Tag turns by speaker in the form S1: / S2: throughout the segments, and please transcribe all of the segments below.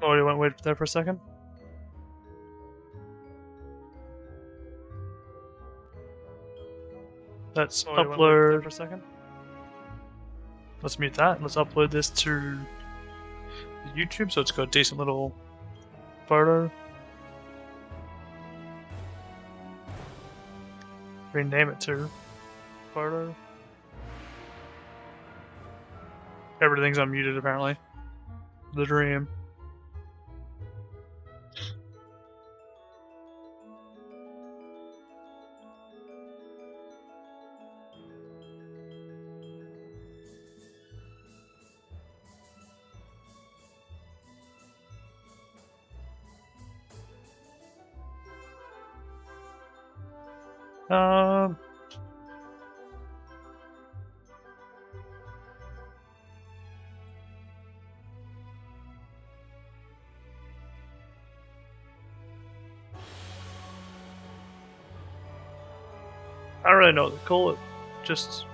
S1: Oh, you went wait there for a second? Let's upload there for a second. Let's mute that and let's upload this to YouTube so it's got a decent little photo. Rename it to photo. Everything's unmuted apparently. The dream. I don't really know what to call it. Just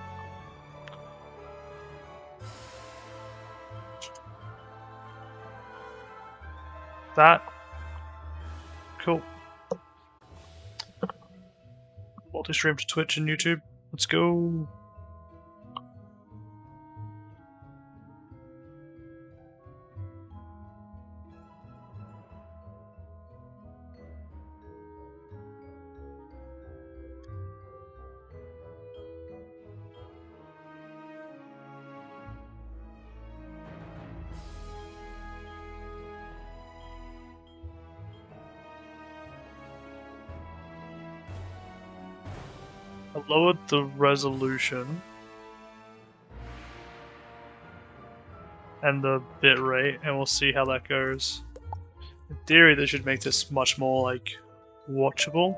S1: that. Cool. Multi-stream to Twitch and YouTube. Let's go. I lowered the resolution and the bit rate, and we'll see how that goes. In theory, this should make this much more like watchable.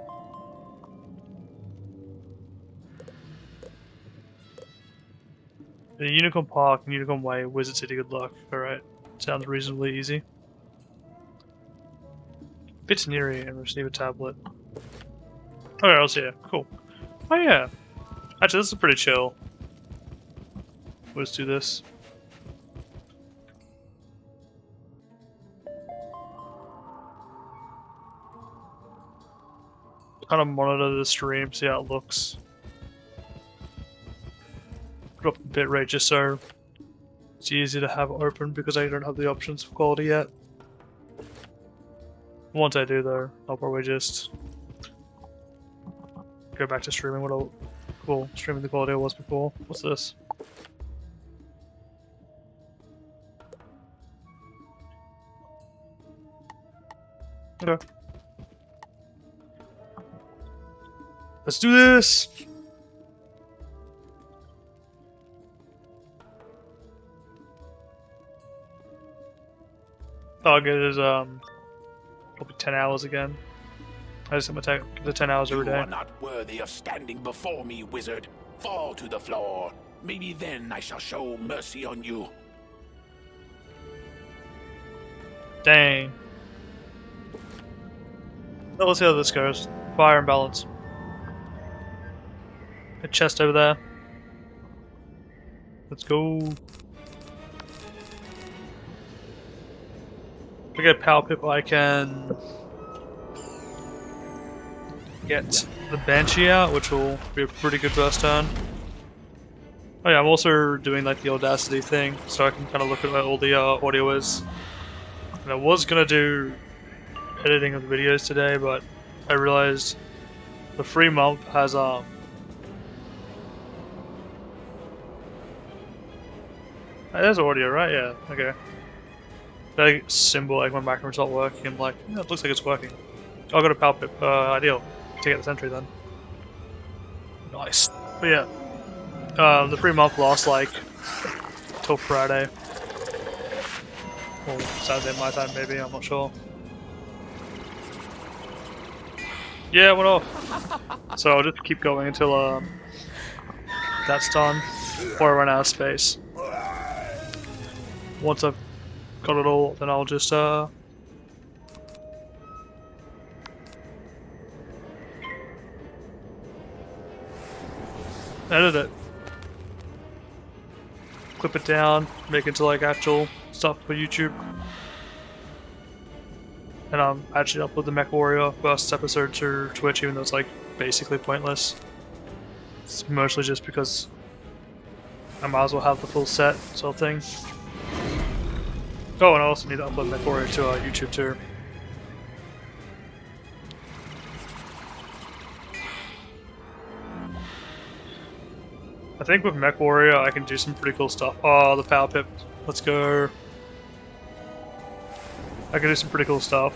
S1: The Unicorn Park and Unicorn Way, Wizard City, good luck. Alright, sounds reasonably easy. Bits Neary and receive a tablet. Okay, else here, cool. Oh yeah, actually this is pretty chill. Let's do this. Kind of monitor the stream, see how it looks. Put up the bitrate just so it's easy to have open because I don't have the options for quality yet. Once I do though, I'll probably just go back to streaming streaming the quality it was before. What's this? Okay. Let's do this! Target is probably 10 hours again. I just have to take the 10 hours every day.
S2: You are not worthy of standing before me, wizard. Fall to the floor. Maybe then I shall show mercy on you.
S1: Dang. Well, let's see how this goes. Fire and balance. A chest over there. Let's go. If I get a power pip, I can get the Banshee out, which will be a pretty good first turn. Oh yeah, I'm also doing like the Audacity thing, so I can kind of look at where all the audio is. And I was gonna do editing of the videos today, but I realized the free month has there's audio, right? Yeah, okay. That symbol, like when macros not working, I'm like, yeah, it looks like it's working. Oh, I got a power pip, ideal. To get the sentry then. Nice. But yeah, the free month lasts like till Friday. Or Saturday my time maybe, I'm not sure. Yeah, it went off. So I'll just keep going until that's done, or I run out of space. Once I've got it all, then I'll just edit it. Clip it down, make it into like actual stuff for YouTube. and actually upload the Mech Warrior first episode to Twitch, even though it's like basically pointless. It's mostly just because I might as well have the full set sort of thing. Oh, and I also need to upload Mech Warrior to YouTube too. I think with Mech Warrior I can do some pretty cool stuff. Oh, the Power Pip. Let's go. I can do some pretty cool stuff.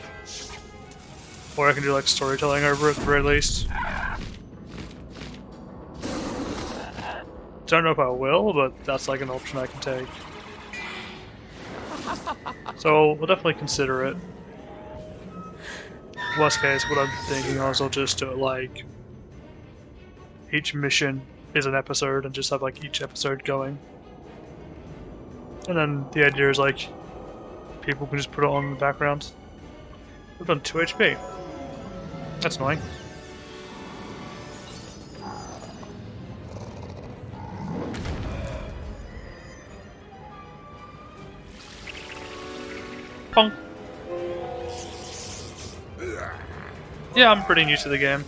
S1: Or I can do like storytelling over it at the very least. Don't know if I will, but that's like an option I can take. So we'll definitely consider it. Worst case, what I'm thinking is I'll just do it like each mission is an episode and just have like each episode going. And then the idea is like people can just put it on in the background. We've done 2 HP. That's annoying. Pong. Yeah, I'm pretty new to the game.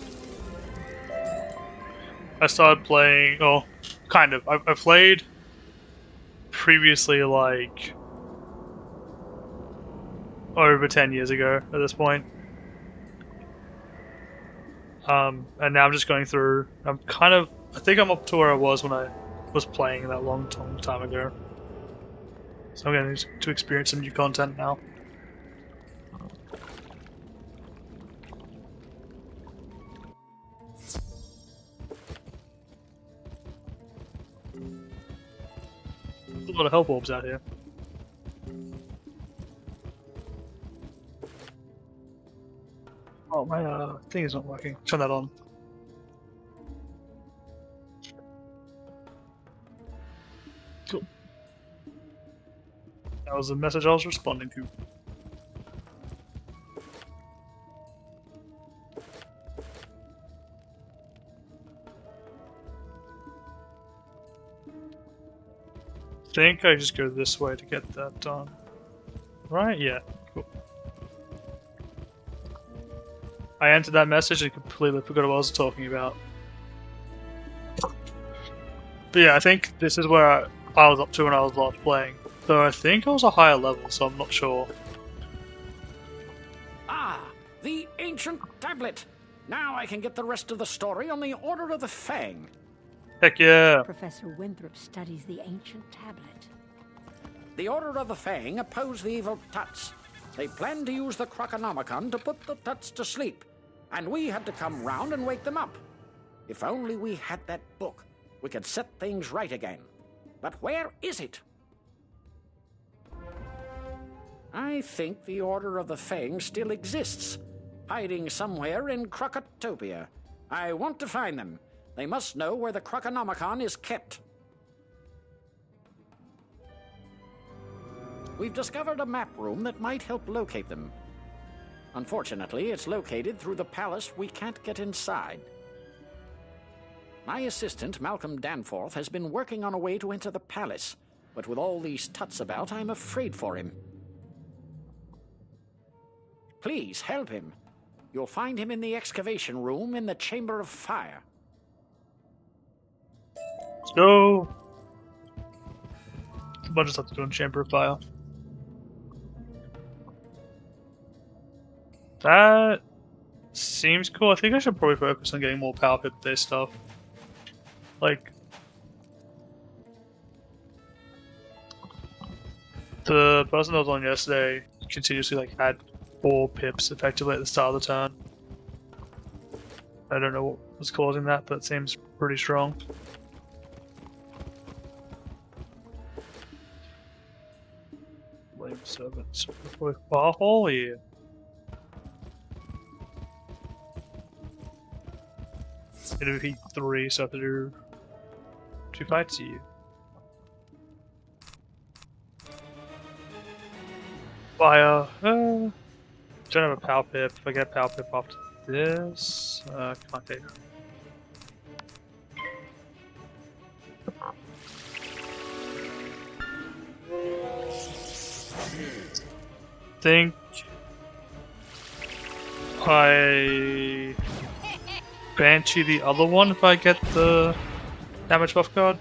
S1: I started playing, oh, kind of. I played previously like over 10 years ago at this point. And now I'm just going through, I think I'm up to where I was when I was playing that long time ago. So I'm going to experience some new content now. There's a lot of health orbs out here. Oh, my thing is not working. Turn that on. Cool. That was the message I was responding to. I think I just go this way to get that done. Right? Yeah. Cool. I entered that message and completely forgot what I was talking about. But yeah, I think this is where I was up to when I was last playing. Though I think I was a higher level, so I'm not sure.
S3: Ah, the ancient tablet. Now I can get the rest of the story on the Order of the Fang.
S1: Heck yeah!
S4: Professor Winthrop studies the ancient tablet.
S3: The Order of the Fang oppose the evil Tuts. They planned to use the Croconomicon to put the Tuts to sleep, and we had to come round and wake them up. If only we had that book, we could set things right again. But where is it? I think the Order of the Fang still exists, hiding somewhere in Crocotopia. I want to find them. They must know where the Croconomicon is kept. We've discovered a map room that might help locate them. Unfortunately, it's located through the palace. We can't get inside. My assistant, Malcolm Danforth, has been working on a way to enter the palace, but with all these Tuts about, I'm afraid for him. Please help him. You'll find him in the excavation room in the Chamber of Fire.
S1: Let's go! There's a bunch of stuff to do in Chamber of Fire. That seems cool. I think I should probably focus on getting more Power Pip-based stuff. Like, the person that was on yesterday continuously like had 4 pips effectively at the start of the turn. I don't know what was causing that, but it seems pretty strong. Flame servants with Barhole here. It'll be 3, so I have to do 2 fights to you. Fire. Don't have a Power Pip. If I get a Power Pip after this, can't take it. Think I Banshee the other one if I get the damage buff card.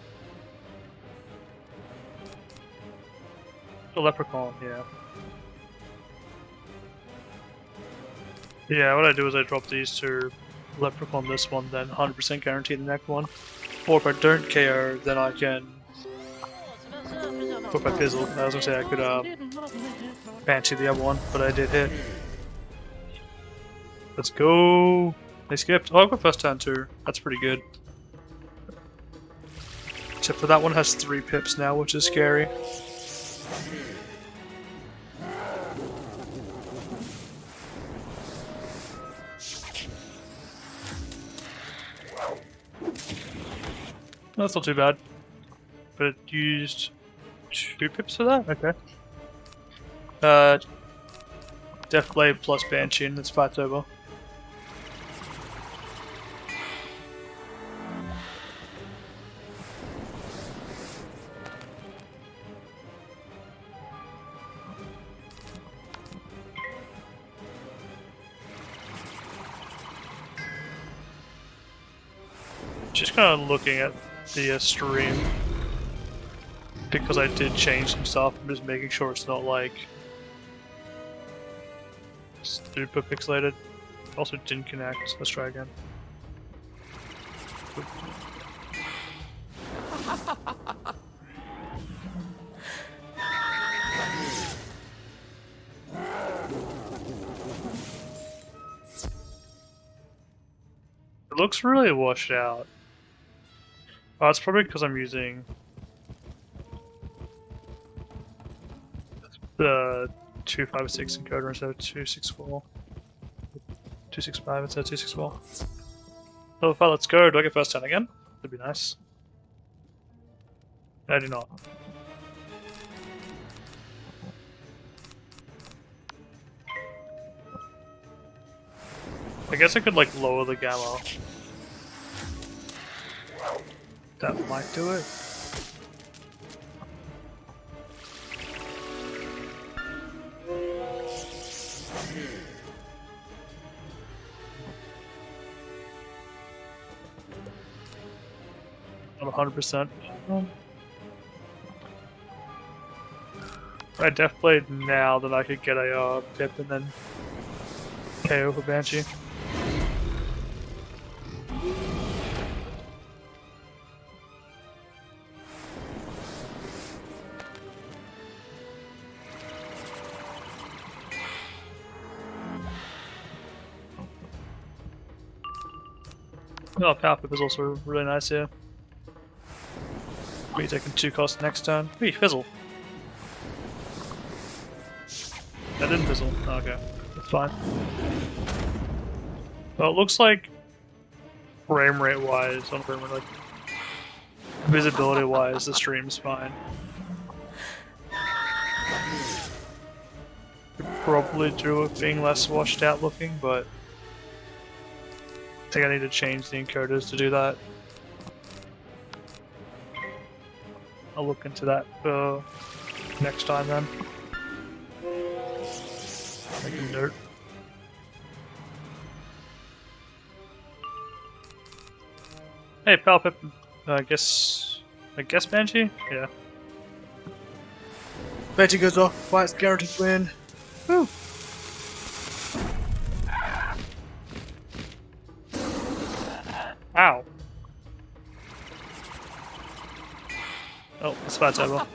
S1: The Leprechaun, yeah. Yeah, what I do is I drop these to Leprechaun this one, then 100% guarantee the next one. Or if I don't KO, then I can put my Fizzle. I was gonna say I could Banshee the other one, but I did hit. Let's go! They skipped. Oh, I've got first turn too. That's pretty good. Except for that one has 3 pips now, which is scary. That's not too bad. But it used 2 pips for that? Okay. Deathblade plus Banshee and it's 5 turbo. Just kind of looking at the stream because I did change some stuff. I'm just making sure it's not like super pixelated. Also didn't connect. Let's try again. It looks really washed out. Oh, it's probably because I'm using the 256 encoder instead of 264. 265 instead of 264. Oh, fine, let's go. Do I get first turn again? That'd be nice. I do not. I guess I could like lower the gamma. That might do it. Not 100%. If I Deathblade now, then I could get a pip and then KO for Banshee. Oh, Power Pip is also really nice here. We're taking 2 costs next turn. Wait, Fizzle. That didn't fizzle. Oh, okay, that's fine. Well, it looks like frame rate wise, not frame rate, like visibility wise, the stream's fine. Could probably do it being less washed out looking, but I think I need to change the encoders to do that. I'll look into that next time then. Make a note. Hey, Palpip. I guess Banshee? Yeah. Banshee goes off, fights guaranteed win. Woo! Ow. Oh, that's bad over.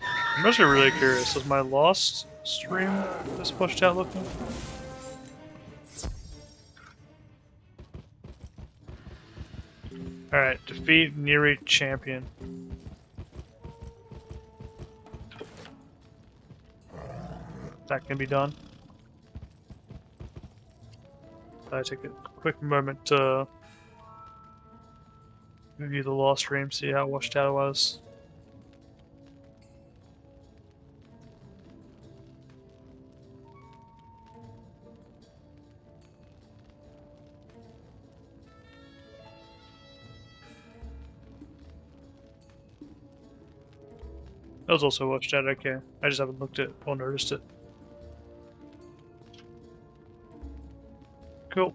S1: I'm actually really curious. Was my last stream this pushed out looking? Alright, defeat Neri champion. That can be done. I take a quick moment to review the last stream, see how washed out it was. That was also washed out, okay. I just haven't looked at or noticed it. Cool.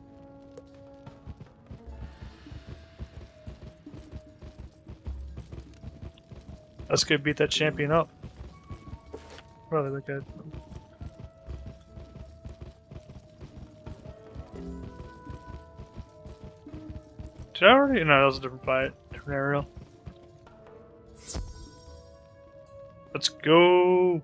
S1: Let's go beat that champion up. Probably look good. Did I already? No, that was a different fight. Different area. Let's go!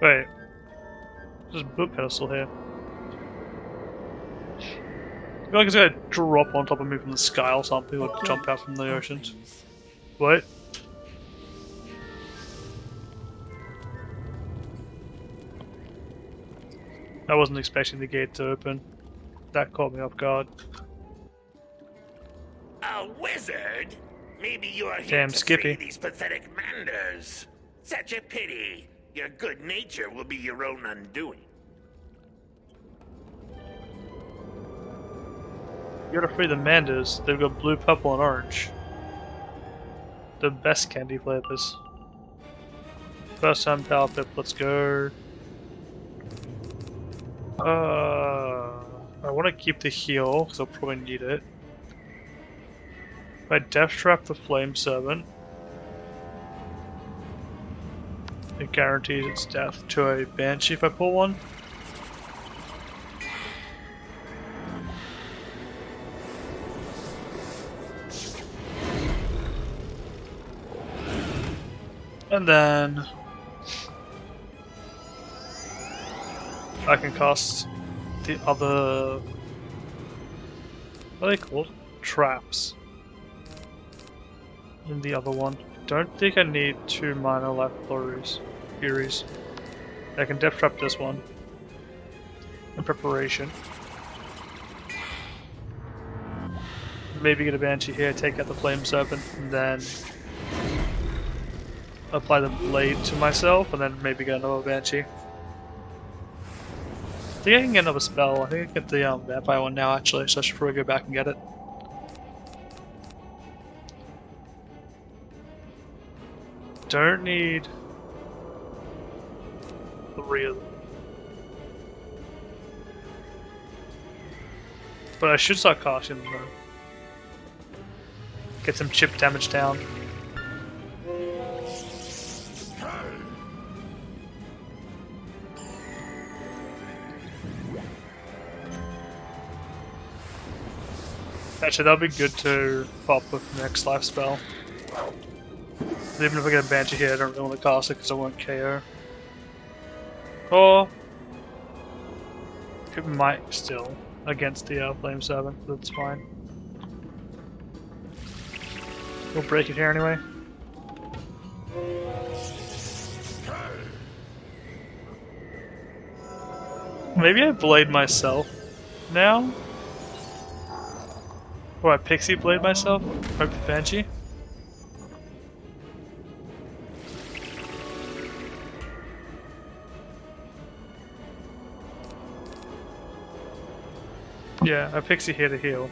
S1: Wait. There's a boot pedestal here. I feel like it's gonna drop on top of me from the sky or something, or jump out from the ocean. What? I wasn't expecting the gate to open. That caught me off guard.
S2: A wizard? Maybe you are here
S1: Damn,
S2: to
S1: Skippy.
S2: free these pathetic manders. Such a pity. Your good nature will be your own undoing.
S1: You gotta free the Manders. They've got blue, purple, and orange. The best candy flavors. First time power pip, let's go. I want to keep the heal because I'll probably need it. If I death trap the flame servant, it guarantees its death to a banshee if I pull one. And then I can cast the other, what are they called? Traps. In the other one. Don't think I need 2 minor life furies. I can death trap this one. In preparation. Maybe get a banshee here, take out the flame serpent, and then apply the blade to myself, and then maybe get another banshee. I think I can get another spell. I think I can get the vampire one now actually, so I should probably go back and get it. Don't need 3 of them. But I should start casting them though. Get some chip damage down. Actually, that'll be good to pop with the next life spell. Even if I get a Banshee here, I don't really want to cast it because I won't KO. Or it might still against the Flame Servant, but that's fine. We'll break it here anyway. Maybe I blade myself now? Or I pixie blade myself? Hope the Banshee? Yeah, I pixie here to heal.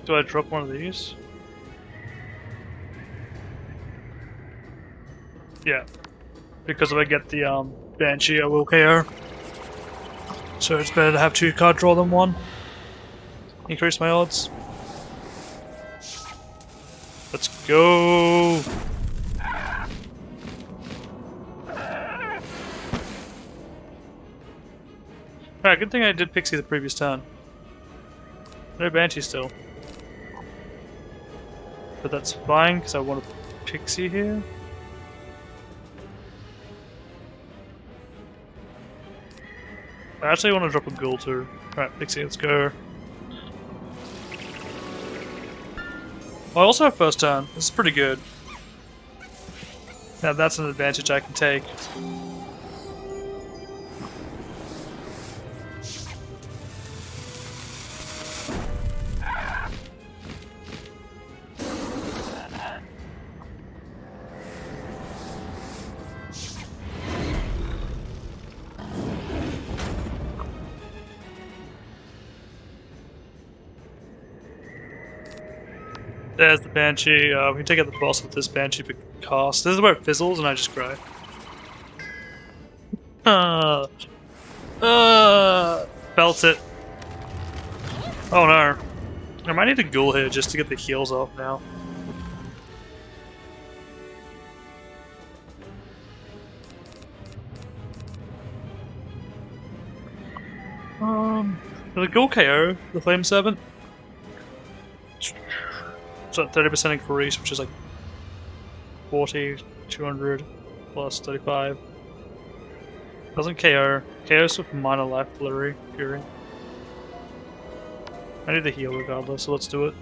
S1: Do I drop one of these? Yeah, because if I get the Banshee, I will KO. So it's better to have 2 card draw than 1. Increase my odds. Let's go! Alright, good thing I did Pixie the previous turn. No Banshee still. But that's fine, because I want a Pixie here. I actually want to drop a Ghoul too. Alright, Pixie, let's go. I also have first turn. This is pretty good. Now that's an advantage I can take. There's the Banshee. We can take out the boss with this Banshee for cost. This is where it fizzles and I just cry. Felt it. Oh no. I might need a ghoul here just to get the heals off now. The ghoul KO, the Flame Servant. So 30% increase, which is like 40, 200 plus 35. Doesn't KO. KO's with minor life flurry, fury. I need the heal regardless, so let's do it.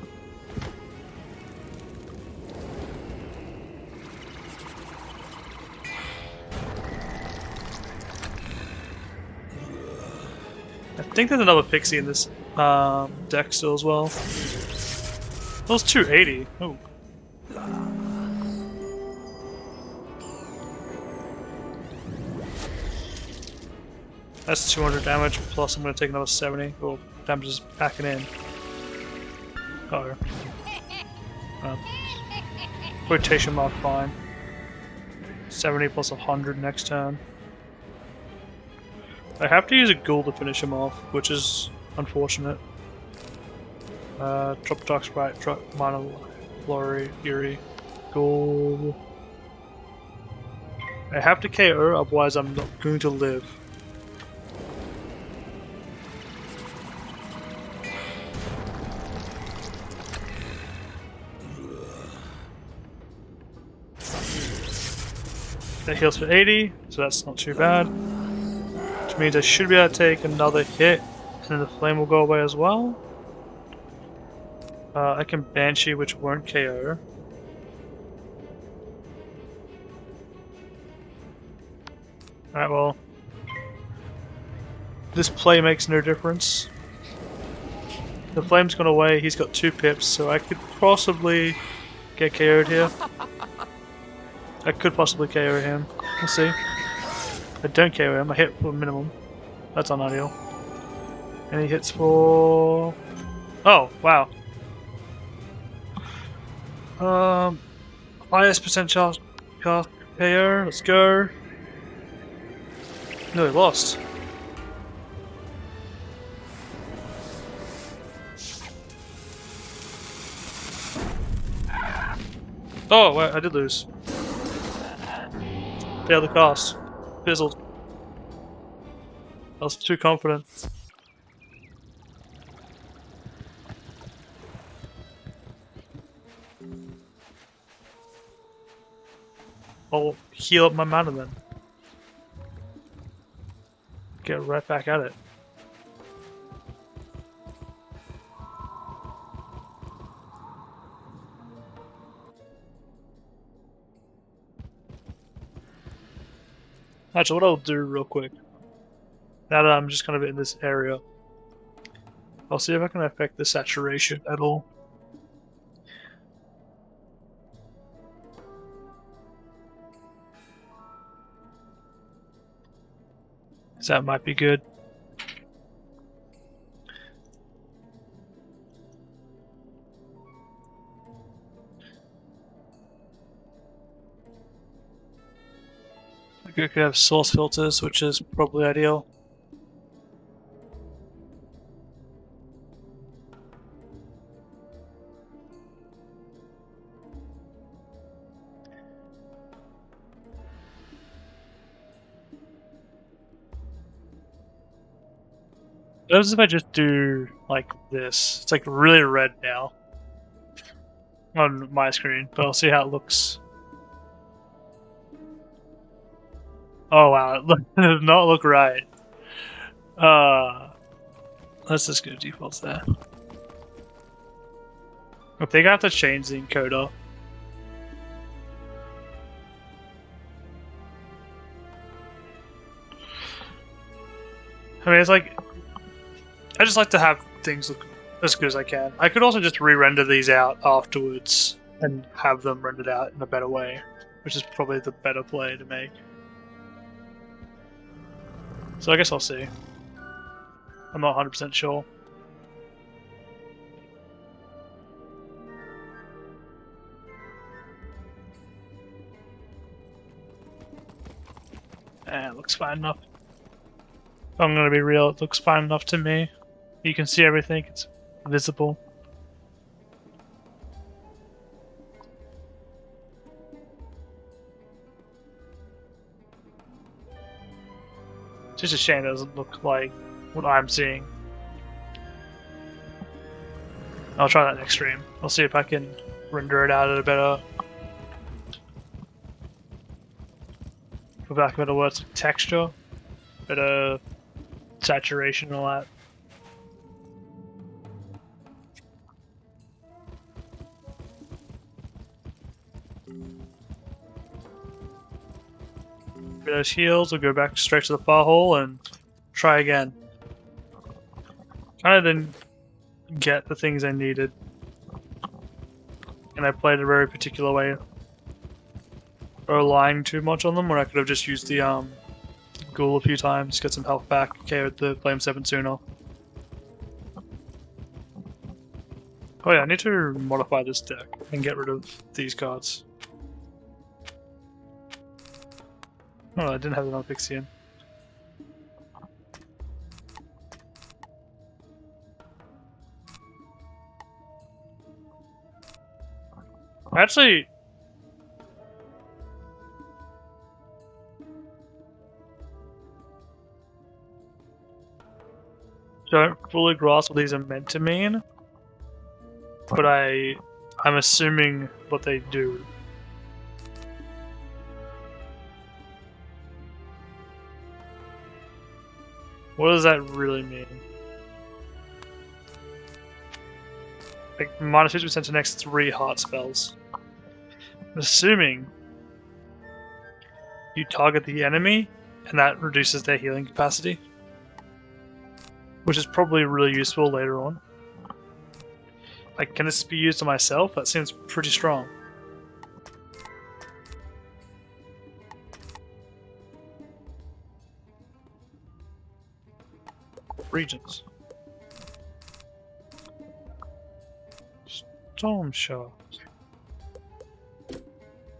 S1: I think there's another pixie in this deck still as well. That was 280. Oh. That's 200 damage, plus I'm going to take another 70. Oh, damage is packing in. Oh. Quotation mark, fine. 70 plus 100 next turn. I have to use a ghoul to finish him off, which is unfortunate. Drop Dark Sprite, drop Minor Flurry, Fury, Ghoul. I have to KO, otherwise I'm not going to live. That heals for 80, so that's not too bad. Which means I should be able to take another hit, and then the flame will go away as well. I can Banshee, which won't KO. Alright, well. This play makes no difference. The flame's gone away, he's got 2 pips, so I could possibly get KO'd here. I could possibly KO him. We'll see. I don't KO him, I hit for minimum. That's unideal. And he hits for... Oh, wow. Highest percent KO, let's go. No, he lost. Oh, wait, I did lose. Failed the cast. Fizzled. I was too confident. I'll heal up my mana then. Get right back at it. Actually, what I'll do real quick, now that I'm just kind of in this area, I'll see if I can affect the saturation at all. So that might be good. We could have source filters, which is probably ideal. What happens if I just do like this? It's like really red now on my screen, but I'll see how it looks. Oh wow, it does not look right. Let's just go defaults there. I think I have to change the encoder. I mean, it's like, I just like to have things look as good as I can. I could also just re-render these out afterwards and have them rendered out in a better way, which is probably the better play to make. So I guess I'll see. I'm not 100% sure. It looks fine enough. If I'm gonna be real, it looks fine enough to me. You can see everything, it's visible. It's just a shame it doesn't look like what I'm seeing. I'll try that next stream. I'll see if I can render it out at a better, for lack of better words, texture, better saturation and all that. For those heals, we'll go back straight to the far hole and try again. I didn't get the things I needed, and I played a very particular way, relying too much on them, where I could have just used the ghoul a few times, get some health back, KO'd the Flame 7 sooner. Oh yeah, I need to modify this deck and get rid of these cards. Oh, I didn't have enough Ixion. Actually, don't fully grasp what these are meant to mean, but I'm assuming what they do. What does that really mean? Like, minus 50% to next 3 heart spells. I'm assuming you target the enemy, and that reduces their healing capacity. Which is probably really useful later on. Like, can this be used on myself? That seems pretty strong. Regions. Storm Shark.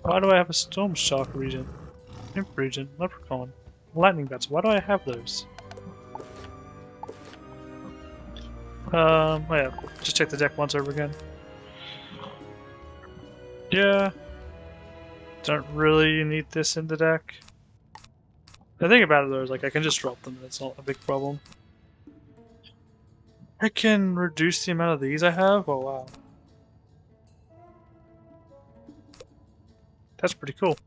S1: Why do I have a Storm Shark region? Imp region, Leprechaun, Lightning Bats. Why do I have those? Oh yeah, just check the deck once over again. Yeah. Don't really need this in the deck. The thing about it though is, like, I can just drop them and it's not a big problem. I can reduce the amount of these I have? Oh wow. That's pretty cool.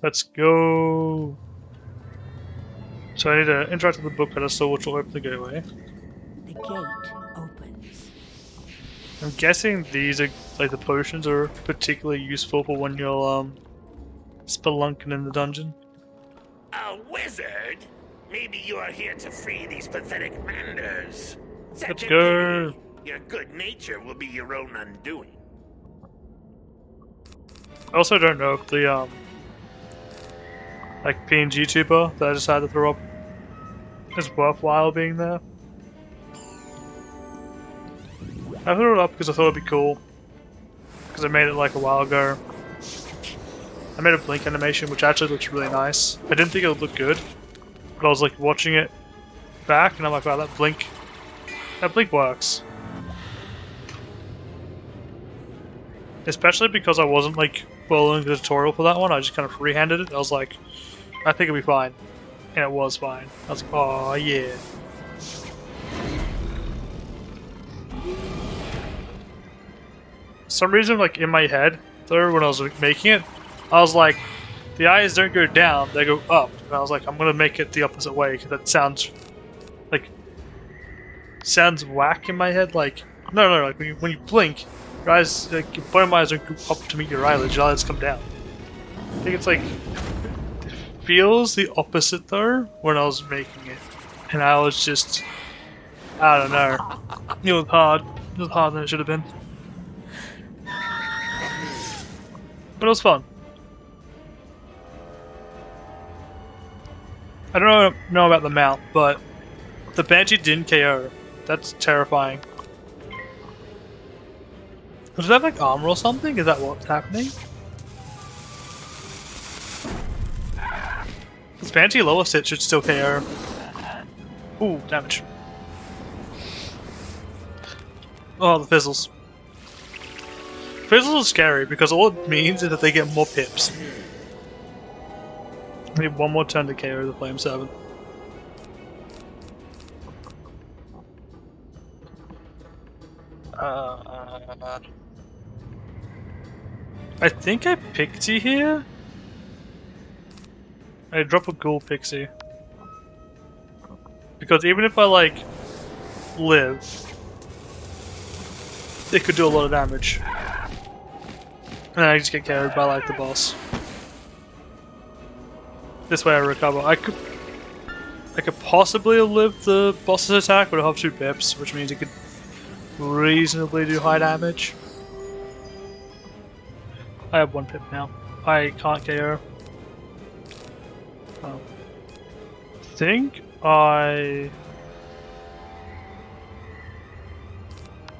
S1: Let's go. So I need to interact with the book pedestal, which will open the gateway.
S4: The gate opens.
S1: I'm guessing these are, like, the potions are particularly useful for when you're spelunking in the dungeon.
S2: A wizard? Maybe you are here to free these pathetic manders. Such
S1: Let's
S2: a
S1: go.
S2: pity. Your good nature will be your own undoing.
S1: I also don't know if the like PNG tuber that I decided to throw up is worthwhile being there. I threw it up because I thought it'd be cool. Because I made it like a while ago. I made a blink animation which actually looks really nice. I didn't think it would look good, but I was like watching it back and I'm like, wow, that blink works. Especially because I wasn't like following the tutorial for that one, I just kind of freehanded it. I was like, I think it'll be fine. And it was fine. I was like, oh yeah. some reason, like in my head, though, when I was like, making it, I was like, the eyes don't go down, they go up. And I was like, I'm gonna make it the opposite way because that sounds whack in my head. Like, no, like when you blink, your eyes, like your bottom eyes don't go up to meet your eyelids. Your eyelids come down. I think it's like it feels the opposite though when I was making it, and I was just, I don't know. It was hard. It was harder than it should have been. But it was fun. I don't know about the mount, but the Banshee didn't KO. That's terrifying. Does it have like armor or something? Is that what's happening? This Banshee lower sit should still KO. Ooh, damage. Oh, the fizzles. Fizzles are scary because all it means is that they get more pips. I need one more turn to KO the Flame 7. I think I Pixie here? I drop a Ghoul Pixie. Because even if I like live, it could do a lot of damage. And I just get carried by like the boss. This way I recover. I could possibly have lived the boss's attack, but I have 2 pips, which means it could reasonably do high damage. I have 1 pip now. I can't KO. Think I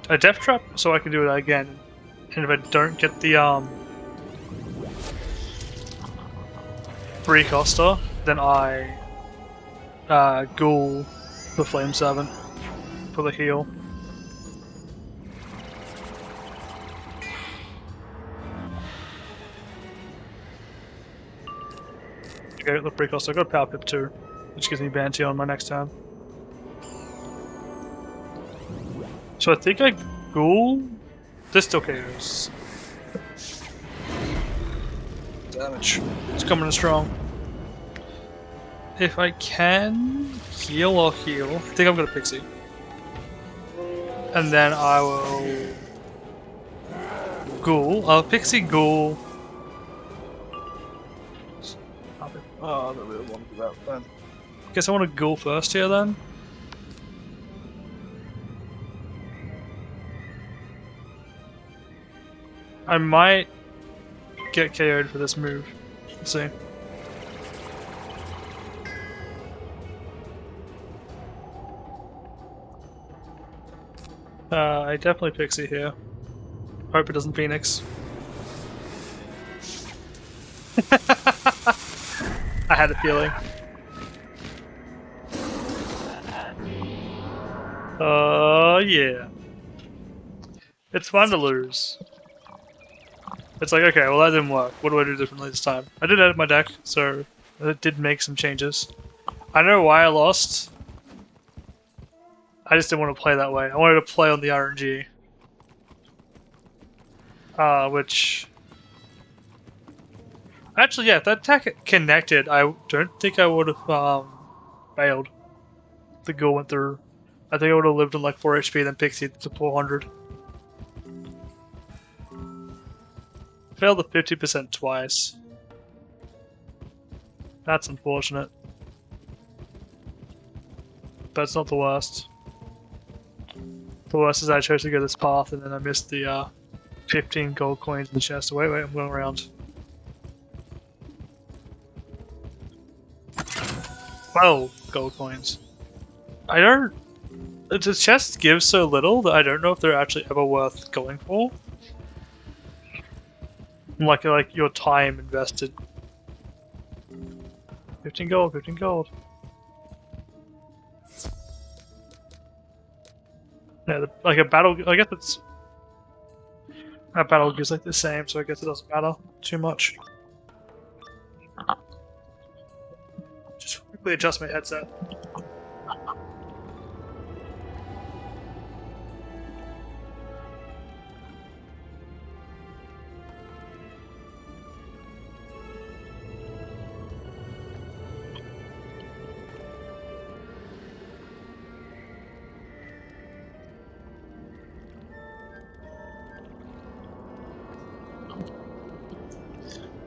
S1: Death Trap so I can do it again. And if I don't get the free coster, then I Ghoul the Flame 7 for the heal. Okay, I got the free coster. I got Power Pip too, which gives me Banshee on my next turn. So I think I Ghoul. This still KOs. Damage. It's coming in strong. If I can heal, I'll heal. I think I'm gonna Pixie. And then I will Ghoul. I'll Pixie Ghoul. Oh, I don't really want to do that then. Guess I want to Ghoul first here then. I might get KO'd for this move. Let's see. I definitely Pixie here. Hope it doesn't Phoenix. I had a feeling. Yeah. It's fun to lose. It's like, okay, well that didn't work. What do I do differently this time? I did edit my deck, so it did make some changes. I know why I lost. I just didn't want to play that way. I wanted to play on the RNG. Which... Actually, yeah, if that attack connected, I don't think I would have failed. The Ghoul went through. I think I would have lived on like 4 HP, then Pixie to 400. Failed the 50% twice. That's unfortunate. But it's not the worst. The worst is I chose to go this path and then I missed the 15 gold coins in the chest. Wait, I'm going around. 12 gold coins. I don't... The chest gives so little that I don't know if they're actually ever worth going for. Like your time invested. 15 gold, 15 gold. Yeah, like a battle, I guess it's... A battle gives like the same, so I guess it doesn't matter too much. Just quickly adjust my headset.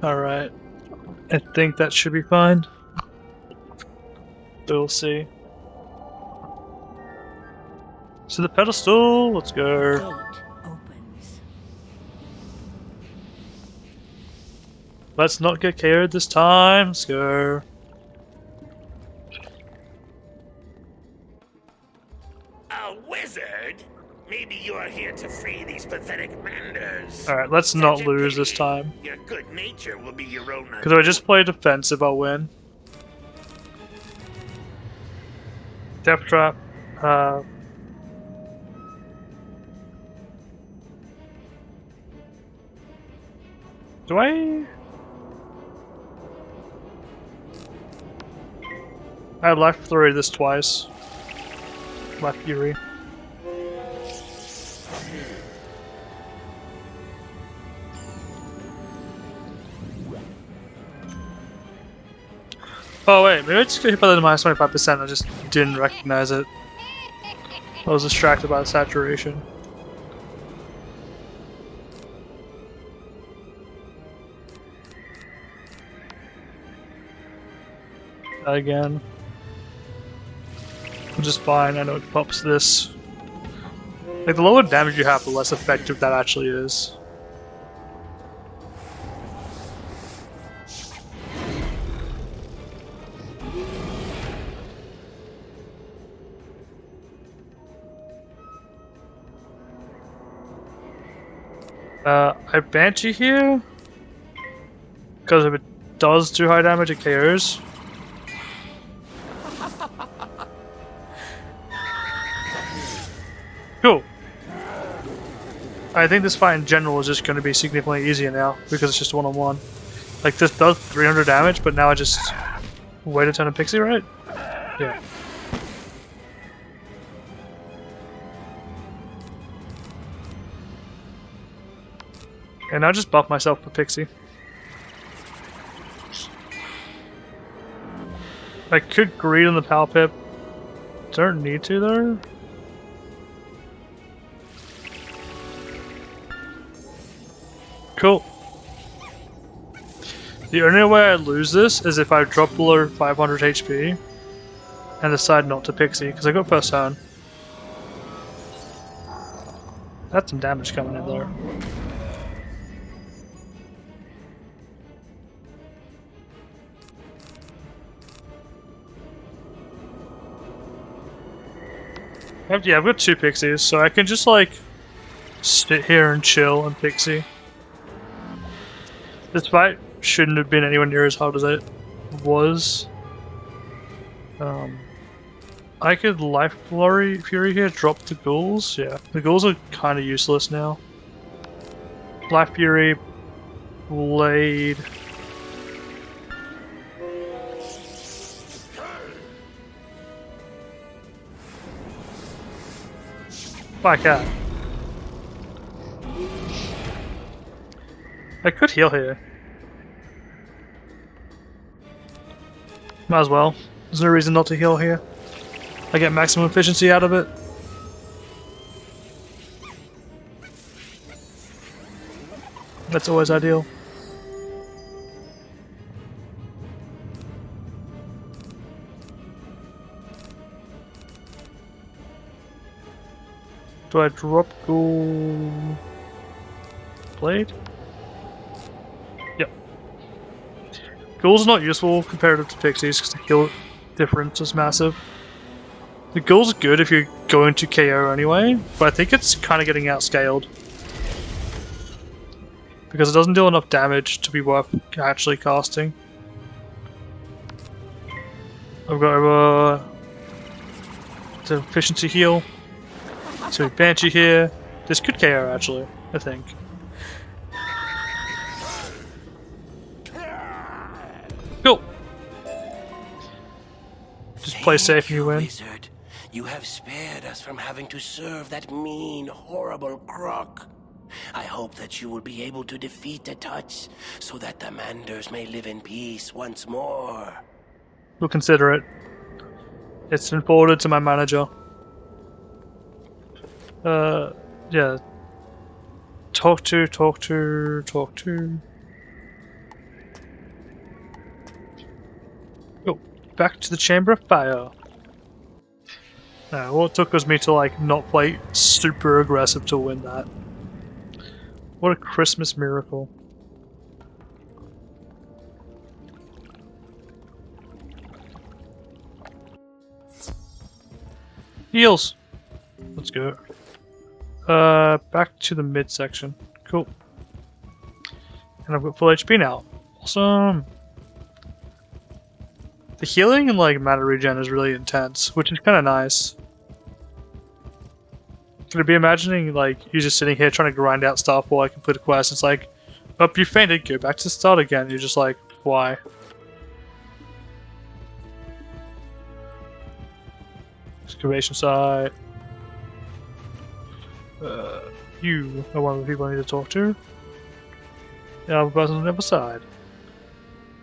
S1: Alright. I think that should be fine. We'll see. So the pedestal, let's go.
S4: Gate opens.
S1: Let's not get KO'd this time. Let's go.
S2: A wizard? Maybe you are here to free these pathetic manders.
S1: Alright, let's not
S2: Such a
S1: lose this
S2: pity.
S1: time.
S2: Your good nature will be your own.
S1: Because if I just play defensive, I'll win. Death Trap. Do I? I Life Flurry this twice. Life Fury. Oh wait, maybe I just got hit by the minus 25%, I just didn't recognize it. I was distracted by the saturation. That again. Which is fine, I know it pops this. Like, the lower damage you have, the less effective that actually is. I Banshee here, because if it does too high damage, it KOs. Cool. I think this fight in general is just going to be significantly easier now, because it's just one-on-one. Like, this does 300 damage, but now I just wait a turn of Pixie, right? Yeah. And I'll just buff myself for Pixie. I could greed on the Power Pip. Don't need to though. Cool. The only way I lose this is if I drop below 500 HP and decide not to Pixie, because I got first turn. That's some damage coming in there. Yeah, I've got 2 Pixies, so I can just like sit here and chill and Pixie. This fight shouldn't have been anywhere near as hard as it was. I could Life Fury here, drop the ghouls. Yeah, the ghouls are kind of useless now. Life Fury, Blade. By cat. I could heal here. Might as well. There's no reason not to heal here. I get maximum efficiency out of it. That's always ideal. Do I drop Ghoul Blade? Yep. Ghouls are not useful comparative to Pixies because the heal difference is massive. The Ghoul's good if you're going to KO anyway, but I think it's kind of getting outscaled. Because it doesn't deal enough damage to be worth actually casting. I've got the efficiency heal. So Banshee here. This could KO actually, I think. Cool. Just play safe and you win.
S5: Wizard. You have spared us from having to serve that mean, horrible croc. I hope that you will be able to defeat the Tuts so that the Manders may live in peace once more.
S1: We'll consider it. It's been forwarded to my manager. Yeah. Talk to. Go back to the Chamber of Fire. Now, what took was me to like not play super aggressive to win that. What a Christmas miracle. Heals! Let's go. Back to the midsection. Cool. And I've got full HP now. Awesome! The healing and like mana regen is really intense, which is kind of nice. Could I be imagining like you just sitting here trying to grind out stuff while I complete a quest? It's like, oh, you fainted, go back to the start again. You're just like, why? Excavation site. You are one of the people I need to talk to. Yeah, I'm a person on the other side.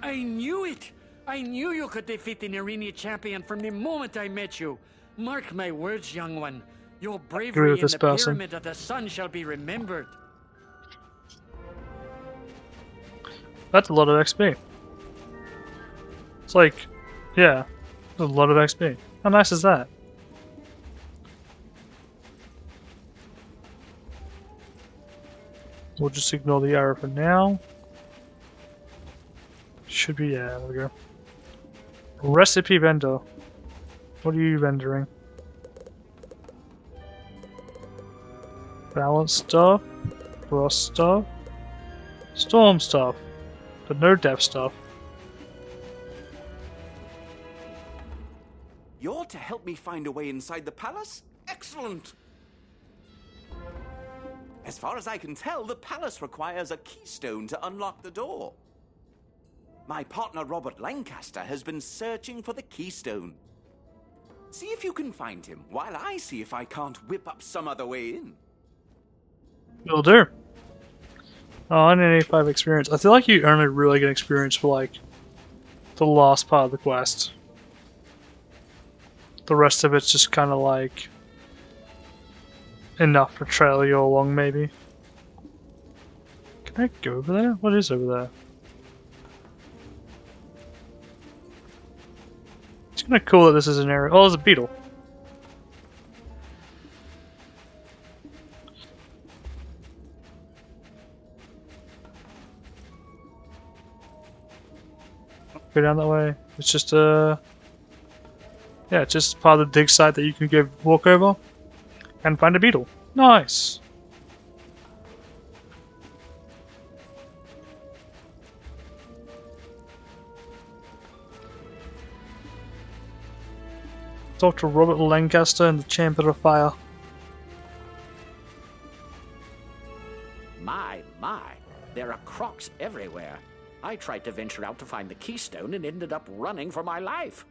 S6: I knew it! I knew you could defeat the Nerini champion from the moment I met you. Mark my words, young one. Your bravery in the Pyramid of the Sun shall be remembered.
S1: That's a lot of XP. It's like, yeah, a lot of XP. How nice is that? We'll just ignore the arrow for now. Should be, yeah, there we go. Recipe vendor. What are you vendering? Balance stuff, frost stuff, storm stuff, but no depth stuff.
S7: You're to help me find a way inside the palace? Excellent! As far as I can tell, the palace requires a keystone to unlock the door. My partner Robert Lancaster has been searching for the keystone. See if you can find him, while I see if I can't whip up some other way in.
S1: Will do. Oh, I need 85 experience. I feel like you only really get experience for like the last part of the quest. The rest of it's just kind of like enough to trail you along, maybe. Can I go over there? What is over there? It's kind of cool that this is an area. Oh, there's a beetle. Go down that way. It's just yeah, it's just part of the dig site that you can go walk over and find a beetle. Nice. Talk to Robert Lancaster and the Chamber of Fire.
S3: My, there are crocs everywhere. I tried to venture out to find the keystone and ended up running for my life.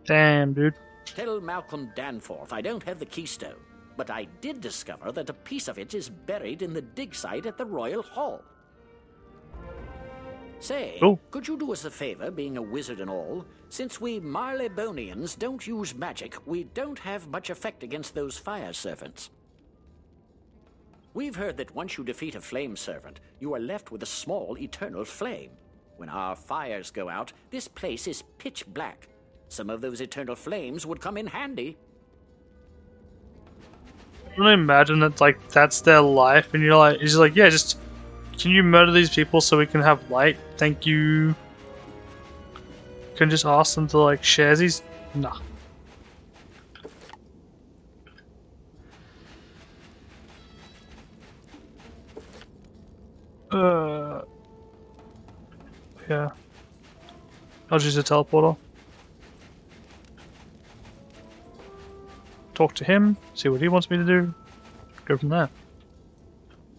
S1: Damn, dude.
S3: Tell Malcolm Danforth I don't have the keystone, but I did discover that a piece of it is buried in the dig site at the Royal Hall. Say, could you do us a favor, being a wizard and all? Since we Marleybonians don't use magic, we don't have much effect against those fire servants. We've heard that once you defeat a flame servant, you are left with a small eternal flame. When our fires go out, this place is pitch black. Some of those eternal flames would come in handy.
S1: I can imagine that like that's their life, and you're like, he's like, yeah, just can you murder these people so we can have light? Thank you. Can just ask them to like share these? Nah. Yeah. I'll just use a teleporter. Talk to him, see what he wants me to do, go from there.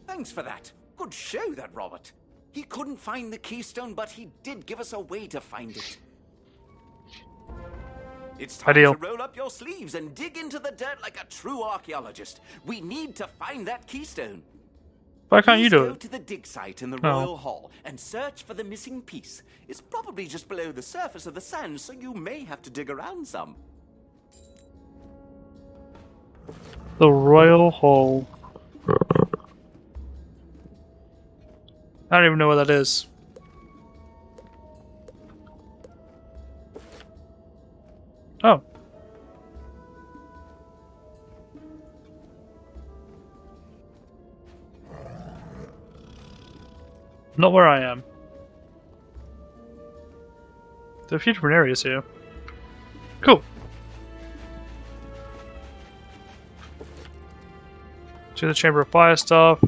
S7: Thanks for that. Good show, that Robert. He couldn't find the keystone, but he did give us a way to find it. It's time to roll up your sleeves and dig into the dirt like a true archaeologist. We need to find that keystone.
S1: Why can't you do it?
S7: Go to the dig site in the Royal Hall and search for the missing piece. It's probably just below the surface of the sand, so you may have to dig around some.
S1: The Royal Hall. I don't even know what that is. Not where I am. There are a few different areas here. Cool. To the Chamber of Fire stuff.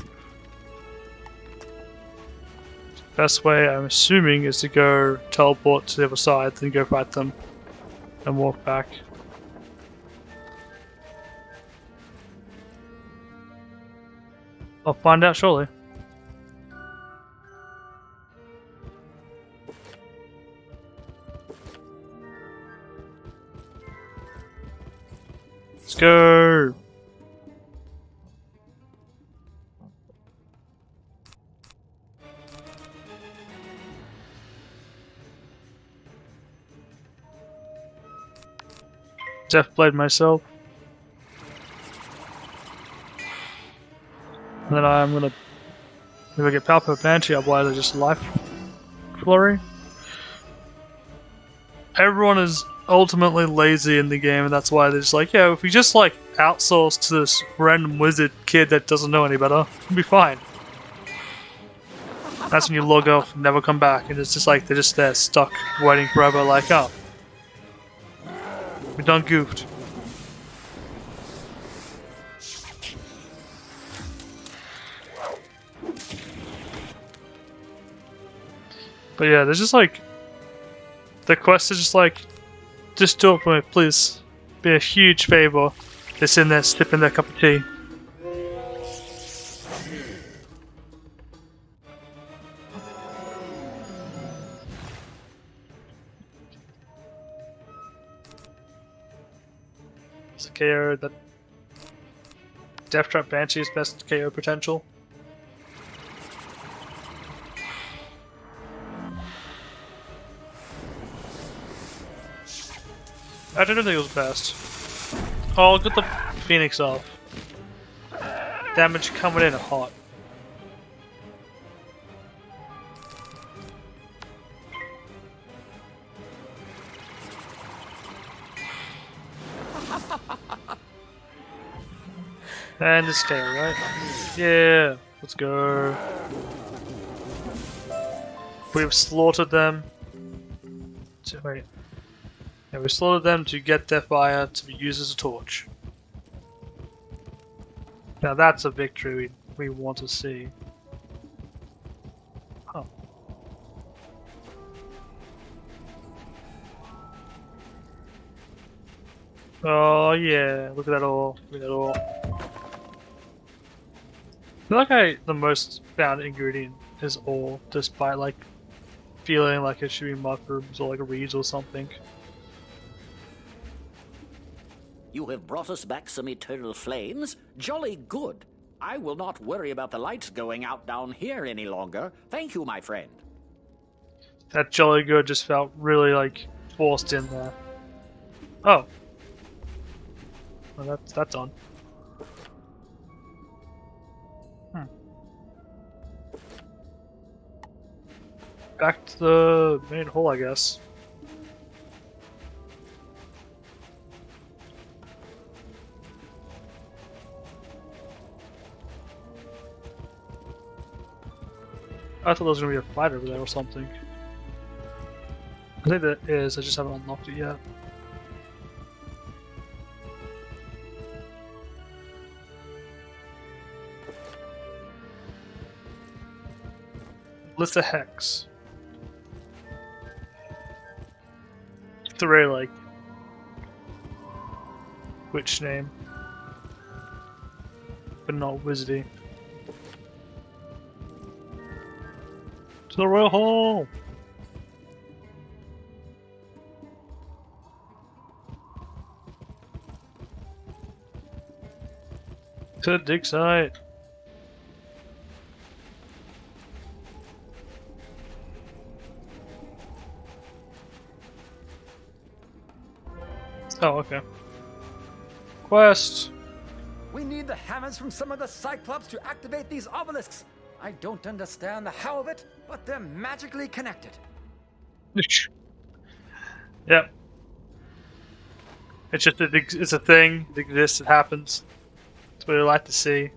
S1: Best way, I'm assuming, is to go teleport to the other side, then go fight them, and walk back. I'll find out shortly. Let's go! Deathblade myself. And then I'm gonna... If I get Palpo Banshee, otherwise I just Life Flurry. Everyone is ultimately lazy in the game, and that's why they're just like, yeah, if we just like outsource to this random wizard kid that doesn't know any better, we'll be fine. That's when you log off and never come back, and it's just like they're just there stuck waiting forever like, oh, we done goofed. But yeah, there's just like, the quest is just like, just do it for me, please. Be a huge favor. Just in there sipping their cup of tea. It's a KO that Death Trap Banshee's best KO potential. I didn't think it was best. Oh, get the Phoenix off. Damage coming in hot. And it's KO, right? Yeah, let's go. We've slaughtered them. Wait. Yeah, we slaughtered them to get their fire to be used as a torch. Now that's a victory we want to see. Oh. Oh yeah, look at that all. Look at that all. I feel like the most found ingredient is ore, despite like feeling like it should be mushrooms or like reeds or something.
S3: You have brought us back some eternal flames? Jolly good. I will not worry about the lights going out down here any longer. Thank you, my friend.
S1: That jolly good just felt really like forced in there. Oh. Well, that's on. Back to the main hole, I guess. I thought there was gonna be a fight over there or something. I think there is, I just haven't unlocked it yet. List of Hex. It's a very like witch name. But not wizardy. To the Royal Hall! To the dig site! Oh, okay. Quest!
S8: We need the hammers from some of the Cyclops to activate these obelisks. I don't understand the how of it, but they're magically connected.
S1: Yep. It's just it's a thing. It exists. It happens. It's what I like to see.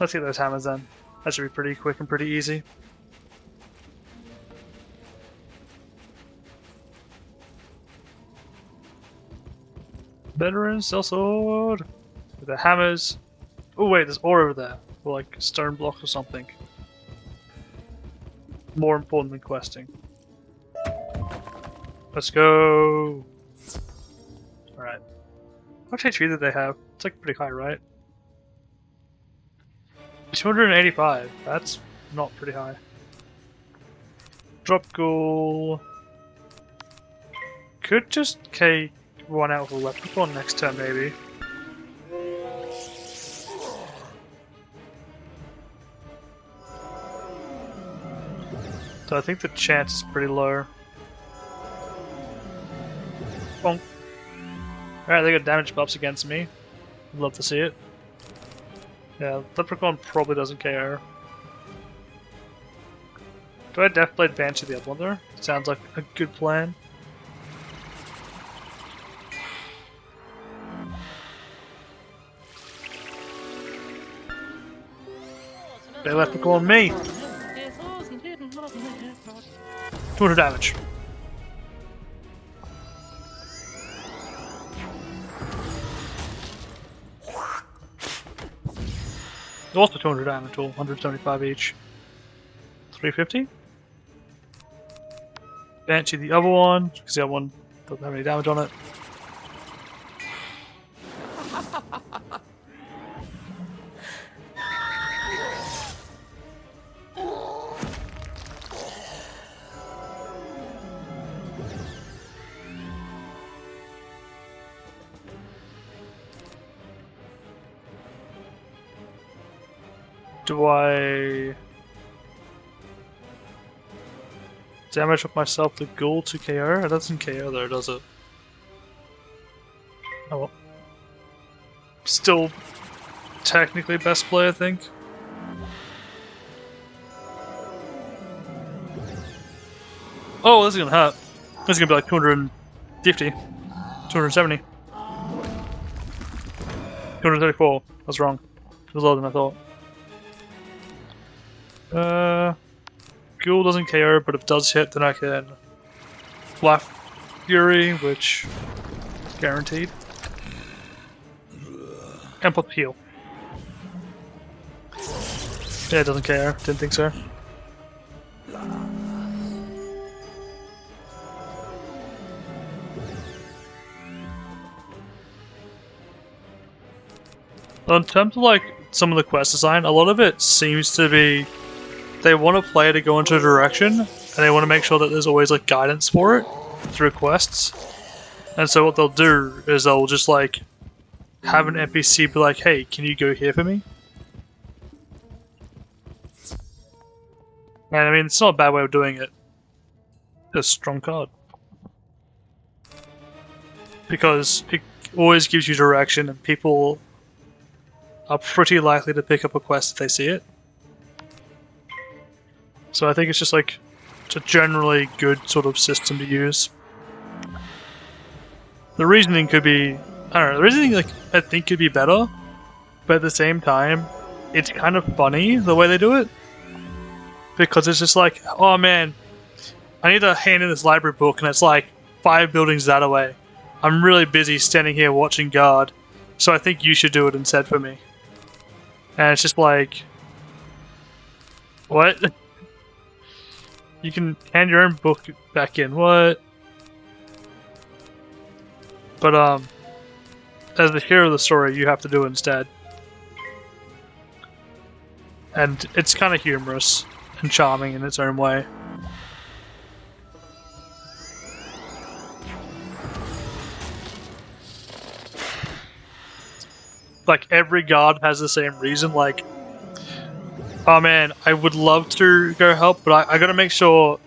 S1: Let's get those hammers then. That should be pretty quick and pretty easy. Veteran sellsword with the hammers. Oh wait, there's ore over there. Or like stone block or something. More important than questing. Let's go. Alright. How much HP did they have? It's like pretty high, right? 285. That's not pretty high. Drop goal. Could just run out with a leprechaun next turn, maybe. So I think the chance is pretty low. Bonk. Alright, they got damage buffs against me. I'd love to see it. Yeah, leprechaun probably doesn't KO. Do I Deathblade Banshee the other one there? Sounds like a good plan. They leprechaun me! 200 damage. Also 200 damage, total 175 each. 350. Banshee the other one, because the other one doesn't have any damage on it. Do I damage up myself the ghoul to KO? It doesn't KO though, does it? Oh well. Still technically best play, I think. Oh, this is gonna hurt. This is gonna be like 250, 270, 234. I was wrong. It was lower than I thought. Ghoul doesn't KO, but if it does hit, then I can Blast Fury, which is guaranteed. And put the heal. Yeah, it doesn't KO. Didn't think so. In terms of like some of the quest design, a lot of it seems to be they want a player to go into a direction, and they want to make sure that there's always like guidance for it through quests. And so what they'll do is they'll just like have an NPC be like, "Hey, can you go here for me?" And I mean, it's not a bad way of doing it. It's a strong card. Because it always gives you direction, and people are pretty likely to pick up a quest if they see it. So I think it's just like, it's a generally good sort of system to use. The reasoning could be, I don't know, the reasoning like I think could be better, but at the same time, it's kind of funny the way they do it. Because it's just like, oh man, I need to hand in this library book and it's like 5 buildings that away. I'm really busy standing here watching guard, so I think you should do it instead for me. And it's just like, what? You can hand your own book back in, what? But as the hero of the story, you have to do it instead. And it's kind of humorous and charming in its own way. Like, every guard has the same reason, like, oh man, I would love to go help, but I gotta make sure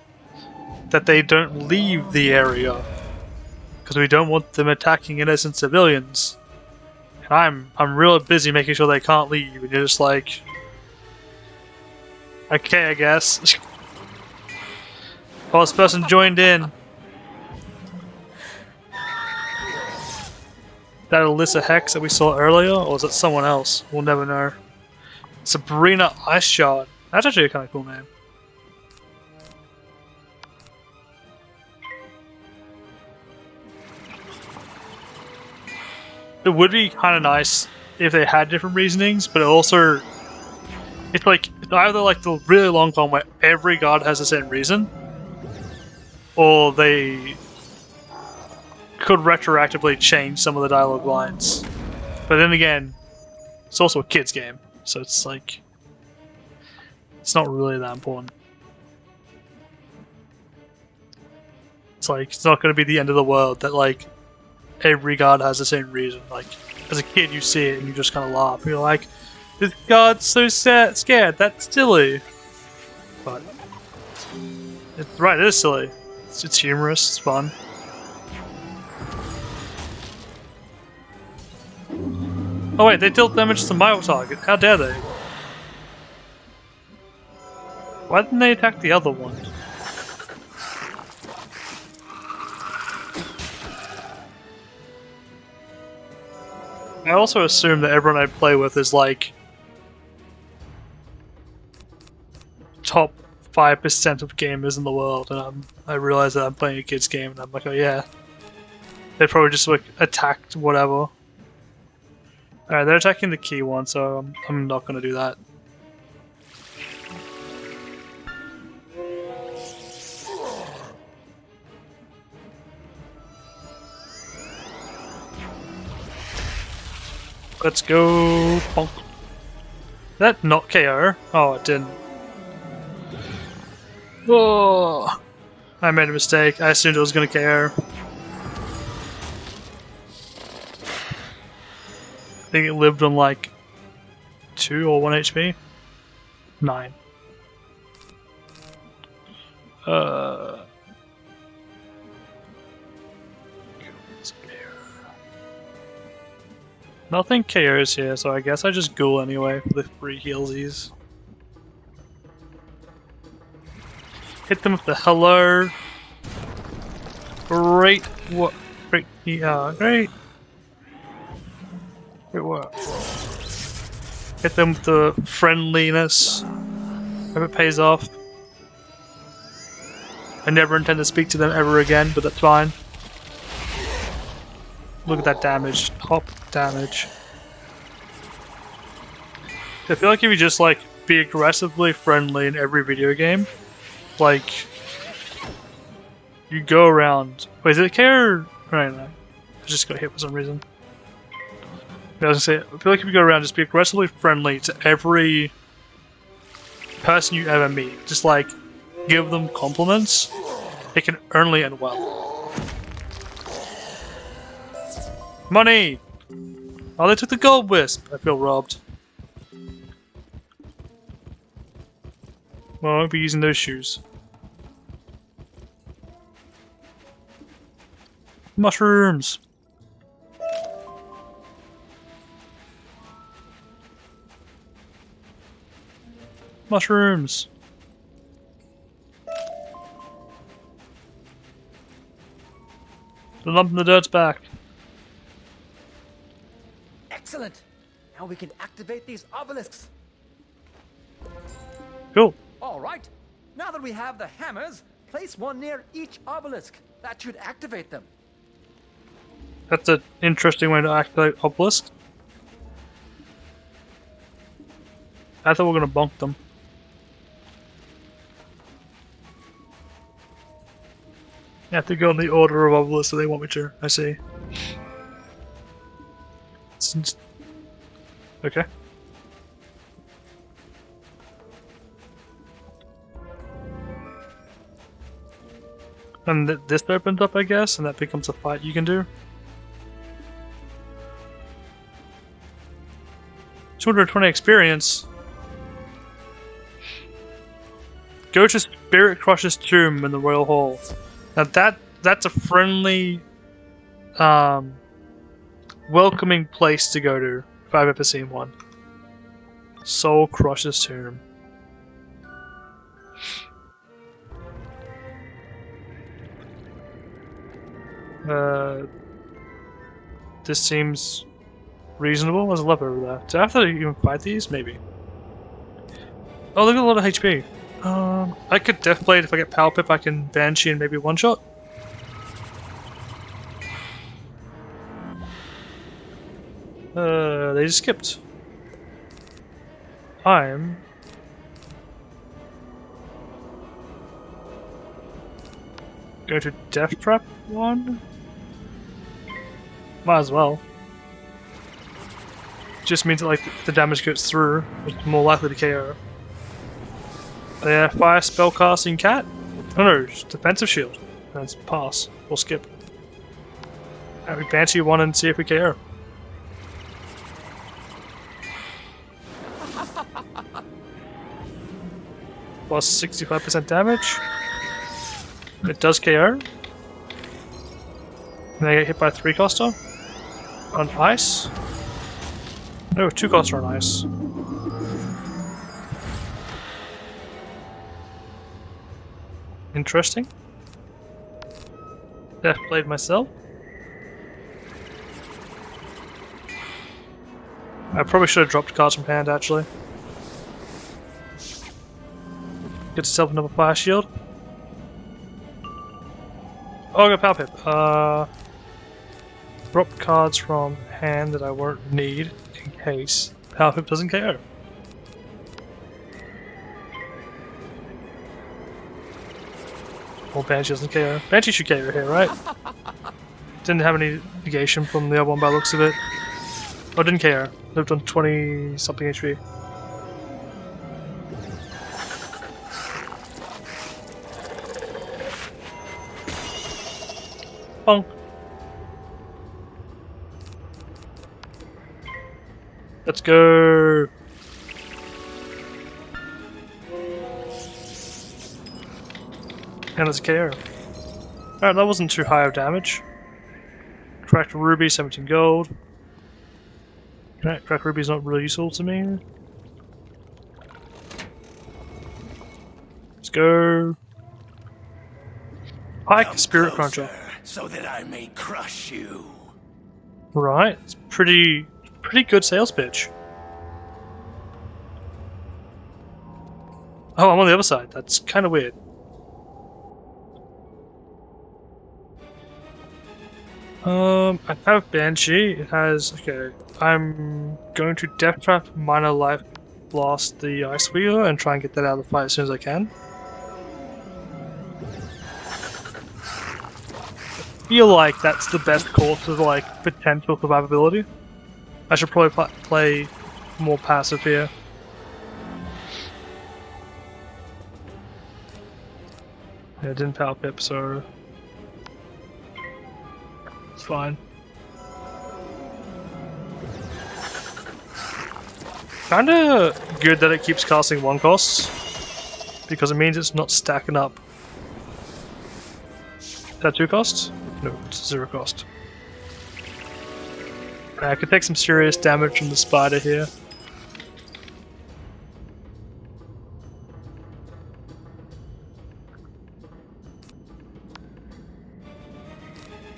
S1: that they don't leave the area. Because we don't want them attacking innocent civilians. And I'm real busy making sure they can't leave, and you're just like, okay, I guess. Oh, this person joined in. That Alyssa Hex that we saw earlier, or was it someone else? We'll never know. Sabrina Ice Shard. That's actually a kind of cool name. It would be kind of nice if they had different reasonings, but it also, it's either like the really long one where every god has the same reason, or they could retroactively change some of the dialogue lines. But then again, it's also a kids game, so it's like, it's not really that important. It's like, it's not going to be the end of the world that like every god has the same reason. Like, as a kid you see it and you just kind of laugh. You're like, this god's so scared, that's silly. But, it's right, it is silly. It's humorous, it's fun. Oh wait, they dealt damage to my target. How dare they? Why didn't they attack the other one? I also assume that everyone I play with is like top 5% of gamers in the world, and I realize that I'm playing a kid's game, and I'm like, oh yeah. They probably just like attacked whatever. Alright, they're attacking the key one, so I'm not gonna do that. Let's go. Bonk. That not KO? Oh, it didn't. Oh, I made a mistake. I assumed it was gonna KO. I think it lived on like 2 or 1 HP. 9. Nothing KOs here, so I guess I just ghoul anyway for the free healsies. Hit them with the hello. Great what? Great, great. Great work. Hit them with the friendliness. Hope it pays off. I never intend to speak to them ever again, but that's fine. Look at that damage. Top damage. I feel like if you just like be aggressively friendly in every video game, like you go around. Wait, is it care? Right, no. I just got hit for some reason. I was gonna say, I feel like if you go around, just be aggressively friendly to every person you ever meet. Just like give them compliments. It can only end well. Money! Oh, they took the gold wisp! I feel robbed. Well, I won't be using those shoes. Mushrooms! Mushrooms! The lump in the dirt's back.
S8: Excellent! Now we can activate these obelisks.
S1: Cool.
S8: Alright, now that we have the hammers, place one near each obelisk. That should activate them.
S1: That's an interesting way to activate obelisk. I thought we were gonna bonk them. I have to go in the order of obelisks so they want me to. I see. Okay. And this opens up, I guess, and that becomes a fight you can do. 220 experience. Go to Spirit Crusher's tomb in the Royal Hall. Now that's a friendly, welcoming place to go to, if I've ever seen one. Soul Crusher's tomb. This seems reasonable. There's a lever over there. Do I have to even fight these? Maybe. Oh, look at a lot of HP. I could Death Blade if I get Power Pip. I can Banshee and maybe one shot. They just skipped. I'm going to Death Trap one. Might as well. Just means that like the damage goes through, it's more likely to KO. Fire spellcasting cat. Oh no, defensive shield. That's pass. We'll skip. We Banshee one and see if we KO. Plus 65% damage. It does KO. And I get hit by a 3-coster. On ice. No, 2-coster on ice. Interesting. Death Blade myself. I probably should have dropped cards from hand actually. Get yourself another fire shield. Oh, I got Power Pip. Drop cards from hand that I won't need in case Power Pip doesn't KO. Or Banshee doesn't KO. Banshee should KO here, right? Didn't have any negation from the other one by the looks of it. Oh, didn't KO. Lived on 20 something HP. Bonk. Let's go. And it's a KO. Alright, that wasn't too high of damage. Cracked Ruby, 17 gold. Okay, Cracked Ruby's not really useful to me. Let's go. Pike, Spirit Cruncher.
S2: So that I may crush you.
S1: Right, it's pretty good sales pitch. Oh, I'm on the other side. That's kind of weird. I have Banshee. It has... Okay, I'm going to Death Trap, Minor Life Blast the Ice Wheeler and try and get that out of the fight as soon as I can. I feel like that's the best course of like potential survivability. I should probably play more passive here. Yeah, it didn't Power Pip, so it's fine. Kinda good that it keeps casting 1 costs, because it means it's not stacking up. Is that 2 costs? No, it's 0 cost. I could take some serious damage from the spider here.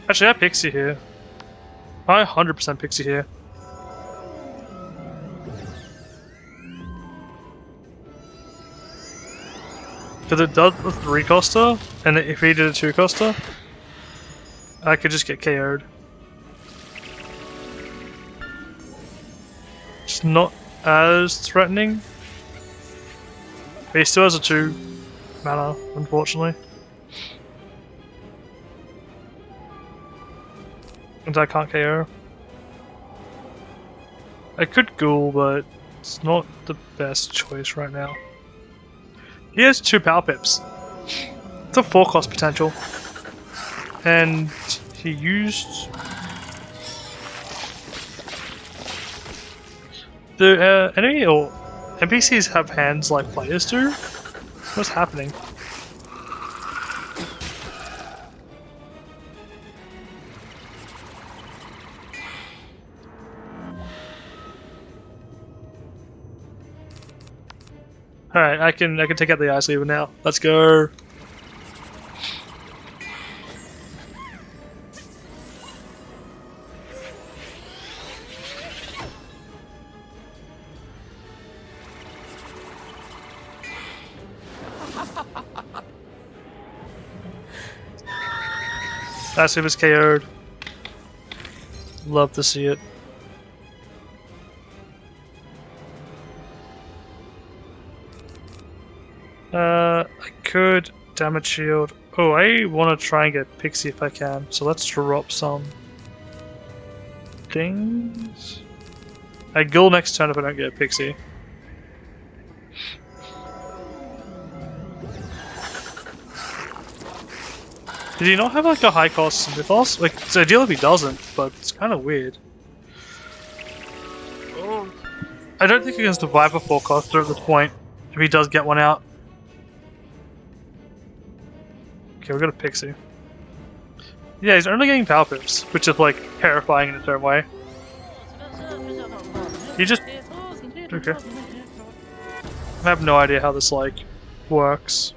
S1: Actually, I have Pixie here. I 100% Pixie here. Because it does a 3-coster, and if he did a 2-coster, I could just get KO'd. It's not as threatening. But he still has a 2 mana, unfortunately. And I can't KO. I could Ghoul, but it's not the best choice right now. He has 2 Power Pips. It's a 4-cost potential. And he used... The enemy or NPCs have hands like players do? What's happening? Alright, I can take out the Ice Weaver now. Let's go. That's if it's KO'd. Love to see it. I could damage shield. Oh, I want to try and get Pixie if I can. So let's drop some things. I go next turn if I don't get a Pixie. Did he not have like a high cost mythos? Like, it's ideal if he doesn't, but it's kind of weird. Oh. I don't think he can survive a 4-coster at this point, if he does get one out. Okay, we got a Pixie. Yeah, he's only getting power pips, which is like terrifying in its own way. He just... Okay. I have no idea how this like works.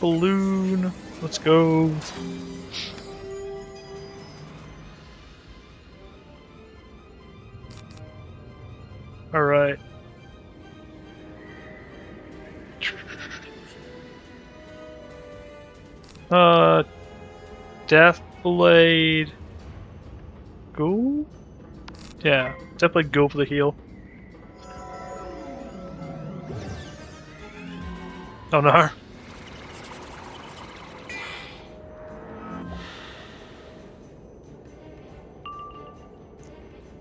S1: Balloon. Let's go. All right. Death Blade. Ghoul? Yeah, definitely go for the heal. Oh no.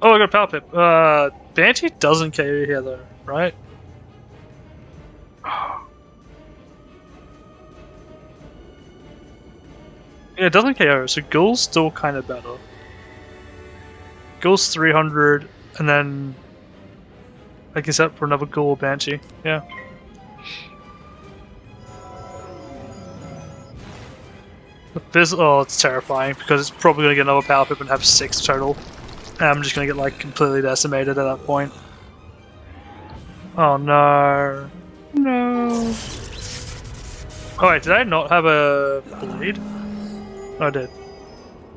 S1: Oh, I got a Power Pip. Banshee doesn't KO you here though, right? Yeah, it doesn't KO, so Ghoul's still kind of better. Ghoul's 300, and then I guess that for another Ghoul or Banshee. Yeah. But this, oh, it's terrifying because it's probably gonna get another Power Pip and have 6 total. And I'm just gonna get like completely decimated at that point. Oh no. No. Oh wait, did I not have a blade? Oh, I did.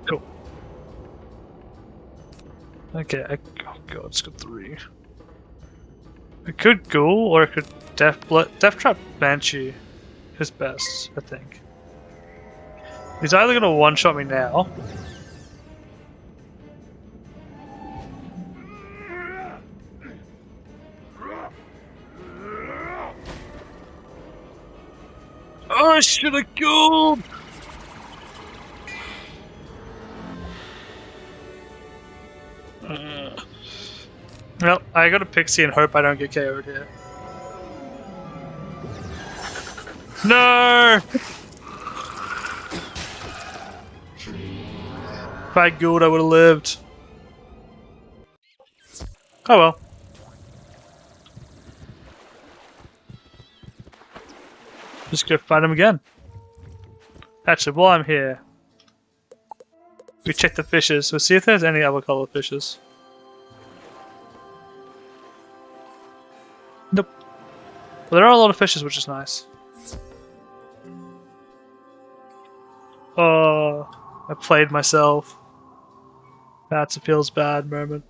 S1: Cool. Okay, oh god, it's got 3. I could Ghoul, or I could Death Trap Banshee is best, I think. He's either gonna one-shot me now. Oh, I should have Ghouled! Well, I got a Pixie and hope I don't get KO'd here. No! If I Ghouled, I would have lived. Oh well. Just go find him again. Actually, while I'm here, we check the fishes. We'll see if there's any other colored fishes. Nope. Well, there are a lot of fishes, which is nice. Oh, I played myself. That's a feels bad moment.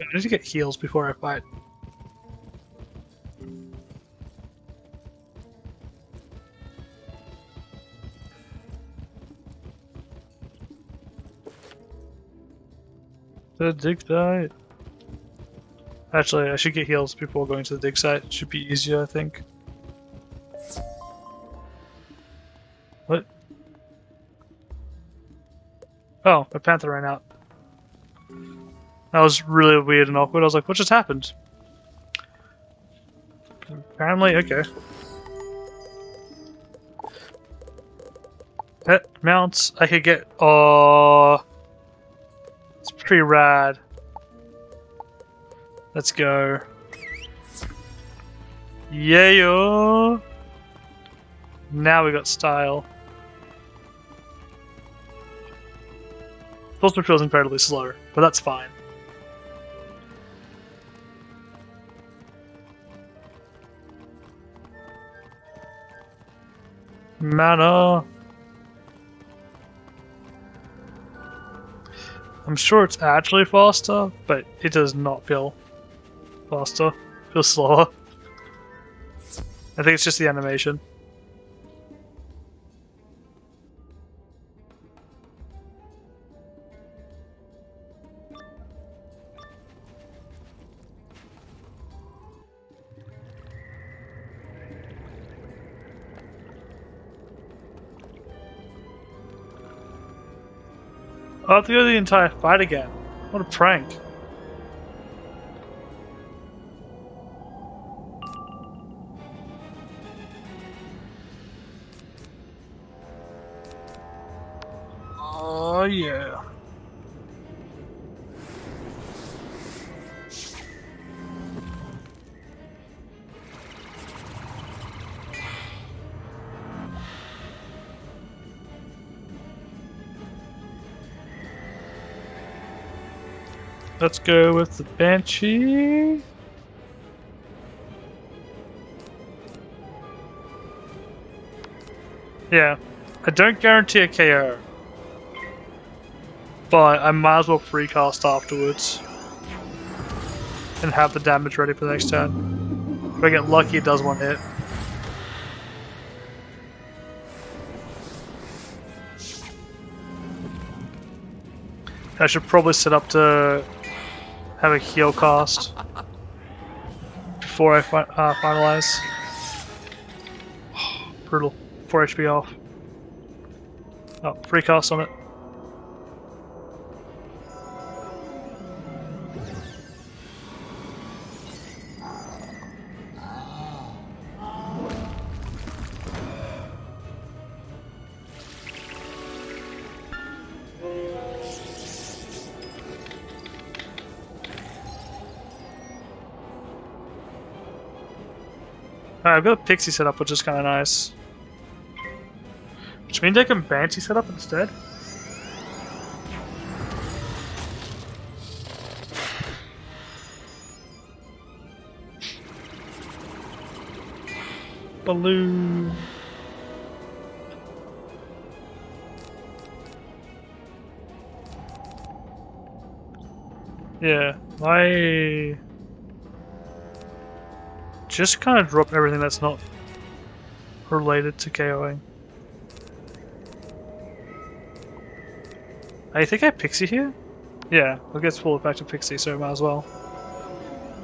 S1: I need to get heals before I fight. The dig site. Actually, I should get heals before going to the dig site. It should be easier, I think. What? Oh, my panther ran out. That was really weird and awkward. I was like, what just happened? Apparently, okay. Pet mounts, I could get, oh, it's pretty rad. Let's go. Yeah. Now we got style. It also feels incredibly slow, but that's fine. Mana. I'm sure it's actually faster, but it does not feel faster. It feels slower. I think it's just the animation. I'll have to go the entire fight again. What a prank. Oh yeah. Let's go with the Banshee. Yeah, I don't guarantee a KO, but I might as well precast afterwards and have the damage ready for the next turn. If I get lucky, it does one hit. I should probably set up to have a heal cast before I finalize. Brutal. 4 HP off. Oh, free cast on it. Alright, I've got a Pixie set up, which is kind of nice. Which means I can Banshee set up instead? Balloon. Yeah, I just kind of drop everything that's not related to KOing. I think I have Pixie here? Yeah, I'll get pulled back to Pixie, so I might as well.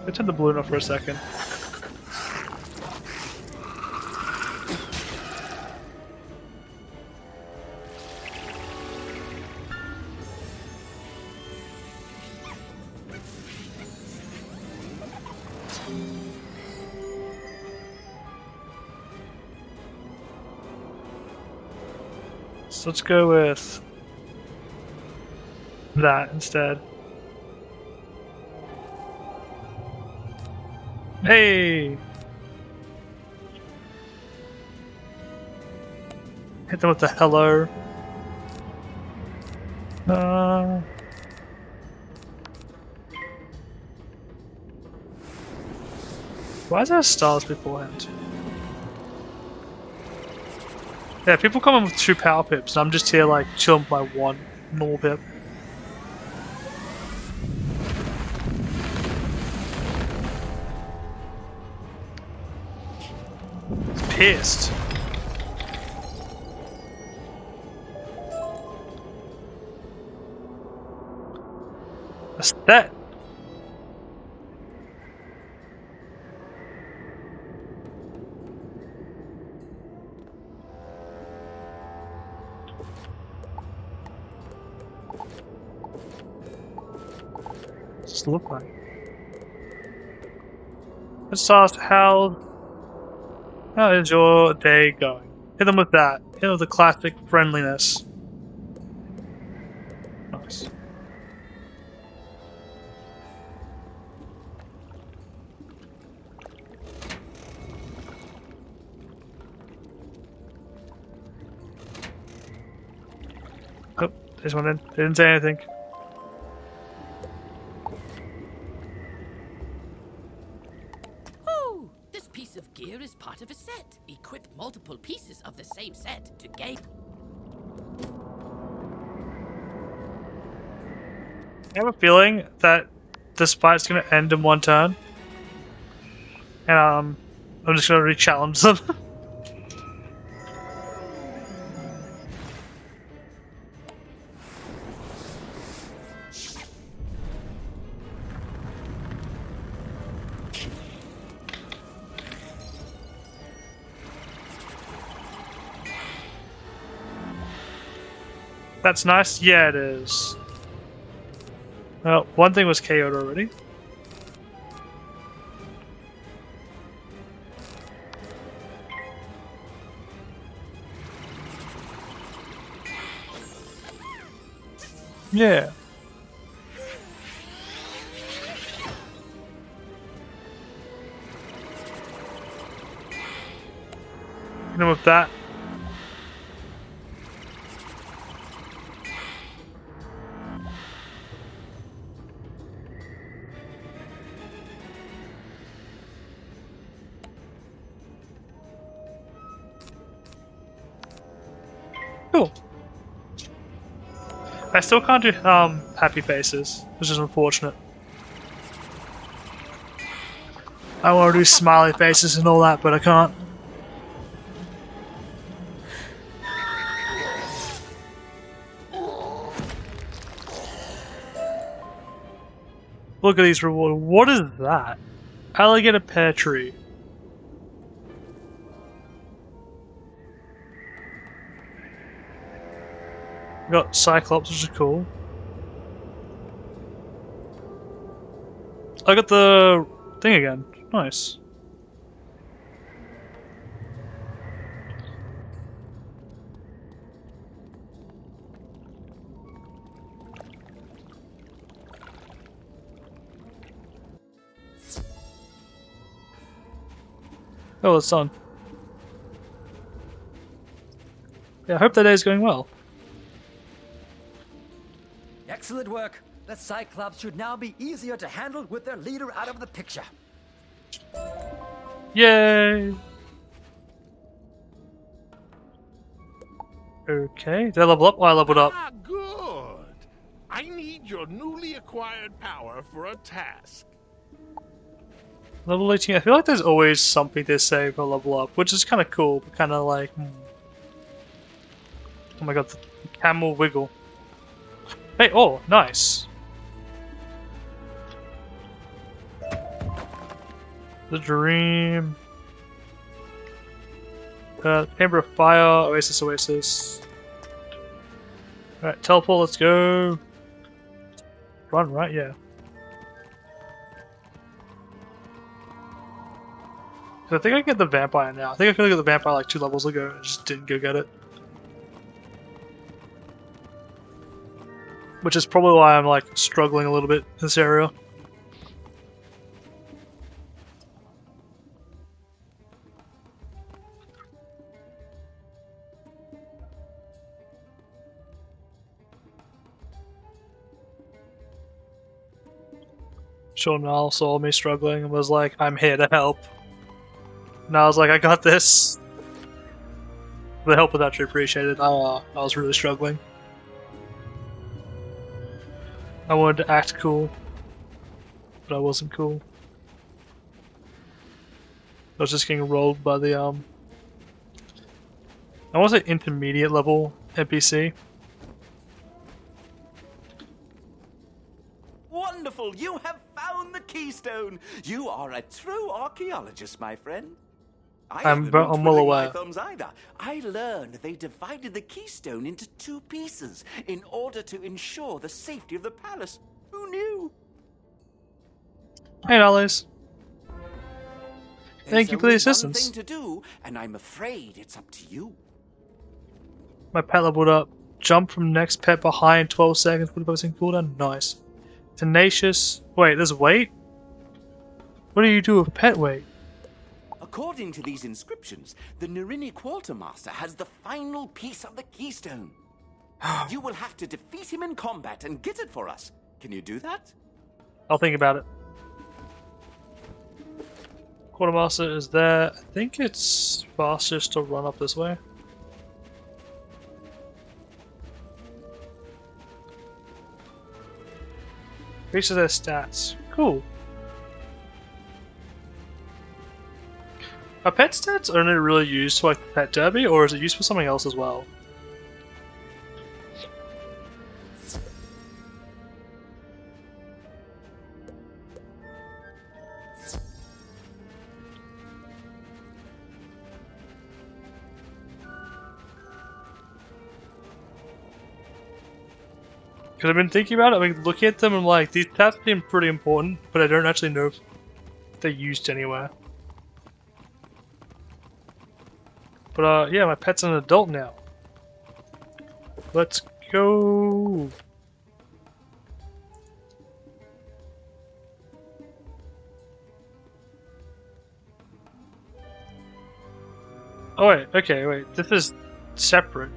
S1: I'll turn the balloon off for a second. So let's go with that instead. Hey! Hit them with the hello. Why is there stars beforehand? Yeah, people come in with 2 power pips, and I'm just here like chilling with my 1 normal pip. He's pissed. That's that. Just look like. Let's ask how is your day going? Hit them with that. Hit them with the classic friendliness. Nice. They just went in. They didn't say anything.
S9: Oh, this piece of gear is part of a set. Equip multiple pieces of the same set to gain.
S1: I have a feeling that this fight's gonna end in one turn. And I'm just gonna re-challenge them. That's nice. Yeah, it is. Well, one thing was KO'd already. Yeah. And then with that. Cool. I still can't do happy faces, which is unfortunate. I want to do smiley faces and all that, but I can't. Look at these rewards. What is that? Alligator pear tree. We got Cyclops, which is cool. I got the thing again. Nice. Oh, it's done. Yeah, I hope that day is going well.
S8: Excellent work. The Cyclops should now be easier to handle with their leader out of the picture.
S1: Yay! Okay, did I level up? Oh, I leveled up.
S10: Ah, good. I need your newly acquired power for a task.
S1: Level 18. I feel like there's always something to say for level up, which is kind of cool, but kind of like... Oh my god, the camel wiggle. Hey, oh, nice. The dream. Chamber of Fire, Oasis, Oasis. Alright, teleport, let's go. Run, right? Yeah. I think I get the vampire now. I think I could get the vampire like 2 levels ago. I just didn't go get it. Which is probably why I'm like struggling a little bit in this area. Sure, Niall saw me struggling and was like, I'm here to help. And I was like, I got this. The help was actually appreciated. I was really struggling. I wanted to act cool, but I wasn't cool. I was just getting rolled by the I want to say intermediate level NPC.
S7: Wonderful! You have found the keystone! You are a true archaeologist, my friend.
S1: I'm well aware.
S7: Either. I learned they divided the keystone into 2 pieces in order to ensure the safety of the palace. Who knew?
S1: Hey, Nollies. Thank you for the
S7: There's only
S1: assistance.
S7: one thing to do, and I'm afraid it's up to you.
S1: My pet leveled up. Jump from next pet behind 12 seconds. What about cooldown? Nice. Tenacious. Wait, there's weight? What do you do with pet weight?
S7: According to these inscriptions, the Narini Quartermaster has the final piece of the keystone. You will have to defeat him in combat and get it for us. Can you do that?
S1: I'll think about it. Quartermaster is there. I think it's fastest to run up this way. Increases their stats. Cool. Are pet stats only really used for like the pet derby, or is it used for something else as well? Because I've been thinking about it, I mean, looking at them, I'm like, these stats seem pretty important, but I don't actually know if they're used anywhere. But yeah, my pet's an adult now. Let's go. Oh wait, okay, wait, this is separate.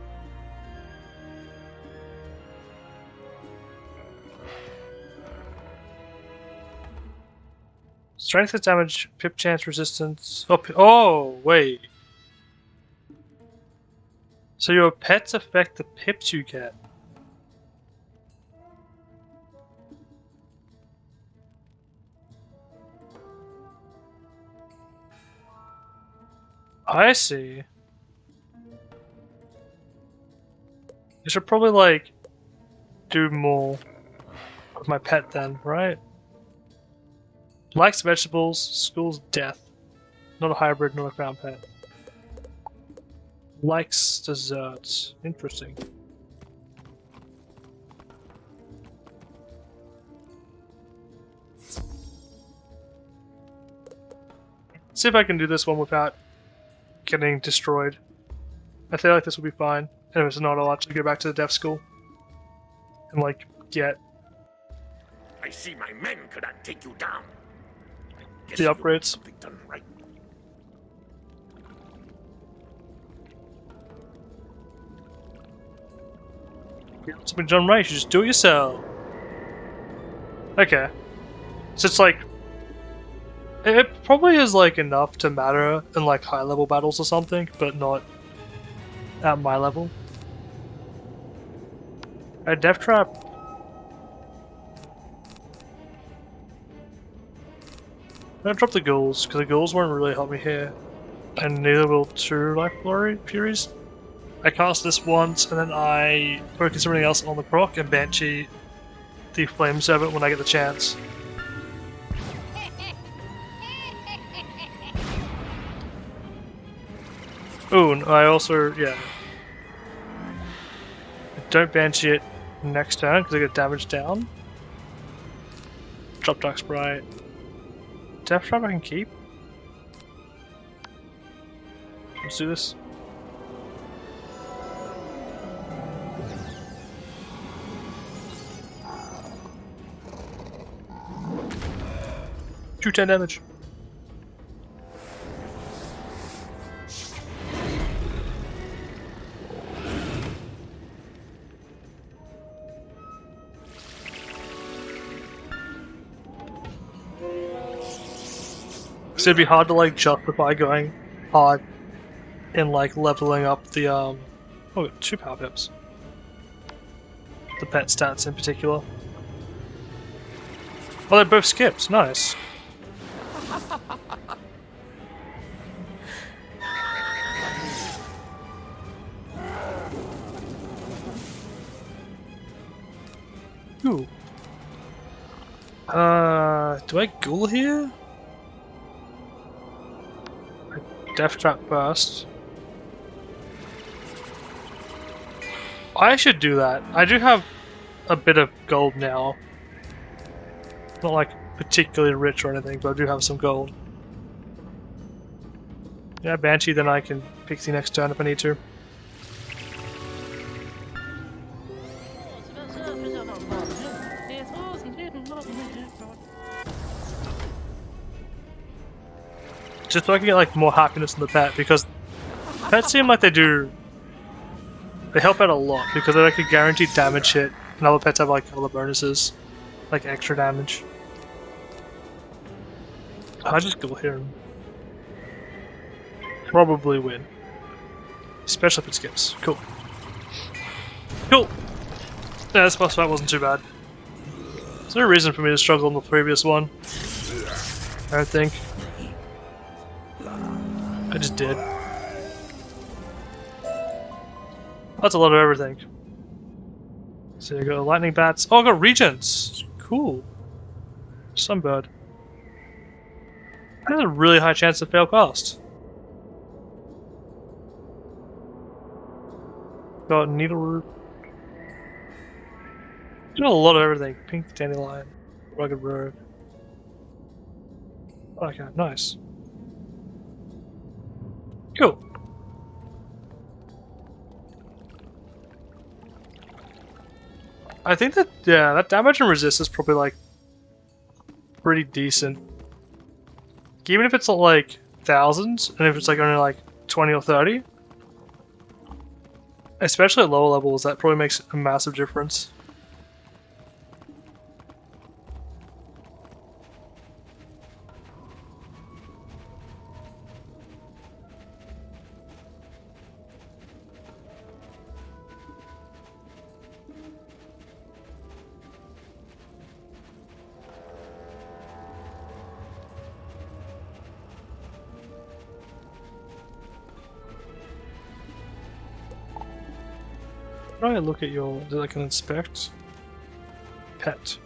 S1: Strength and damage, pip chance resistance. Oh, wait. So your pets affect the pips you get. I see. I should probably, like, do more with my pet then, right? Likes vegetables, schools death. Not a hybrid, not a crown pet. Likes desserts. Interesting. See if I can do this one without getting destroyed. I feel like this will be fine. And if it's not, I'll actually go back to the deaf school. And like, get
S2: I see my men could not take you down.
S1: the upgrades.
S2: Something done right.
S1: Something done right, you should just do it yourself. Okay. So it's like, it probably is like enough to matter in like high level battles or something, but not at my level. A death trap. I'm gonna drop the ghouls, because the ghouls won't really help me here. And neither will 2 Life Furies. I cast this once, and then I focus everything else on the Croc and Banshee the Flame Servant when I get the chance. Ooh, and I also, yeah. Don't Banshee it next turn, because I get damage down. Drop Dark Sprite. Death Trap I can keep. Let's do this. Do 10 damage. So it'd be hard to like justify going hard in like leveling up the oh, 2 power pips. The pet stats in particular. Oh, they both skipped. Nice. Ooh. Do I ghoul here? Death Trap first. I should do that. I do have a bit of gold now. Not like particularly rich or anything, but I do have some gold. Yeah, Banshee, then I can Pixie next turn if I need to. Just so I can get like more happiness in the pet, because pets seem like they do They help out a lot because they're like a guaranteed damage hit, and other pets have like other bonuses, like extra damage. I just go here and probably win. Especially if it skips. Cool. Cool! Yeah, this boss fight wasn't too bad. Is there a reason for me to struggle in the previous one? I don't think. I just did. That's a lot of everything. So you got lightning bats. Oh, I got regents! Cool. Sunbird. That has a really high chance to fail cast. Got needle root. You know a lot of everything. Pink dandelion, rugged rogue. Okay, nice. Cool. I think that, yeah, that damage and resist is probably like pretty decent. Even if it's not like thousands, and if it's like only like 20 or 30. Especially at lower levels, that probably makes a massive difference. Try and look at your, that I can inspect. Pet.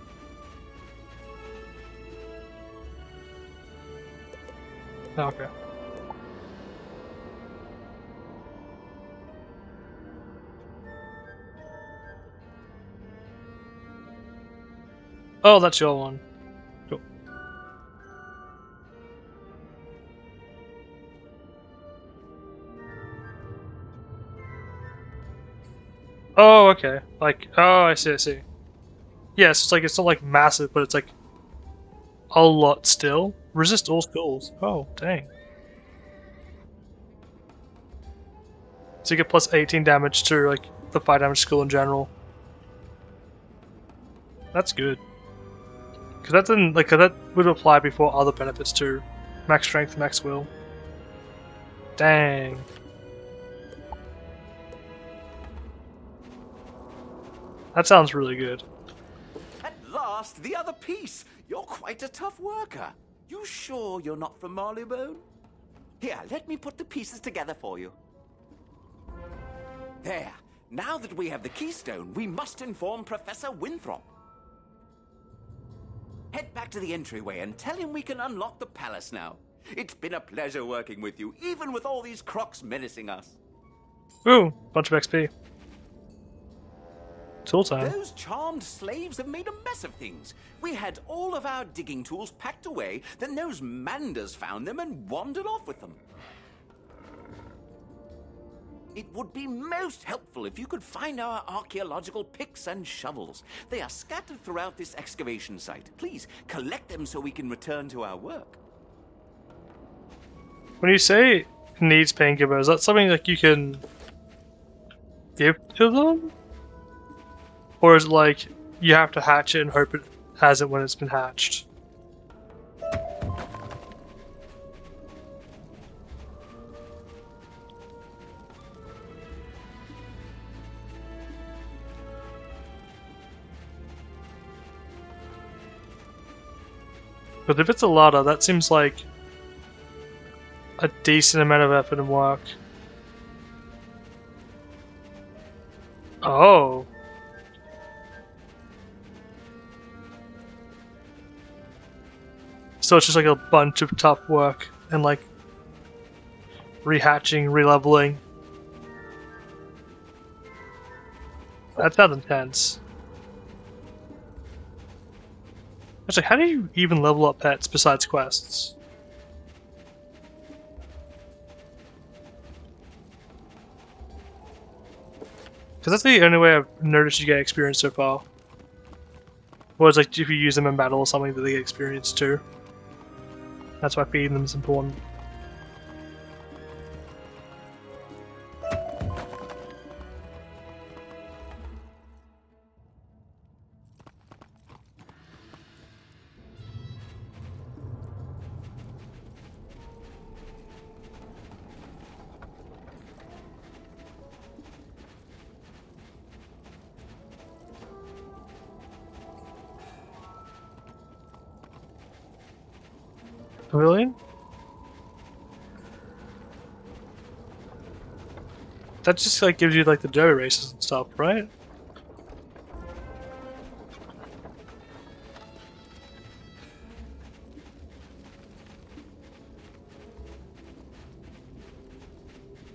S1: Okay. Oh, that's your one. Cool. Oh, okay. Like, oh, I see, I see. Yes, it's like, it's not like massive, but it's like a lot still. Resist all skills. Oh, dang. So you get plus 18 damage to like the 5 damage skill in general. That's good. Cause that didn't like that would apply before other benefits too. Max strength, max will. Dang. That sounds really good.
S7: At last, the other piece! You're quite a tough worker. You sure you're not from Marleybone? Here, let me put the pieces together for you. There. Now that we have the keystone, we must inform Professor Winthrop. Head back to the entryway and tell him we can unlock the palace now. It's been a pleasure working with you, even with all these crocs menacing us.
S1: Ooh, bunch of XP. Tool time.
S7: Those charmed slaves have made a mess of things. We had all of our digging tools packed away, then those manders found them and wandered off with them. It would be most helpful if you could find our archaeological picks and shovels. They are scattered throughout this excavation site. Please, collect them so we can return to our work.
S1: When you say needs painkiller, is that something like you can give to them? Or is it like you have to hatch it and hope it has it when it's been hatched? But if it's a ladder, that seems like a decent amount of effort and work. Oh. So it's just like a bunch of tough work and like rehatching, releveling. That sounds intense. Actually, how do you even level up pets besides quests? Because that's the only way I've noticed you get experience so far. Or it's like if you use them in battle or something that they get experience too. That's why feeding them is important. Pavilion? That just like gives you like the derby races and stuff, right?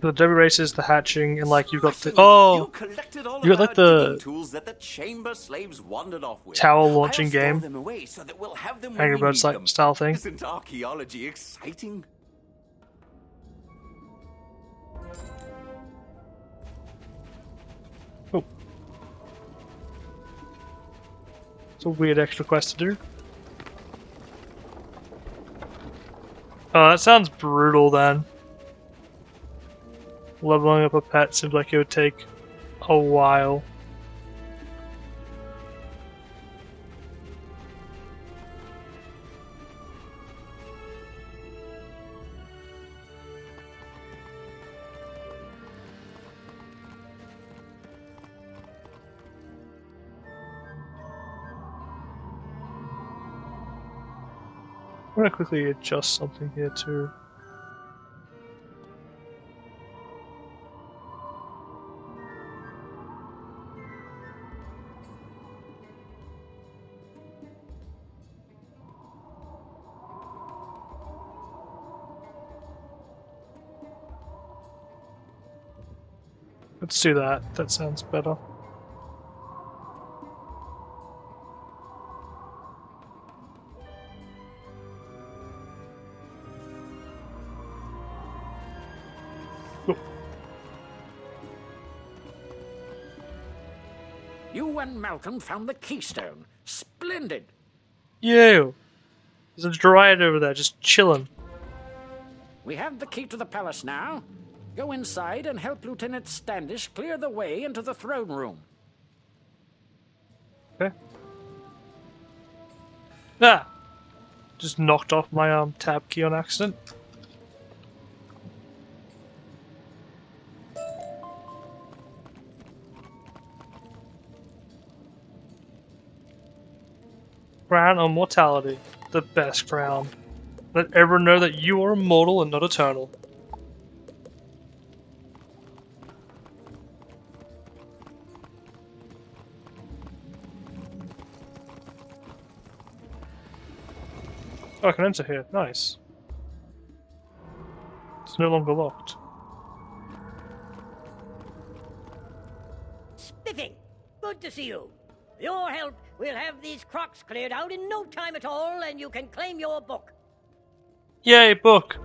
S1: The derby races, the hatching, and like you've got the
S7: You collected all
S1: you
S7: of
S1: got like
S7: our
S1: the
S7: digging tools that the chamber slaves wandered off with.
S1: tower launching
S7: I'll store
S1: game,
S7: them away so that we'll have them when
S1: Angry
S7: we
S1: Birds
S7: need them.
S1: style thing.
S7: Isn't archaeology exciting?
S1: Oh, it's a weird extra quest to do. Oh, that sounds brutal then. Leveling up a pet seems like it would take a while. I'm gonna quickly adjust something here too. Let's do that. That sounds better.
S3: You and Malcolm found the keystone. Splendid.
S1: You! There's a dryad over there just chilling.
S3: We have the key to the palace now. Go inside and help Lieutenant Standish clear the way into the throne room.
S1: Okay. Ah! Just knocked off my tab key on accident. Crown of Mortality. The best crown. Let everyone know that you are immortal and not eternal. Oh, I can enter here. Nice. It's no longer locked.
S4: Spiffing! Good to see you. With your help, we'll have these crocs cleared out in no time at all, and you can claim your book.
S1: Yay, book!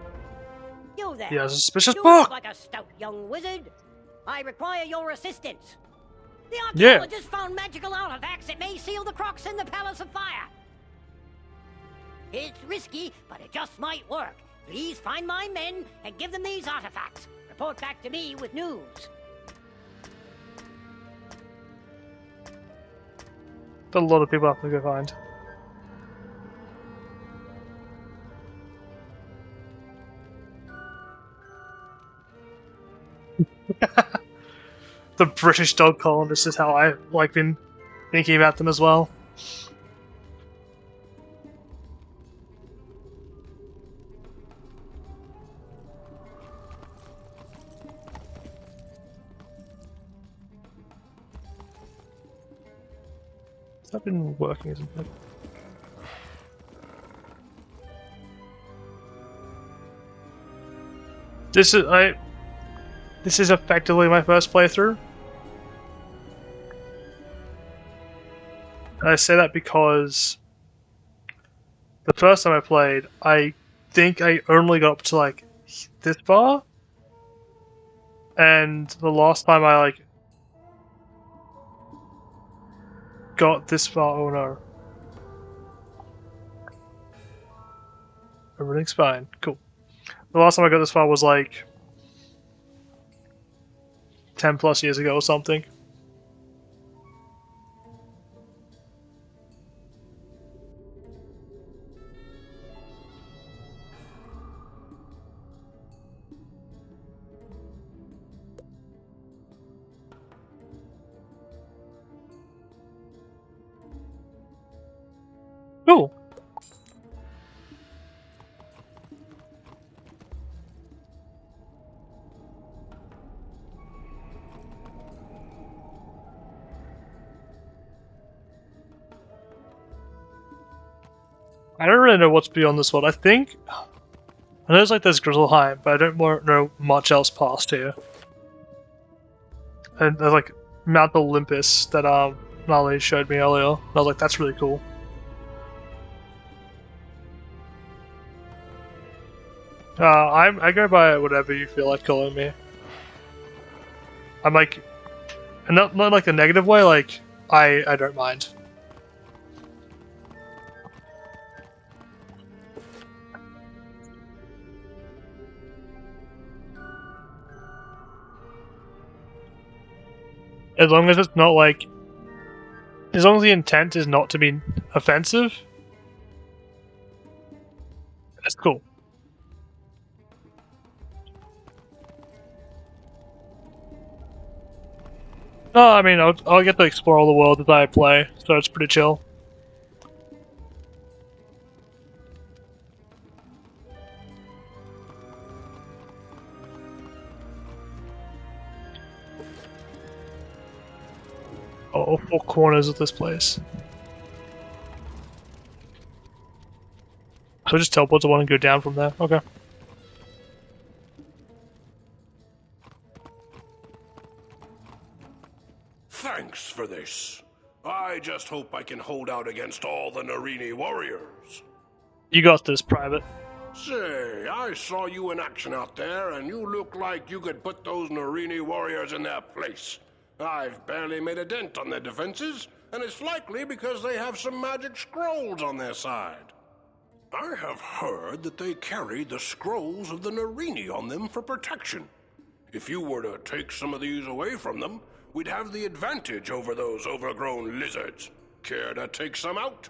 S4: You there.
S1: He has a suspicious
S4: you
S1: book!
S4: look like a stout young wizard. I require your assistance. The
S1: Yeah.
S4: archaeologists found magical artifacts that may seal the crocs in the Palace of Fire. It's risky, but it just might work. Please find my men and give them these artifacts. Report back to me with news.
S1: But a lot of people have to go find. The British dog colonists is how I've like been thinking about them as well. That been working, isn't it? This is effectively my first playthrough. And I say that because the first time I played, I think I only got up to like this far, and the last time I like got this far, oh no. Everything's fine. Cool. The last time I got this far was like 10 plus years ago or something. Cool. I don't really know what's beyond this one. I think I know there's Grizzleheim, but I don't know much else past here. And there's like Mount Olympus that Nali showed me earlier. And I was like, that's really cool. I go by whatever you feel like calling me. I'm like, and not like the negative way. Like I don't mind. As long as it's not like, as long as the intent is not to be offensive, that's cool. No, I mean, I'll get to explore all the world as I play, so it's pretty chill. All four corners of this place. So just teleport to one and go down from there. Okay.
S11: Thanks for this. I just hope I can hold out against all the Narini warriors.
S1: You got this, Private.
S11: Say, I saw you in action out there, and you look like you could put those Narini warriors in their place. I've barely made a dent on their defenses, and it's likely because they have some magic scrolls on their side. I have heard that they carry the scrolls of the Narini on them for protection. If you were to take some of these away from them, we'd have the advantage over those overgrown lizards. Care to take some out?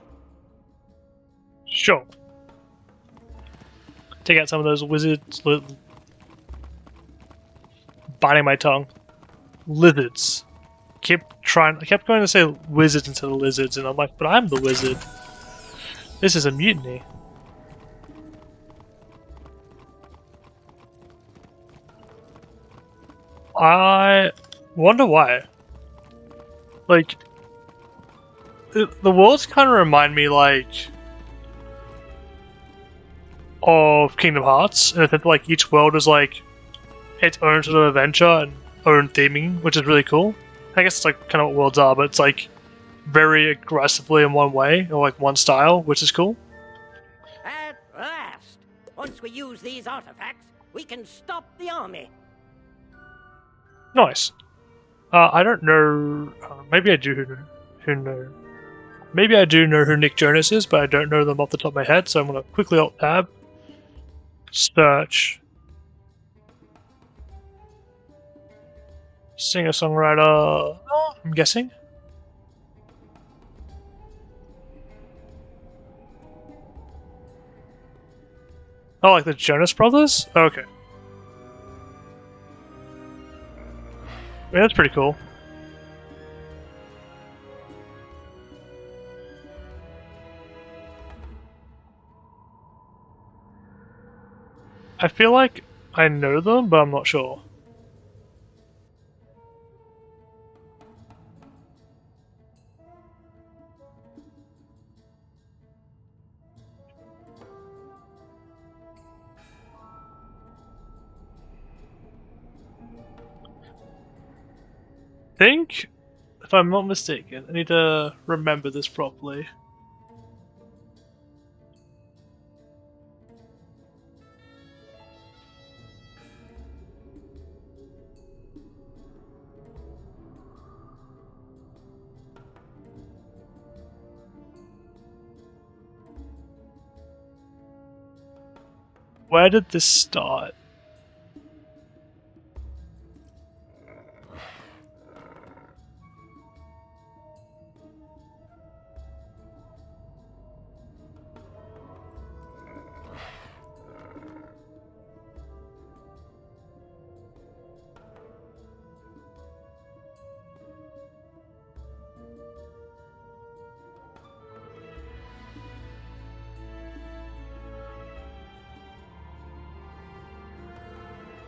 S1: Sure. Take out some of those wizards. Biting my tongue. Lizards. I kept going to say wizards instead of lizards, and I'm like, but I'm the wizard. This is a mutiny. I wonder why. Like, the worlds kind of remind me, like, of Kingdom Hearts, and I think like each world is like its own sort of adventure and own theming, which is really cool. I guess it's like kind of what worlds are, but it's like very aggressively in one way, or like one style, which is cool.
S4: At last! Once we use these artifacts, we can stop the army.
S1: Nice. I don't know. Maybe I do know. Maybe I do know who Nick Jonas is, but I don't know them off the top of my head. So I'm gonna quickly alt tab, search, singer-songwriter. I'm guessing. Oh, like the Jonas Brothers? Okay. Yeah, that's pretty cool. I feel like I know them, but I'm not sure. I think, if I'm not mistaken, I need to remember this properly. Where did this start?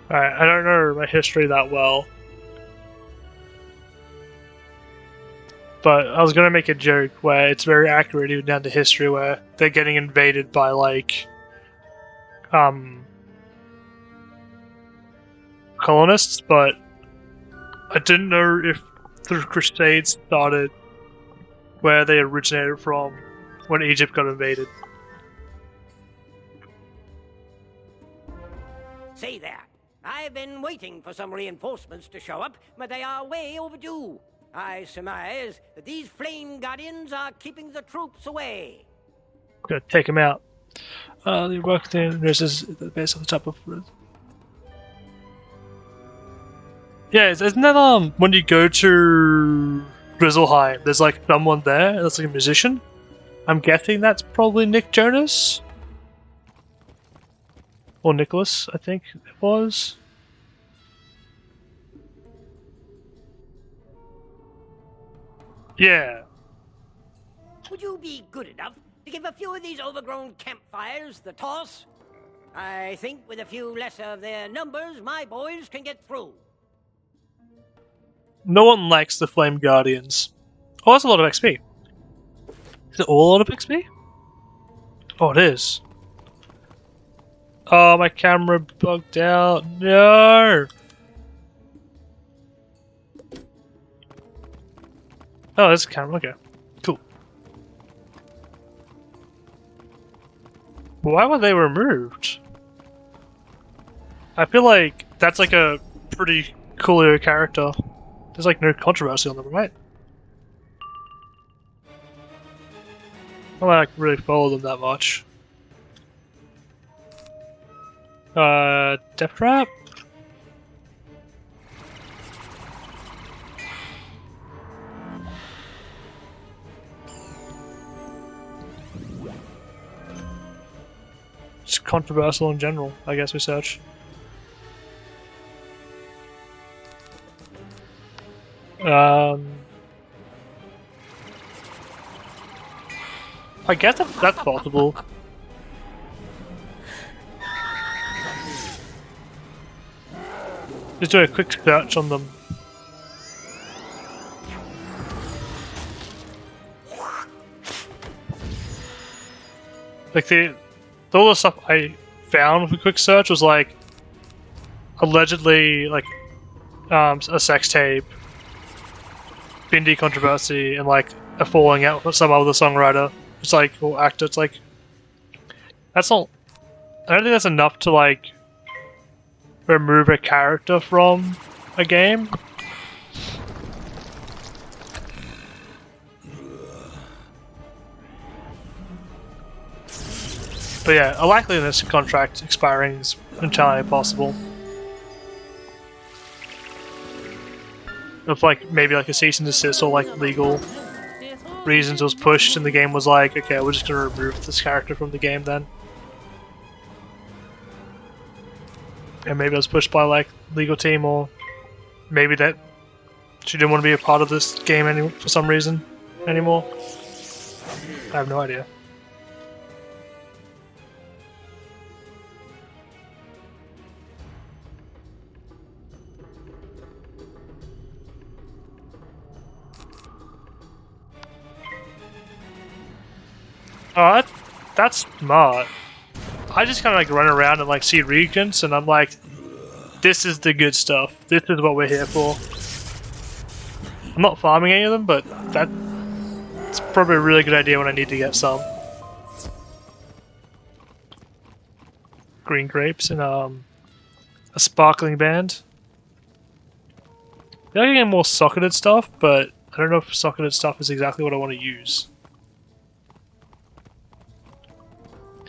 S1: Alright, I don't know my history that well. But I was gonna make a joke where it's very accurate even down to history, where they're getting invaded by like colonists, but I didn't know if the Crusades started where they originated from when Egypt got invaded.
S4: Say there. I've been waiting for some reinforcements to show up, but they are way overdue. I surmise that these flame guardians are keeping the troops away.
S1: Gonna take him out. The work thing nurses at the base of the top of. Yeah, isn't that when you go to Grizzleheim, there's like someone there that's like a musician? I'm guessing that's probably Nick Jonas? Or Nicholas, I think it was. Yeah.
S4: Would you be good enough to give a few of these overgrown campfires the toss? I think with a few less of their numbers, my boys can get through.
S1: No one likes the Flame Guardians. Oh, that's a lot of XP. Is it all a lot of XP? Oh, it is. Oh, my camera bugged out. No! Oh, there's a camera. Okay. Cool. Why were they removed? I feel like that's like a pretty coolio character. There's like no controversy on them, right? I don't like really follow them that much. Death Trap? Just controversial in general, I guess we search. I guess that's possible. Just do a quick search on them. Like all the stuff I found with a quick search was like allegedly like a sex tape, Bindi controversy, and like a falling out with some other songwriter. It's like, or actor. It's like that's not. I don't think that's enough to like remove a character from a game. But yeah, a likeliness contract expiring is entirely possible. If like maybe like a cease and desist or like legal reasons was pushed and the game was like, okay, we're just gonna remove this character from the game then. And maybe it was pushed by like legal team, or maybe that she didn't want to be a part of this game for some reason anymore. I have no idea. Oh, that's smart. I just kind of like run around and like see regions, and I'm like, this is the good stuff. This is what we're here for. I'm not farming any of them, but that's probably a really good idea when I need to get some. Green grapes and a sparkling band. I think I get more socketed stuff, but I don't know if socketed stuff is exactly what I want to use.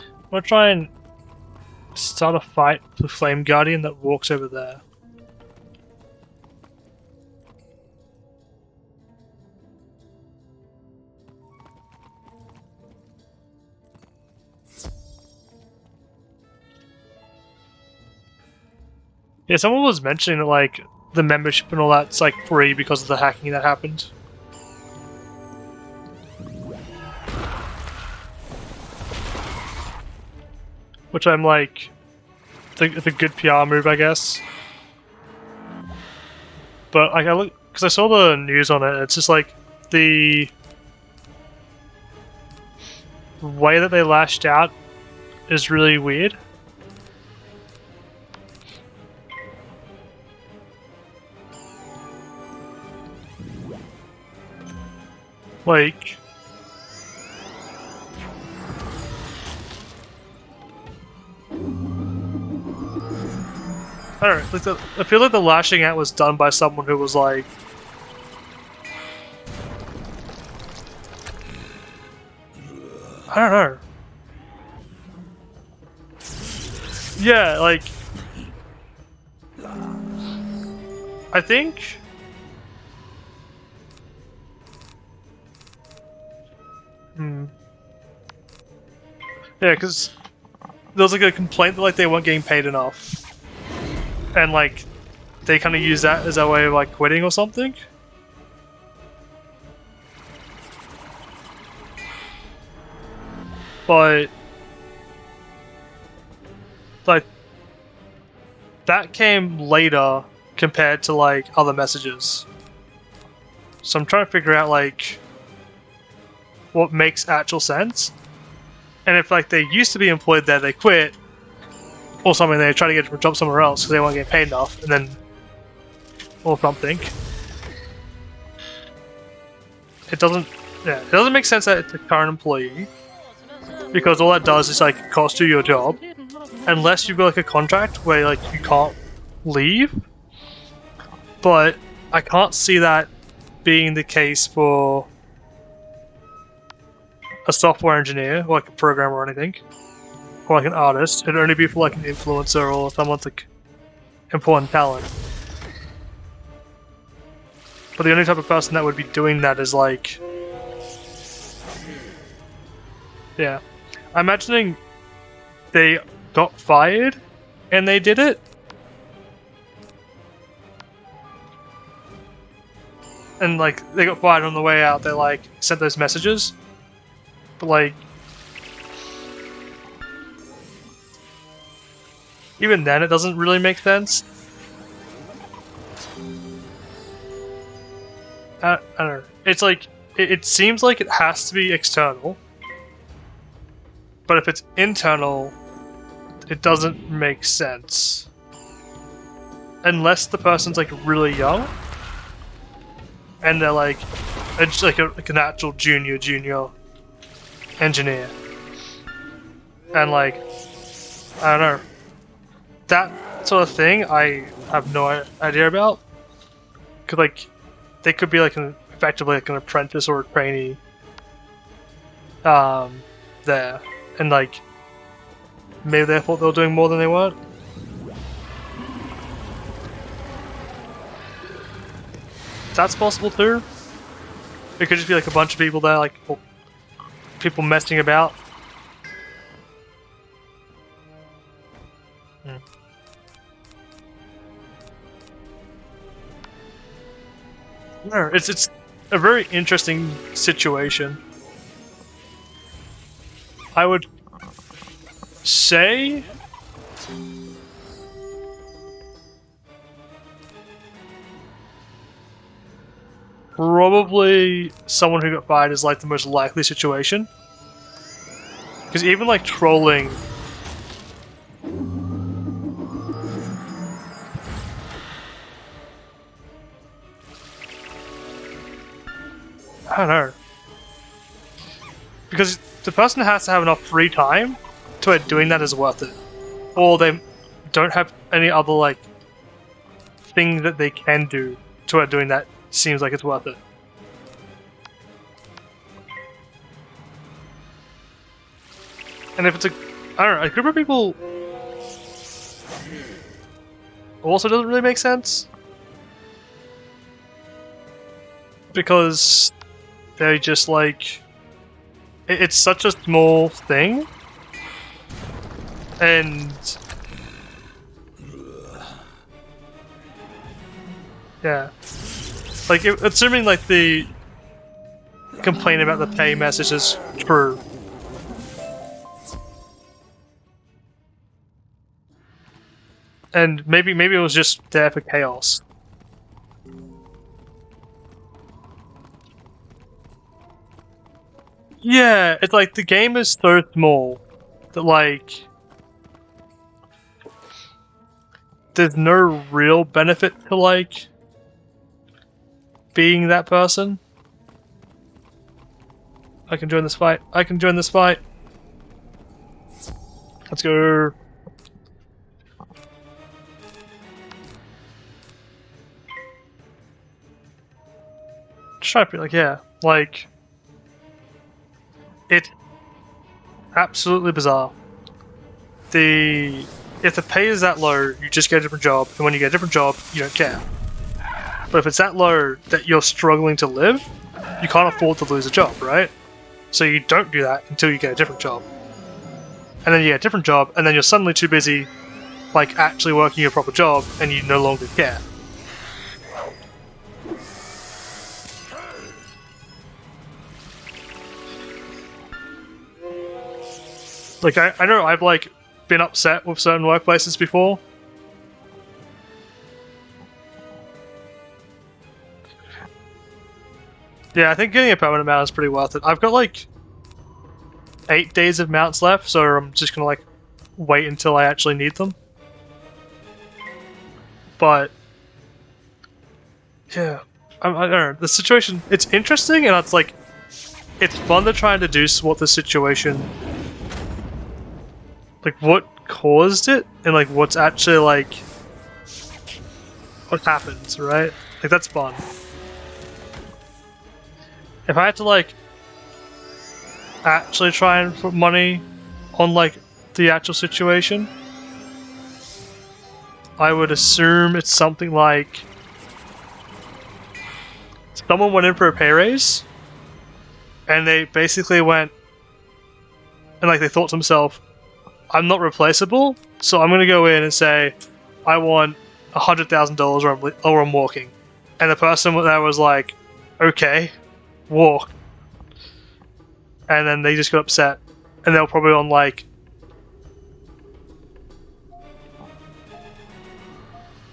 S1: I'm gonna try and start a fight with the Flame Guardian that walks over there. Yeah, someone was mentioning that like the membership and all that's like free because of the hacking that happened. Which I'm like, it's a good PR move, I guess. But like I look, because I saw the news on it, it's just like the way that they lashed out is really weird. Like, I don't know, I feel like the lashing out was done by someone who was like, I don't know. Yeah, like, I think yeah, because there was like a complaint that like they weren't getting paid enough. And like, they kind of use that as a way of like quitting or something. But like, that came later compared to like other messages. So I'm trying to figure out like what makes actual sense. And if like they used to be employed there, they quit. Or something, they try to get a job somewhere else because they won't get paid enough, and then, or something. It doesn't make sense that it's a current employee, because all that does is like cost you your job, unless you've got like a contract where like you can't leave. But I can't see that being the case for a software engineer or like a programmer or anything. Or like an artist. It'd only be for like an influencer or someone's like important talent. But the only type of person that would be doing that is like, yeah, I'm imagining they got fired and they did it. And like they got fired on the way out, they like sent those messages. But like, even then, it doesn't really make sense. I don't know. It's like, it seems like it has to be external. But if it's internal, it doesn't make sense. Unless the person's like really young. And they're like, it's like an actual junior engineer. And like, I don't know. That sort of thing, I have no idea about. Cause like, they could be like effectively like an apprentice or a trainee, there, and like, maybe they thought they were doing more than they weren't. That's possible too. It could just be like a bunch of people there, like people messing about. No, it's a very interesting situation. I would say probably someone who got fired is like the most likely situation. Because even like trolling, I don't know. Because the person has to have enough free time to where doing that is worth it. Or they don't have any other like thing that they can do to where doing that seems like it's worth it. And if it's a group of people also doesn't really make sense. Because they're just like, it's such a small thing, and yeah, like assuming like the complaint about the pay message is true, and maybe it was just there for chaos. Yeah, it's like the game is so small that like there's no real benefit to like being that person. I can join this fight. I can join this fight. Let's go. Just try to be like, yeah, like it's absolutely bizarre. If the pay is that low, you just get a different job, and when you get a different job, you don't care. But if it's that low that you're struggling to live, you can't afford to lose a job, right? So you don't do that until you get a different job. And then you get a different job, and then you're suddenly too busy, like, actually working a proper job, and you no longer care. Like, I know I've, like, been upset with certain workplaces before. Yeah, I think getting a permanent mount is pretty worth it. I've got, like, 8 days of mounts left, so I'm just gonna, like, wait until I actually need them. But, yeah, I don't know. The situation, it's interesting, and it's, like, it's fun to try and deduce what the situation, like, what caused it, and, like, what's actually, like, what happens, right? Like, that's fun. If I had to, like, actually try and put money on, like, the actual situation, I would assume it's something like someone went in for a pay raise, and they basically went, and, like, they thought to themselves, I'm not replaceable, so I'm gonna go in and say, I want $100,000 or I'm walking. And the person there was like, okay, walk. And then they just got upset, and they were probably on like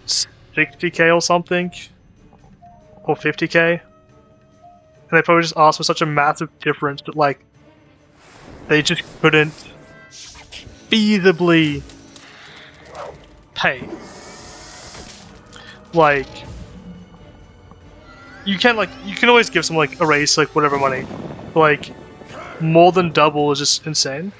S1: $60K or something, or $50K, and they probably just asked for such a massive difference that like they just couldn't feasibly pay. Like, you can always give someone like a raise, like whatever money, but, like, more than double is just insane.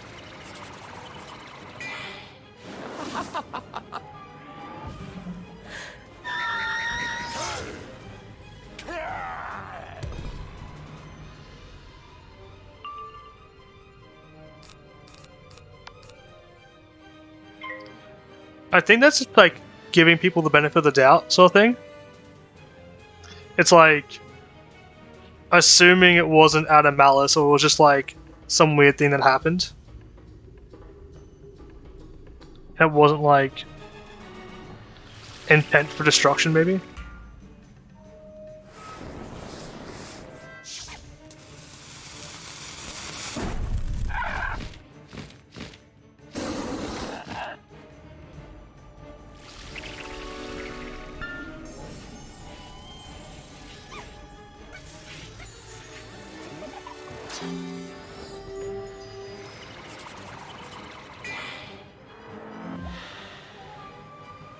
S1: I think that's just like giving people the benefit of the doubt sort of thing. It's like assuming it wasn't out of malice, or it was just like some weird thing that happened. It wasn't like intent for destruction, maybe.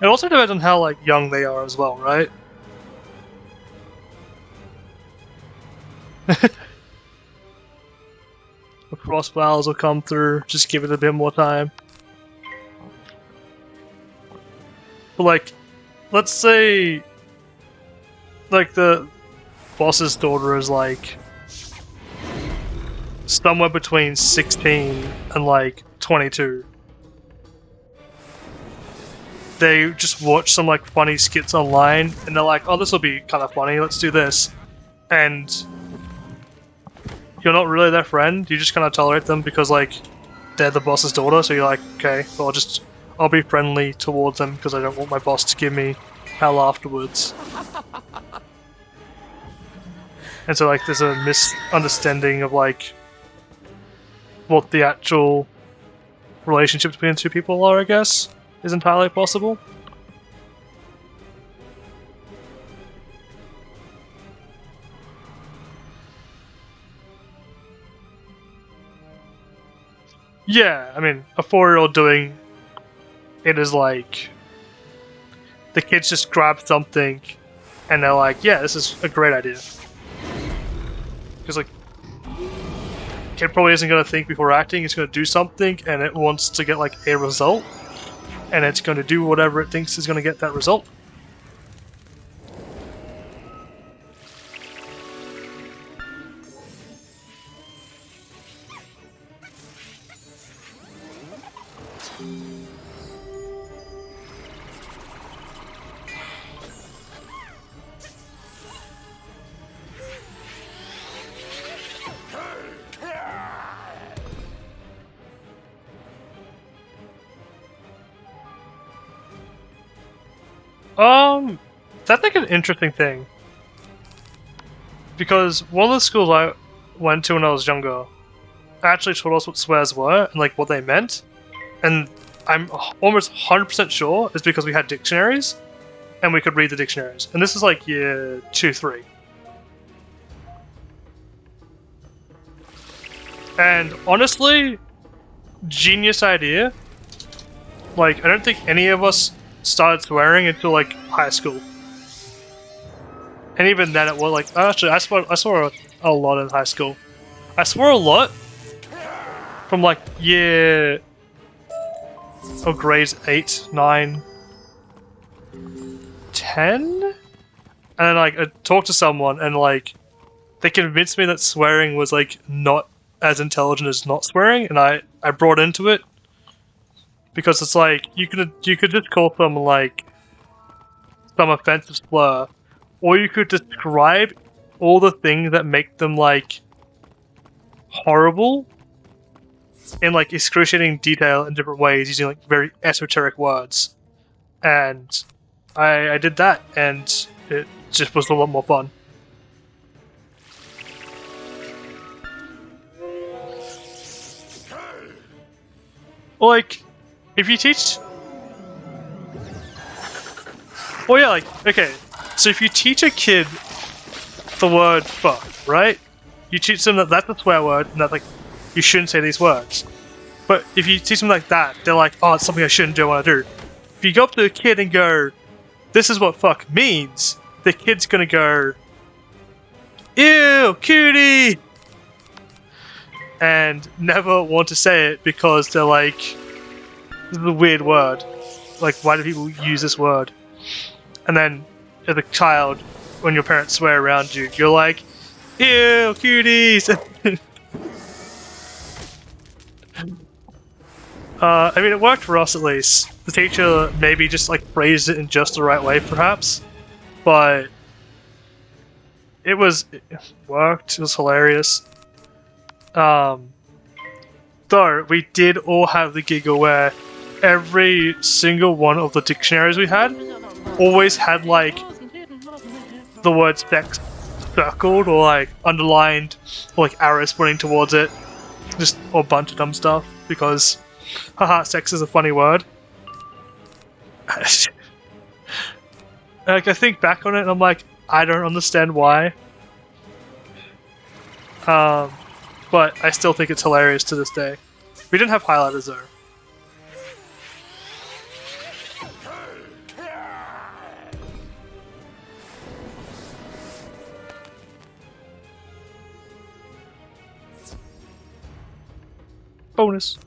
S1: It also depends on how like young they are as well, right? The cross flowers will come through, just give it a bit more time. But like, let's say like the boss's daughter is like somewhere between 16 and like 22. They just watch some like funny skits online, and they're like, oh, this will be kind of funny, let's do this. And you're not really their friend, you just kind of tolerate them because like they're the boss's daughter, so you're like, okay, well, I'll be friendly towards them because I don't want my boss to give me hell afterwards. And so like there's a misunderstanding of like what the actual relationship between the two people are, I guess, is entirely possible. Yeah, I mean, a 4-year-old doing it is like the kids just grab something and they're like, yeah, this is a great idea. Because like, kid probably isn't going to think before acting, it's going to do something and it wants to get like a result, and it's going to do whatever it thinks is going to get that result. That's like an interesting thing. Because one of the schools I went to when I was younger actually taught us what swears were and like what they meant. And I'm almost 100% sure it's because we had dictionaries and we could read the dictionaries. And this is like year 2, 3. And honestly, genius idea. Like, I don't think any of us started swearing until like high school. And even then it was like, actually I swore a lot in high school. I swore a lot from like year or grades 8, 9, 10? And then like I talked to someone and like they convinced me that swearing was like not as intelligent as not swearing, and I brought into it. Because it's like, you could just call someone like some offensive slur, or you could describe all the things that make them like horrible in like excruciating detail in different ways using like very esoteric words. And I did that, and it just was a lot more fun. Like, if you teach... Oh yeah, like, okay, so if you teach a kid the word fuck, right? You teach them that that's a swear word, and that, like, you shouldn't say these words. But if you teach them like that, they're like, oh, it's something I shouldn't do, I want to do. If you go up to a kid and go, this is what fuck means, the kid's gonna go, ew, cutie! And never want to say it because they're like, this is a weird word. Like, why do people use this word? And then, as a child, when your parents swear around you, you're like, ew, cuties! I mean, it worked for us at least. The teacher maybe just like phrased it in just the right way, perhaps. But it worked, it was hilarious. Though, we did all have the giggle where every single one of the dictionaries we had always had like the word sex circled or like underlined or like arrows pointing towards it. Just a bunch of dumb stuff because haha, sex is a funny word. Like, I think back on it and I'm like, I don't understand why. But I still think it's hilarious to this day. We didn't have highlighters though. Bonus.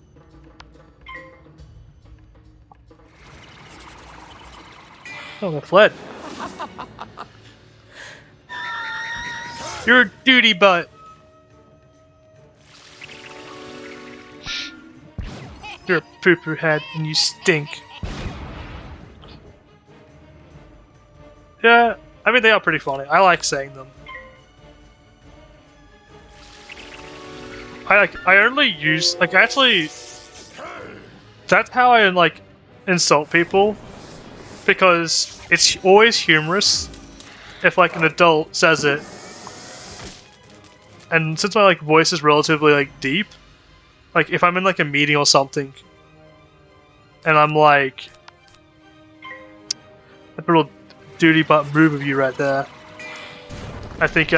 S1: Oh, they fled. You're a duty butt. You're a poo-poo head and you stink. Yeah, I mean, they are pretty funny. I like saying them. I only use, like, actually, that's how I, like, insult people, because it's always humorous if, like, an adult says it, and since my, like, voice is relatively, like, deep, like, if I'm in, like, a meeting or something, and I'm like, a little duty butt move of you right there, I think,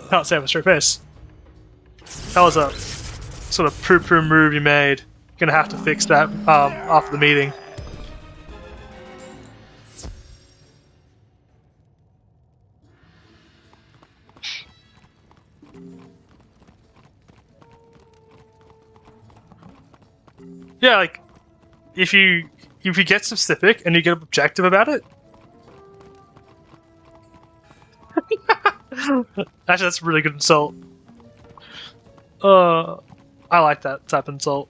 S1: can't say it with a straight face. That was a sort of poo-poo move you made. You're gonna have to fix that after the meeting. Yeah, like if you get specific and you get objective about it. Actually, that's a really good insult. I like that type of insult.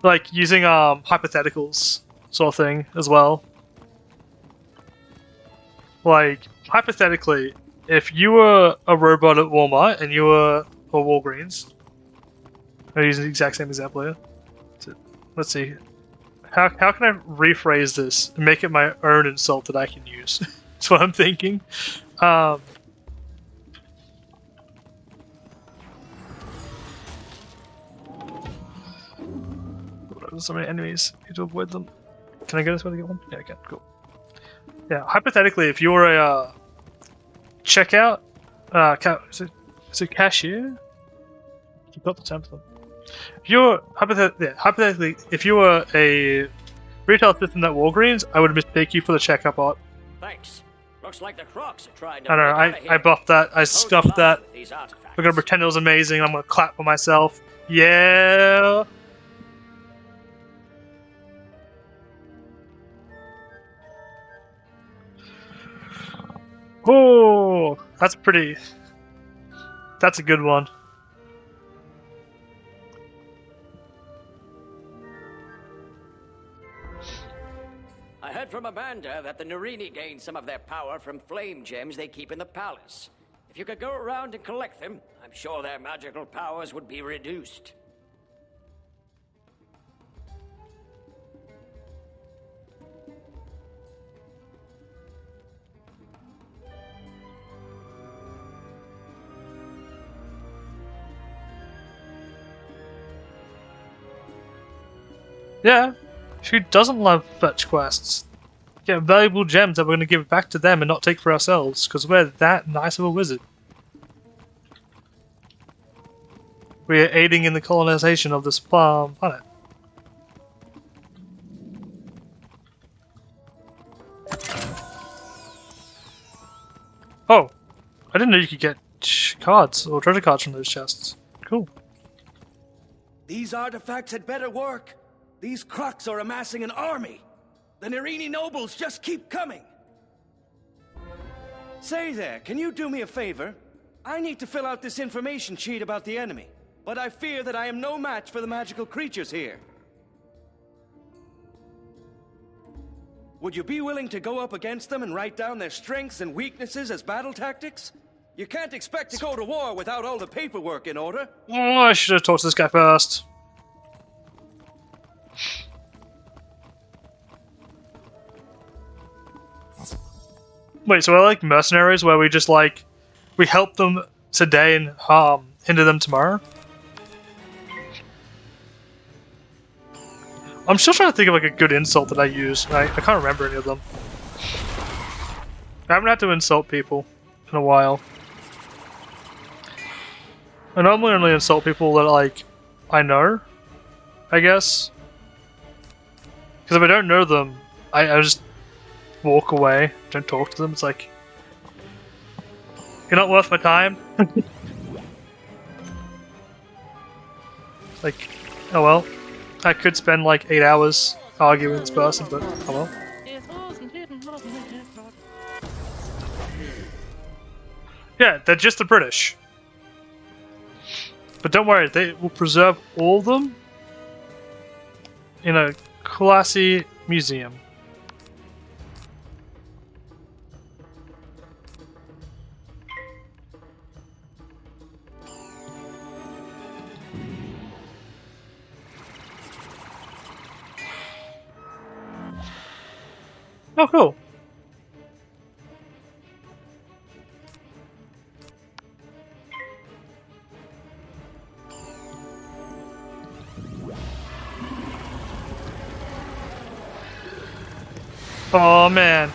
S1: Like using hypotheticals sort of thing as well. Like hypothetically, if you were a robot at Walmart and you were or Walgreens, I'm using the exact same example here. Let's see. How can I rephrase this and make it my own insult that I can use? That's what I'm thinking. There's so many enemies. You need to avoid them. Can I go this way to get one? Yeah, I can. Cool. Yeah, hypothetically, if you were a checkout, is it cashier? You got the term for them. If you're hypothetically, if you were a retail assistant at Walgreens, I would mistake you for the checkout bot.
S3: Thanks. Looks like the Crocs are trying to.
S1: I don't know. I buffed that. I scuffed that. We're gonna pretend it was amazing. I'm gonna clap for myself. Yeah. Oh, that's pretty. That's a good one.
S3: I heard from Amanda that the Narini gained some of their power from flame gems they keep in the palace. If you could go around and collect them, I'm sure their magical powers would be reduced.
S1: Yeah, who doesn't love fetch quests? Get valuable gems that we're going to give back to them and not take for ourselves, because we're that nice of a wizard. We are aiding in the colonization of this planet. Oh, I didn't know you could get cards or treasure cards from those chests. Cool.
S12: These artifacts had better work. These Crocs are amassing an army. The Narini nobles just keep coming. Say there, can you do me a favor? I need to fill out this information sheet about the enemy, but I fear that I am no match for the magical creatures here. Would you be willing to go up against them and write down their strengths and weaknesses as battle tactics? You can't expect to go to war without all the paperwork in order.
S1: Oh, I should have talked to this guy first. Wait, so we're like mercenaries where we just like we help them today and hinder them tomorrow? I'm still trying to think of like a good insult that I use. I can't remember any of them. I haven't had to insult people in a while. I normally only insult people that like I know, I guess. Because if I don't know them, I just walk away, don't talk to them. It's like, you're not worth my time. Like, oh well. I could spend like 8 hours arguing with this person, but oh well. Yeah, they're just the British. But don't worry, they will preserve all of them in a classy museum. Oh, cool. Oh man,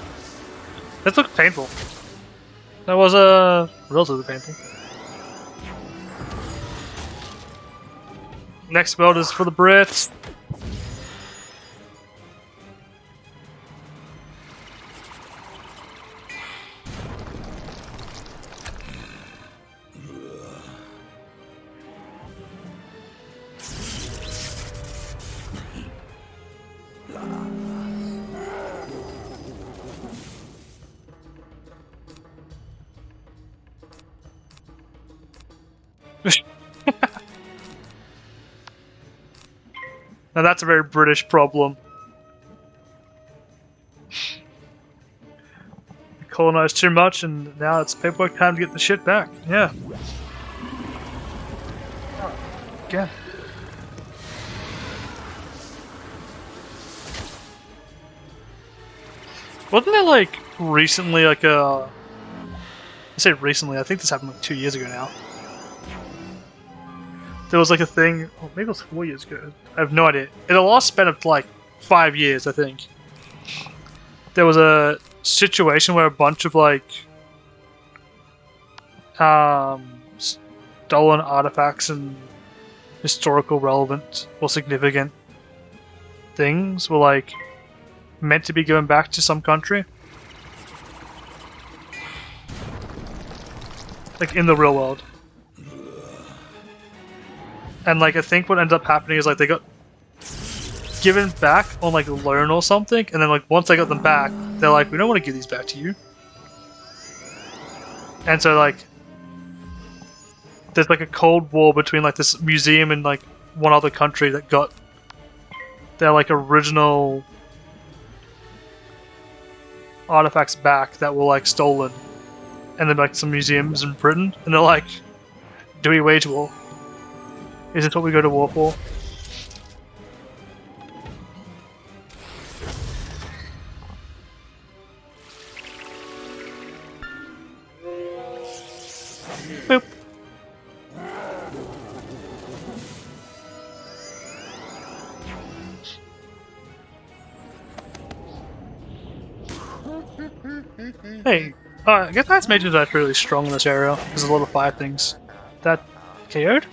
S1: that looked painful. That was relatively painful. Next world is for the Brits. Now that's a very British problem. We colonized too much and now it's paperwork time to get the shit back. Yeah. Again. Wasn't there like recently like I say recently, I think this happened like 2 years ago now. There was like a thing, oh, maybe it was 4 years ago. I have no idea. In the last span of like 5 years, I think, there was a situation where a bunch of like stolen artifacts and historical relevant or significant things were like meant to be given back to some country. Like in the real world. And like I think what ended up happening is like they got given back on like loan or something, and then like once they got them back, they're like, we don't want to give these back to you. And so like there's like a cold war between like this museum and like one other country that got their like original artifacts back that were like stolen, and then like some museums in Britain, and they're like, do we wage war? Is this what we go to war for? Boop. Hey, I guess that's mages are actually really strong in this area. There's a lot of fire things. That KO'd?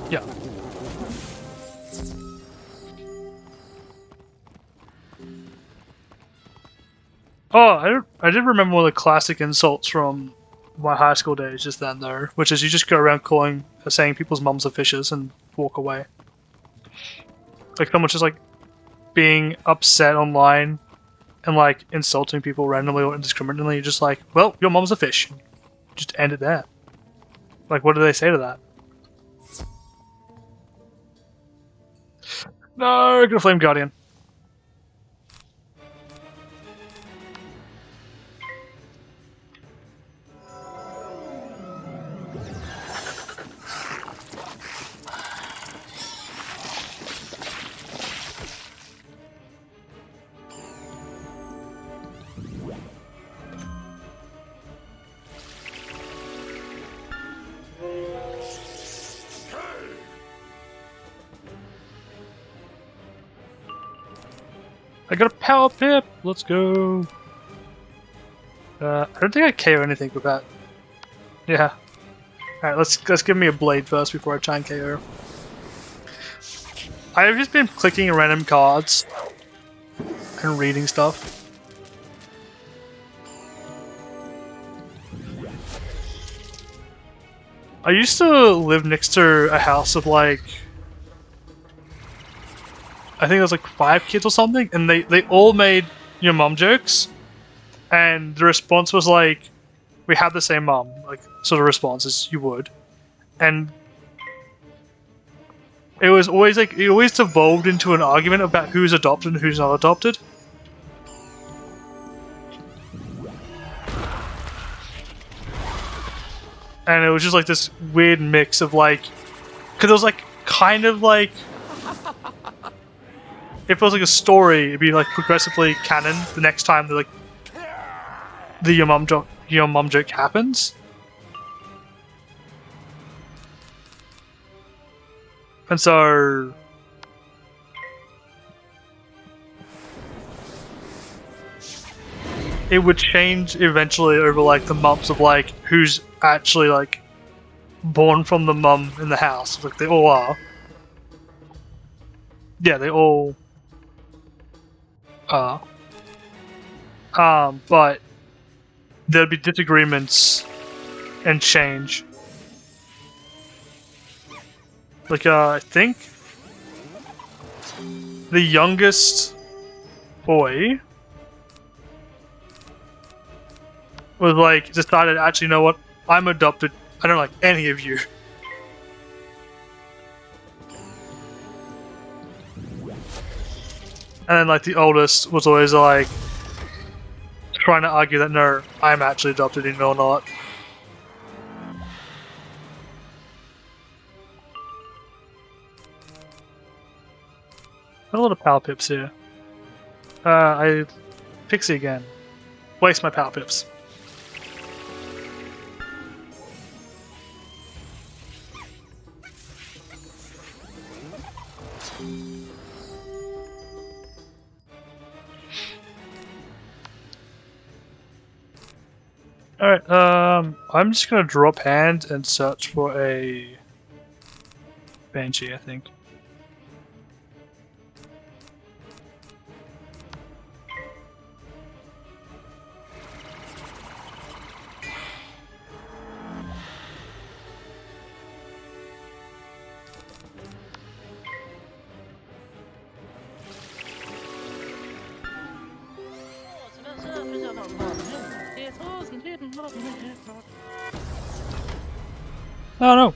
S1: Yeah. Oh, I did remember one of the classic insults from my high school days just then though, which is you just go around saying people's mums are fishes and walk away. Like someone's just like being upset online and like insulting people randomly or indiscriminately, you're just like, well, your mom's a fish. Just end it there. Like, what do they say to that? No, get a Flame Guardian. I got a power pip. Let's go. I don't think I KO anything with that. Yeah. All right, let's give me a blade first before I try and KO. I've just been clicking random cards and reading stuff. I used to live next to a house of like, I think it was like 5 kids or something, and they all made your mom jokes, and the response was like, we have the same mom, like sort of response as you would, and it was always like, it always devolved into an argument about who's adopted and who's not adopted. And it was just like this weird mix of like, because it was like kind of like, if it was like a story, it'd be like progressively canon the next time the your mom joke happens. And so it would change eventually over like the months of like who's actually like born from the mum in the house. Like, they all are. Yeah, they all are. But there'll be disagreements and change. Like, I think the youngest boy was like, decided, actually, you know what? I'm adopted. I don't like any of you. And then, like, the oldest was always like, trying to argue that no, I'm actually adopted, even though not. Got a lot of power pips here. I Pixie again. Waste my power pips. Alright, I'm just gonna drop hand and search for a Banshee, I think. Oh no!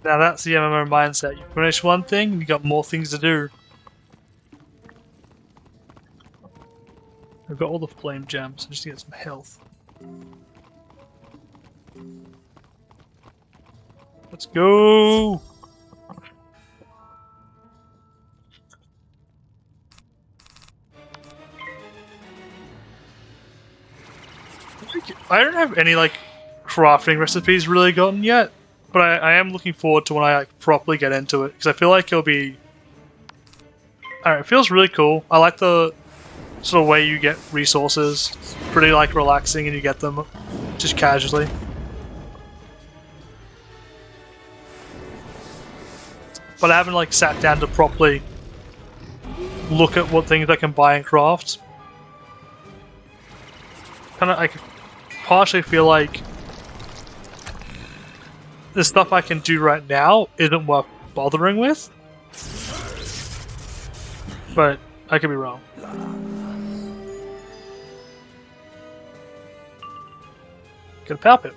S1: Now that's the MMO mindset. You finish one thing, you got more things to do. I've got all the flame gems, I just need to get some health. Let's go! I don't have any like crafting recipes really gotten yet, but I am looking forward to when I like, properly get into it because I feel like it'll be. I don't know, it feels really cool. I like the sort of way you get resources. It's pretty like relaxing, and you get them just casually. But I haven't like sat down to properly look at what things I can buy and craft. Kind of, I partially feel like the stuff I can do right now isn't worth bothering with. But I could be wrong. Get a power pip.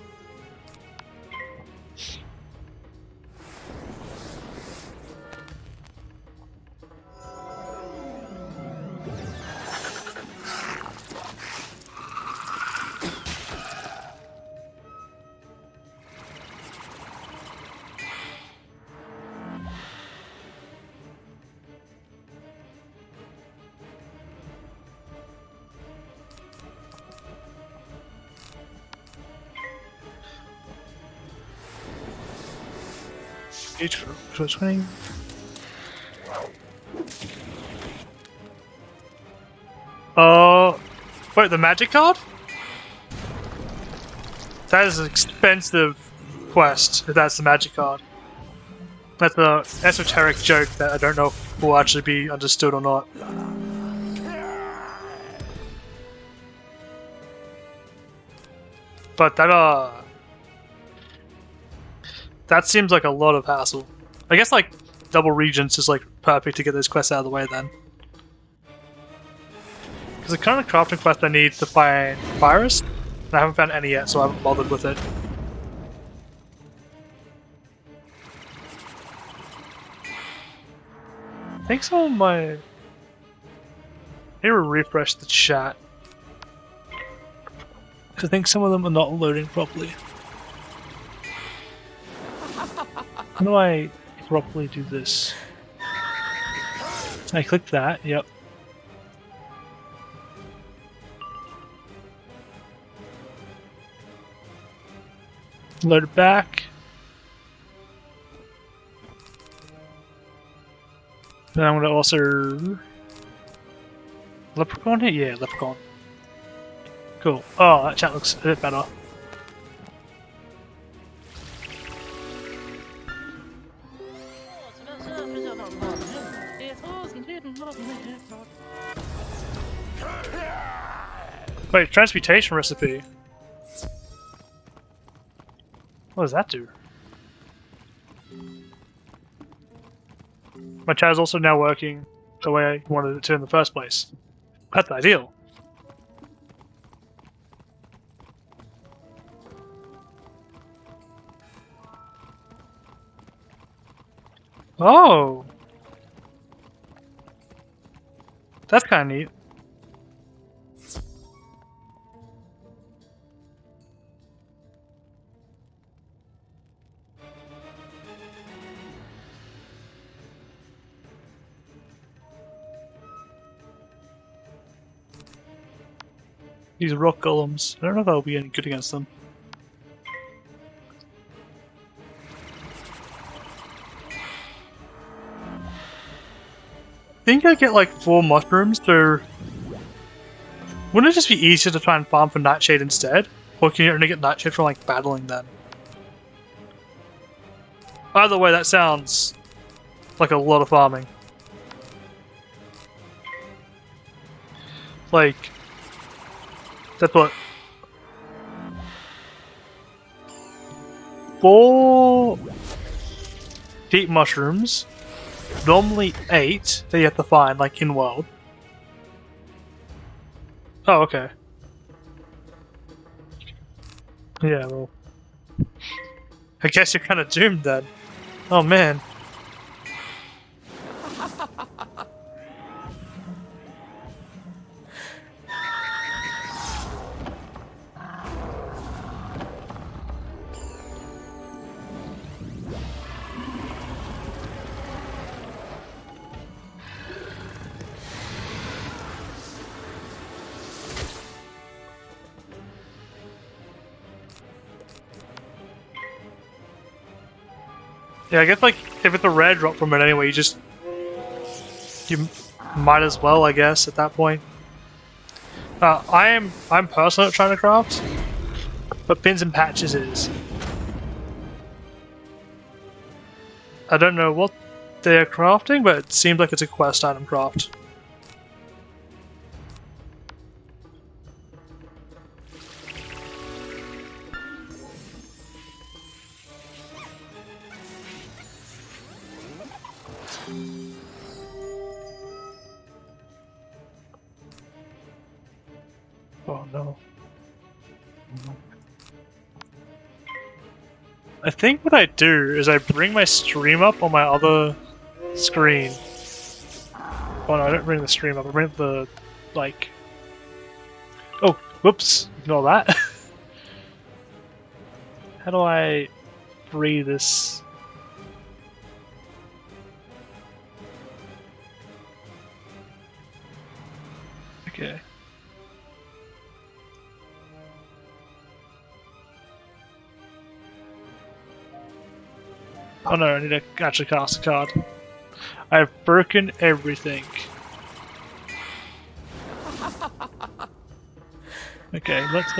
S1: Each for 20. Wait, the magic card? That is an expensive quest, if that's the magic card. That's an esoteric joke that I don't know if will actually be understood or not. But that seems like a lot of hassle. I guess like double regions is like perfect to get those quests out of the way then. Because the kind of crafting quest I need to find Virus, and I haven't found any yet, so I haven't bothered with it. I think some of my... I need to refresh the chat. I think some of them are not loading properly. How do I properly do this? I click that, yep. Load it back. Then I'm gonna also leprechaun here. Yeah, leprechaun. Cool. Oh, that chat looks a bit better. Wait, transmutation recipe. What does that do? My chat is also now working the way I wanted it to in the first place. That's ideal. Oh! That's kind of neat. These rock golems. I don't know if that'll be any good against them. I think I get like 4 mushrooms, so wouldn't it just be easier to try and farm for Nightshade instead? Or can you only get Nightshade from like battling them? Either way, that sounds like a lot of farming. Like, that's what 4 deep mushrooms, normally 8 that you have to find, like in world. Oh, okay. Yeah, well, I guess you're kind of doomed then. Oh man. Yeah, I guess like if it's a rare drop from it anyway, you might as well, I guess, at that point. I'm personally not trying to craft, but Pins and Patches is. I don't know what they're crafting, but it seems like it's a quest item craft. Oh no. I think what I do is I bring my stream up on my other screen. Oh no, I don't bring the stream up, I bring the, like... Oh, whoops, ignore that. How do I free this? Okay. Oh no, I need to actually cast a card. I've broken everything. Okay, let's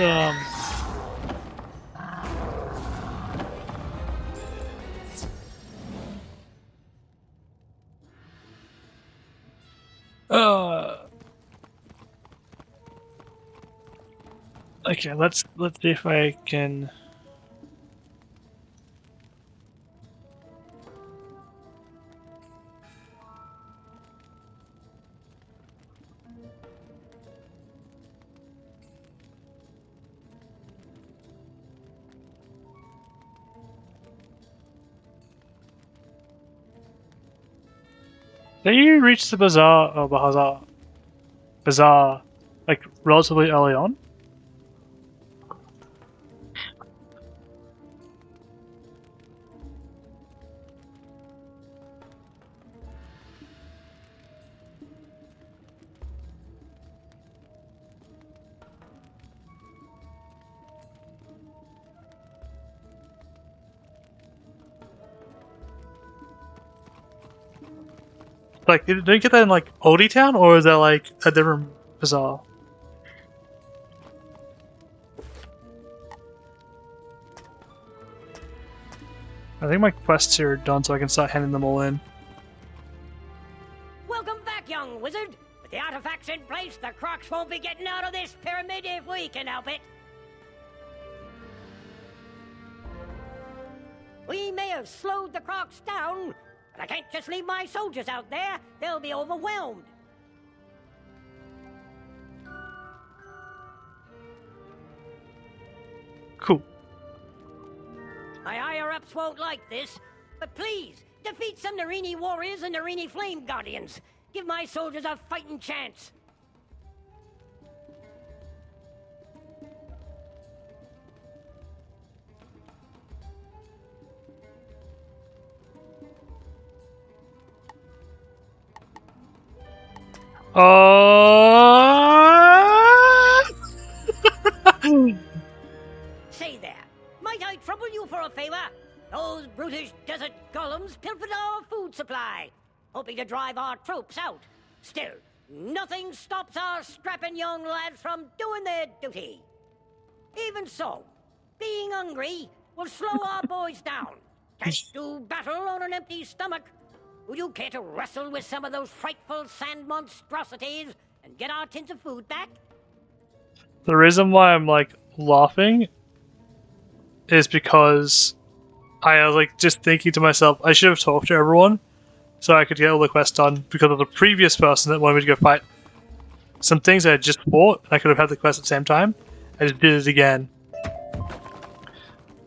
S1: okay, let's see if I can. Did you reach the bazaar or bazaar like relatively early on? Like, did you get that in like Oldie Town, or is that like a different bazaar? I think my quests here are done, so I can start handing them all in.
S4: Welcome back, young wizard. With the artifacts in place, the Crocs won't be getting out of this pyramid if we can help it. We may have slowed the Crocs down, but I can't just leave my soldiers out there. They'll be overwhelmed.
S1: Cool.
S4: My higher-ups won't like this, but please, defeat some Narini warriors and Narini flame guardians. Give my soldiers a fighting chance. Say there, might I trouble you for a favor? Those brutish desert golems pilfered our food supply, hoping to drive our troops out. Still, nothing stops our strapping young lads from doing their duty. Even so, being hungry will slow our boys down. Can't do battle on an empty stomach. Would you care to wrestle with some of those frightful sand monstrosities and get our tins of food back?
S1: The reason why I'm like laughing is because I was like just thinking to myself, I should have talked to everyone so I could get all the quests done, because of the previous person that wanted me to go fight some things I had just fought. I could have had the quest at the same time. I just did it again.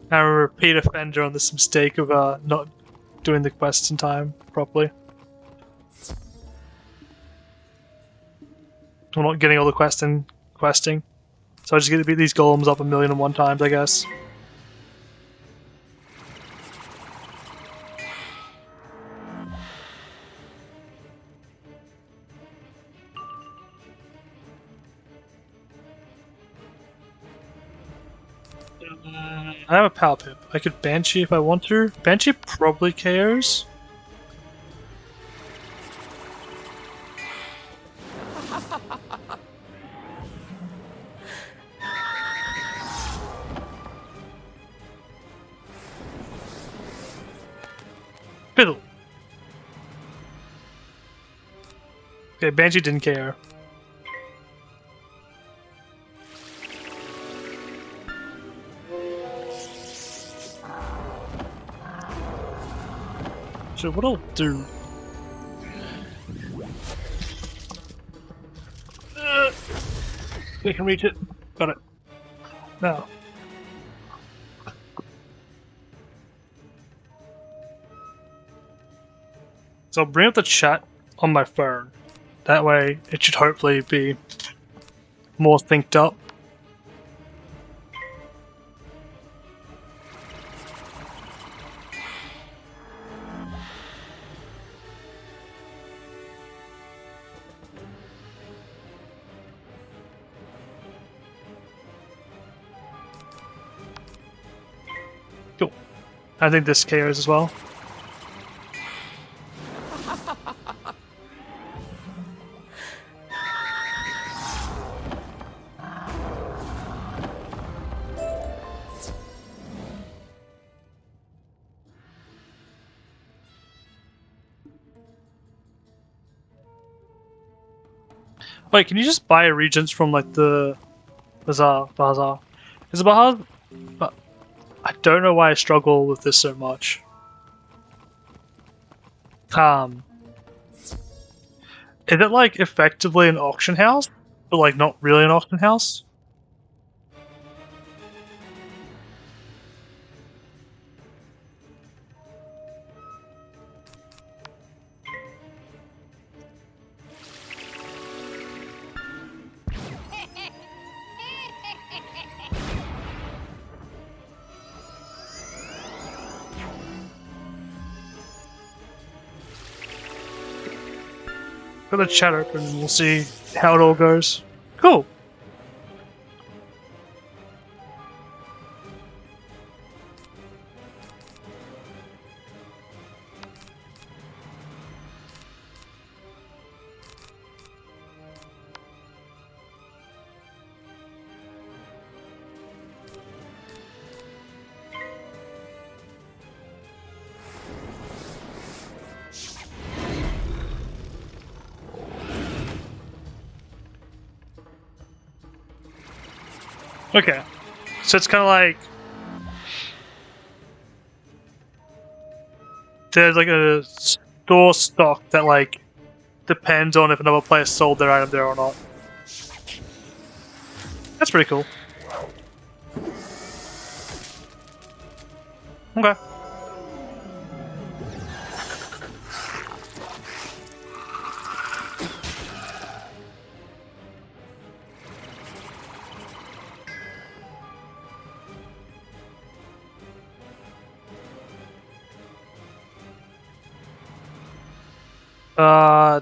S1: I'm a repeat offender on this mistake of not doing the quests in time properly. I'm not getting all the questing. So I just get to beat these golems up 1,000,001 times, I guess. I have a Power Pip. I could Banshee if I want to. Banshee probably cares. Fiddle. Okay, Banshee didn't care. So what I'll do... we can reach it. Got it. Now. So I'll bring up the chat on my phone. That way it should hopefully be more synced up. Cool. I think this cares as well. Wait, can you just buy regions from like the bazaar? Is it bazaar? But I don't know why I struggle with this so much. Is it like effectively an auction house, but like not really an auction house? Got the chat open and we'll see how it all goes. Cool. Okay. So it's kind of like there's like a store stock that like depends on if another player sold their item there or not. That's pretty cool. Okay.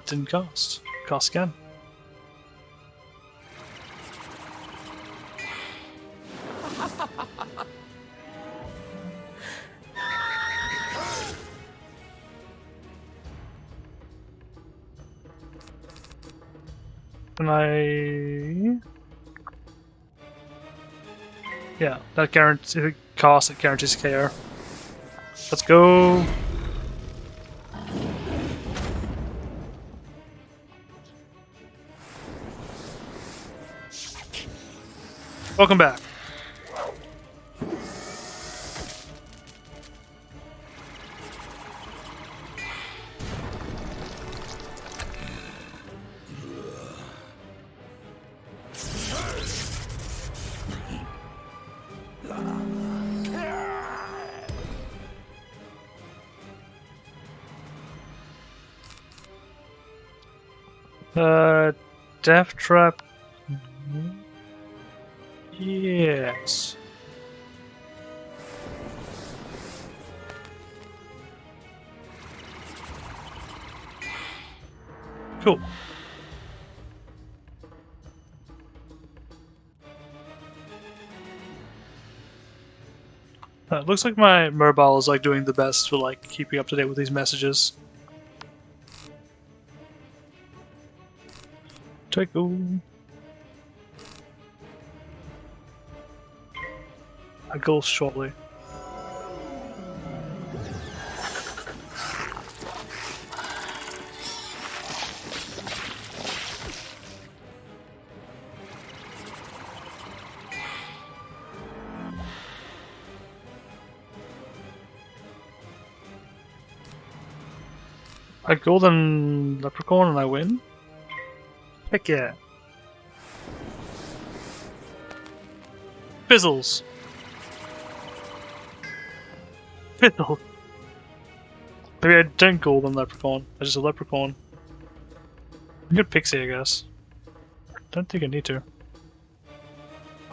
S1: Didn't cost. Cost again. And yeah, that guarantees cost. It guarantees KO. Let's go. Welcome back. Death trap. Yes. Cool. It looks like my mobile is like doing the best for like keeping up to date with these messages. Take I go shortly. I golden leprechaun and I win? Heck yeah. Fizzles. Fizzles. Maybe I don't golden leprechaun. I just a leprechaun. Good pixie, I guess. Don't think I need to.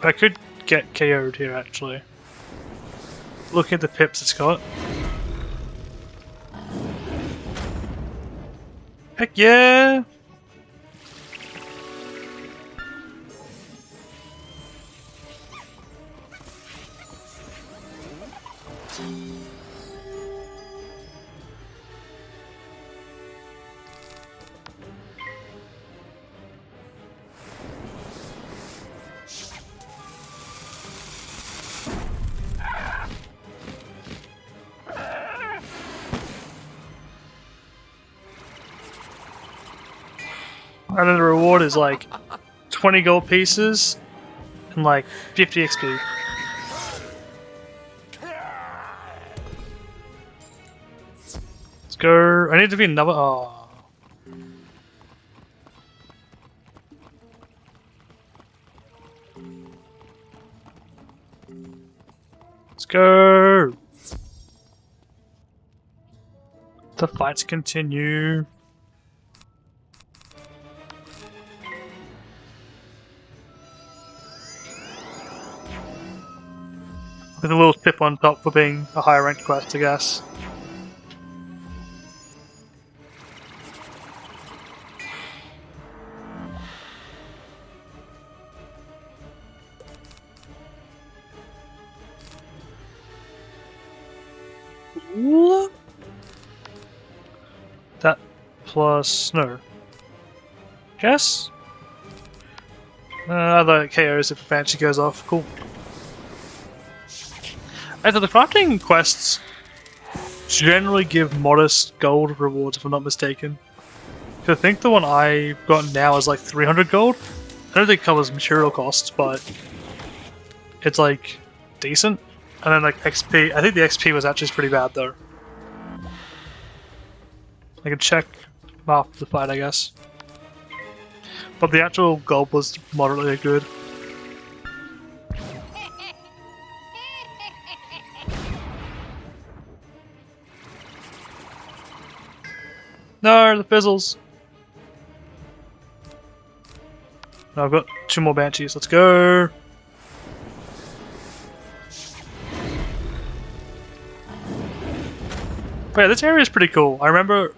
S1: I could get KO'd here, actually. Looking at the pips it's got. Heck yeah! And then the reward is like 20 gold pieces and like 50 XP. Let's go. I need to be another. Oh. Let's go. The fights continue. With a little tip on top for being a higher ranked quest, I guess. That plus no. Guess? Other KOs if Banshee goes off. Cool. And so the crafting quests generally give modest gold rewards, if I'm not mistaken. I think the one I've got now is like 300 gold. I don't think it covers material costs, but it's like decent. And then like XP, I think the XP was actually pretty bad though. I can check after the fight, I guess. But the actual gold was moderately good. No, the fizzles. No, I've got 2 more banshees. Let's go. Wait, this area is pretty cool. I remember,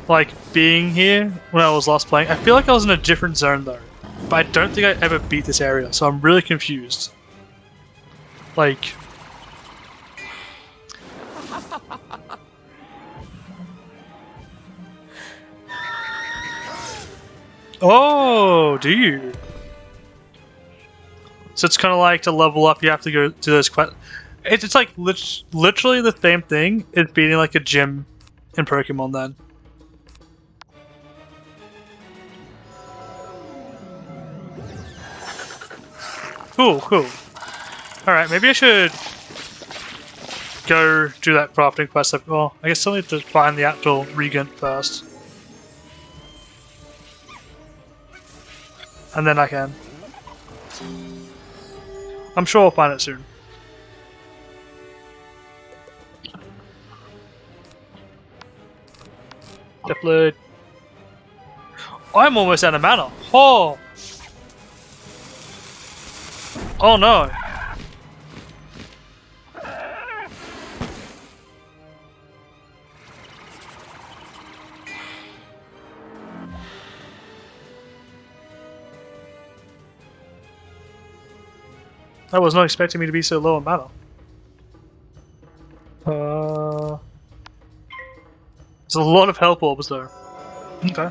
S1: like, being here when I was last playing. I feel like I was in a different zone though, but I don't think I ever beat this area, so I'm really confused. Like, oh, do you? So it's kind of like to level up, you have to go to those quests. It's like literally the same thing as beating like a gym in Pokemon then. Cool, cool. Alright, maybe I should go do that crafting quest. Well, I guess I need to find the actual Regent first. And then I can. I'm sure I'll find it soon. Definitely. I'm almost out of mana. Oh! Oh no! I was not expecting me to be so low on mana. There's a lot of health orbs though. Okay.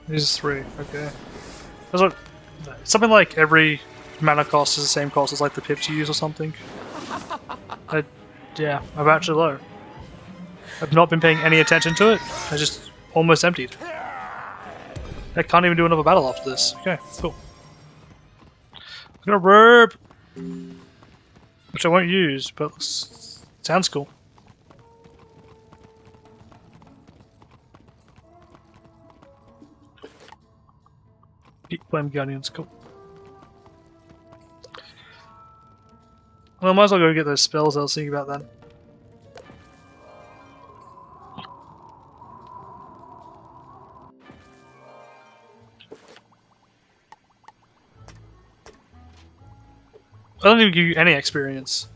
S1: These 3, okay. There's like, something like every mana cost is the same cost as like the pips you use or something. Yeah, I'm actually low. I've not been paying any attention to it. I just almost emptied. I can't even do another battle after this. Okay, cool. I'm gonna robe, which I won't use, but sounds cool. Flame Guardians, cool. Well, I might as well go get those spells I was thinking about then. I don't even give you any experience.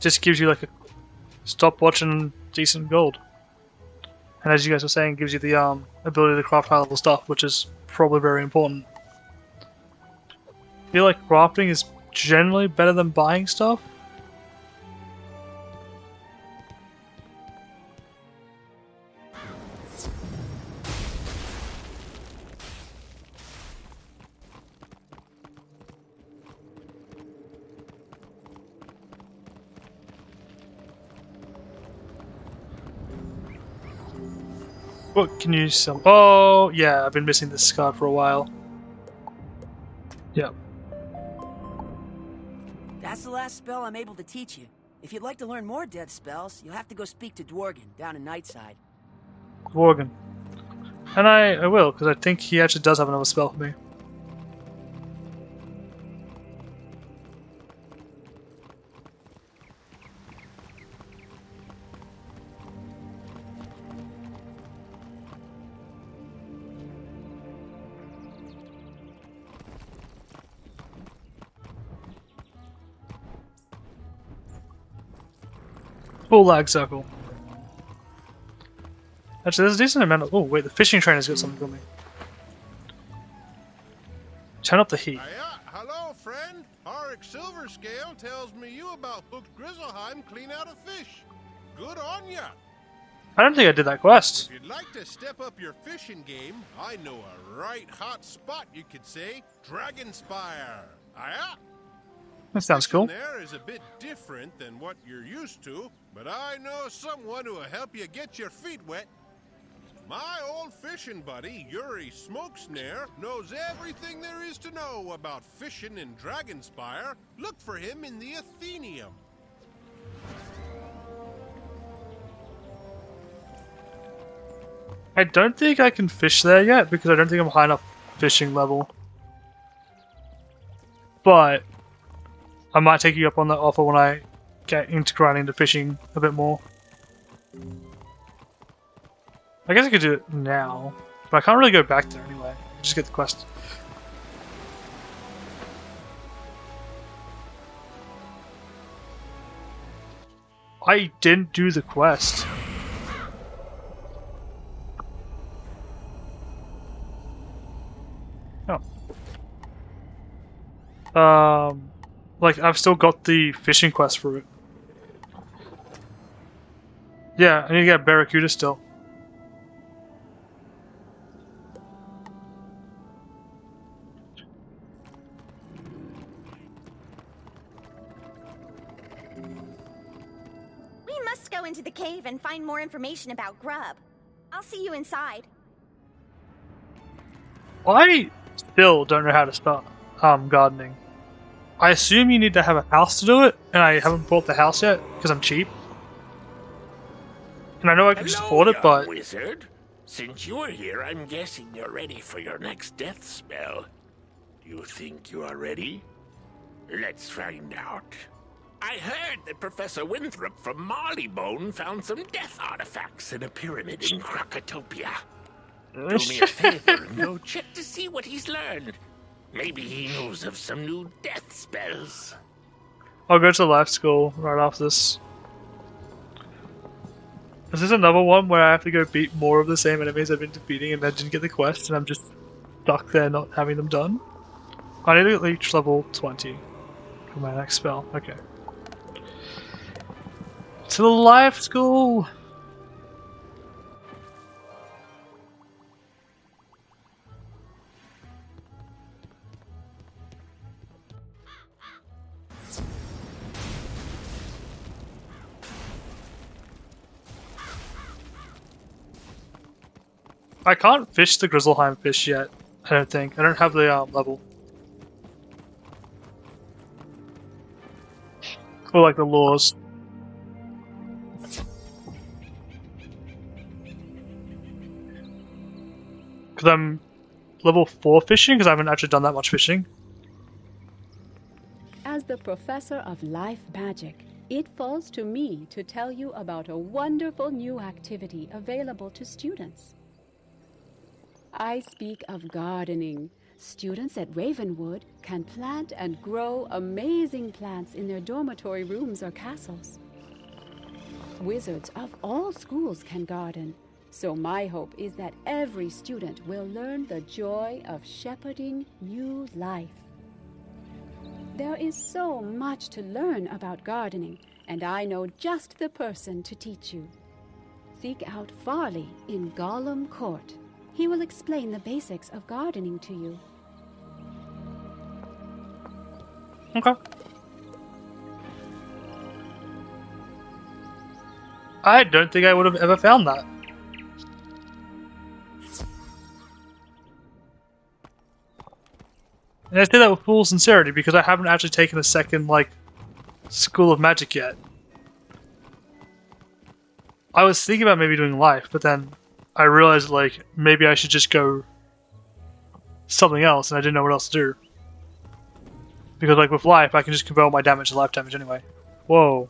S1: Just gives you like a stopwatch and decent gold. And as you guys were saying, gives you the ability to craft high level stuff, which is probably very important. I feel like crafting is generally better than buying stuff. What can you sell? Oh, yeah, I've been missing this card for a while. Yep.
S13: That's the last spell I'm able to teach you. If you'd like to learn more death spells, you'll have to go speak to Dworgen down in Nightside.
S1: Dworgen. And I will, because I think he actually does have another spell for me. Full lag circle. Actually, there's a decent amount of. Oh, wait, the fishing trainer's got something for me. Turn up the heat.
S10: Hello, friend. Arik Silverscale tells me you about hooked Grizzleheim clean out of fish. Good on ya.
S1: I don't think I did that quest.
S10: If you'd like to step up your fishing game, I know a right hot spot, you could say. Dragonspire. Aye.
S1: That sounds cool.
S10: There is a bit different than what you're used to, but I know someone who will help you get your feet wet. My old fishing buddy, Yuri Smokesnare, knows everything there is to know about fishing in Dragonspire. Look for him in the Athenaeum.
S1: I don't think I can fish there yet because I don't think I'm high enough fishing level. But I might take you up on that offer when I get into grinding to fishing a bit more. I guess I could do it now, but I can't really go back there anyway. Just get the quest. I didn't do the quest. Oh. Like, I've still got the fishing quest for it. Yeah, I need to get Barracuda still.
S14: We must go into the cave and find more information about grub. I'll see you inside.
S1: I still don't know how to start gardening. I assume you need to have a house to do it, and I haven't bought the house yet because I'm cheap. And I know I can just afford it, but
S2: Wizard, since you're here, I'm guessing you're ready for your next death spell. Do you think you are ready? Let's find out. I heard that Professor Winthrop from Marleybone found some death artifacts in a pyramid in Crocotopia. Do me a favor and go check to see what he's learned. Maybe he knows of some new death spells.
S1: I'll go to the life school right after this. Is this another one where I have to go beat more of the same enemies I've been defeating and then didn't get the quest and I'm just stuck there not having them done? I need to reach level 20 for my next spell. Okay. To the life school! I can't fish the Grizzleheim fish yet, I don't think. I don't have the level. Or like the laws. Because I'm level 4 fishing, because I haven't actually done that much fishing.
S15: As the professor of life magic, it falls to me to tell you about a wonderful new activity available to students. I speak of gardening. Students at Ravenwood can plant and grow amazing plants in their dormitory rooms or castles. Wizards of all schools can garden, so my hope is that every student will learn the joy of shepherding new life. There is so much to learn about gardening, and I know just the person to teach you. Seek out Farley in Gollum Court. He will explain the basics of gardening to you.
S1: Okay. I don't think I would have ever found that. And I say that with full sincerity because I haven't actually taken a second, like, School of Magic yet. I was thinking about maybe doing life, but then I realized, like, maybe I should just go something else, and I didn't know what else to do. Because, like, with life, I can just convert all my damage to life damage anyway. Whoa.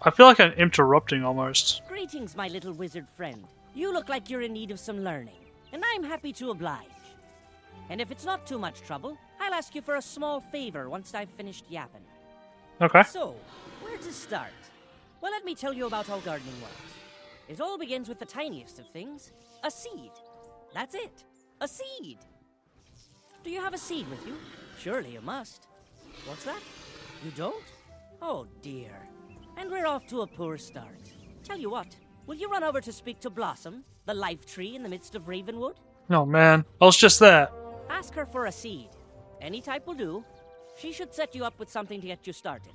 S1: I feel like I'm interrupting almost.
S4: Greetings, my little wizard friend. You look like you're in need of some learning, and I'm happy to oblige. And if it's not too much trouble, I'll ask you for a small favor once I've finished yapping.
S1: Okay.
S4: So, where to start? Well, let me tell you about how gardening works. It all begins with the tiniest of things, a seed. That's it, a seed. Do you have a seed with you? Surely you must. What's that? You don't? Oh dear. And we're off to a poor start. Tell you what, will you run over to speak to Blossom, the life tree in the midst of Ravenwood?
S1: Oh man, I was just there.
S4: Ask her for a seed. Any type will do. She should set you up with something to get you started.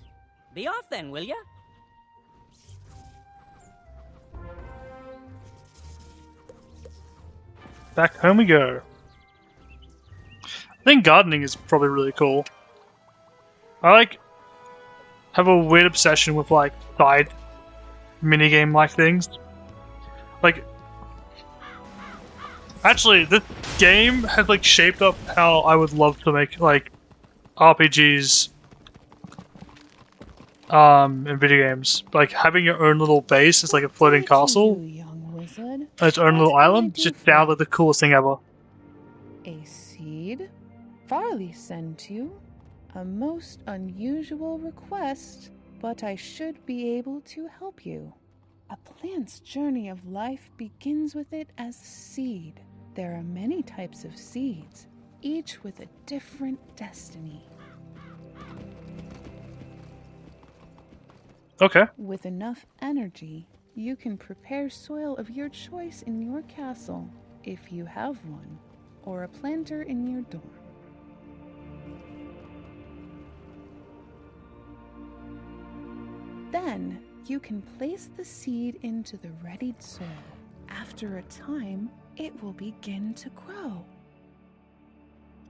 S4: Be off then, will ya?
S1: Back home we go. I think gardening is probably really cool. I have a weird obsession with side minigame like things. Actually, this game has shaped up how I would love to make RPGs in video games. Having your own little base, it's like a floating castle. Its own little island, just sounds the coolest thing ever.
S16: A seed? Farley sent you? A most unusual request, but I should be able to help you. A plant's journey of life begins with it as a seed. There are many types of seeds, each with a different destiny.
S1: Okay.
S16: With enough energy, you can prepare soil of your choice in your castle, if you have one, or a planter in your dorm. Then, you can place the seed into the readied soil. After a time, it will begin to grow.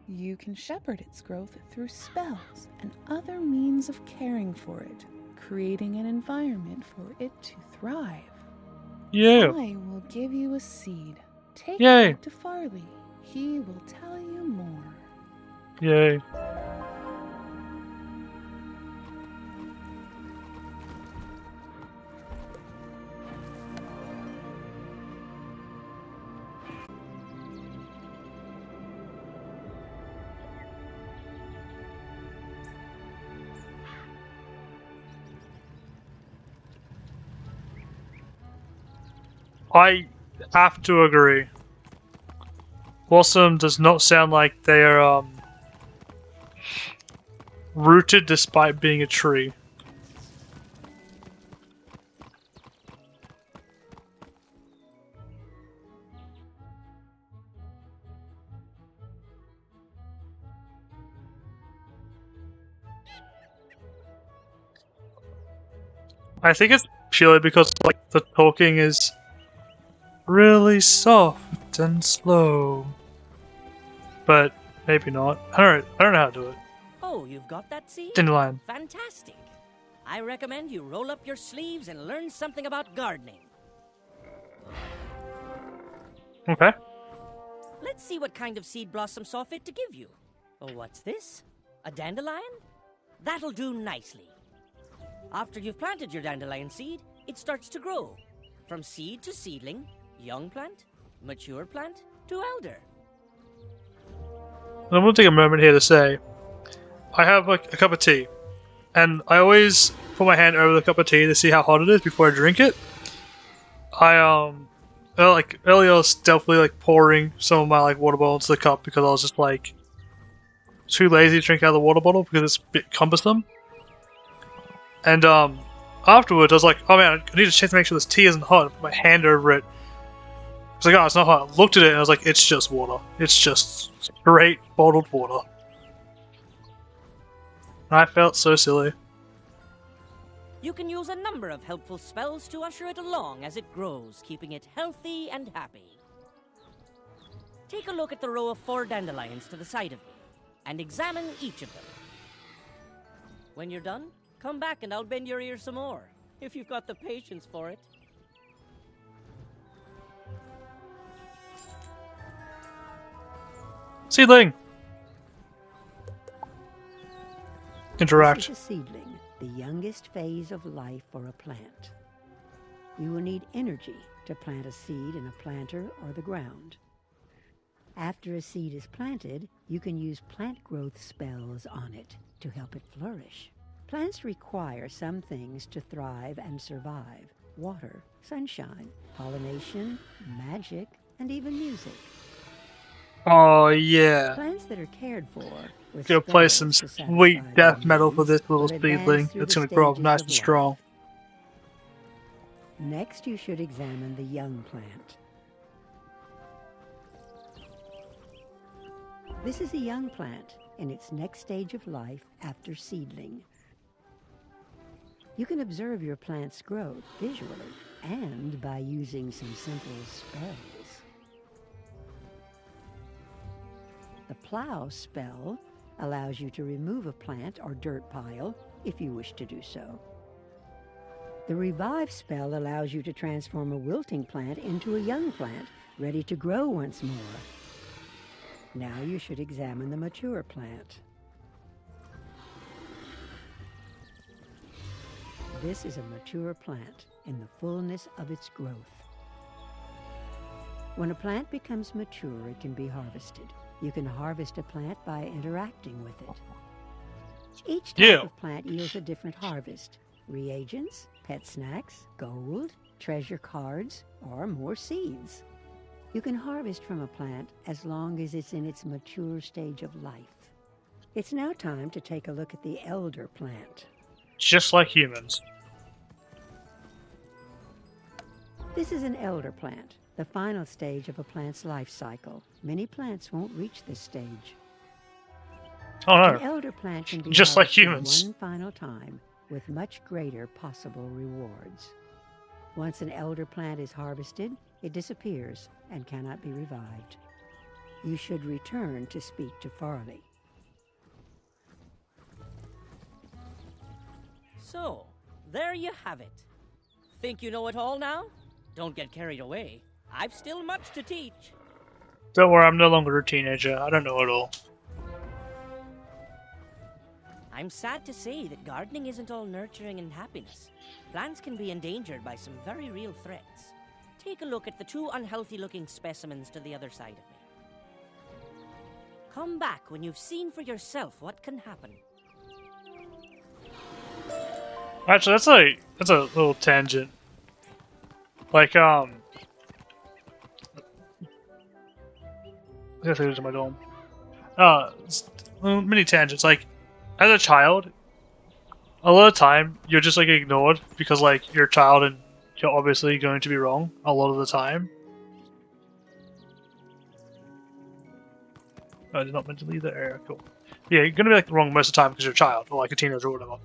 S16: You can shepherd its growth through spells and other means of caring for it, creating an environment for it to thrive.
S1: Yeah.
S16: I will give you a seed. Take
S1: Yay.
S16: it back to Farley. He will tell you more.
S1: Yay. I have to agree. Blossom does not sound like they are rooted despite being a tree. I think it's purely because the talking is really soft and slow. But maybe not. I don't know how to do it.
S4: Oh, you've got that seed?
S1: Dandelion.
S4: Fantastic. I recommend you roll up your sleeves and learn something about gardening.
S1: Okay.
S4: Let's see what kind of seed Blossom saw fit to give you. Oh, what's this? A dandelion? That'll do nicely. After you've planted your dandelion seed, it starts to grow. From seed to seedling, young plant, mature plant, to elder.
S1: I'm going to take a moment here to say, I have a cup of tea, and I always put my hand over the cup of tea to see how hot it is before I drink it. Earlier I was stealthily pouring some of my water bottle into the cup because I was just too lazy to drink out of the water bottle because it's a bit cumbersome. And afterwards I was like, oh man, I need to check to make sure this tea isn't hot. I put my hand over it. I was like, oh, it's not hot. I looked at it and I was like, it's just water. It's just straight bottled water. And I felt so silly.
S4: You can use a number of helpful spells to usher it along as it grows, keeping it healthy and happy. Take a look at the row of 4 dandelions to the side of me, and examine each of them. When you're done, come back and I'll bend your ear some more, if you've got the patience for it.
S1: Seedling! Interact.
S17: This is a seedling, the youngest phase of life for a plant. You will need energy to plant a seed in a planter or the ground. After a seed is planted, you can use plant growth spells on it to help it flourish. Plants require some things to thrive and survive: water, sunshine, pollination, magic, and even music.
S1: Oh yeah.
S17: Plants that are cared for with
S1: Go play
S17: spells
S1: some
S17: to
S1: sweet
S17: satisfy
S1: death
S17: their
S1: metal for
S17: needs
S1: this little
S17: will advance
S1: seedling.
S17: through
S1: It's
S17: the
S1: gonna grow up
S17: stages
S1: nice
S17: of
S1: and
S17: life.
S1: strong.
S17: Next, you should examine the young plant. This is a young plant in its next stage of life after seedling. You can observe your plant's growth visually and by using some simple spells. The plow spell allows you to remove a plant or dirt pile if you wish to do so. The revive spell allows you to transform a wilting plant into a young plant, ready to grow once more. Now you should examine the mature plant. This is a mature plant in the fullness of its growth. When a plant becomes mature, it can be harvested. You can harvest a plant by interacting with it. Each type of plant yields a different harvest: reagents, pet snacks, gold, treasure cards, or more seeds. You can harvest from a plant as long as it's in its mature stage of life. It's now time to take a look at the elder plant.
S1: Just like humans.
S17: This is an elder plant, the final stage of a plant's life cycle. Many plants won't reach this stage.
S1: Oh no.
S17: An elder plant can be
S1: just like
S17: harvested
S1: humans.
S17: one final time with much greater possible rewards. Once an elder plant is harvested, it disappears and cannot be revived. You should return to speak to Farley.
S18: So, there you have it. Think you know it all now? Don't get carried away. I've still much to teach.
S1: Don't worry, I'm no longer a teenager. I don't know it all.
S18: I'm sad to say that gardening isn't all nurturing and happiness. Plants can be endangered by some very real threats. Take a look at the two unhealthy-looking specimens to the other side of me. Come back when you've seen for yourself what can happen.
S1: Actually, that's a little tangent. Like, I guess it to my dome. Mini tangents. Like, as a child, a lot of the time you're just like ignored because like you're a child and you're obviously going to be wrong a lot of the time. I did not meant to leave that area. Cool. Yeah, you're gonna be like wrong most of the time because you're a child or like a teenager or whatever.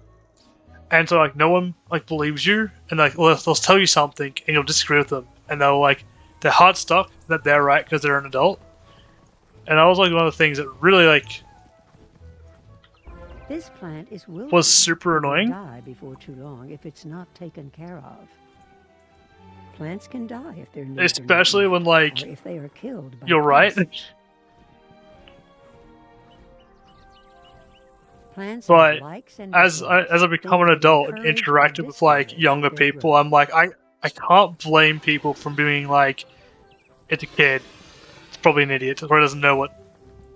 S1: And so like no one like believes you, and like they'll tell you something and you'll disagree with them, and they'll like their heart stuck that they're right because they're an adult. And that was like one of the things that really like
S17: This plant is wilting.
S1: was super annoying.
S17: Die before too long if it's not taken care of. Plants can die if they're nurtured,
S1: Especially when like
S17: or if they are killed by
S1: you're right.
S17: pests. Plants
S1: But
S17: have likes and
S1: as I become an adult and interacted with like younger people, I'm like I can't blame people from being like it's a kid. It's probably an idiot. Probably doesn't know what.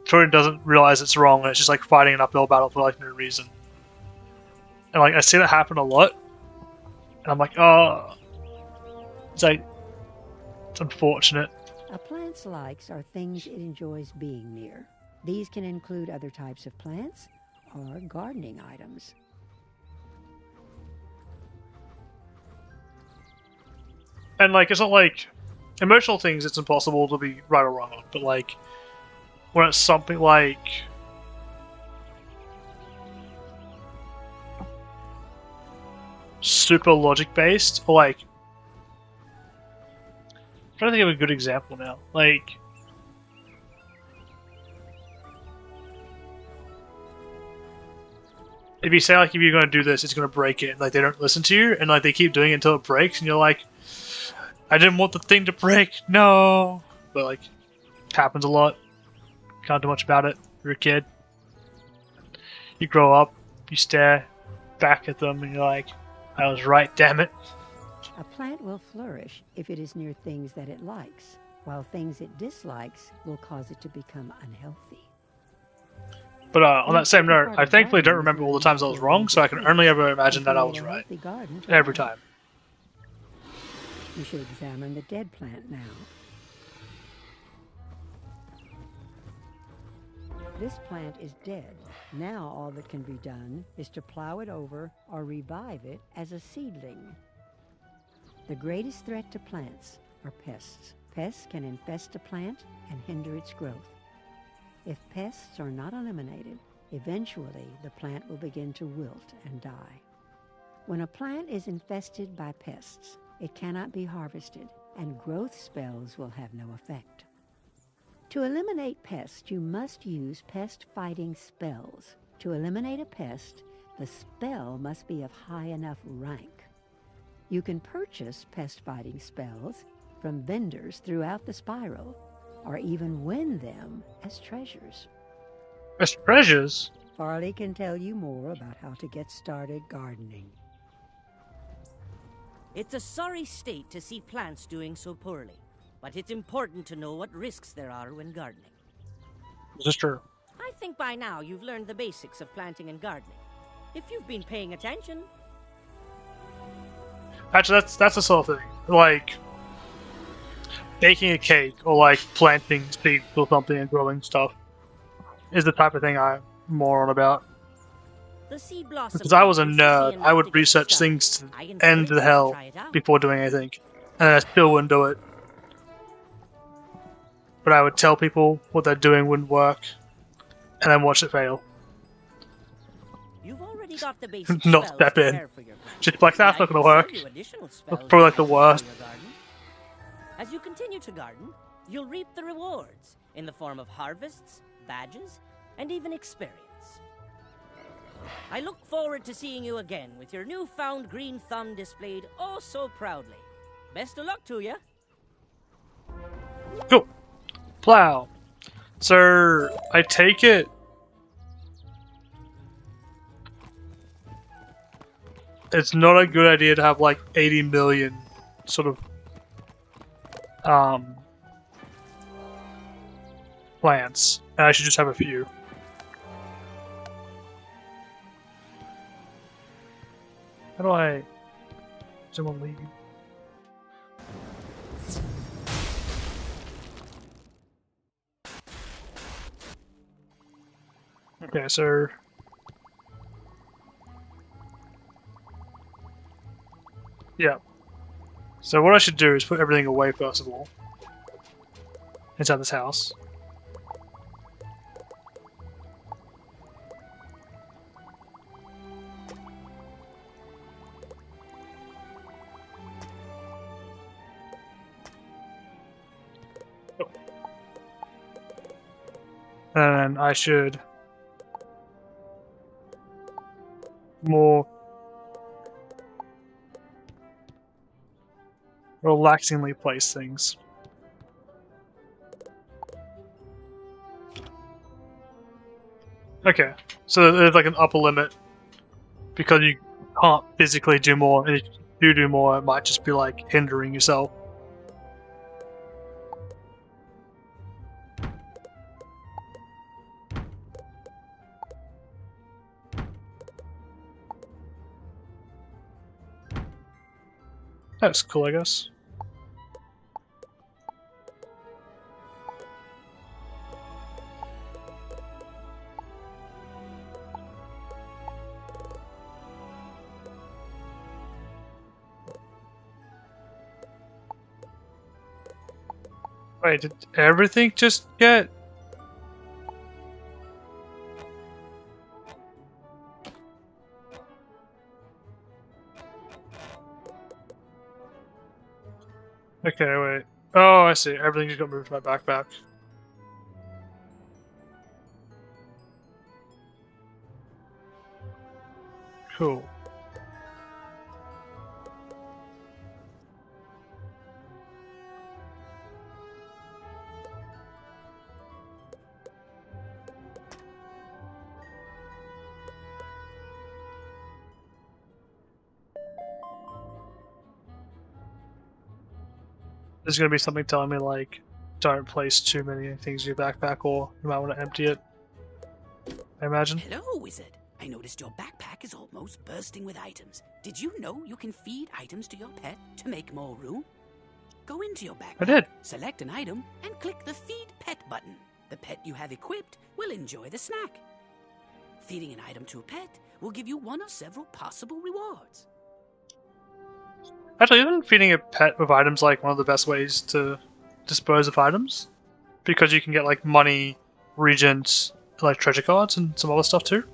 S1: Probably doesn't realize it's wrong. And it's just like fighting an uphill battle for like no reason. And like I see that happen a lot, and I'm like, oh, it's like it's unfortunate.
S17: A plant's likes are things it enjoys being near. These can include other types of plants or gardening items.
S1: And like it's not like emotional things. It's impossible to be right or wrong on. But like when it's something like super logic based, or like I'm trying to think of a good example now. Like if you say like if you're going to do this, it's going to break it. And, like they don't listen to you, and like they keep doing it until it breaks, and you're like, I didn't want the thing to break. No, but like it happens a lot. Can't do much about it. You're a kid. You grow up. You stare back at them, and you're like, I was right. Damn it.
S17: A plant will flourish if it is near things that it likes, while things it dislikes will cause it to become unhealthy.
S1: But on that same note, I thankfully don't remember all the times I was wrong, so I can only ever imagine that I was right. Every time.
S17: You should examine the dead plant now. This plant is dead. Now all that can be done is to plow it over or revive it as a seedling. The greatest threat to plants are pests. Pests can infest a plant and hinder its growth. If pests are not eliminated, eventually the plant will begin to wilt and die. When a plant is infested by pests, it cannot be harvested, and growth spells will have no effect. To eliminate pests, you must use pest-fighting spells. To eliminate a pest, the spell must be of high enough rank. You can purchase pest-fighting spells from vendors throughout the spiral, or even win them as treasures.
S1: As treasures?
S17: Farley can tell you more about how to get started gardening.
S18: It's a sorry state to see plants doing so poorly, but it's important to know what risks there are when gardening.
S1: This is true.
S18: I think by now you've learned the basics of planting and gardening. If you've been paying attention.
S1: Actually, that's the sort of thing. Like, baking a cake or like planting seeds or something and growing stuff is the type of thing I'm more on about.
S18: The seed blossom.
S1: Because I was a nerd, I would research things to end the hell before doing anything, and I still wouldn't do it. But I would tell people what they're doing wouldn't work, and then watch it fail.
S18: You've already got the basic
S1: Not
S18: spells
S1: step in.
S18: prepared for your garden.
S1: Just like, that's not
S18: And I
S1: gonna
S18: can
S1: work.
S18: sell you additional
S1: That's
S18: spells
S1: probably like the
S18: for your
S1: worst.
S18: garden. As you continue to garden, you'll reap the rewards in the form of harvests, badges, and even experience. I look forward to seeing you again with your newfound green thumb displayed oh so proudly. Best of luck to you.
S1: Cool. Plow. Sir, I take it. It's not a good idea to have like 80 million sort of plants, and I should just have a few. How do I... Someone leave? Okay, so... Yeah. So what I should do is put everything away first of all. Inside this house. And I should more relaxingly place things. Okay, so there's like an upper limit because you can't physically do more, and if you do more, it might just be like hindering yourself. That's cool, I guess. Wait, did everything just get... Okay, wait. Oh, I see. Everything just got moved to my backpack. Cool. There's gonna be something telling me like, don't place too many things in your backpack or you might want to empty it. I imagine.
S9: Hello, wizard. I noticed your backpack is almost bursting with items. Did you know you can feed items to your pet to make more room? Go into your backpack,
S1: I did.
S9: select an item, and click the Feed Pet button. The pet you have equipped will enjoy the snack. Feeding an item to a pet will give you one of several possible rewards.
S1: Actually, isn't feeding a pet with items like one of the best ways to dispose of items? Because you can get like money, regents, like treasure cards, and some other stuff too.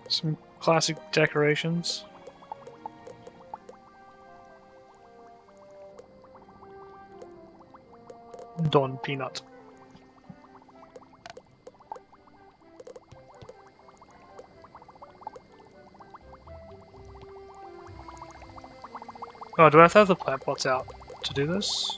S1: Some classic decorations. Don Peanut. Oh, do I have to have the plant pots out to do this?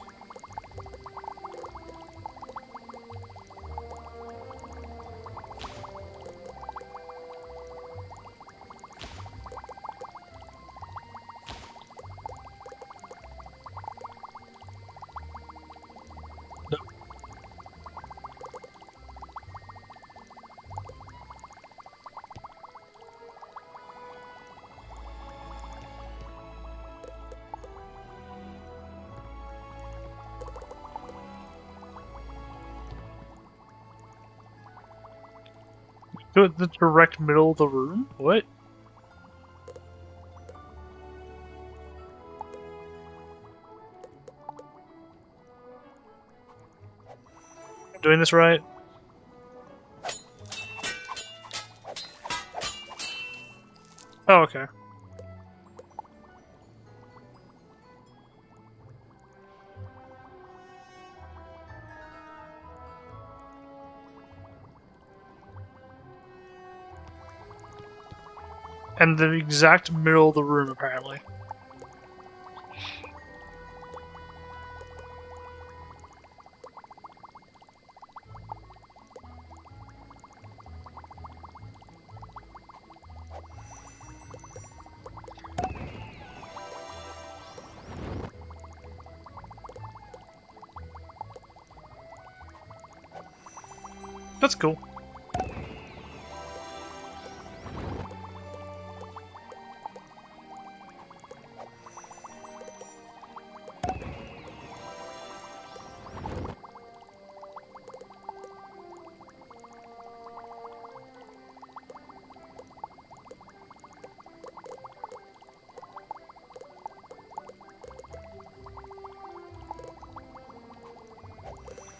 S1: Do it in the direct middle of the room? What? I'm doing this right? Oh, okay. And the exact middle of the room, apparently. That's cool.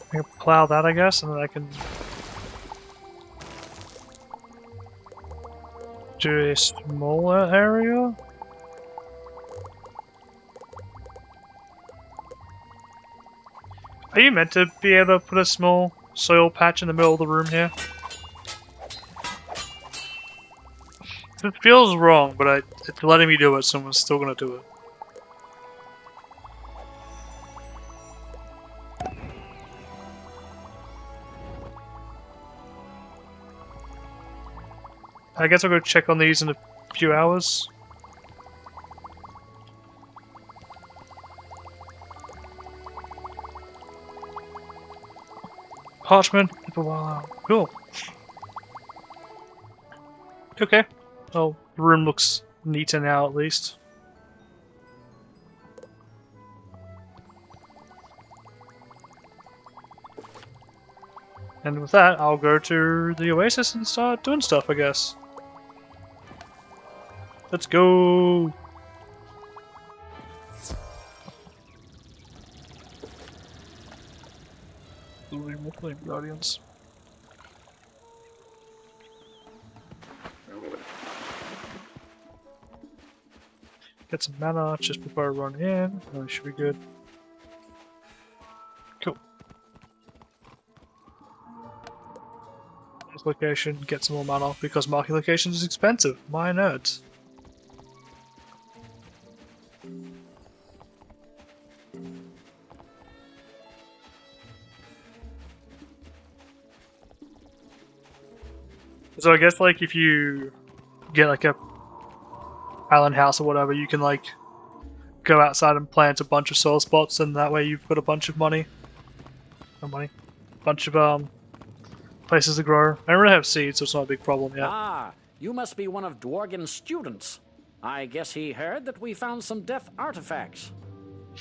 S1: I can plow that, I guess, and then I can do a smaller area. Are you meant to be able to put a small soil patch in the middle of the room here? It feels wrong, but it's letting me do it, so I'm still gonna do it. I guess I'll go check on these in a few hours. Parchment. Wow. Cool. Okay. Well, the room looks neater now, at least. And with that, I'll go to the Oasis and start doing stuff, I guess. Let's go! More Flame Guardians. Get some mana just before I run in. Oh, should be good. Cool. This location, get some more mana because marking locations is expensive. My nerds. So I guess like if you get like a island house or whatever, you can like go outside and plant a bunch of soil spots, and that way you've got a bunch of money. No money. Bunch of places to grow. I don't really have seeds, so it's not a big problem yet.
S3: Ah, you must be one of Dworgen's students. I guess he heard that we found some death artifacts.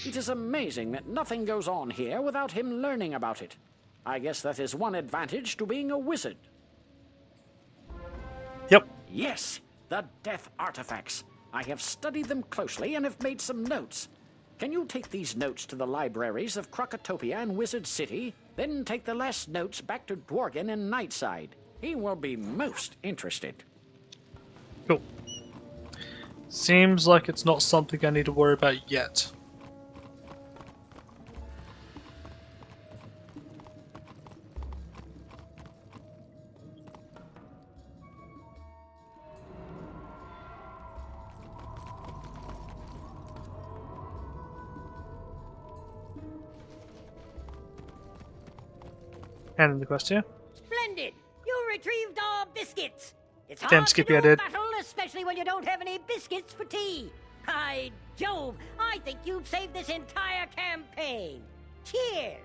S3: It is amazing that nothing goes on here without him learning about it. I guess that is one advantage to being a wizard.
S1: Yep.
S3: Yes, the death artifacts. I have studied them closely and have made some notes. Can you take these notes to the libraries of Crocotopia and Wizard City, then take the last notes back to Dworgen in Nightside? He will be most interested.
S1: Cool. Seems like it's not something I need to worry about yet. Hand in the quest here.
S4: Splendid! You retrieved our biscuits. It's
S1: Damn,
S4: hard
S1: Skippy,
S4: to
S1: I
S4: do
S1: did.
S4: battle, especially when you don't have any biscuits for tea. By Jove, I think you've saved this entire campaign. Cheers!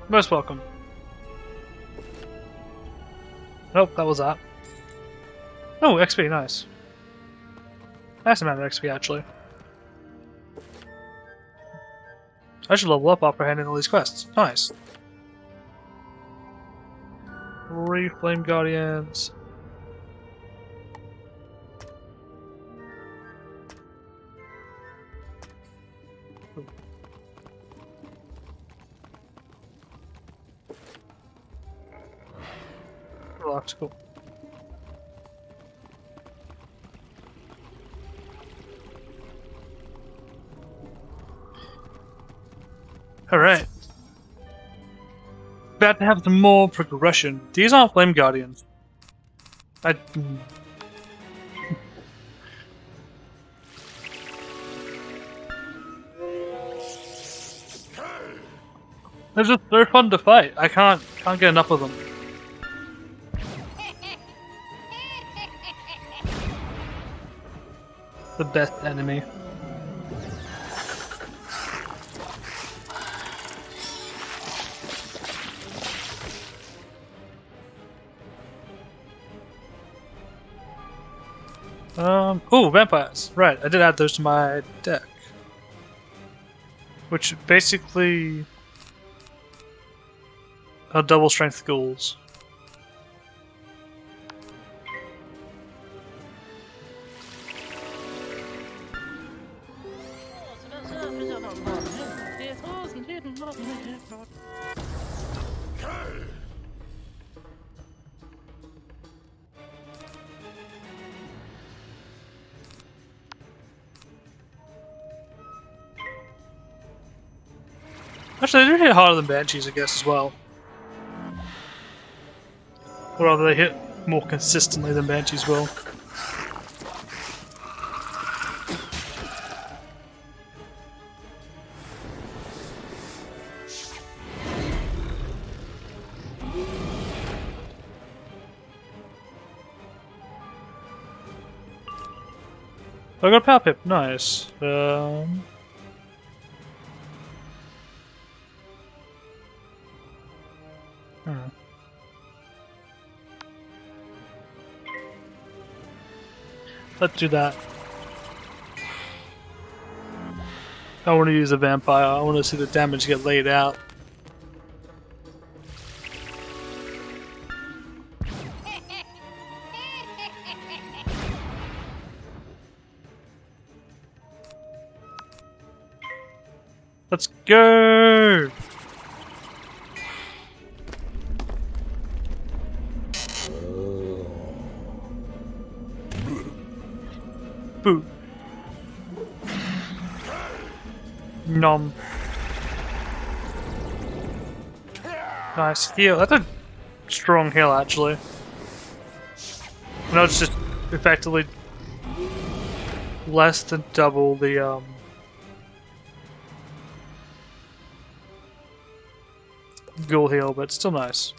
S1: Most welcome. Nope, that was that. Oh, XP, nice. Nice amount of XP, actually. I should level up after handling all these quests. Nice. 3 Flame Guardians. Relax, cool. Alright. About to have some more progression. These aren't Flame Guardians. They're fun to fight. I can't get enough of them. The best enemy. Oh, vampires. Right, I did add those to my deck. Which basically are double strength ghouls. Actually, they do hit harder than Banshees, I guess, as well. Or rather, they hit more consistently than Banshees will. I got a Power Pip, nice. Let's do that. I want to use a vampire. I want to see the damage get laid out. Let's go! Boo. Nom. Nice heal. That's a strong heal, actually. No, it's just effectively less than double the ghoul heal, but still nice.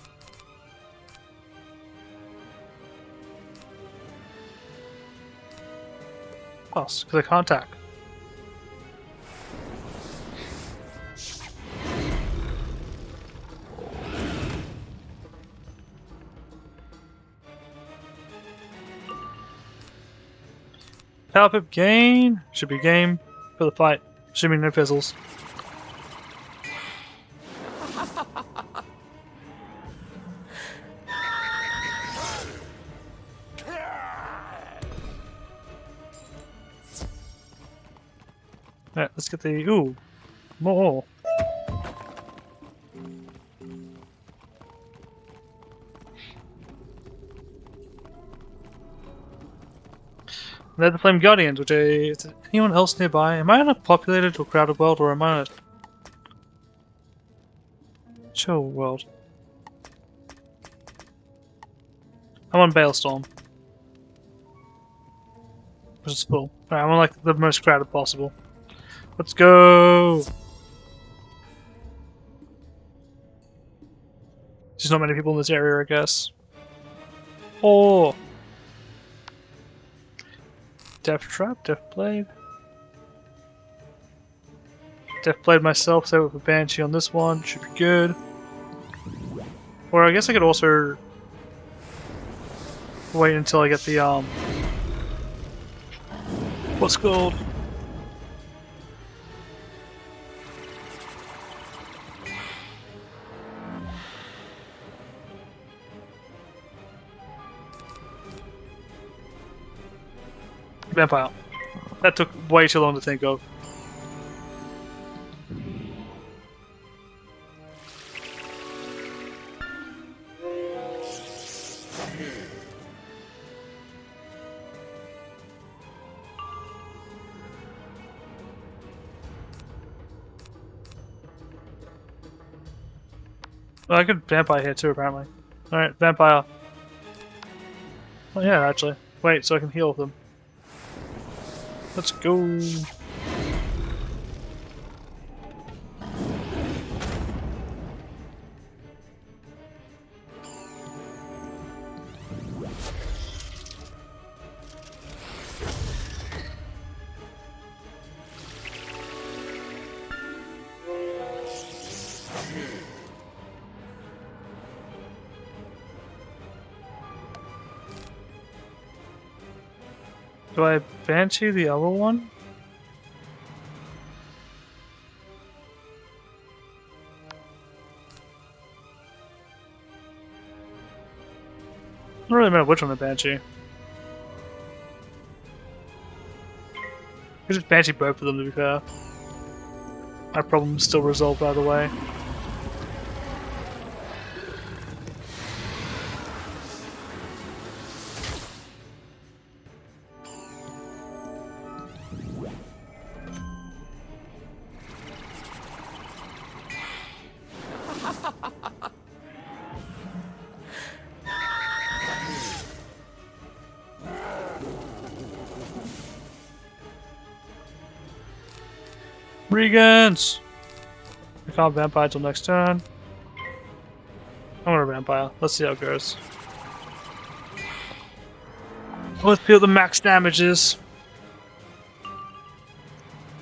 S1: Plus, because I can't attack. Power pip gain should be game for the fight, assuming no fizzles. Alright, let's get the more. They're the Flame Guardians, which is anyone else nearby? Am I in a populated or crowded world, or am I in a chill world? I'm on Balestorm. Which is full. Alright, I'm on like the most crowded possible. Let's go! There's not many people in this area, I guess. Oh! Death Trap, Death Blade. Death Blade myself, so with a Banshee on this one, should be good. Or I guess I could also wait until I get the what's called? Vampire. That took way too long to think of. Well, I could vampire here too, apparently. Alright, vampire. Oh yeah, actually. Wait, so I can heal them. Let's go. Do I Banshee the other one? I don't really matter which one I Banshee. I just Banshee both of them, to be fair. My problem's still resolved either way. Regans! I can't vampire till next turn. I'm gonna vampire. Let's see how it goes. Let's see what the max damage is.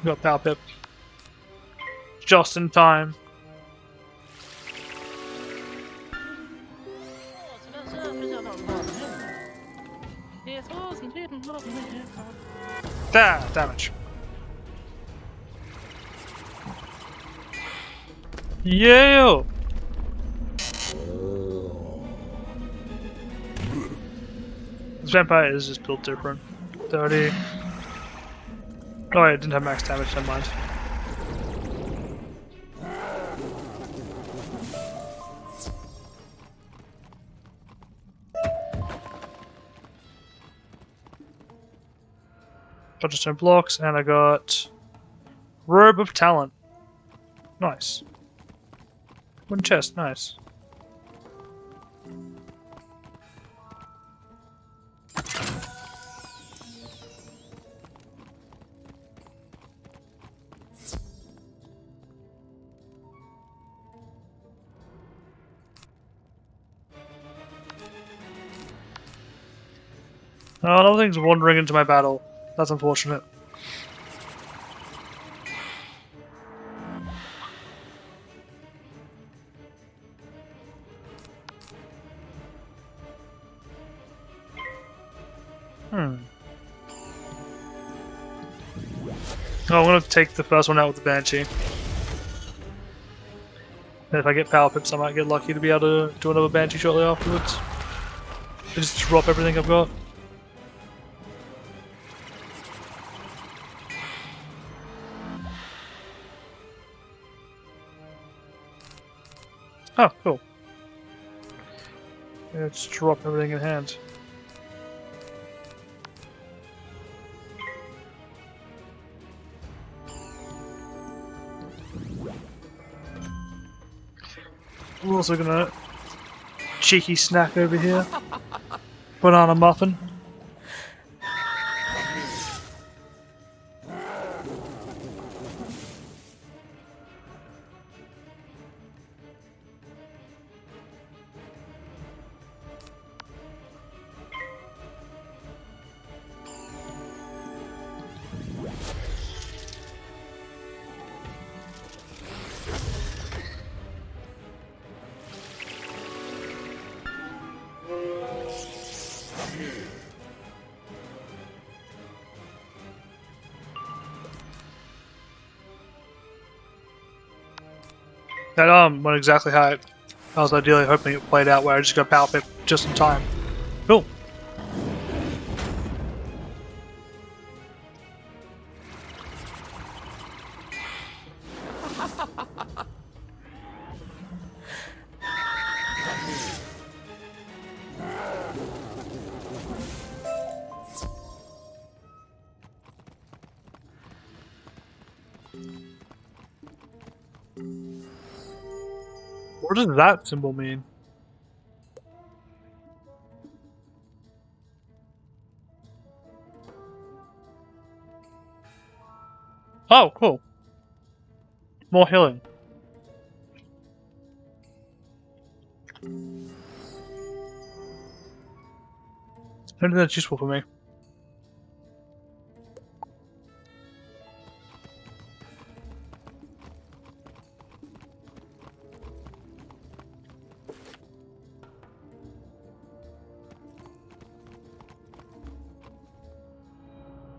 S1: Got Power Pip. Just in time. Damage. Yeah. This vampire is just built different. 30. Oh, wait, it didn't have max damage. Never mind. Bunch of stone blocks, and I got Robe of Talent. Nice. Wooden chest, nice. Oh, another thing's wandering into my battle. That's unfortunate. Oh, I'm gonna take the first one out with the Banshee. And if I get power pips, I might get lucky to be able to do another Banshee shortly afterwards. Just drop everything I've got. Oh, cool. Let's drop everything in hand. We're also gonna cheeky snack over here. Banana muffin. That went exactly how I was ideally hoping it played out, where I just got power pip just in time. Cool. What does that symbol mean? Oh, cool. More healing. I don't think that's useful for me.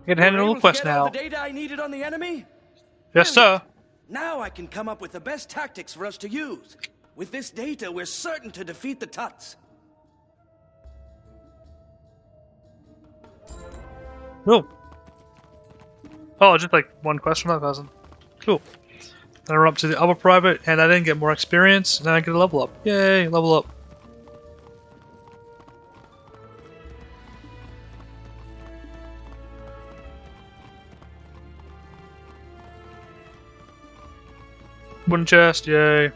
S1: Get handed a little quest now.
S12: The data I needed on the enemy?
S1: Yes, sir.
S12: Now I can come up with the best tactics for us to use. With this data, we're certain to defeat the Tuts.
S1: Cool. Oh, just like one quest from that person. Cool. Then we're up to the upper private, and I didn't get more experience, and then I get a level up. Yay, level up. Wooden chest, yay.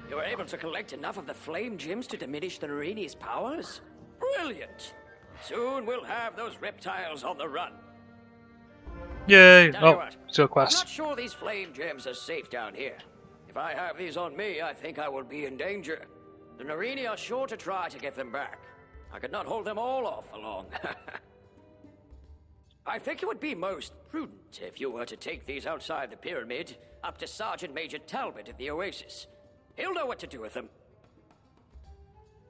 S19: You were able to collect enough of the flame gems to diminish the Narini's powers? Brilliant! Soon we'll have those reptiles on the run.
S1: Yay!
S19: Tell you
S1: Oh,
S19: what,
S1: still a
S19: I'm
S1: quest.
S19: not sure these flame gems are safe down here. If I have these on me, I think I will be in danger. The Narini are sure to try to get them back. I could not hold them all off for long. I think it would be most prudent if you were to take these outside the pyramid, up to Sergeant Major Talbot at the Oasis. He'll know what to do with them.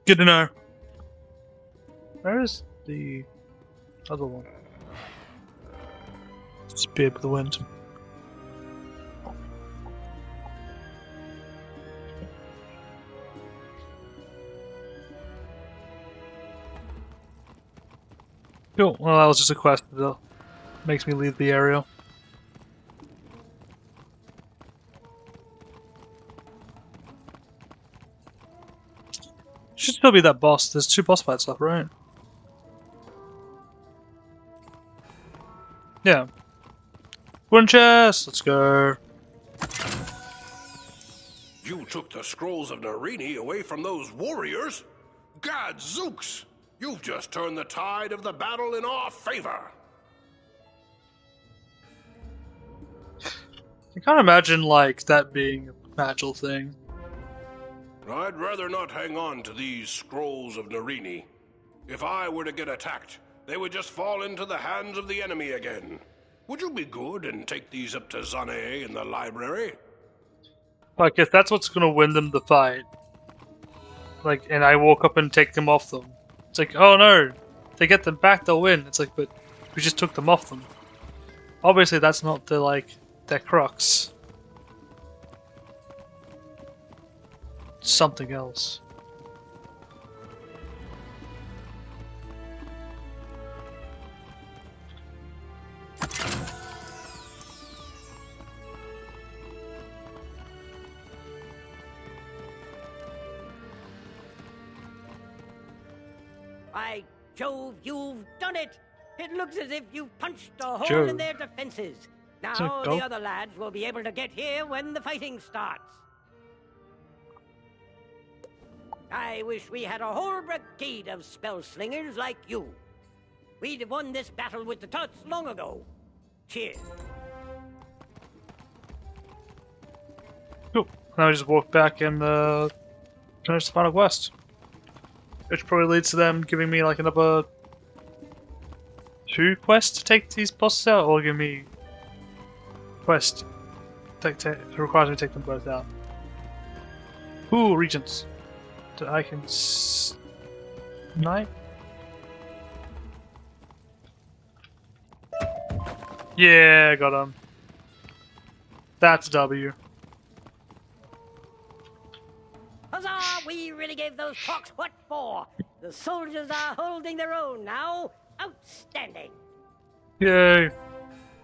S1: Good to know. Where is the other one? Speared with the wind. Cool. Well, that was just a quest that makes me leave the area. Should still be that boss. There's 2 boss fights left, right? Yeah. One chest! Let's go.
S11: You took the scrolls of Narini away from those warriors? Gadzooks! You've just turned the tide of the battle in our favor!
S1: I can't imagine, like, that being a magical thing.
S11: I'd rather not hang on to these scrolls of Narini. If I were to get attacked, they would just fall into the hands of the enemy again. Would you be good and take these up to Zane in the library?
S1: Like, if that's what's gonna win them the fight, like, and I walk up and take them off them, it's like, oh no, they get them back, they'll win. It's like, but we just took them off them. Obviously, that's not the, like, their crux. Something else.
S4: By Jove, you've done it! It looks as if you've punched a hole
S1: Jove.
S4: in their defenses. Now
S1: So
S4: the
S1: go.
S4: other lads will be able to get here when the fighting starts. I wish we had a whole brigade of spell slingers like you. We'd have won this battle with the Tuts long ago. Cheers.
S1: Cool. Now we just walk back and finish the final quest. Which probably leads to them giving me like another 2 quests to take these bosses out, or give me quest it requires me to take them both out. Ooh, regents. That I can snipe. Yeah, got him. That's W.
S4: Huzzah! We really gave those Crocs what for. The soldiers are holding their own now. Outstanding.
S1: Yay.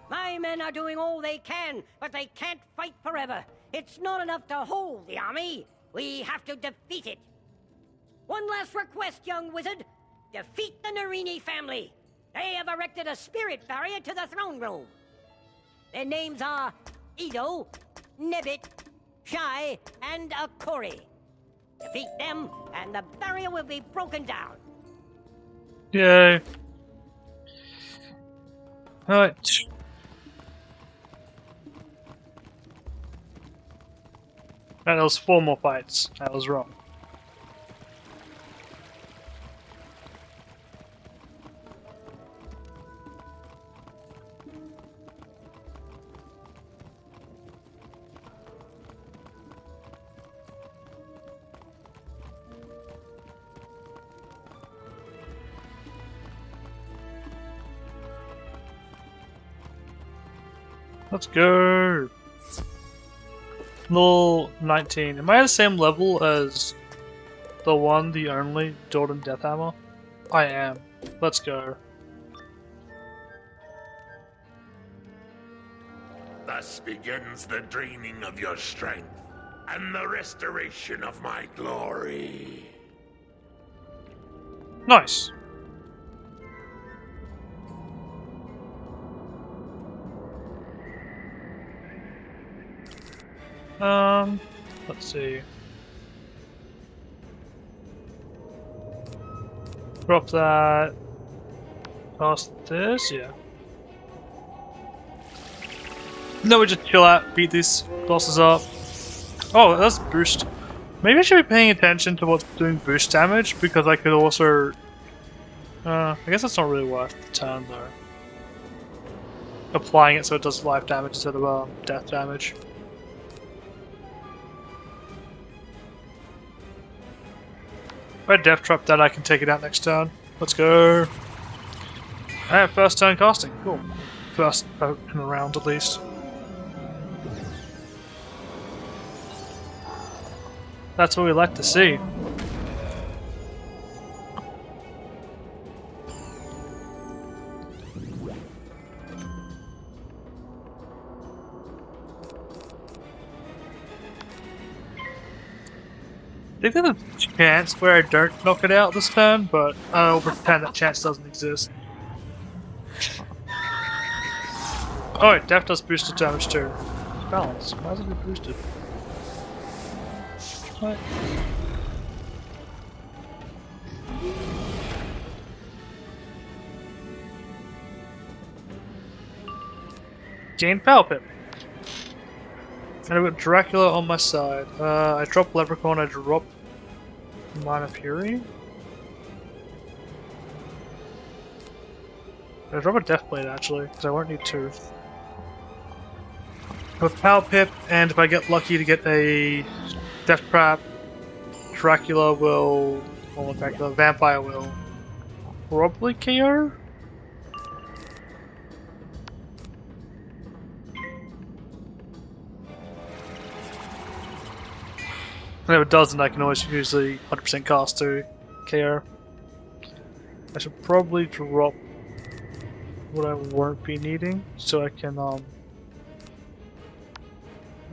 S4: My men are doing all they can, but they can't fight forever. It's not enough to hold the army. We have to defeat it. One last request, young wizard. Defeat the Narini family. They have erected a spirit barrier to the throne room. Their names are Edo, Nebbit, Shai, and Akori. Defeat them, and the barrier will be broken down.
S1: Yay. Alright. And there was 4 more fights. I was wrong. Let's go! Level 19. Am I at the same level as the one, the only, Jordan Deathhammer? I am. Let's go.
S2: Thus begins the draining of your strength and the restoration of my glory.
S1: Nice. Let's see. Drop that. Past this, yeah. No, we just chill out, beat these bosses up. Oh, that's boost. Maybe I should be paying attention to what's doing boost damage, because I could also... I guess that's not really worth the turn, though. Applying it so it does life damage instead of death damage. If I death trap that, I can take it out next turn. Let's go. Alright, first turn casting. Cool. First in the round at least. That's what we like to see. I think there's a chance where I don't knock it out this turn, but I'll pretend that chance doesn't exist. Oh, it def does boosted damage too. Balance. Why is it boosted? What? Gain Power Pip. And I've got Dracula on my side. I drop Leprechaun, I drop Minor Fury. I drop a Deathblade actually, because I won't need two. With Power Pip, and if I get lucky to get a Death Trap, Dracula will, or Dracula, Vampire will probably KO? And if it doesn't, I can always use the 100% cast to KO. I should probably drop what I won't be needing, so I can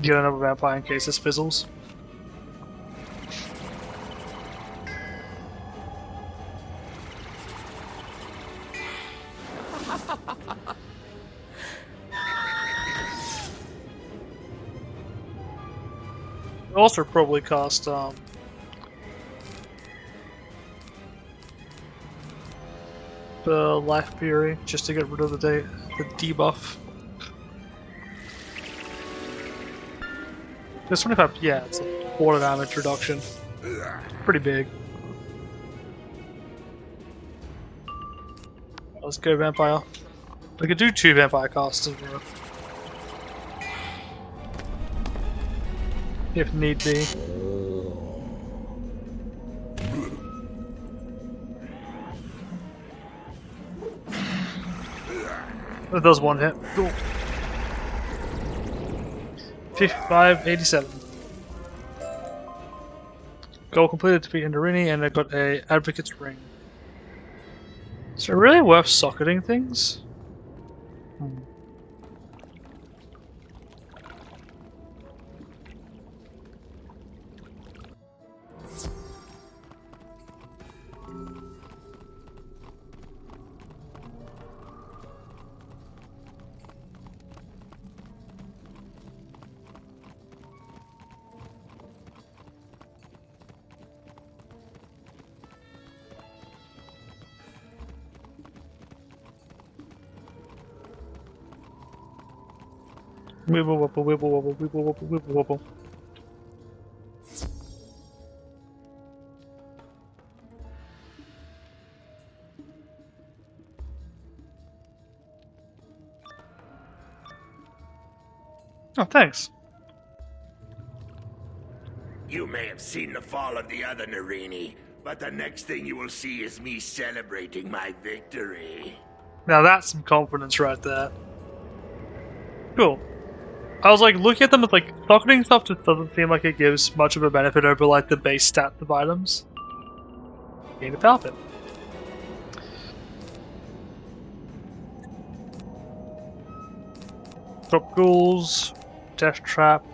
S1: get another vampire in case this fizzles. Also probably cost the Life Fury just to get rid of the debuff. This 25, yeah, it's a water damage reduction. Pretty big. Let's go Vampire. I could do 2 Vampire casts as well. If need be. That does one hit. Cool. 5587. Goal completed to defeat Enderini, and I got a Advocate's Ring. Is it really worth socketing things? Wibble wobble, wibble wobble, wibble wobble, wibble wobble. Oh, thanks.
S2: You may have seen the fall of the other Narini, but the next thing you will see is me celebrating my victory.
S1: Now that's some confidence right there. Cool. I was like, looking at them with like, socketing stuff just doesn't seem like it gives much of a benefit over like the base stat of items. Gain a Power Pip. Drop Ghouls, Death Trap.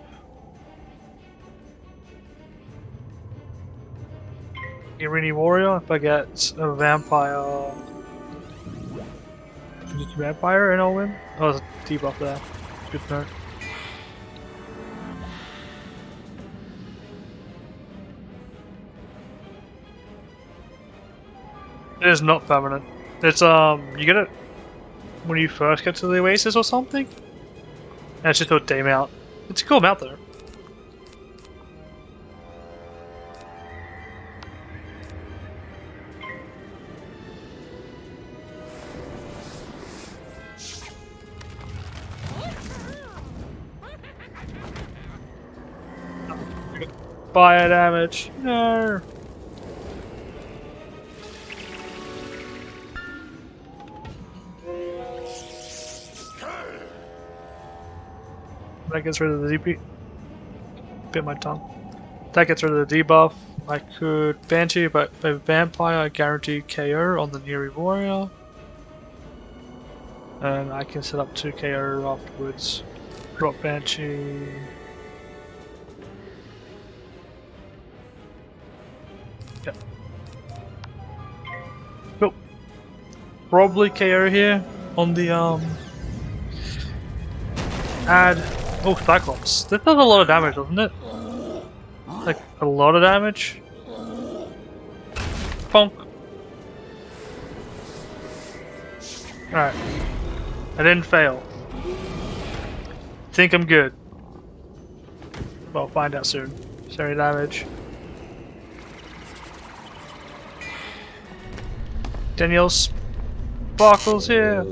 S1: Irini Warrior, if I get a Vampire. Is it a Vampire and I'll win? Oh, there's a debuff there. Good to know. It is not permanent. It's you get it when you first get to the Oasis or something. And it's just a day mount. It's a cool mount though. Fire damage. No. That gets rid of the DP. Bit my tongue. That gets rid of the debuff. I could Banshee, but a Vampire, I guarantee KO on the Neary Warrior. And I can set up 2 KO afterwards. Drop Banshee. Yep. Cool. Probably KO here on the add. Oh, Cyclops. This does a lot of damage, doesn't it? Like, a lot of damage. Bonk. Alright. I didn't fail. Think I'm good. Well, find out soon. Sorry, damage. Danielle Sparkles here.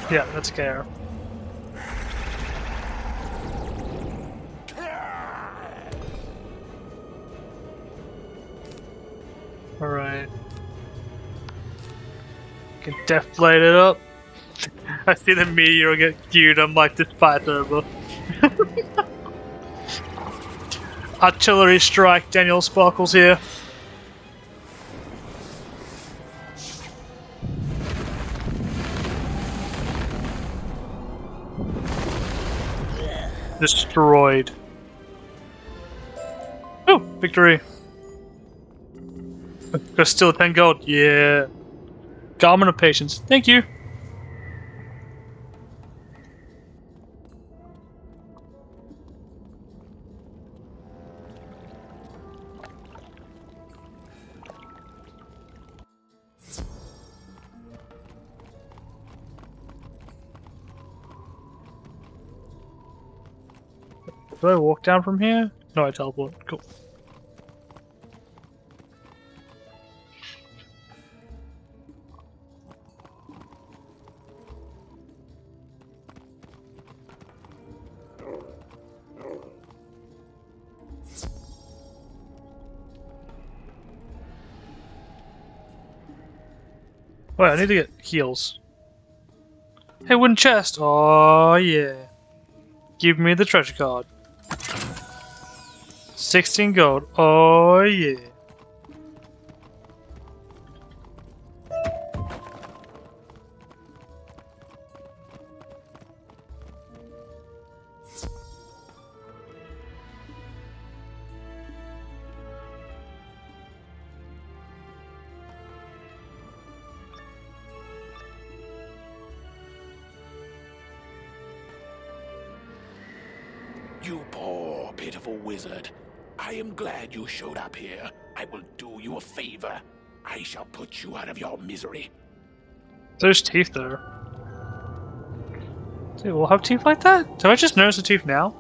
S1: Yeah, that's KO. Alright. Can Death Blade it up. I see the meteor get queued, I'm like, this fight's over. Artillery strike, Daniel Sparkles here. Destroyed. Oh, victory. Got still 10 gold. Yeah. Garment of Patience. Thank you. Do I walk down from here? No, I teleport. Cool. Wait, I need to get heals. Hey, wooden chest! Oh yeah. Give me the treasure card. 16 gold. Oh yeah.
S2: You poor, pitiful wizard. I am glad you showed up here. I will do you a favor. I shall put you out of your misery.
S1: There's teeth there. Dude, we'll have teeth like that? Did I just notice the teeth now?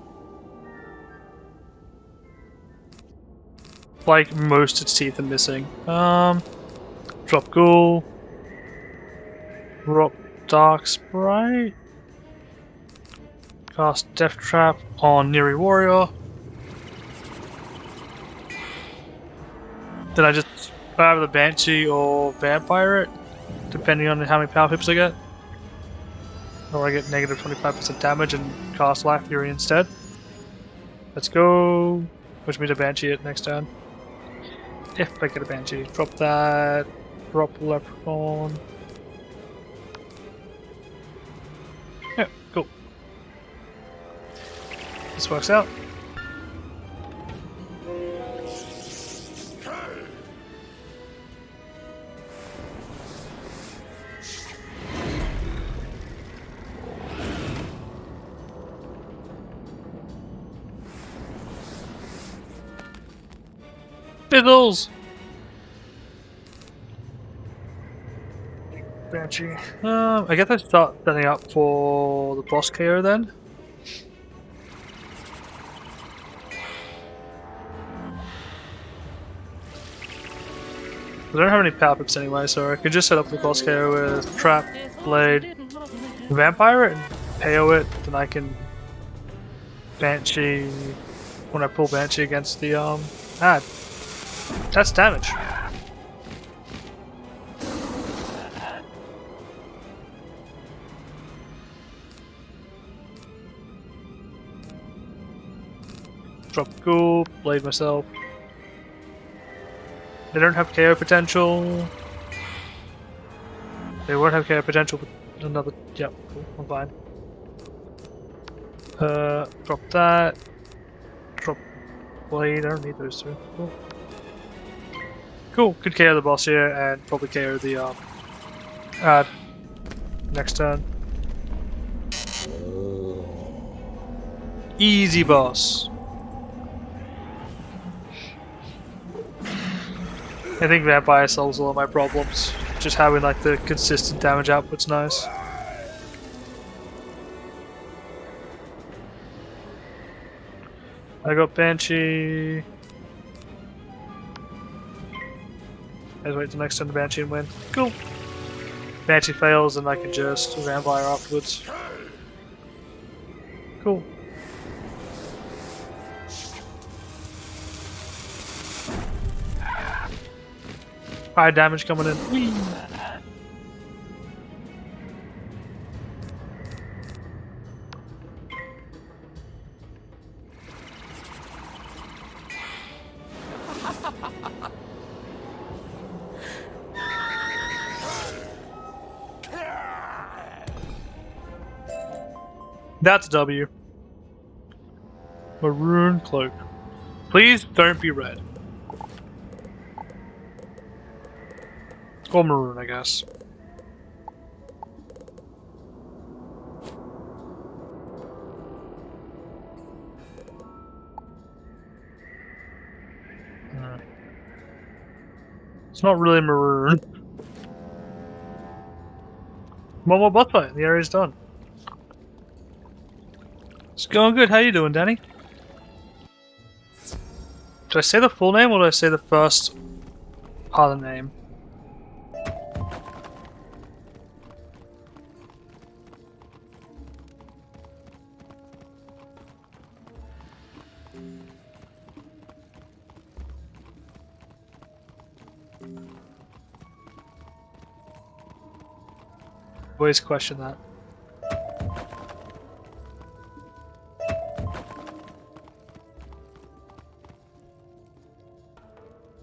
S1: Like, most of its teeth are missing. Drop Ghoul. Drop Dark Sprite. Cast Death Trap on Neary Warrior. Then I just grab the Banshee or Vampire it, depending on how many power pips I get. Or I get negative 25% damage and cast Life Fury instead. Let's go. Which means a Banshee it next turn. If I get a Banshee. Drop that. Drop Leprechaun. Yeah, cool. This works out. Biddles! Banshee. I guess I start setting up for the boss KO then. I don't have any power pips anyway, so I could just set up the boss KO with Trap, Blade, Vampire it, and KO it, then I can Banshee when I pull Banshee against the ad. That's damage. Tropical, blade myself. They don't have KO potential. They won't have KO potential with another. Yep, cool, I'm fine. Drop that. Drop blade, I don't need those two. Cool. Cool, could KO the boss here and probably KO the next turn. Easy boss. I think Vampire solves all of my problems. Just having like the consistent damage output's nice. I got Banshee. Let's wait till next turn to Banshee and win. Cool. Banshee fails and I can just Vampire afterwards. Cool. High damage coming in. Whee! That's a W. Maroon cloak. Please don't be red. Or maroon, I guess. It's not really maroon. One more boss fight, the area's done. It's going good, how you doing, Danny? Did I say the full name or did I say the first part of the name? Always question that.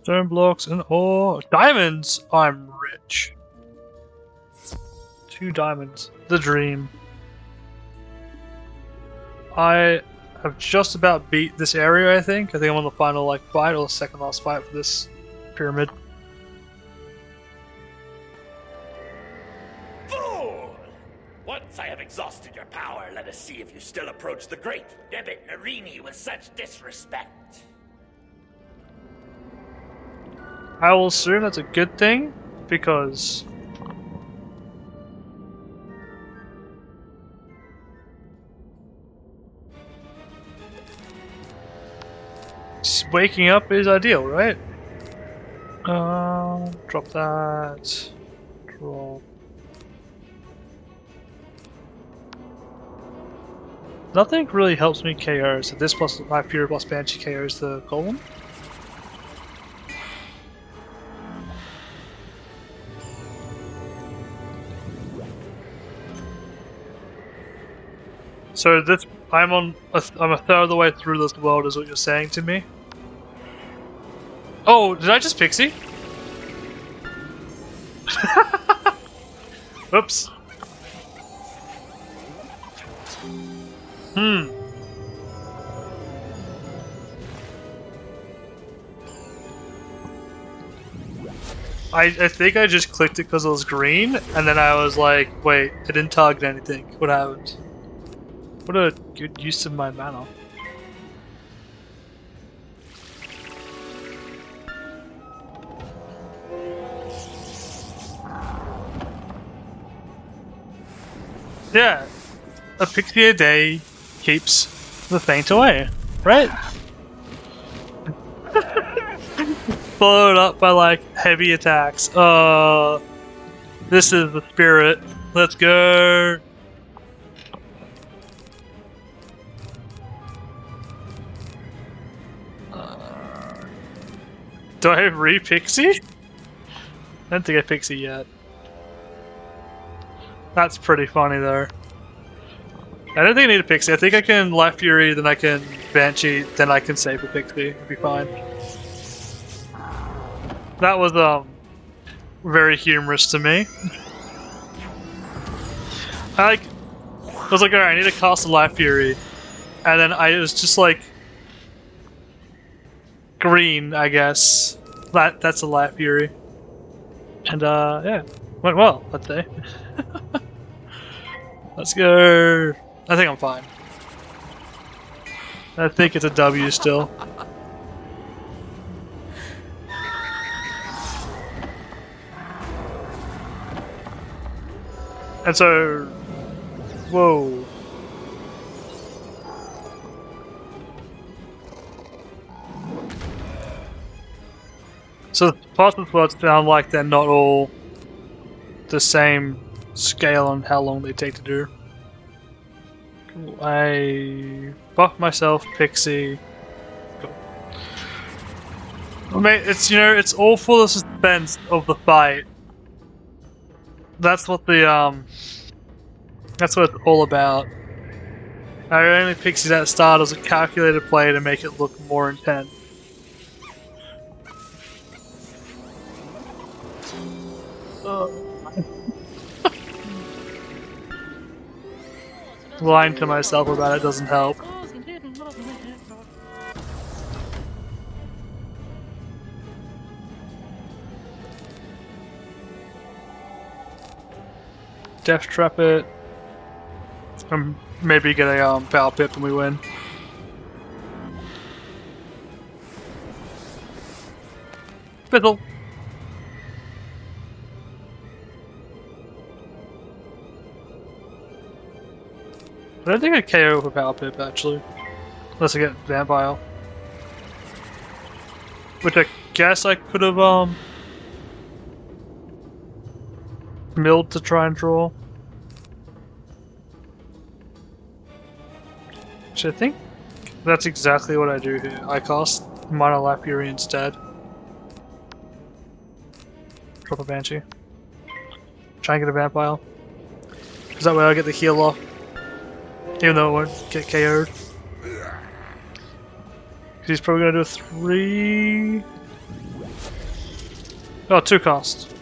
S1: Stone blocks and ore. Diamonds! I'm rich. 2 diamonds. The dream. I have just about beat this area, I think. I think I'm on the final like fight or the second last fight for this pyramid.
S2: Fool! Once I have exhausted your power, let us see if you still approach the great Debit Narini with such disrespect.
S1: I will assume that's a good thing, because waking up is ideal, right? Drop that. Drop. Nothing really helps me KO, so this plus my Fury plus Banshee KOs the golem. So this, I'm a third of the way through this world, is what you're saying to me? Oh, did I just pixie? Oops. I think I just clicked it because it was green, and then I was like, wait, it didn't target anything. What happened? What a good use of my mana. Yeah, a pixie a day keeps the faint away, right? Followed up by like heavy attacks. This is the spirit. Let's go. Do I have re-pixie? I don't think I pixie yet. That's pretty funny though. I don't think I need a Pixie. I think I can Life Fury, then I can Banshee, then I can save a Pixie. It'll be fine. That was very humorous to me. I was like, alright, I need to cast a Life Fury. And then I was just like green, I guess. That's a Life Fury. And yeah. Went well, I'd say. Let's go. I think I'm fine. I think it's a W still. And so, whoa. So the parts of the world sound like they're not all the same scale on how long they take to do. Cool. I buff myself, Pixie. Cool. Well, mate, it's it's all for the suspense of the fight. That's what that's what it's all about. I only Pixies at the start as a calculated play to make it look more intense. Lying to myself about it doesn't help. Death Trap it. Maybe get a Power Pip and we win. Fiddle. I don't think I KO with a Power Pip actually. Unless I get Vampire. Which I guess I could have milled to try and draw. Which I think that's exactly what I do here. I cast Minor Life Fury instead. Drop a Banshee. Try and get a Vampire. Because that way I get the heal off. Even though it won't get KO'd. He's probably gonna do a 3... Oh, 2 cost.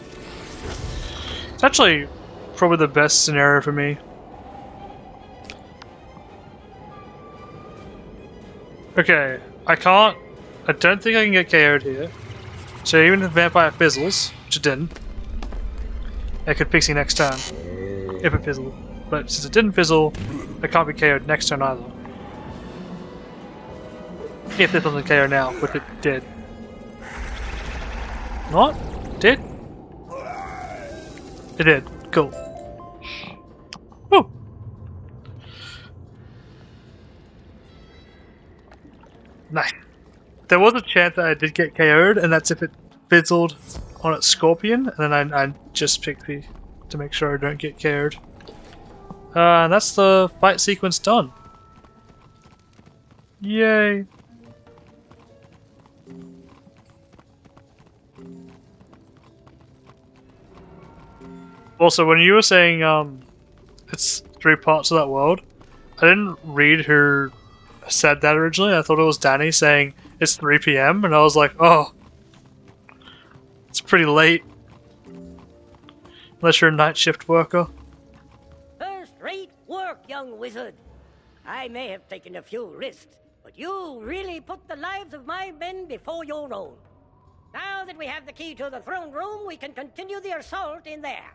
S1: It's actually probably the best scenario for me. Okay, I don't think I can get KO'd here. So even if Vampire fizzles, which it didn't, I could Pixie next turn. If it fizzled. But since it didn't fizzle, I can't be KO'd next turn either. If it doesn't KO now, which it did. Not? Did? It did. Cool. Woo! Nice. There was a chance that I did get KO'd, and that's if it fizzled on its Scorpion, and then I just Pixie to make sure I don't get KO'd. And that's the fight sequence done. Yay. Also, when you were saying it's 3 parts of that world, I didn't read who said that originally. I thought it was Danny saying it's 3 PM, and I was like, oh, it's pretty late. Unless you're a night shift worker.
S4: First-rate work, young wizard. I may have taken a few risks, but you really put the lives of my men before your own. Now that we have the key to the throne room, we can continue the assault in there.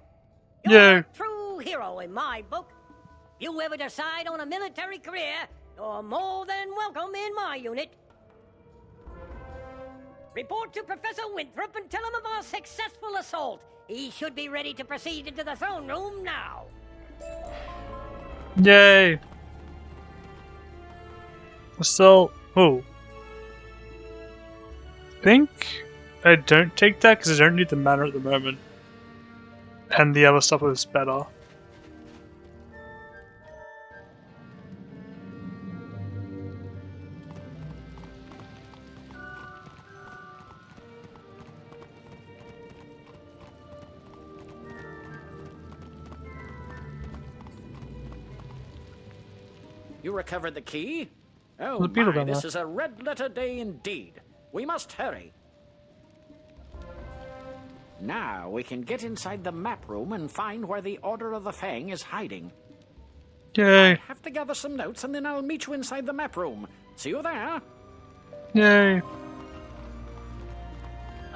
S4: You're a true hero in my book. If you ever decide on a military career, you're more than welcome in my unit. Report to Professor Winthrop and tell him of our successful assault. He should be ready to proceed into the throne room now.
S1: Yay! So, think I don't take that because I don't need the mana at the moment. And the other stuff was better.
S3: You recovered the key? Oh
S1: The beetle
S3: my,
S1: down
S3: this
S1: there.
S3: is a red letter day indeed. We must hurry. Now we can get inside the map room and find where the Order of the Fang is hiding.
S1: Yay.
S3: I have to gather some notes and then I'll meet you inside the map room. See you there.
S1: Yay.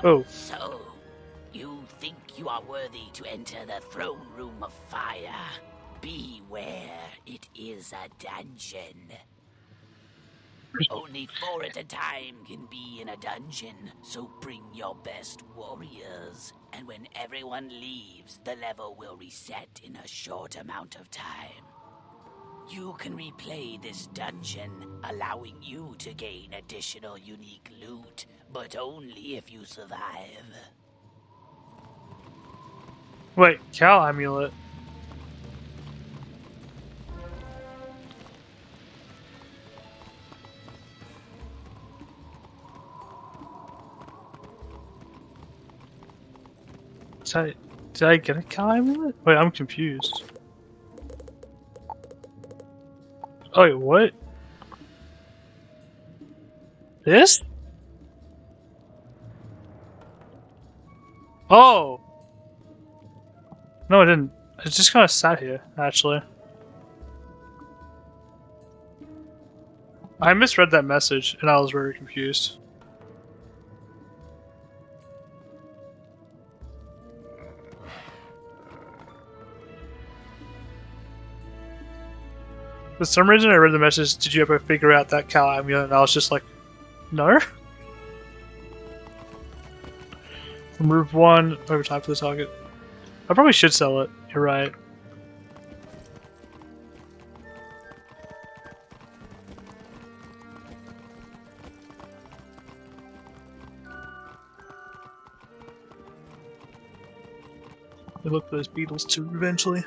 S1: Oh.
S9: So, you think you are worthy to enter the throne room of fire? Beware, it is a dungeon. Only 4 at a time can be in a dungeon, so bring your best warriors. And when everyone leaves, the level will reset in a short amount of time. You can replay this dungeon, allowing you to gain additional unique loot, but only if you survive.
S1: Wait, cow amulet. Did I get a cow amulet? Wait, I'm confused. Oh, wait, what? This? Oh! No, I didn't. I just kind of sat here, actually. I misread that message, and I was very confused. For some reason, I read the message, did you ever figure out that cow amulet? And I was just like, no? Remove 1 over time for the target. I probably should sell it, you're right. We look for those beetles too, eventually.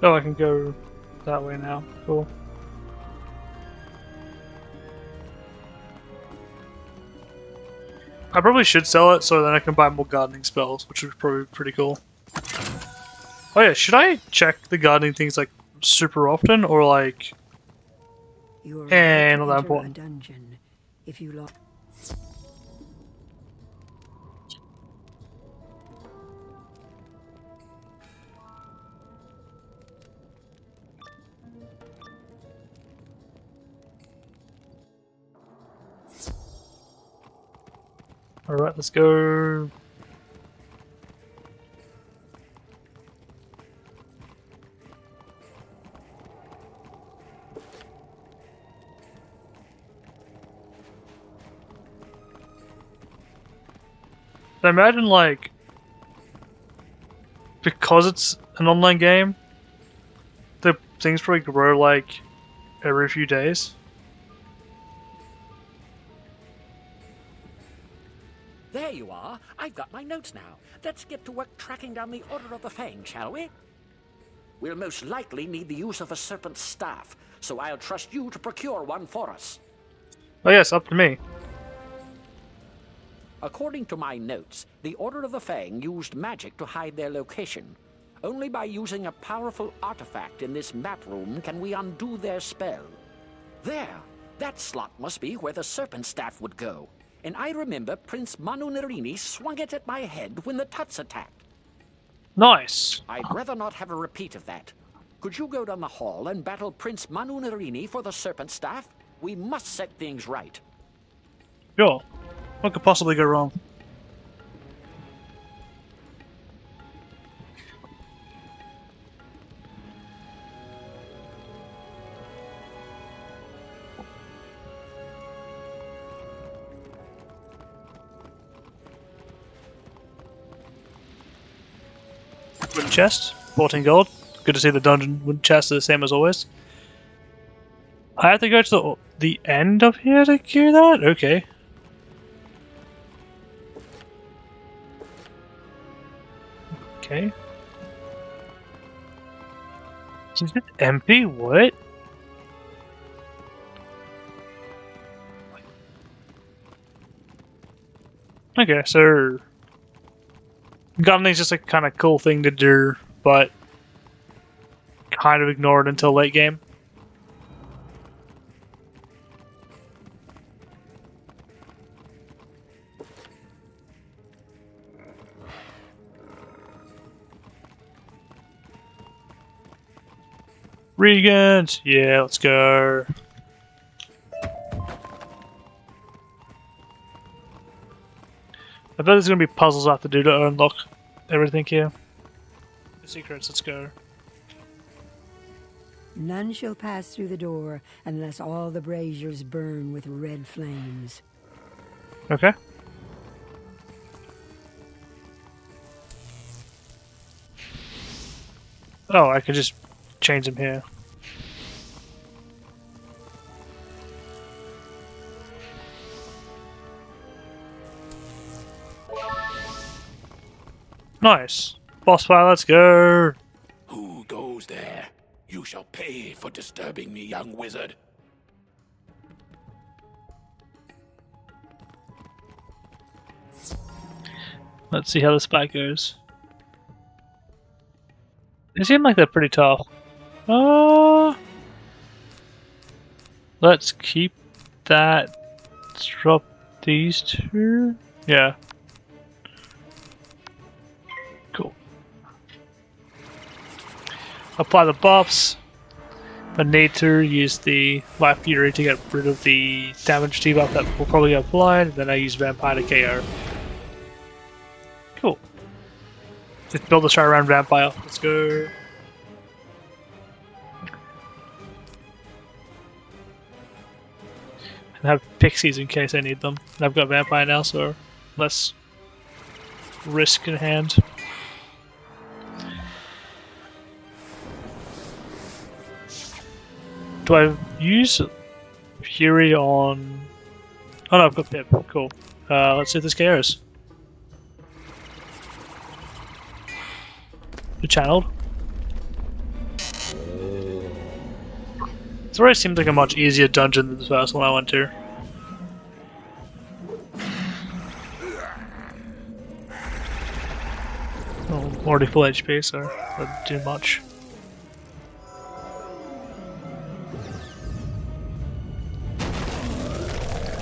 S1: Oh, I can go that way now. Cool. I probably should sell it so then I can buy more gardening spells, which would probably be pretty cool. Oh yeah, should I check the gardening things like super often or like
S17: You are
S1: not that
S17: about to enter
S1: important?
S17: a dungeon. If you lock.
S1: Alright, let's go. I imagine, like, because it's an online game, the things probably grow, like, every few days.
S3: There you are. I've got my notes now. Let's get to work tracking down the Order of the Fang, shall we? We'll most likely need the use of a serpent's staff, so I'll trust you to procure one for us.
S1: Oh yes, up to me.
S3: According to my notes, the Order of the Fang used magic to hide their location. Only by using a powerful artifact in this map room can we undo their spell. There! That slot must be where the serpent staff would go. And I remember Prince Manu Narini swung it at my head when the Tuts attacked.
S1: Nice!
S3: I'd rather not have a repeat of that. Could you go down the hall and battle Prince Manu Narini for the serpent staff? We must set things right.
S1: Sure. What could possibly go wrong? Wooden chest, 14 gold. Good to see the dungeon wooden chest is the same as always. I have to go to the end of here to cure that? Okay. Okay. Is it empty? What? Okay, so gardening's just a kind of cool thing to do, but kind of ignored until late game. Regent! Yeah, let's go. I bet there's gonna be puzzles I have to do to unlock everything here. The secrets, let's go.
S17: None shall pass through the door unless all the braziers burn with red flames.
S1: Okay. Oh, I can just change them here. Nice. Boss fight, let's go.
S2: Who goes there? You shall pay for disturbing me, young wizard.
S1: Let's see how this fight goes. They seem like they're pretty tough. Let's keep that. Let's drop these two. Yeah. Cool. Apply the buffs. I need to use the Life Fury to get rid of the damage debuff that will probably get applied, and then I use Vampire to KO. Cool. Just build a strat around Vampire. Let's go. And have pixies in case I need them. And I've got Vampire now, so less risk in hand. Do I use Fury on... Oh no, I've got Pip. Cool. Let's see if this KOs. The channeled. This already seems like a much easier dungeon than the first one I went to. Well, I'm already full HP, so that didn't do much.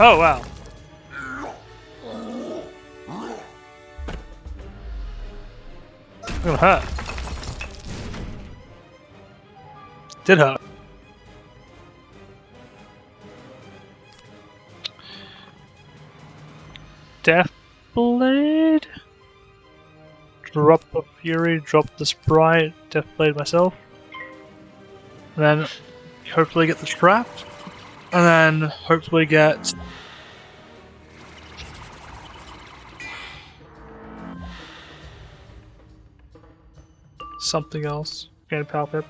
S1: Oh wow. It's gonna hurt. Did hurt. Death Blade? Drop the Fury, drop the Sprite, Death Blade myself. And then hopefully get the Trap. And then hopefully get something else. Gain Power Pip.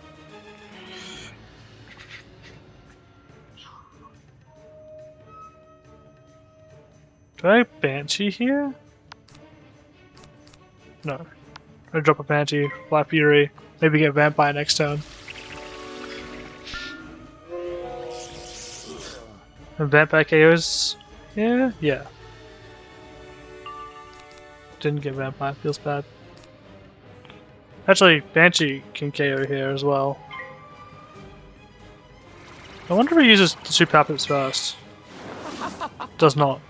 S1: Do I have Banshee here? No. I drop a Banshee, Black Fury, maybe get Vampire next turn. And Vampire KOs? Yeah? Yeah. Didn't get Vampire, feels bad. Actually, Banshee can KO here as well. I wonder if he uses the two Pappets first. Does not.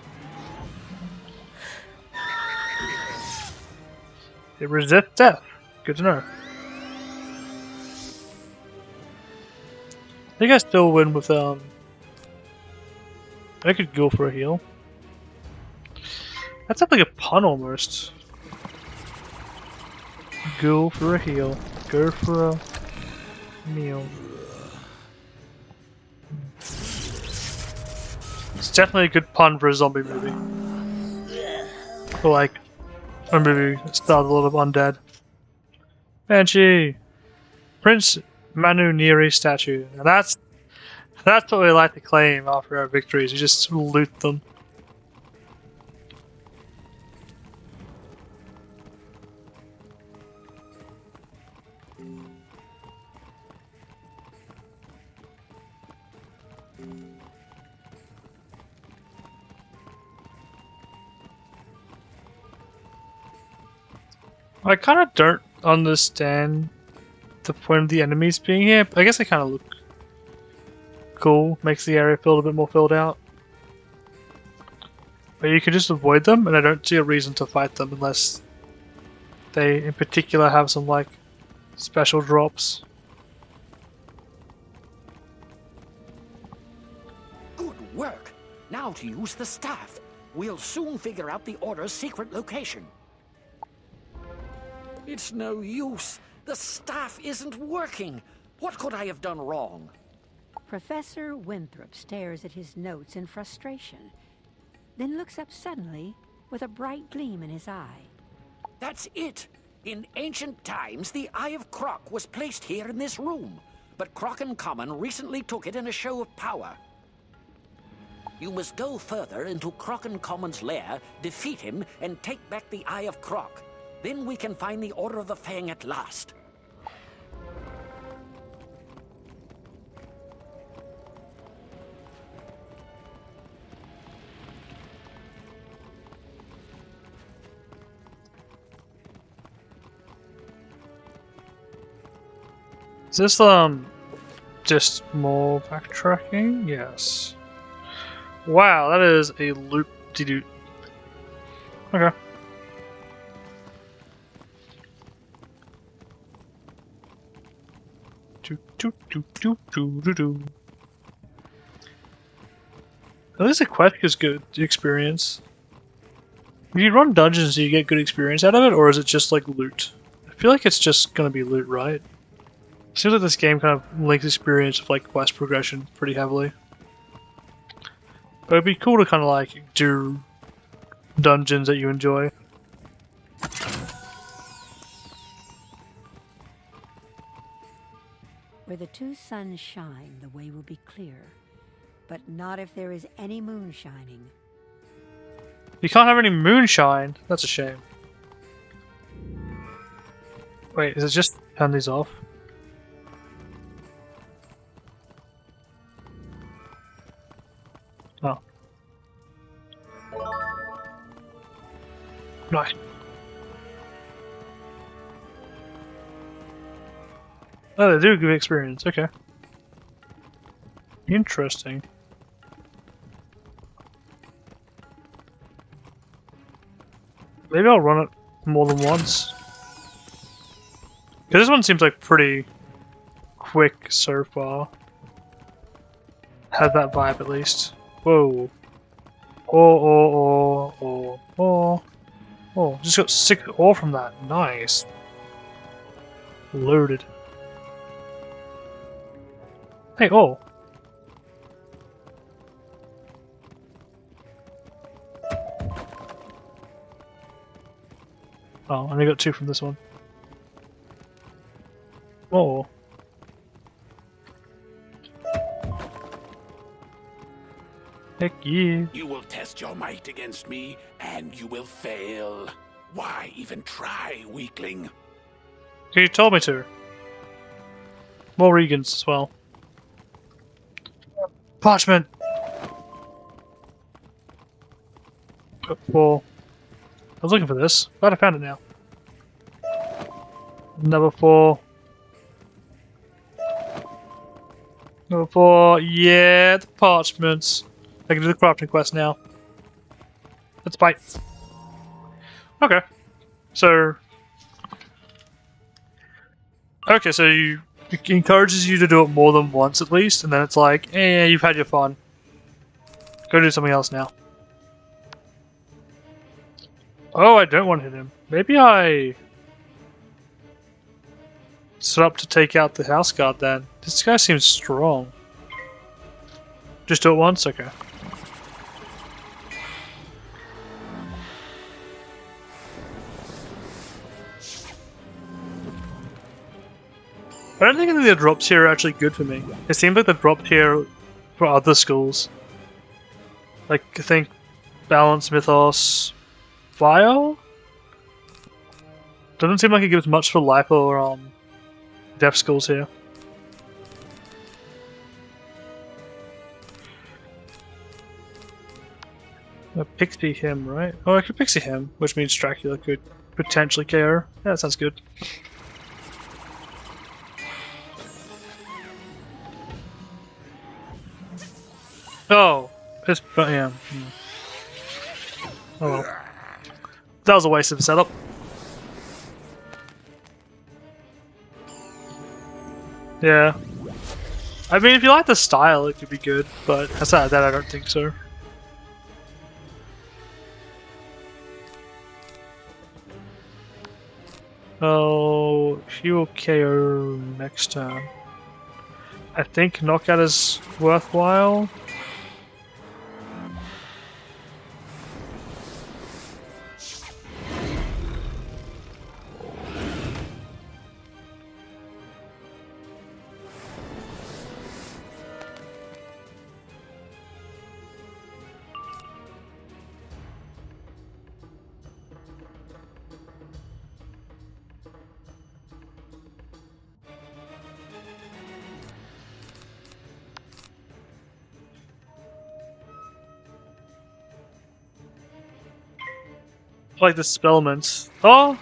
S1: It resists death. Good to know. I think I still win with I could go for a heal. That's like a pun almost. Go for a heal. Go for a meal. It's definitely a good pun for a zombie movie. Or like a movie that stars a lot of undead. Banshee! Prince Manu Neri statue. Now that's what we like to claim after our victories. You just loot them. I kind of don't understand the point of the enemies being here. I guess they kind of look cool. Makes the area feel a bit more filled out. But you can just avoid them, and I don't see a reason to fight them unless they, in particular, have some, like, special drops.
S3: Good work! Now to use the staff. We'll soon figure out the Order's secret location. It's no use. The staff isn't working. What could I have done wrong?
S17: Professor Winthrop stares at his notes in frustration, then looks up suddenly with a bright gleam in his eye.
S3: That's it! In ancient times, the Eye of Croc was placed here in this room, but Croc and Common recently took it in a show of power. You must go further into Croc and Common's lair, defeat him, and take back the Eye of Croc. Then we can find the Order of the Fang at last.
S1: Is this, just more backtracking? Yes. Wow, that is a loop-de-doop. Okay. At least the quest is good experience. If you run dungeons, do you get good experience out of it, or is it just like loot? I feel like it's just gonna be loot, right? Seems like this game kind of links experience with like quest progression pretty heavily. But it'd be cool to kind of like do dungeons that you enjoy.
S17: Where the two suns shine, the way will be clear. But not if there is any moon shining.
S1: You can't have any moonshine. That's a shame. Wait, is it just turn these off? Oh. Nice. Oh, they do give experience. Okay. Interesting. Maybe I'll run it more than once. Because this one seems like pretty quick so far. Has that vibe at least. Whoa. Oh, just got 6 ore from that. Nice. Loaded. Hey, oh. Oh, I only got 2 from this one. Oh. Heck yeah.
S2: You will test your might against me, and you will fail. Why even try, weakling?
S1: You told me to. More Regans as well. Parchment! Well, I was looking for this. Glad I found it now. Number 4. Number 4. Yeah, the parchments. I can do the crafting quest now. Let's bite. Okay. So. Okay, so it encourages you to do it more than once at least, and then it's like, eh, you've had your fun. Go do something else now. Oh, I don't want to hit him. Maybe I set up to take out the house guard then. This guy seems strong. Just do it once? Okay. I don't think any of the drops here are actually good for me. It seems like the drops here for other schools. Like, I think Balance, Mythos, Fire? Doesn't seem like it gives much for life or death schools here. I pixie him, right? Oh, I could pixie him, which means Dracula could Potentially KO. Yeah, that sounds good. Oh, it's yeah. Oh well. That was a waste of a setup. Yeah. I mean, if you like the style, it could be good, but outside of that, I don't think so. Oh, he will KO next turn. I think knockout is worthwhile. Like the spellments. Oh!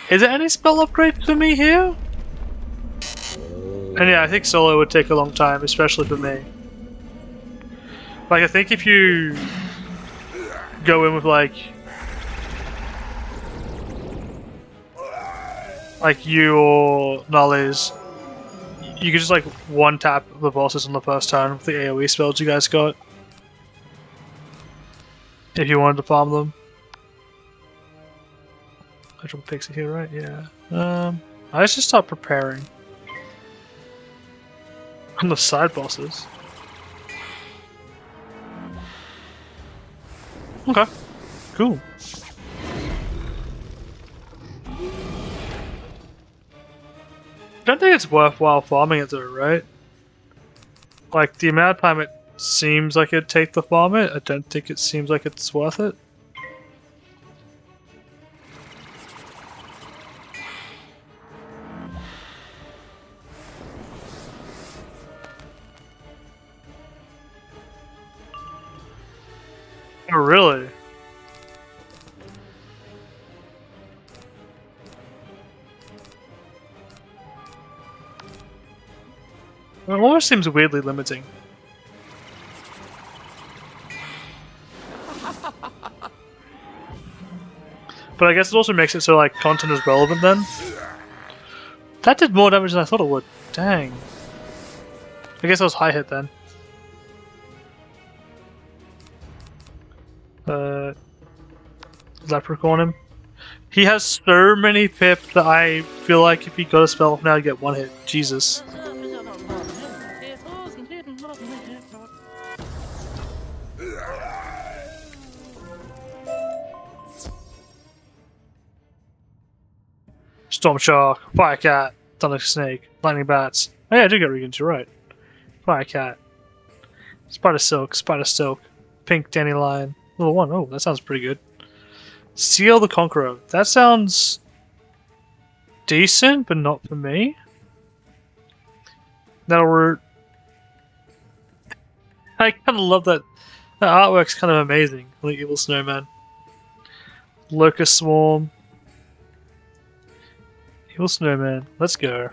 S1: Is there any spell upgrade for me here? And yeah, I think solo would take a long time, especially for me. Like, I think if you go in with like you or Nollies, you could just like one tap the bosses on the first turn with the AoE spells you guys got. If you wanted to farm them. I drop a pixie here, right? Yeah. I should start preparing. On the side bosses. Okay. Cool. I don't think it's worthwhile farming it though, right? Like, the amount of time it seems like it'd take to farm it, I don't think it seems like it's worth it. Oh, really? It almost seems weirdly limiting. But I guess it also makes it so like content is relevant then. That did more damage than I thought it would. Dang. I guess I was high hit then. Leprechaun him. He has so many pip that I feel like if he got a spell off now, he'd get one hit. Jesus. Storm Shark, Fire Cat, Thunder Snake, Lightning Bats. Oh yeah, I do get Regans, you're right. Fire Cat. Spider Silk, Pink Dandelion. Level 1, oh, that sounds pretty good. Seal the Conqueror. That sounds decent, but not for me. That'll root. I kind of love that. That artwork's kind of amazing. Like Evil Snowman. Locust Swarm. Evil Snowman. Let's go.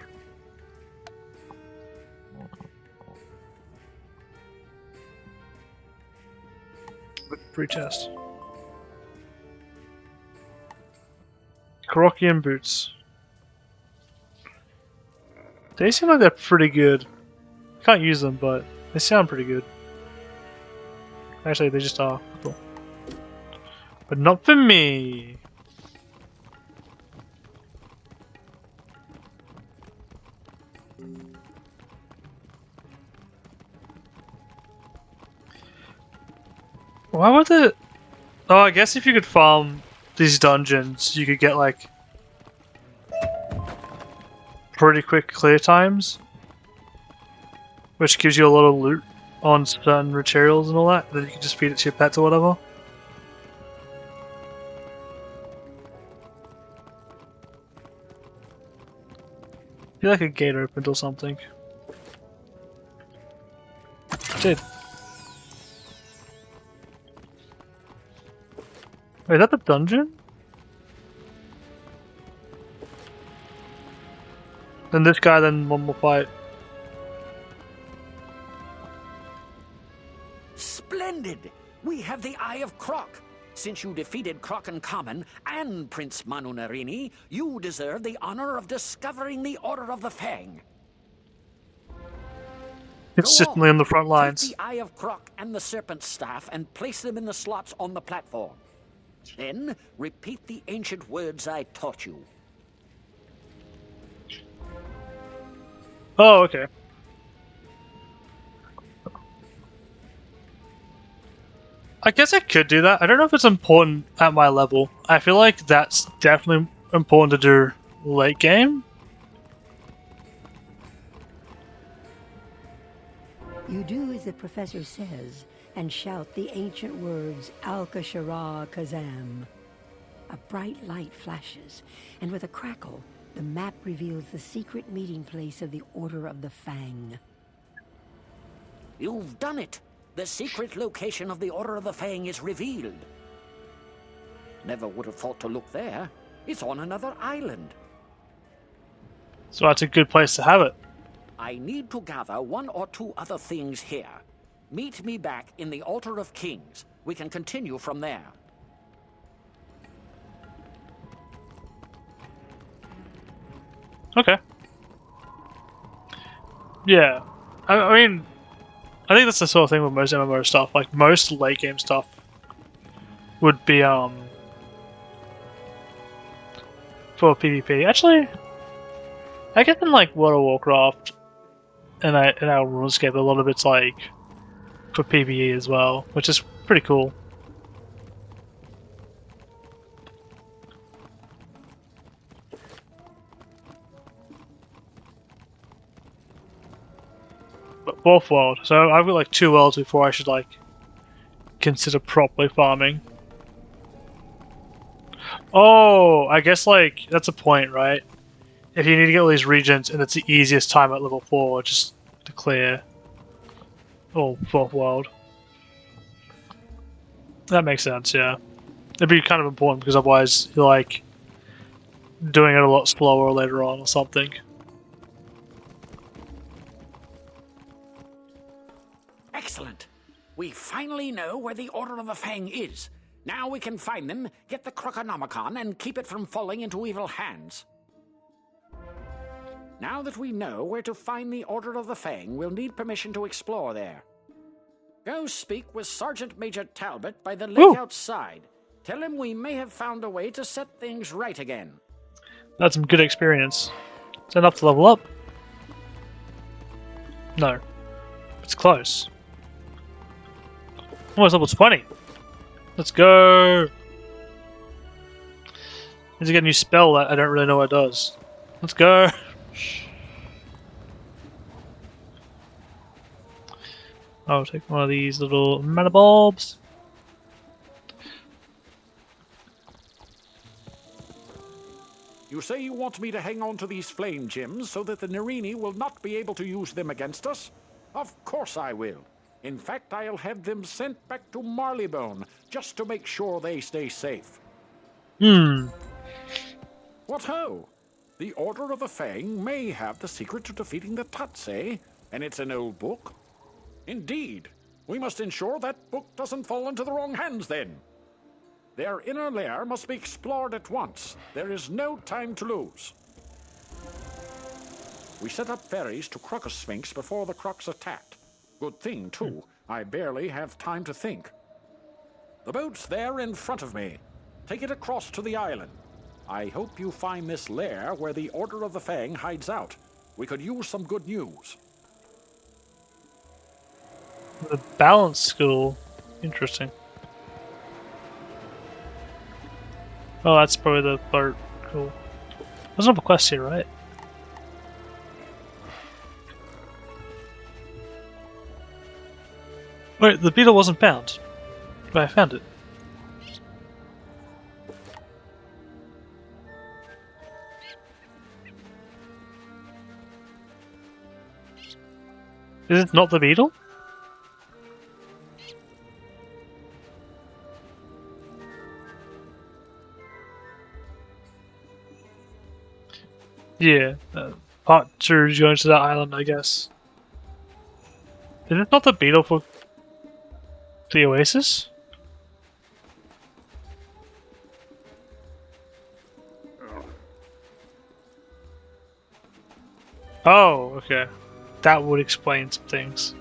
S1: Free chest. Crocian boots. They seem like they're pretty good. Can't use them, but they sound pretty good. Actually, they just are. Cool. But not for me. Why would it? Oh, I guess if you could farm these dungeons, you could get like pretty quick clear times, which gives you a lot of loot on certain materials and all that. And then you can just feed it to your pets or whatever. I feel like a gate opened or something. It did. Wait, is that the dungeon? Then this guy, then one more fight.
S3: Splendid! We have the Eye of Croc. Since you defeated Croc and Common and Prince Manu Narini, you deserve the honor of discovering the Order of the Fang.
S1: Consistently on the front lines.
S3: Take the Eye of Croc and the Serpent Staff and place them in the slots on the platform. Then, repeat the ancient words I taught you.
S1: Oh, okay. I guess I could do that. I don't know if it's important at my level. I feel like that's definitely important to do late game.
S17: You do as the professor says, and shout the ancient words, Al-Kashara Kazam. A bright light flashes, and with a crackle, the map reveals the secret meeting place of the Order of the Fang.
S3: You've done it! The secret location of the Order of the Fang is revealed. Never would have thought to look there. It's on another island.
S1: So that's a good place to have it.
S3: I need to gather one or two other things here. Meet me back in the Altar of Kings. We can continue from there.
S1: Okay. Yeah. I mean, I think that's the sort of thing with most MMO stuff. Like, most late game stuff would be, for PvP. Actually, I guess in, like, World of Warcraft and in our RuneScape, a lot of it's, like, for PvE as well, which is pretty cool. But fourth world, so I've got like 2 worlds before I should like consider properly farming. Oh, I guess like that's a point, right? If you need to get all these regions and it's the easiest time at level 4, just to clear all 4th world. That makes sense, yeah. It'd be kind of important because otherwise you're like doing it a lot slower later on or something.
S3: Excellent. We finally know where the Order of the Fang is. Now we can find them, get the Croconomicon, and keep it from falling into evil hands. Now that we know where to find the Order of the Fang, we'll need permission to explore there. Go speak with Sergeant Major Talbot by the lake outside. Tell him we may have found a way to set things right again.
S1: That's some good experience. Is that enough to level up? No. It's close. Almost level 20. Let's go. Need to get a new spell that I don't really know what it does. Let's go. I'll take one of these little mana bulbs.
S3: You say you want me to hang on to these flame gems so that the Narini will not be able to use them against us? Of course I will. In fact, I'll have them sent back to Marleybone just to make sure they stay safe. What ho? The Order of the Fang may have the secret to defeating the Tuts, eh? And it's an old book? Indeed. We must ensure that book doesn't fall into the wrong hands then. Their inner lair must be explored at once. There is no time to lose. We set up ferries to Crocus Sphinx before the Crocs attacked. Good thing, too. I barely have time to think. The boat's there in front of me. Take it across to the island. I hope you find this lair where the Order of the Fang hides out. We could use some good news.
S1: The balance school. Interesting. Oh, that's probably the part. Cool. There's no quest here, right? Wait, the beetle wasn't found. But I found it. Is it not the beetle? Yeah, part to going to that island, I guess. Is it not the beetle for the oasis? Oh, okay. That would explain some things.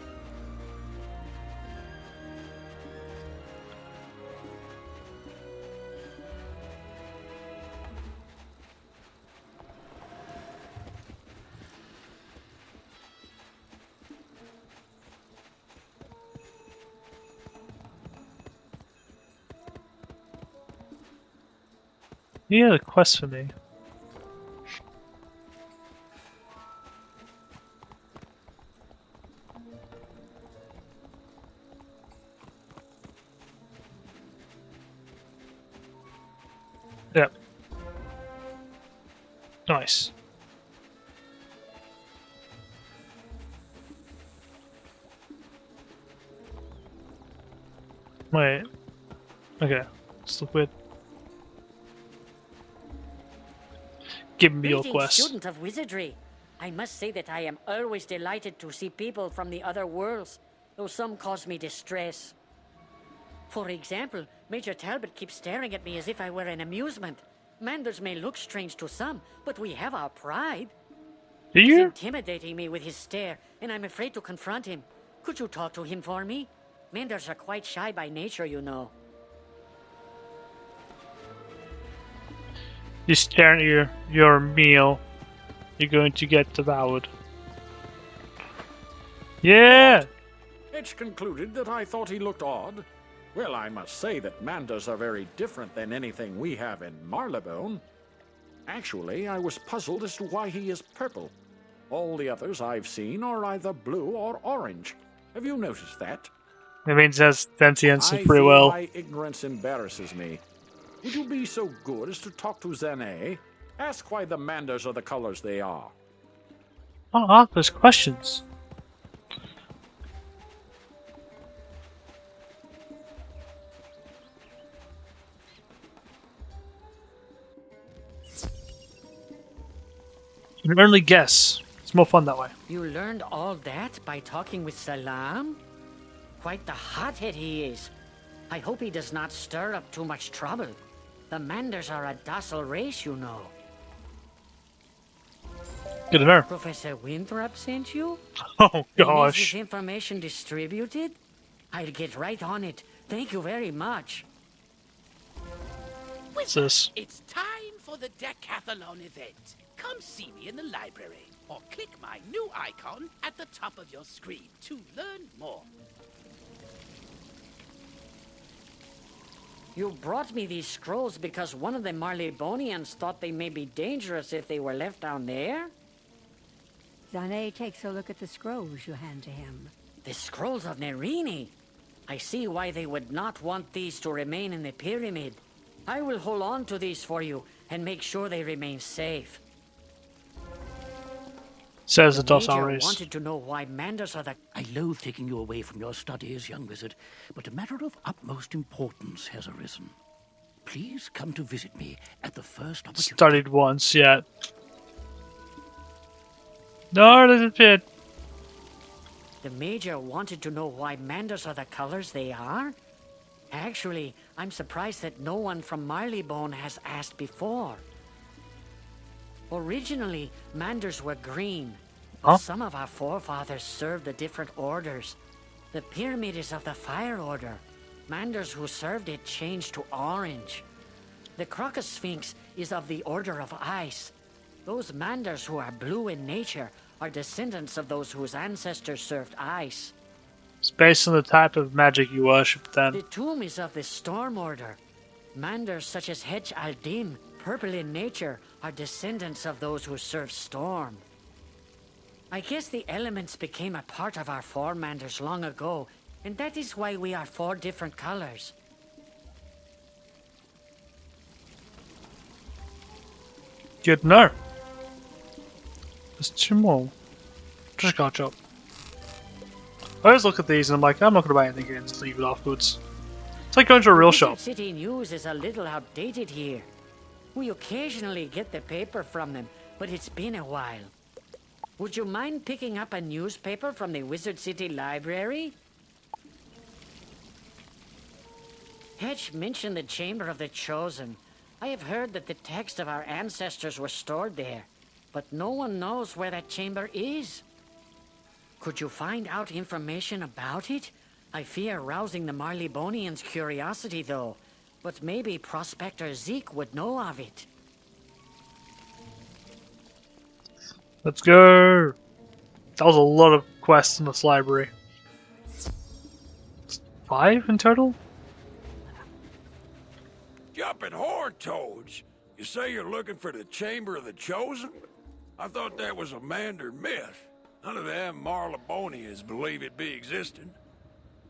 S1: You had a quest for me. Yep. Nice. Wait. Okay. Let's look weird. Give me your
S4: Greetings,
S1: quest.
S4: student of wizardry. I must say that I am always delighted to see people from the other worlds, though some cause me distress. For example, Major Talbot keeps staring at me as if I were an amusement. Manders may look strange to some, but we have our pride.
S1: Do
S4: He's
S1: you?
S4: intimidating me with his stare, and I'm afraid to confront him. Could you talk to him for me? Manders are quite shy by nature, you know.
S1: You staring at your meal. You're going to get devoured. Yeah!
S3: It's concluded that I thought he looked odd. Well, I must say that Manders are very different than anything we have in Marylebone. Actually, I was puzzled as to why he is purple. All the others I've seen are either blue or orange. Have you noticed that?
S1: It means it has sentience
S3: I
S1: pretty
S3: feel
S1: well.
S3: my ignorance embarrasses me. Would you be so good as to talk to Zane? Ask why the Manders are the colors they are.
S1: Oh, ask those questions. You can only guess. It's more fun that way.
S4: You learned all that by talking with Salam? Quite the hothead he is. I hope he does not stir up too much trouble. The Manders are a docile race, you know.
S1: Good to know.
S4: Professor Winthrop sent you?
S1: Oh,
S4: He needs
S1: gosh.
S4: this information distributed? I'll get right on it. Thank you very much.
S1: What's this?
S9: It's time for the Decathlon Event. Come see me in the library, or click my new icon at the top of your screen to learn more.
S4: You brought me these scrolls because one of the Marleybonians thought they may be dangerous if they were left down there?
S17: Zane takes a look at the scrolls you hand to him.
S4: The scrolls of Nerini. I see why they would not want these to remain in the pyramid. I will hold on to these for you and make sure they remain safe.
S1: Says the
S4: The
S1: docile
S4: Major
S1: race.
S4: wanted to know why Manders are the...
S20: I loathe taking you away from your studies, young wizard, but a matter of utmost importance has arisen. Please come to visit me at the first opportunity.
S1: Studied once, yet. No, it isn't fit.
S4: The Major wanted to know why Manders are the colors they are? Actually, I'm surprised that no one from Marleybone has asked before. Originally, Manders were green, but some of our forefathers served the different orders. The pyramid is of the Fire Order. Manders who served it changed to orange. The Crocus Sphinx is of the Order of Ice. Those Manders who are blue in nature are descendants of those whose ancestors served ice.
S1: It's based on the type of magic you worship, then.
S4: The tomb is of the Storm Order. Manders such as Hedge Aldim, purple in nature, are descendants of those who serve Storm. I guess the elements became a part of our four Manders long ago, and that is why we are four different colors.
S1: Good to know. There's two more. Just got up. I always look at these and I'm like, I'm not going to buy anything here and just leave it afterwards. It's like going to a real shop.
S4: Wizard City News is a little outdated here. We occasionally get the paper from them, but it's been a while.
S6: would you mind picking up a newspaper from the Wizard City Library? Hedge mentioned the Chamber of the Chosen. I have heard that the texts of our ancestors were stored there, but no one knows where that chamber is. Could you find out information about it? I fear rousing the Marleybonians' curiosity, though, but maybe Prospector Zeke would know of it.
S1: Let's go! That was a lot of quests in this library. 5 in total?
S21: Jumping horn toads! You say you're looking for the Chamber of the Chosen? I thought that was a Mander myth. None of them Marleybonians believe it be existing.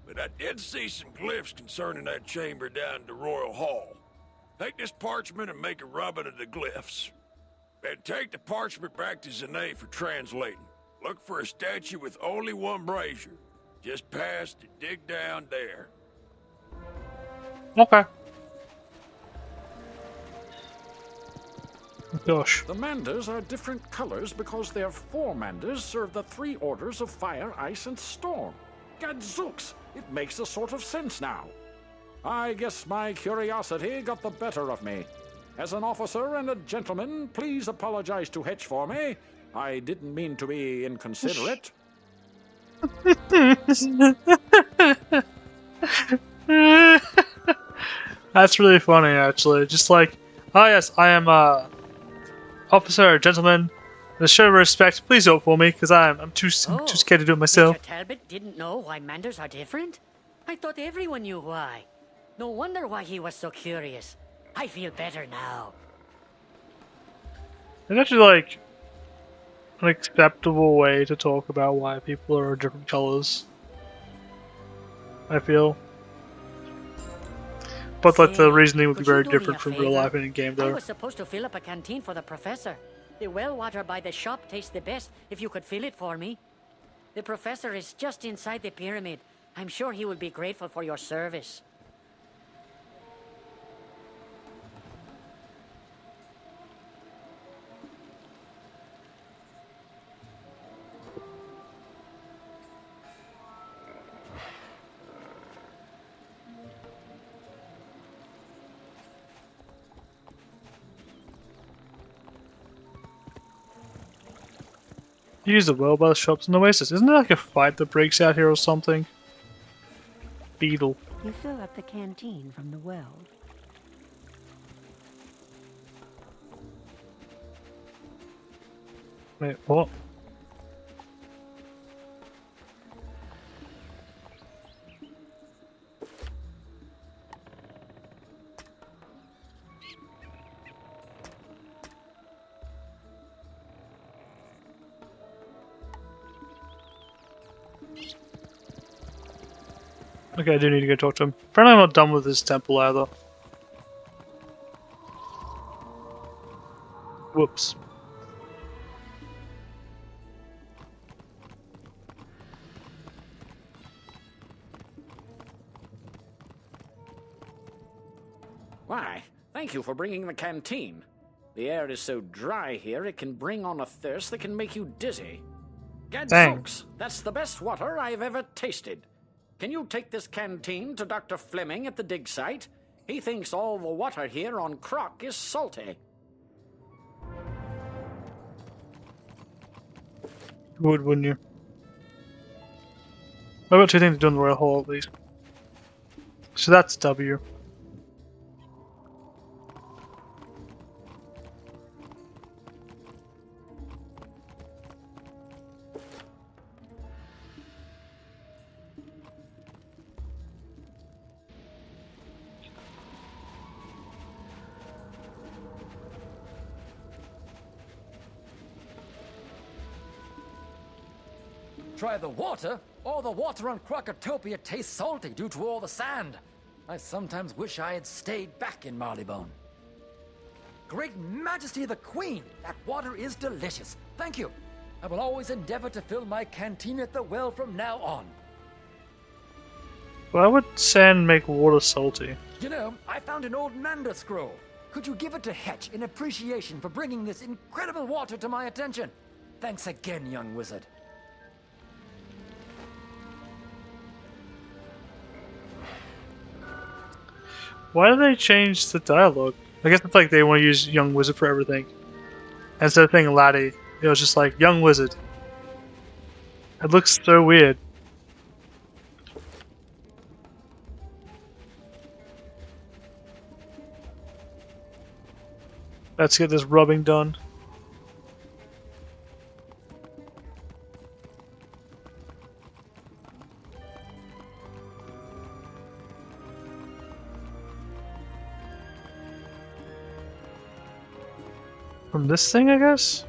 S21: But I did see some glyphs concerning that chamber down at the Royal Hall. Take this parchment and make a rubbing of the glyphs. Then take the parchment back to Zane for translating. Look for a statue with only one brazier. Just past and dig down there.
S1: Okay. Gosh.
S3: The Manders are different colors because their 4 Manders serve the 3 orders of fire, ice, and storm. Gadzooks! It makes a sort of sense now. I guess my curiosity got the better of me. As an officer and a gentleman, please apologize to Hetch for me. I didn't mean to be inconsiderate.
S1: That's really funny, actually. Just like, oh yes, I am officer or gentleman. In a show of respect, please vote for me, because I'm too scared to do it myself.
S6: Mr. Talbot didn't know why Manders are different? I thought everyone knew why. No wonder why he was so curious. I feel better now.
S1: It's actually like an acceptable way to talk about why people are different colors. I feel. But like the reasoning would be very different from real life and in game though.
S6: I was supposed to fill up a canteen for the professor. The well water by the shop tastes the best if you could fill it for me. The professor is just inside the pyramid. I'm sure he will be grateful for your service.
S1: Use the well by the shops and oasis. Isn't there like a fight that breaks out here or something? Beetle.
S17: You fill up the canteen from the well.
S1: Wait, what? Okay, I do need to go talk to him. Apparently I'm not done with this temple either. Whoops.
S3: Why, thank you for bringing the canteen. The air is so dry here, it can bring on a thirst that can make you dizzy. Gadzooks, that's the best water I've ever tasted. Can you take this canteen to Dr. Fleming at the dig site? He thinks all the water here on Croc is salty.
S1: You would, wouldn't you? I've got 2 things to do in the Royal Hall at least. So that's W.
S8: Try the water? All the water on Crocotopia tastes salty due to all the sand. I sometimes wish I had stayed back in Marleybone. Great Majesty of the Queen! That water is delicious. Thank you. I will always endeavor to fill my canteen at the well from now on.
S1: Why would sand make water salty?
S8: You know, I found an old Mander scroll. Could you give it to Hetch in appreciation for bringing this incredible water to my attention? Thanks again, young wizard.
S1: Why did they change the dialogue? I guess it's like they want to use young wizard for everything. Instead of saying laddie, it was just like young wizard. It looks so weird. Let's get this rubbing done. From this thing, I guess?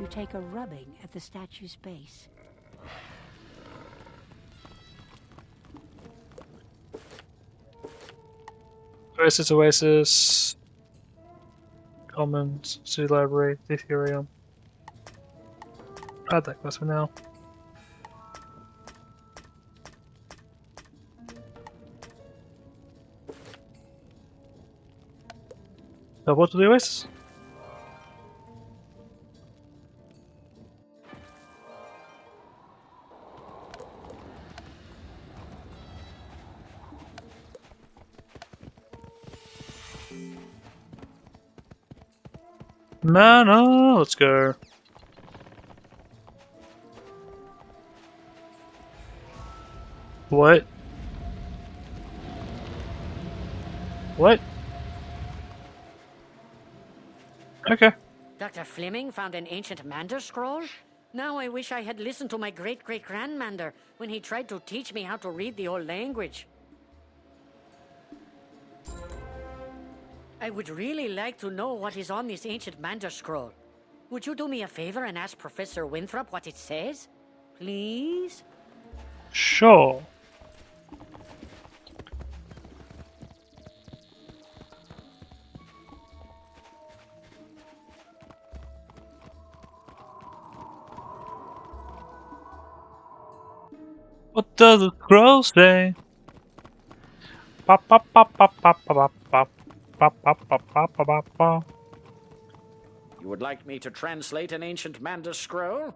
S17: You take a rubbing at the statue's base.
S1: Oasis, Oasis. Commons, City Library, Ethereum. Add that quest for now. Double to the Oasis. Mana, let's go. What? What? Okay.
S4: Dr. Fleming found an ancient Mander scroll? Now I wish I had listened to my great-great-grandmander when he tried to teach me how to read the old language. I would really like to know what is on this ancient Mander scroll. Would you do me a favor and ask Professor Winthrop what it says? Please?
S1: Sure. What does the crow say? Pop pop pop pop pop pop pop pop pop pop pop pop pop.
S3: You would like me to translate an ancient Mander scroll?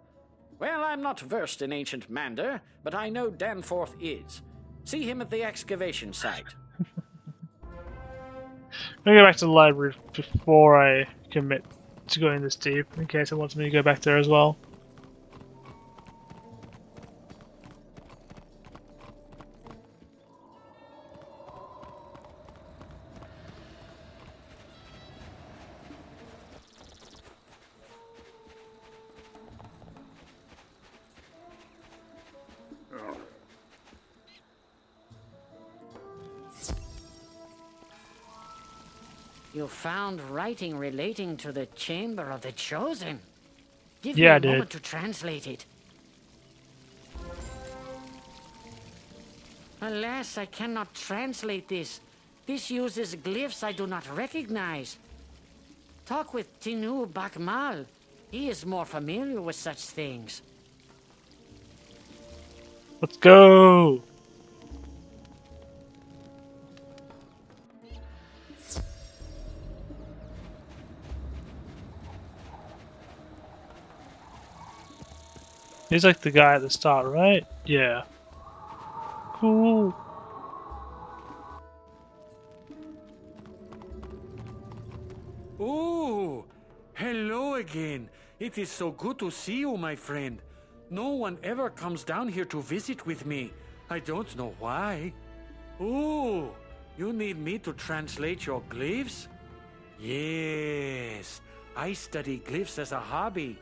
S3: Well, I'm not versed in ancient Mander, but I know Danforth is. See him at the excavation site.
S1: I'm gonna go back to the library before I commit to going this deep, in case it wants me to go back there as well.
S4: You found writing relating to the Chamber of the Chosen. Give
S1: Yeah, I
S4: me a
S1: did.
S4: moment to translate it. Alas, I cannot translate this. This uses glyphs I do not recognize. Talk with Tinu Bakmal. He is more familiar with such things.
S1: Let's go! He's like the guy at the start, right? Yeah. Cool.
S6: Oh, hello again. It is so good to see you, my friend. No one ever comes down here to visit with me. I don't know why. Oh, you need me to translate your glyphs? Yes, I study glyphs as a hobby.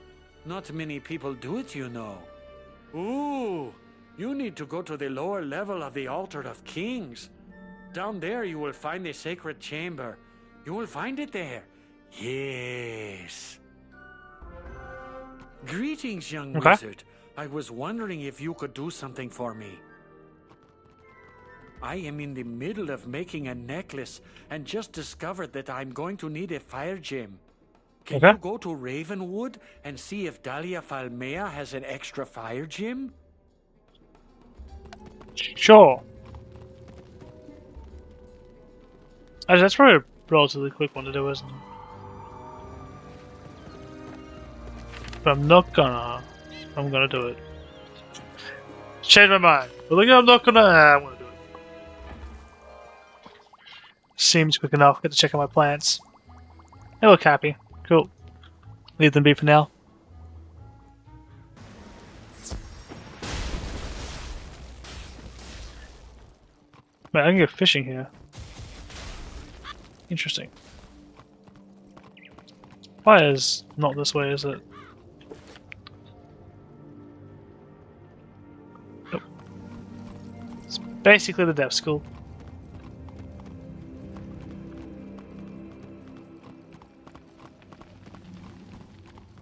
S6: Not many people do it, you know. Ooh, you need to go to the lower level of the Altar of Kings. Down there you will find the sacred chamber. You will find it there. Yes. Greetings, young wizard. I was wondering if you could do something for me. I am in the middle of making a necklace and just discovered that I'm going to need a fire gem. Can you go to Ravenwood and see if Dahlia Falmea has an extra fire gem?
S1: Sure. Actually, that's probably a relatively quick one to do, isn't it? but I'm not gonna. I'm gonna do it. Change my mind. But look, I'm not gonna. I'm gonna do it. Seems quick enough. Get to check out my plants. They look happy. Cool. Leave them be for now. Man, I can go fishing here. Interesting. Fire's not this way, is it? Nope. It's basically the dev school.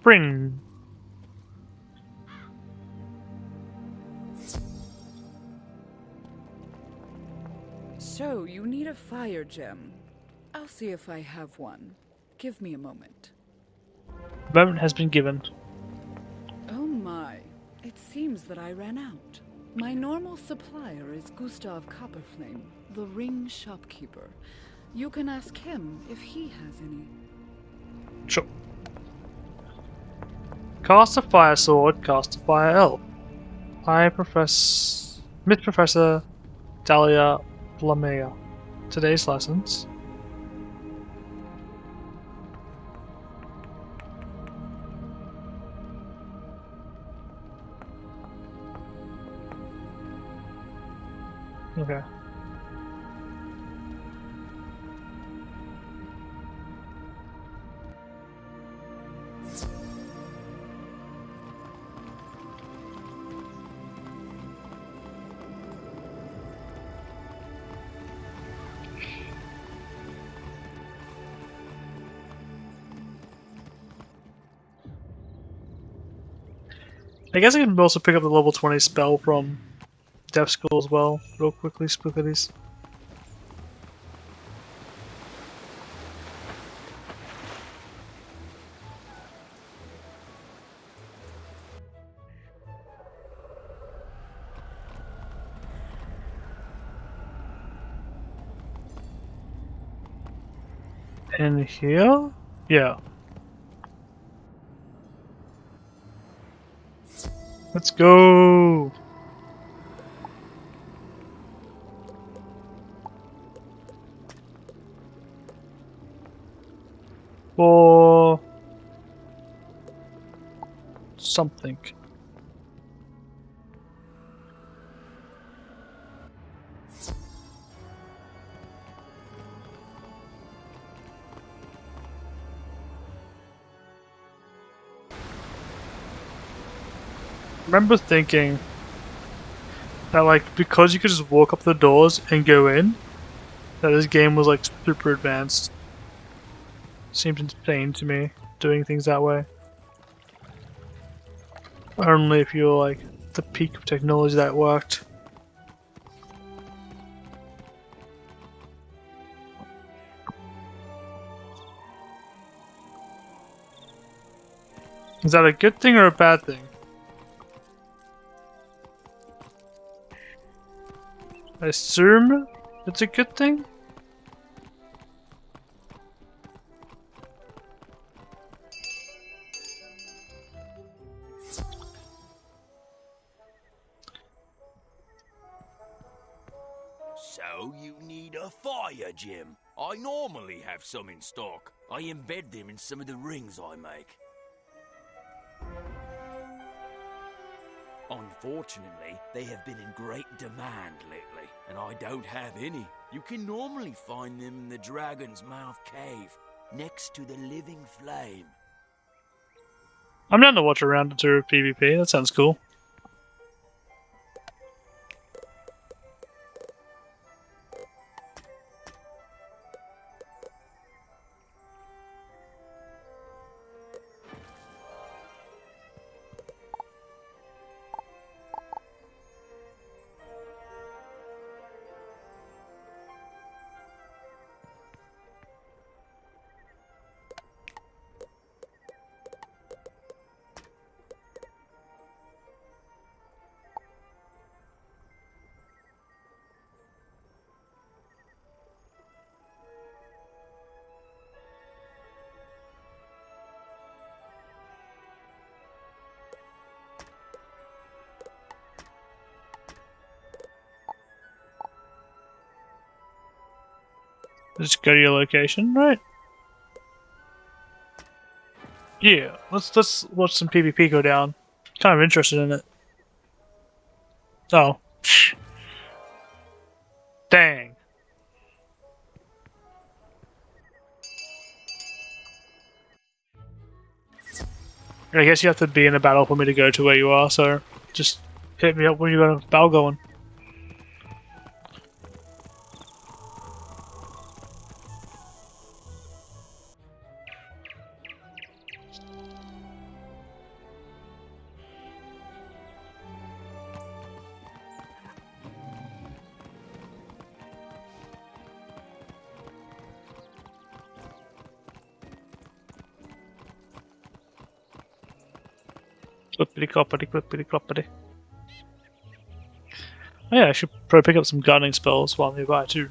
S1: Spring.
S5: So, you need a fire gem. I'll see if I have one. Give me a moment.
S1: Moment has been given.
S5: Oh my. It seems that I ran out. My normal supplier is Gustav Copperflame, the ring shopkeeper. You can ask him if he has any.
S1: Sure. Cast a fire sword, cast a fire elf. Miss Professor Dahlia Lamea. Today's lessons. Okay. I guess I can also pick up the level 20 spell from Dev School as well, real quickly, spooklies. In here? Yeah. Let's go! For something. I remember thinking that, like, because you could just walk up the doors and go in, that this game was like super advanced. Seems insane to me, doing things that way. Only if you're like the peak of technology that worked. Is that a good thing or a bad thing? I assume it's a good thing?
S22: So you need a fire gem. I normally have some in stock. I embed them in some of the rings I make. Unfortunately, they have been in great demand lately, and I don't have any. You can normally find them in the Dragon's Mouth Cave, next to the Living Flame.
S1: I'm down to watch a round or two of PvP, that sounds cool. Let's go to your location, right? Yeah, let's watch some PvP go down. Kind of interested in it. Oh. Dang. I guess you have to be in a battle for me to go to where you are, so just hit me up when you got a battle going. Clippity cloppity, clippity cloppity. Oh yeah, I should probably pick up some gardening spells while I'm nearby too.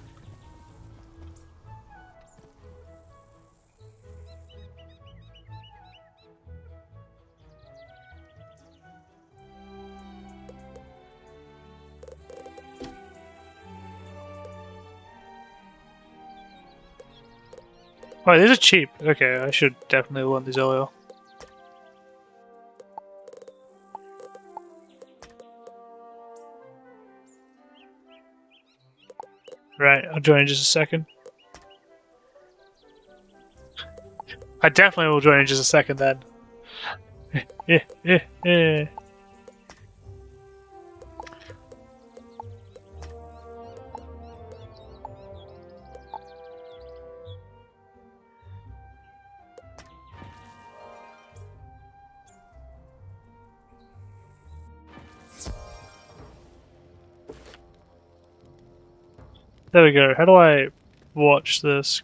S1: Oh, these are cheap. Okay, I should definitely learn these earlier. Right, I'll join in just a second. I definitely will join in just a second then. There we go. How do I watch this?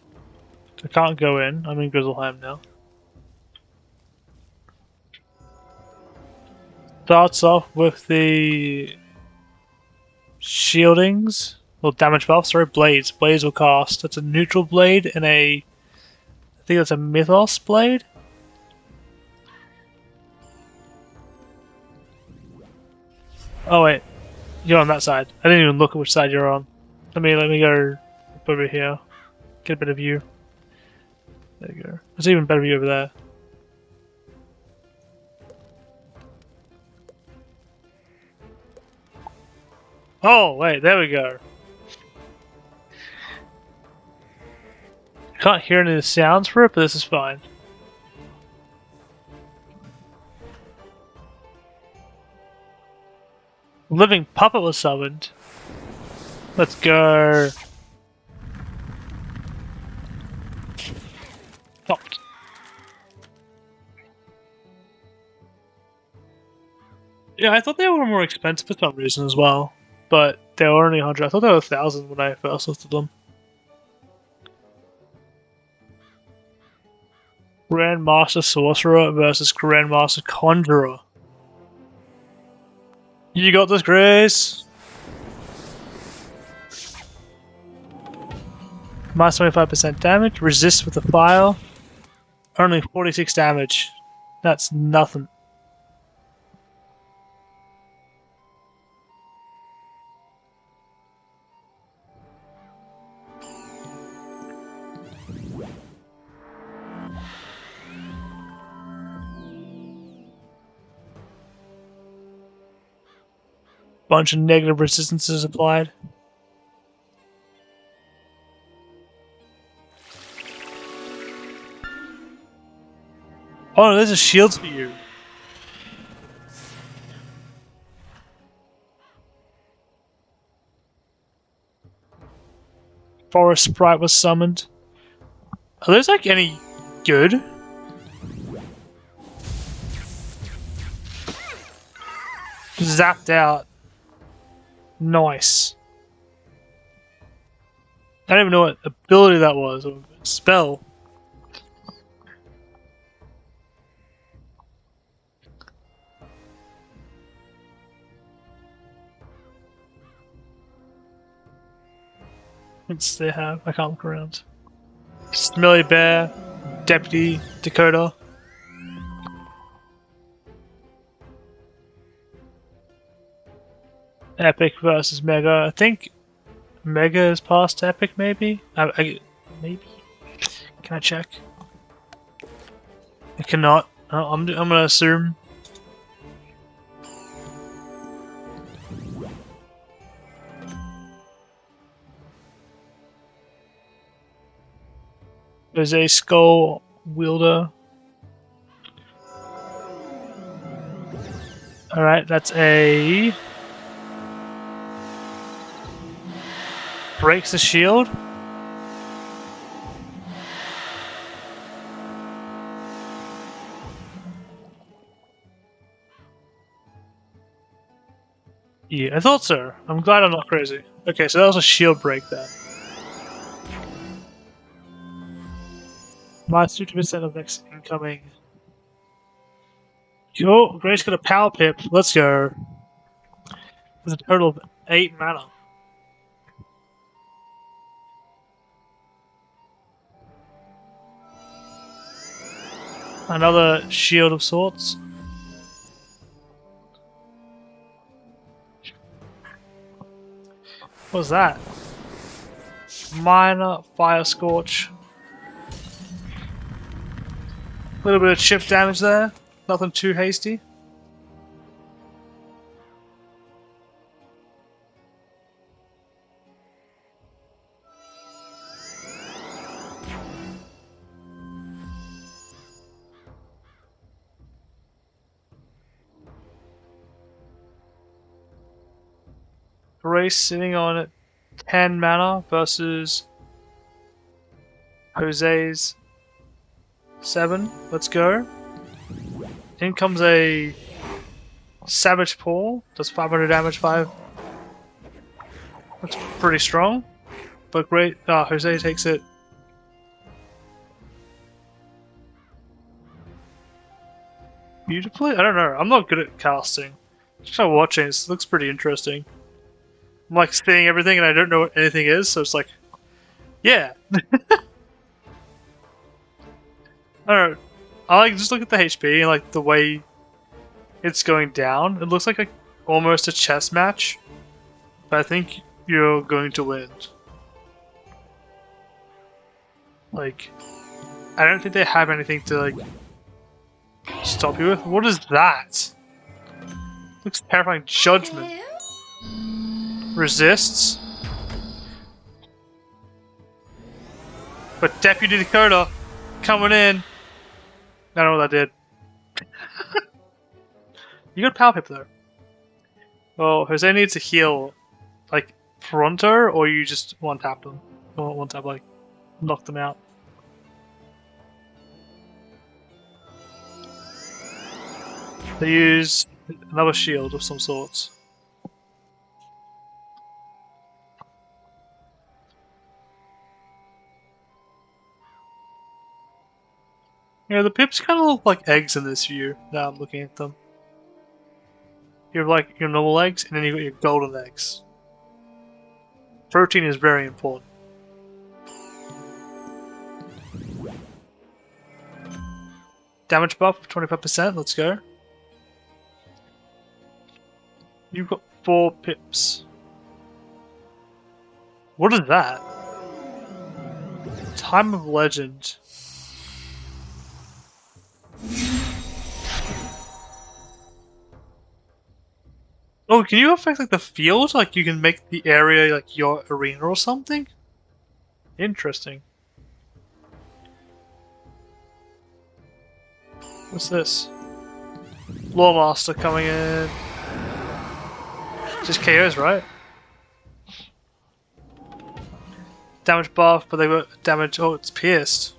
S1: I can't go in. I'm in Grizzleheim now. Starts off with the shieldings or damage buff. Sorry, blades. Blades will cast. That's a neutral blade and a. I think that's a Mythos blade. Oh wait, you're on that side. I didn't even look at which side you're on. Let me go up over here. Get a better view. There you go. There's even better view over there. Oh wait, there we go. Can't hear any of the sounds for it, but this is fine. Living puppet was summoned. Let's go. Popped. Yeah, I thought they were more expensive for some reason as well, but they were only 100. I thought they were 1,000 when I first looked at them. Grandmaster Sorcerer versus Grandmaster Conjurer. You got this, Grace. Minus 25% damage. Resist with the fire. Only 46 damage. That's nothing. Bunch of negative resistances applied. Oh no, there's a shield for you. Forest Sprite was summoned. Are those like any good? Zapped out. Nice. I don't even know what ability that was, or spell. What's they have? I can't look around. Smelly Bear, Deputy Dakota. Epic versus Mega. I think Mega is past Epic, maybe? maybe. Can I check? I cannot. I'm gonna assume. There's a skull wielder. Alright, that's a... breaks the shield. Yeah, I thought so. I'm glad I'm not crazy. Okay, so that was a shield break then. Minus 50% of next incoming. Yo, Grace got a power pip. Let's go. There's a total of 8 mana. Another shield of sorts. What was that? Minor fire scorch. A little bit of chip damage there. Nothing too hasty. Grace sitting on 10 mana versus Jose's 7. Let's go. In comes a Savage Paw. Does 500 damage, 5. That's pretty strong. But great. Jose takes it. Beautifully? I don't know. I'm not good at casting. Just by watching, this looks pretty interesting. I'm like seeing everything and I don't know what anything is, so it's like, yeah. I don't know. I like just look at the HP and like the way it's going down. It looks like almost a chess match, but I think you're going to win. Like, I don't think they have anything to like stop you with. What is that? Looks terrifying. Judgment. Resists. But Deputy Dakota coming in. I don't know what that did. You got power pip though. Well, Jose needs to heal like pronto, or you just one tap them. Or one tap like knock them out. They use another shield of some sorts. Yeah, the pips kind of look like eggs in this view. Now I'm looking at them. You have like your normal eggs, and then you got your golden eggs. Protein is very important. Damage buff of 25%, let's go. You've got 4 pips. What is that? Time of Legend. Oh, can you affect like the field? Like you can make the area like your arena or something? Interesting. What's this? Lawmaster coming in. Just KOs, right? Damage buff, but they got damage. Oh, it's pierced.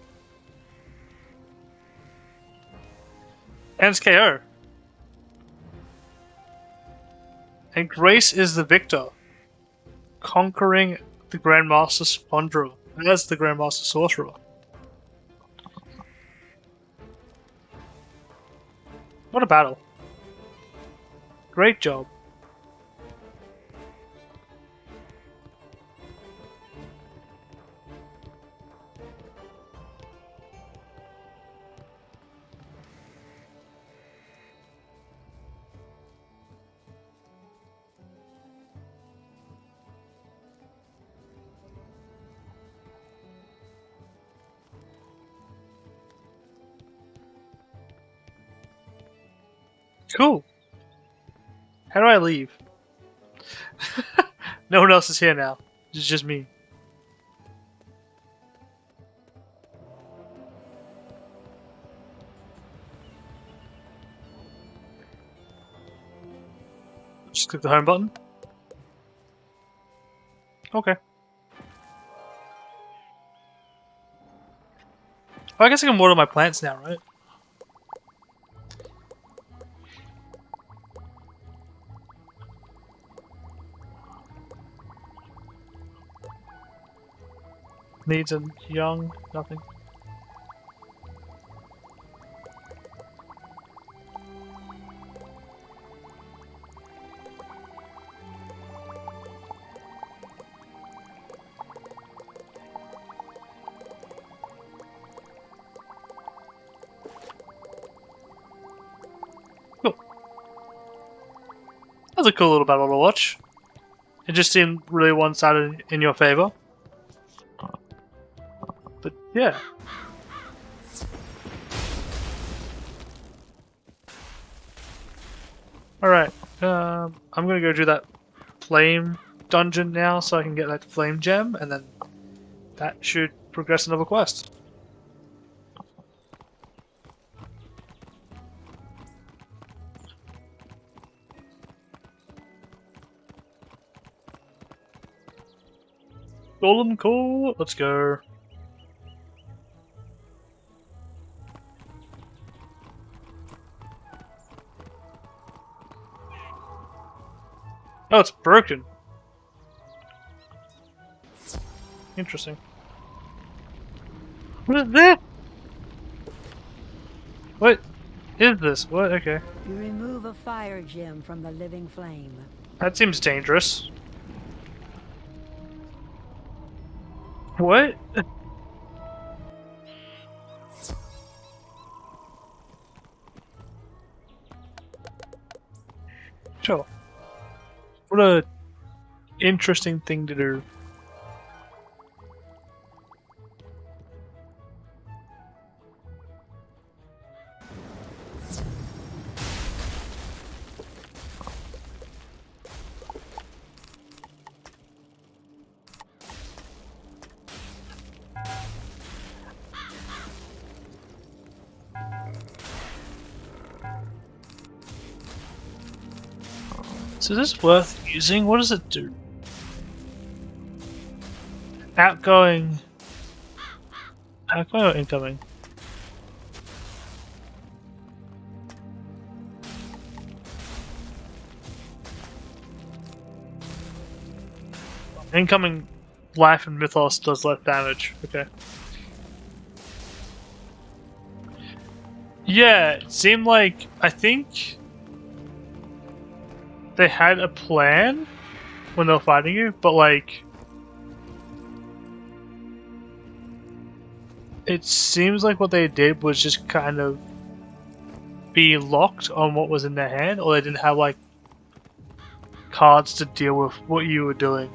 S1: And it's KO. And Grace is the victor, conquering the Grandmaster Spondrail as the Grandmaster Sorcerer. What a battle. Great job. Cool. How do I leave? No one else is here now. It's just me. Just click the home button. Okay. Well, I guess I can water my plants now, right? Needs a young, nothing. Cool. That's a cool little battle to watch. It just seemed really one-sided in your favor. But yeah. Alright, I'm gonna go do that flame dungeon now so I can get that flame gem, and then that should progress another quest. Golem core, let's go. Oh, it's broken. Interesting. What is this? What is this? What? Okay.
S17: You remove a fire gem from the living flame.
S1: That seems dangerous. What? Sure. What a interesting thing to do. So is this worth using? What does it do? Outgoing or incoming? Incoming life and mythos does less damage. Okay. Yeah, it seemed like, I think they had a plan when they were fighting you, but like, it seems like what they did was just kind of be locked on what was in their hand, or they didn't have like cards to deal with what you were doing.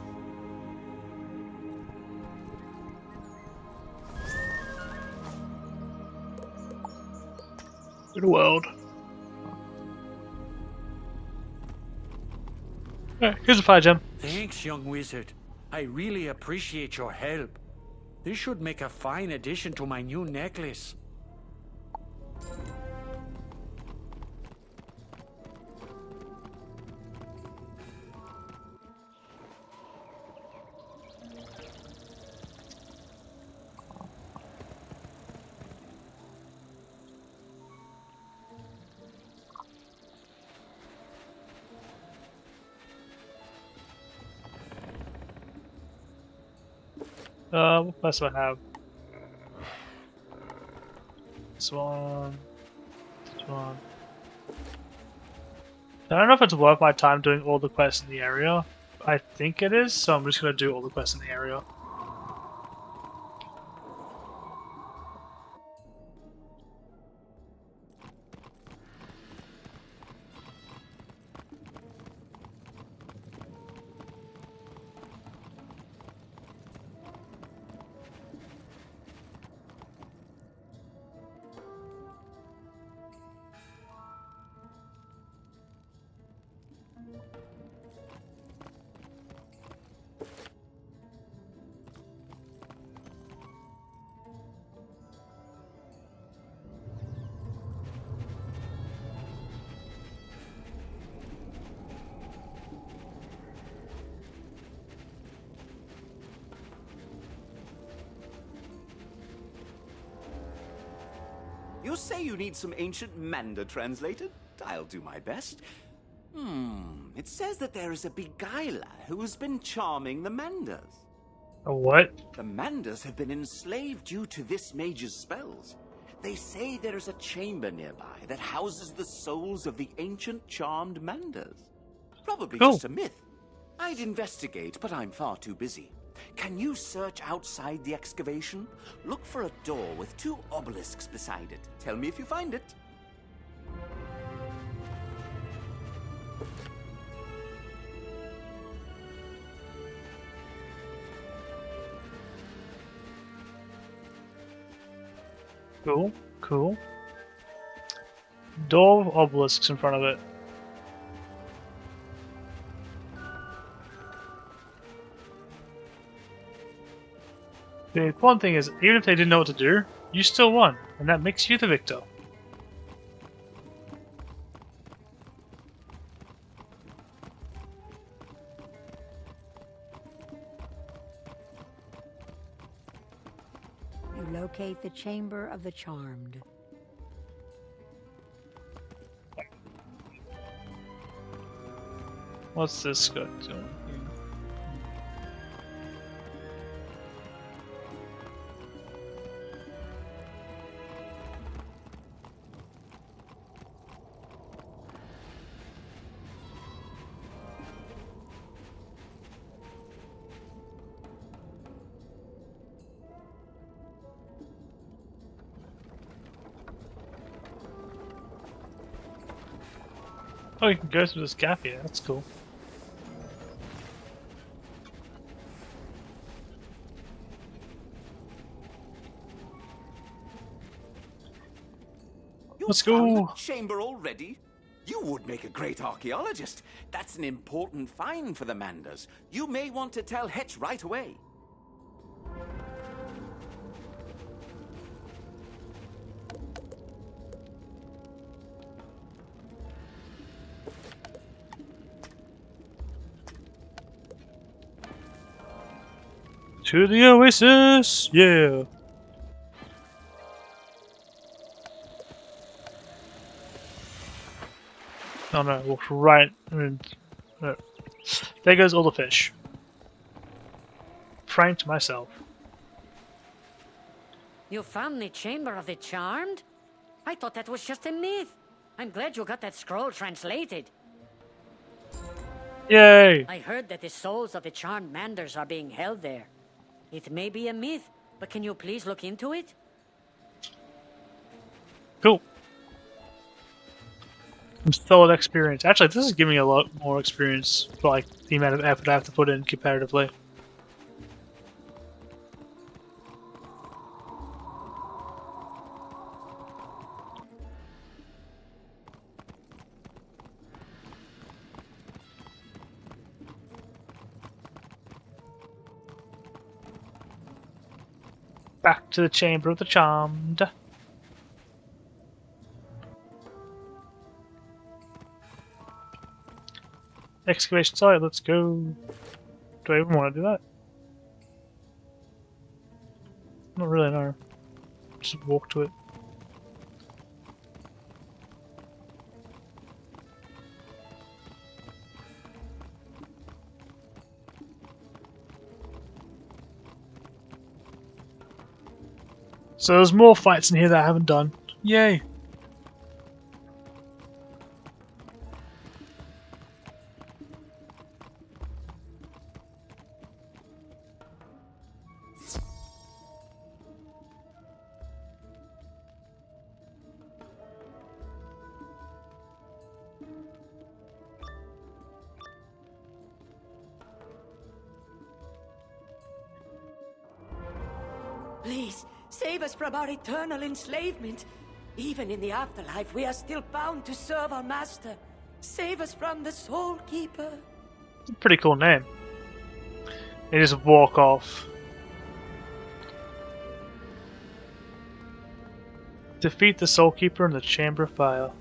S1: Good world. Here's a fire gem.
S6: Thanks, young wizard. I really appreciate your help. This should make a fine addition to my new necklace.
S1: What quest do I have? This one. This one. I don't know if it's worth my time doing all the quests in the area. I think it is, so I'm just gonna do all the quests in the area.
S7: You say you need some ancient Manda translated? I'll do my best. It says that there is a beguiler who's been charming the Mandas.
S1: A what?
S7: The Mandas have been enslaved due to this mage's spells. They say there is a chamber nearby that houses the souls of the ancient charmed Mandas. Probably just a myth. I'd investigate, but I'm far too busy. Can you search outside the excavation? Look for a door with 2 obelisks beside it. Tell me if you find it.
S1: Cool, cool. Door of obelisks in front of it. The important thing is, even if they didn't know what to do, you still won, and that makes you the victor.
S17: You locate the Chamber of the Charmed.
S1: What's this got doing? Oh, you can go through this gap here, that's cool. Let's go!
S7: Found the chamber already? You would make a great archaeologist. That's an important find for the Mandas. You may want to tell Hetch right away.
S1: To the oasis! Yeah! Oh no, walk right. No. There goes all the fish. Pranked myself.
S4: You found the Chamber of the Charmed? I thought that was just a myth. I'm glad you got that scroll translated.
S1: Yay!
S4: I heard that the souls of the Charmed Manders are being held there. It may be a myth, but can you please look into it?
S1: Cool. Some solid experience. Actually, this is giving me a lot more experience for like the amount of effort I have to put in comparatively. Back to the Chamber of the Charmed. Excavation site, let's go. Do I even want to do that? Not really, no. Just walk to it. So there's more fights in here that I haven't done. Yay!
S13: Please, save us from our eternal enslavement. Even in the afterlife, we are still bound to serve our master. Save us from the Soul Keeper.
S1: It's a pretty cool name. They just walk off. Defeat the Soul Keeper in the Chamber of Fire.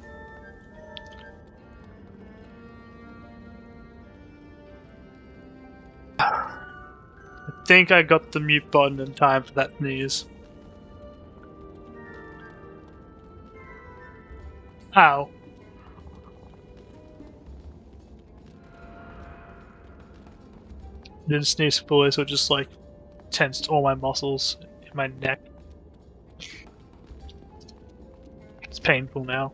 S1: I think I got the mute button in time for that news. Ow. Didn't sneeze fully, so it just like tensed all my muscles in my neck. It's painful now.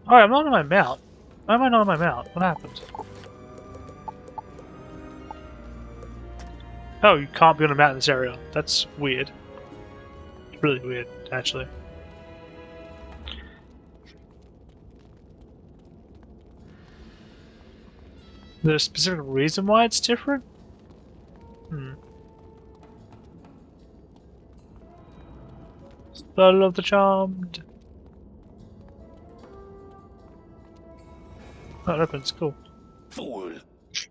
S1: Alright, I'm not on my mount. Why am I not on my mount? What happened? Oh, you can't be on a mount in this area. That's weird. It's really weird, actually. Is there a specific reason why it's different? Spell of the Charmed. Oh, it opens. Cool.
S2: Fool!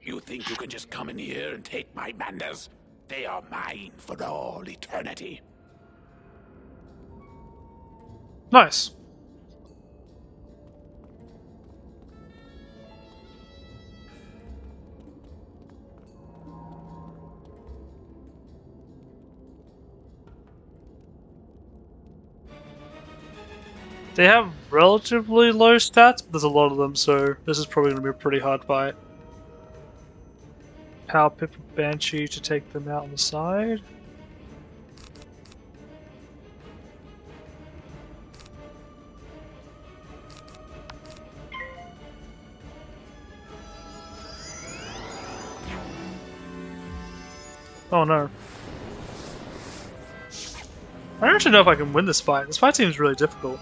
S2: You think you can just come in here and take my manders? They are mine for all eternity.
S1: Nice. They have relatively low stats, but there's a lot of them, so this is probably going to be a pretty hard fight. Power Pip and Banshee to take them out on the side. Oh no. I don't actually know if I can win this fight. This fight seems really difficult.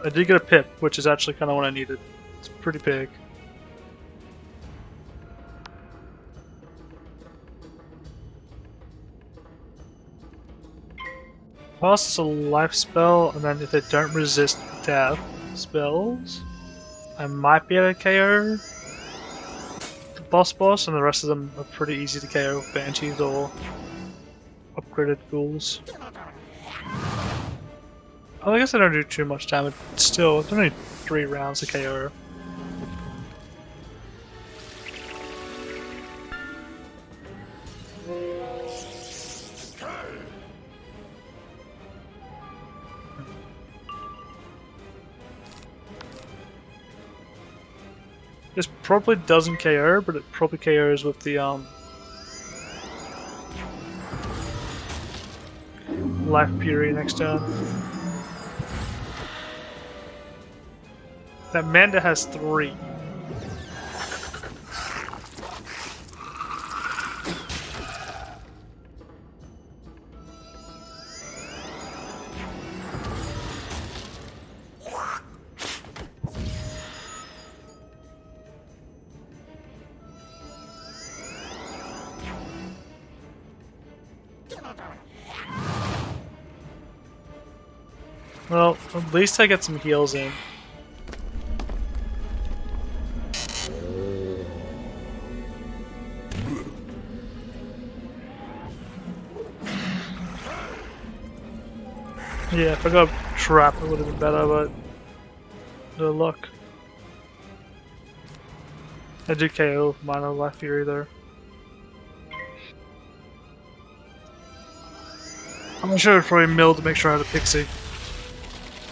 S1: I did get a pip, which is actually kind of what I needed. It's pretty big. Pass is a life spell, and then if they don't resist death spells, I might be able to KO the boss, and the rest of them are pretty easy to KO with banshees or upgraded ghouls. Oh, I guess I don't do too much damage. Still, it's only 3 rounds to KO. This probably doesn't KO, but it probably KOs with the Life Fury next turn. That Manda has 3. Well, at least I get some heals in. Yeah, if I got a trap it would have been better, but no luck. I do KO minor Life Fury there. I'm sure I'd probably mill to make sure I had a Pixie.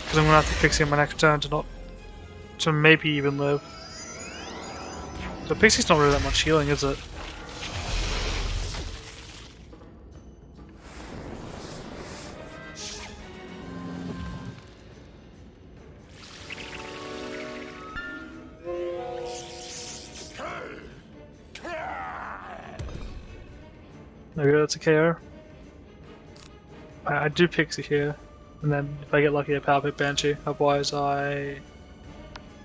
S1: Because I'm gonna have to Pixie on my next turn to maybe even live. So Pixie's not really that much healing, is it? Maybe that's a KO. I do Pixie here, and then if I get lucky I Power Pip Banshee, otherwise I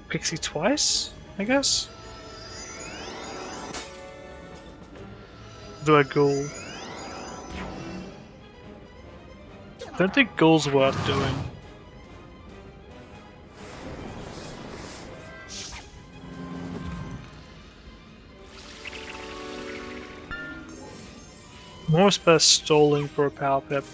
S1: Pixie twice, I guess? Do a Ghoul. I don't think Ghoul's worth doing. More best stalling for a Power Pip.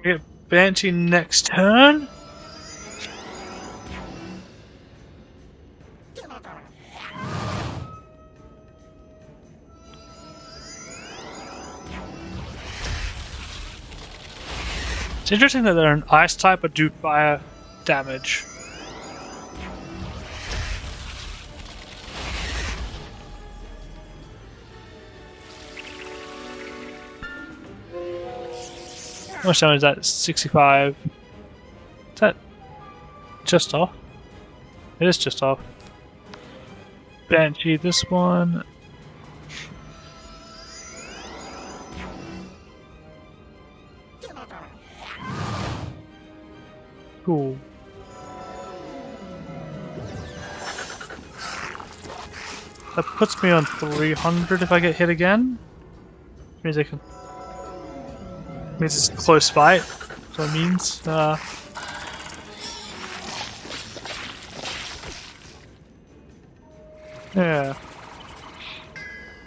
S1: Get Banshee next turn? It's interesting that they're an ice type but do fire damage. How much damage is that? 65. Is that just off? It is just off. Banshee, this one. Cool. That puts me on 300 if I get hit again. Means I can. Means it's a close fight. So it means. Yeah.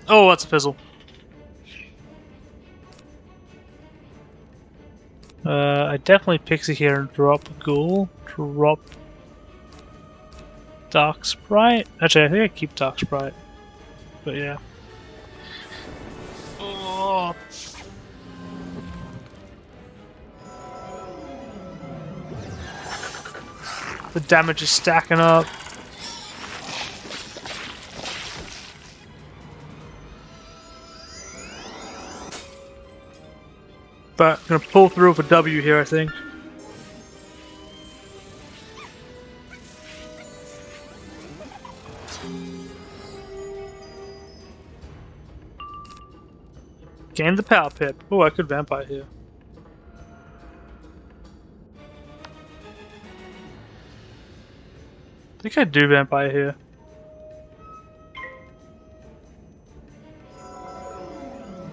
S1: Oh, that's a fizzle. I definitely pixie here and drop Ghoul. Drop Dark Sprite. Actually, I think I keep Dark Sprite. But yeah. Oh. The damage is stacking up. But I'm gonna pull through with a W here, I think. Gain the power pip. Oh, I could vampire here. I think I do vampire here.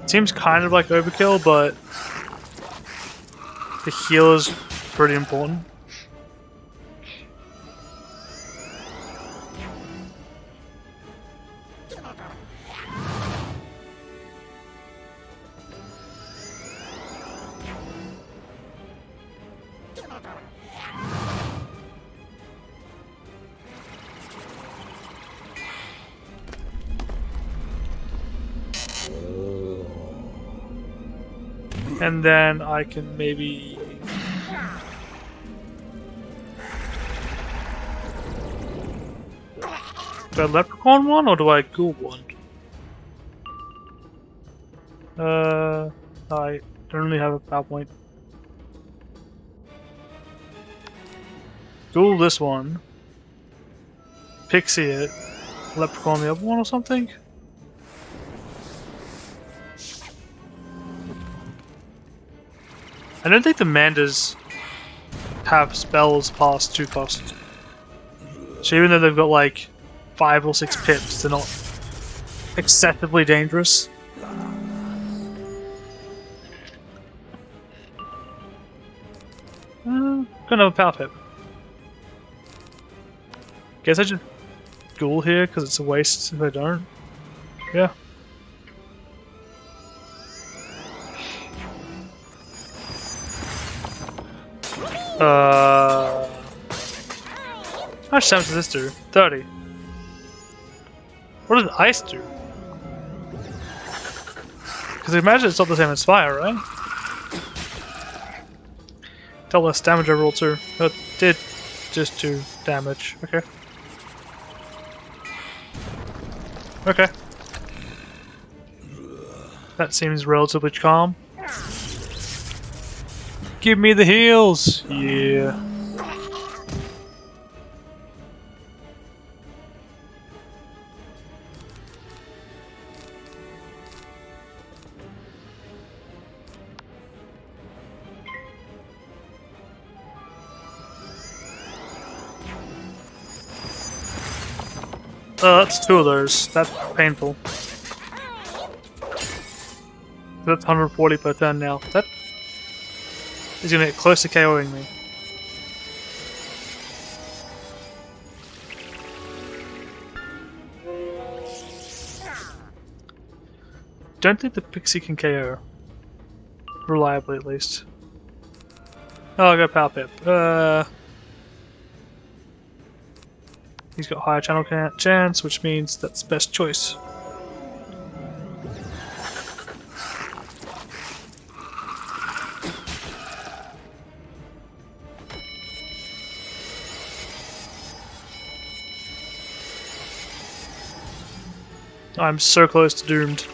S1: Seems kind of like overkill, but the heal is pretty important. And then I can maybe... Do I leprechaun one or do I ghoul one? I don't really have a PowerPoint. Ghoul this one. Pixie it. Leprechaun the other one or something? I don't think the Manders have spells past 2 costs. So even though they've got like 5 or 6 pips, they're not excessively dangerous. Gonna have a power pip. Guess I just ghoul here because it's a waste if I don't. Yeah. How much damage does this do? 30. What does ice do? Because I imagine it's not the same as fire, right? Dealt less damage overall too. It did just do damage. Okay. Okay. That seems relatively calm. Give me the heals! Yeah. That's 2 of those. That's painful. That's 140 per turn now. That is gonna get close to KOing me. Don't think the pixie can KO. Reliably, at least. Oh, I got Power Pip. He's got higher channel chance, which means that's best choice. I'm so close to doomed.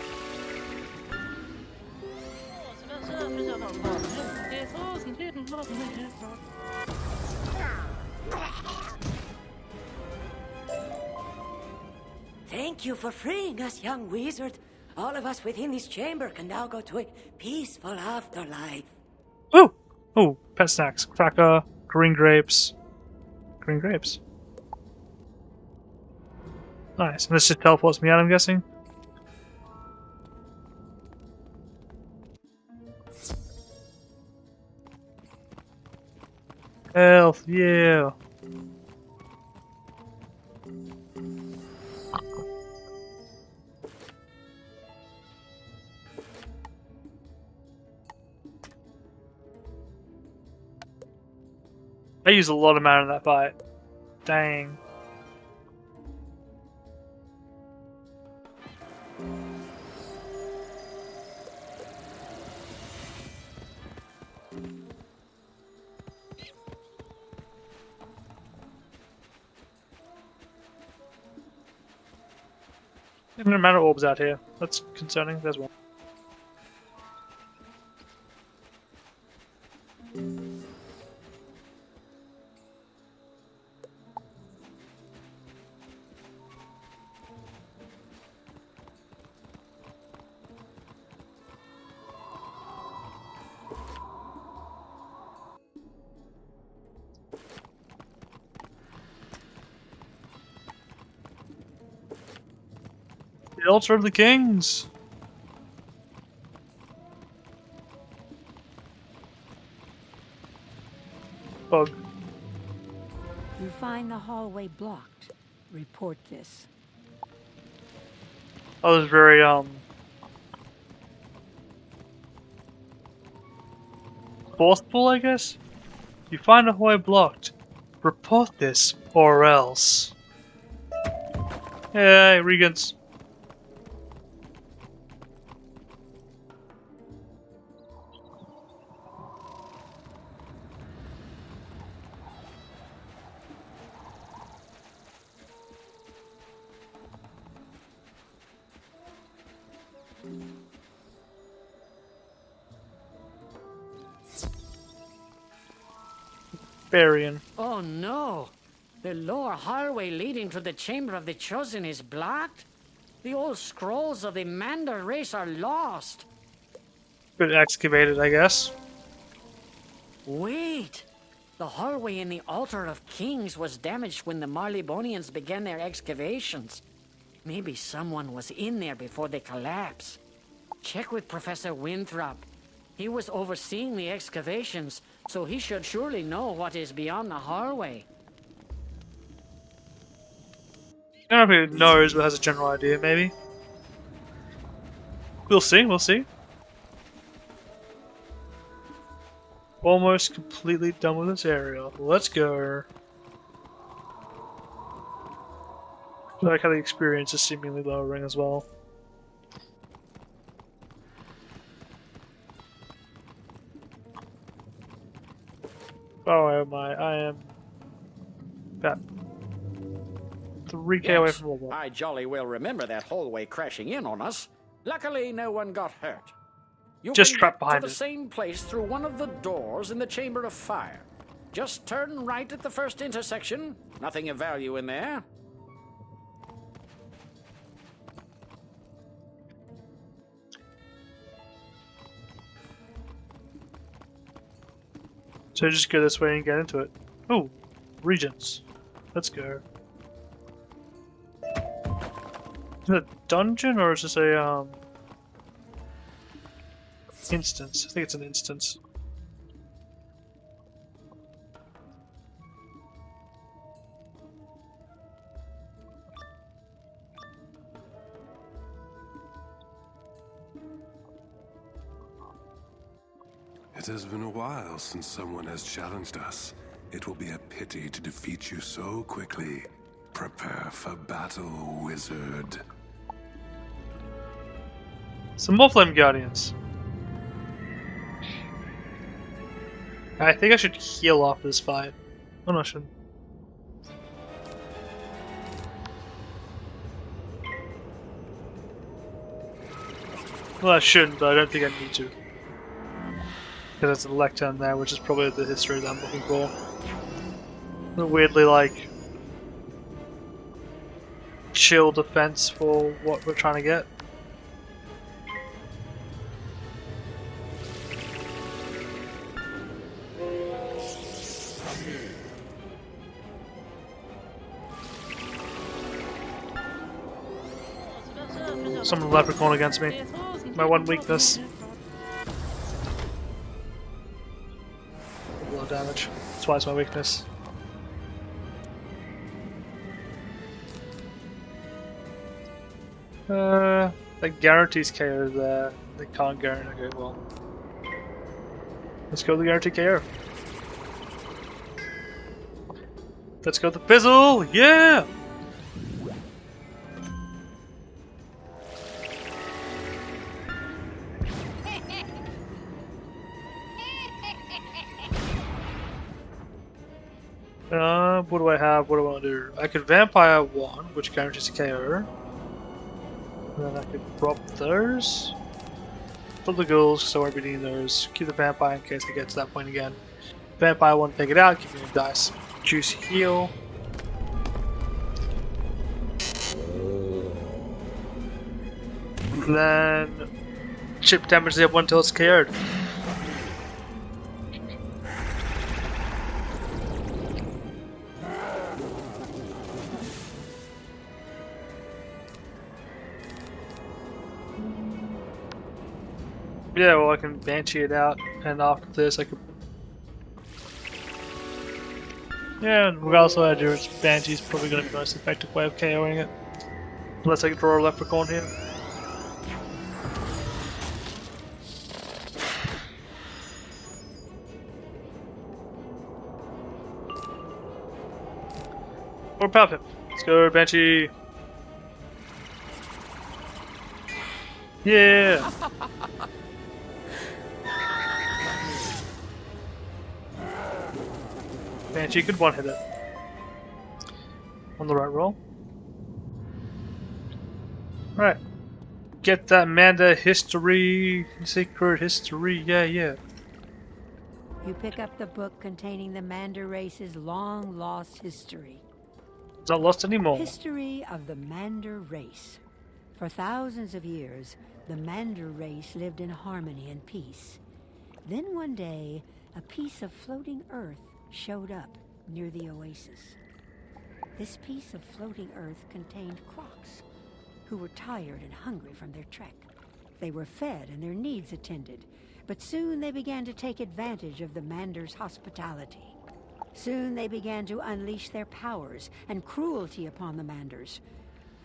S13: Thank you for freeing us, young wizard. All of us within this chamber can now go to a peaceful afterlife.
S1: Ooh! Ooh, pet snacks. Cracker, green grapes. Green grapes. Nice. And this just teleports me out, I'm guessing? Health, yeah. I used a lot of mana in that fight. Dang. There are mana orbs out here. That's concerning. There's one. The altar of the kings. Bug.
S17: You find the hallway blocked. Report this.
S1: I was very forceful, I guess. You find the hallway blocked. Report this, or else. Hey, Regans. Barian.
S6: Oh no! The lower hallway leading to the Chamber of the Chosen is blocked? The old scrolls of the Mander race are lost!
S1: Been excavated, I guess.
S6: Wait! The hallway in the Altar of Kings was damaged when the Marleybonians began their excavations. Maybe someone was in there before they collapsed. Check with Professor Winthrop. He was overseeing the excavations, so he should surely know what is beyond the hallway.
S1: I don't know if he knows, but has a general idea, maybe. We'll see, we'll see. Almost completely done with this area. Let's go. I like how the experience is seemingly lowering as well. Oh my, I am about 3k away from World.
S3: I jolly well remember that hallway crashing in on us. Luckily, no one got hurt. You
S1: Just
S3: can
S1: trapped
S3: get
S1: behind
S3: to the
S1: it.
S3: same place through one of the doors in the Chamber of Fire. Just turn right at the first intersection. Nothing of value in there.
S1: So just go this way and get into it. Oh, regions. Let's go. Is it a dungeon or is this a instance? I think it's an instance.
S10: It has been a while since someone has challenged us. It will be a pity to defeat you so quickly. Prepare for battle, wizard.
S1: Some more Flame Guardians. I think I should heal after this fight. Oh no, I shouldn't. Well, I shouldn't, but I don't think I need to. Because there's a lectern there, which is probably the history that I'm looking for. The weirdly, like, chill defense for what we're trying to get. Summon a leprechaun against me. My one weakness. A lot of damage. Twice my weakness. That guarantees KO there. They can't guarantee. Okay, well. Let's go with the guarantee KO. Let's go with the fizzle! Yeah! What do I have? What do I want to do? I could Vampire 1, which guarantees a KO. And then I could drop those. Put the ghouls, so I won't be needing those. Keep the Vampire in case I get to that point again. Vampire 1, take it out, keep me in dice. Juice heal. Then chip damage the other one until it's KO'd. Yeah, well, I can Banshee it out, and after this I could... Yeah, regardless of what I do, Banshee's probably going to be the most effective way of KOing it. Unless I can draw a leprechaun here. Or pop him. Let's go, Banshee. Yeah! Banshee could one-hit it. On the right roll. Right. Get that Manda history, secret history, yeah.
S17: You pick up the book containing the Manda race's long-lost history.
S1: It's not lost anymore.
S17: History of the Manda race. For thousands of years, the Manda race lived in harmony and peace. Then one day, a piece of floating earth showed up near the oasis. This piece of floating earth contained crocs, who were tired and hungry from their trek. They were fed and their needs attended, but soon they began to take advantage of the Mandar's hospitality. Soon they began to unleash their powers and cruelty upon the Manders.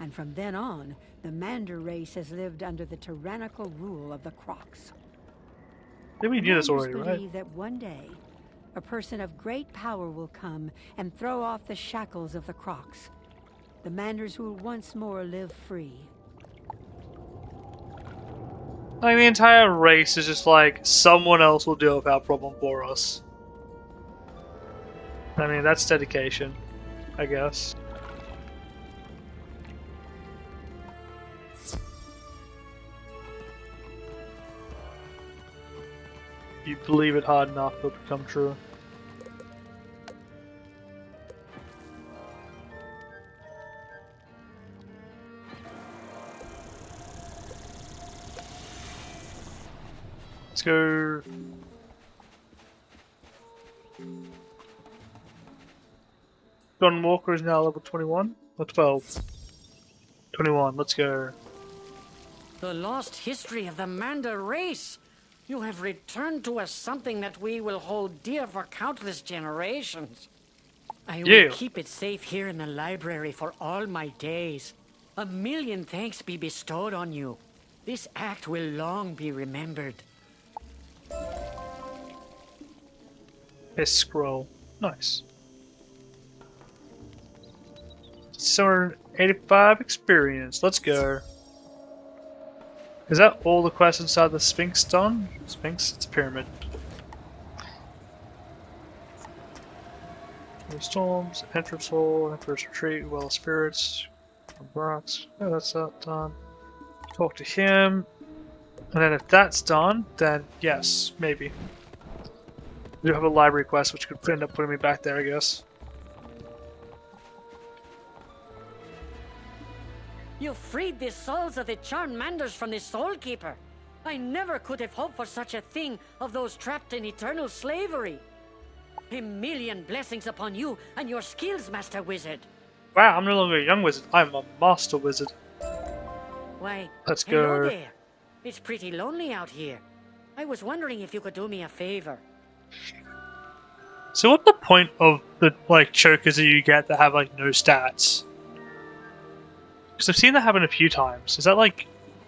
S17: And from then on, the Mandar race has lived under the tyrannical rule of the Crocs.
S1: Maybe you knew this already,
S17: Manders
S1: right?
S17: believe that one day, a person of great power will come and throw off the shackles of the Crocs. The Manders will once more live free.
S1: Like, the entire race is just like, someone else will deal with our problem for us. I mean, that's dedication, I guess. If you believe it hard enough, it'll become true. Let's go. John Walker is now level 21 or 12. 21. Let's go.
S6: The lost history of the Manda race. You have returned to us something that we will hold dear for countless generations. I will keep it safe here in the library for all my days. A million thanks be bestowed on you. This act will long be remembered.
S1: A scroll. Nice. 785 experience. Let's go. Is that all the quests inside the Sphinx done? Sphinx? It's a pyramid. Storms, Entrance Hall, Emperor's Retreat, Well of Spirits, Rocks. Oh, that's that done. Talk to him. And then if that's done, then yes, maybe. We do have a library quest, which could end up putting me back there, I guess.
S4: You freed the souls of the charmed Manders from the Soul Keeper. I never could have hoped for such a thing of those trapped in eternal slavery. A million blessings upon you and your skills, Master Wizard.
S1: Wow, I'm no longer a young wizard. I'm a master wizard.
S4: Why,
S1: let's
S4: hello
S1: go.
S4: there. It's pretty lonely out here. I was wondering if you could do me a favor.
S1: So what's the point of the chokers that you get that have no stats? Because I've seen that happen a few times. Is that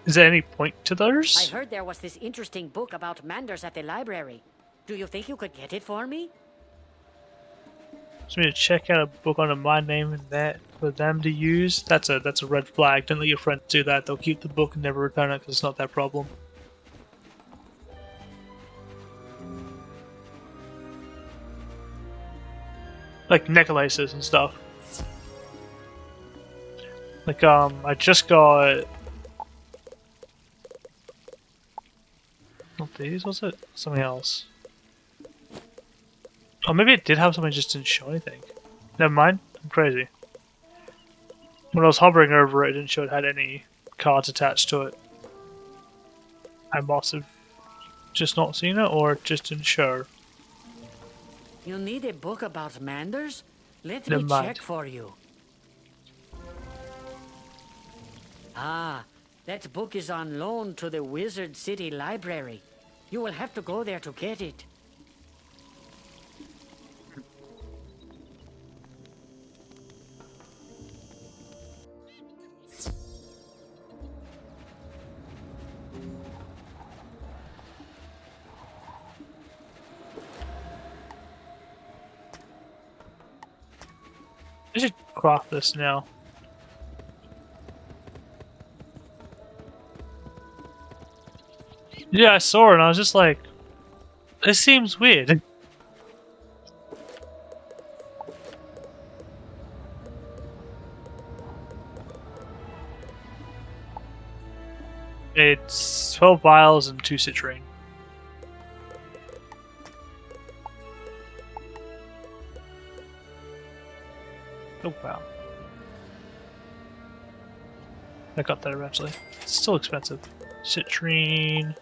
S1: is there any point to those?
S4: I heard there was this interesting book about Manders at the library. Do you think you could get it for me?
S1: Just need to check out a book under my name and that for them to use. That's a red flag. Don't let your friends do that. They'll keep the book and never return it because it's not their problem. Like necklaces and stuff. I just got... Not these, was it? Something else. Oh, maybe it did have something, just didn't show anything. Never mind, I'm crazy. When I was hovering over it, it didn't show it had any cards attached to it. I must have just not seen it, or it just didn't show.
S4: You need a book about Manders? Let
S1: Never
S4: me
S1: mind.
S4: check for you. Ah, that book is on loan to the Wizard City Library. You will have to go there to get it.
S1: I should craft this now. Yeah, I saw it and I was just like, this seems weird. It's 12 vials and 2 citrine. Oh wow. I got that eventually. It's still expensive. Citrine.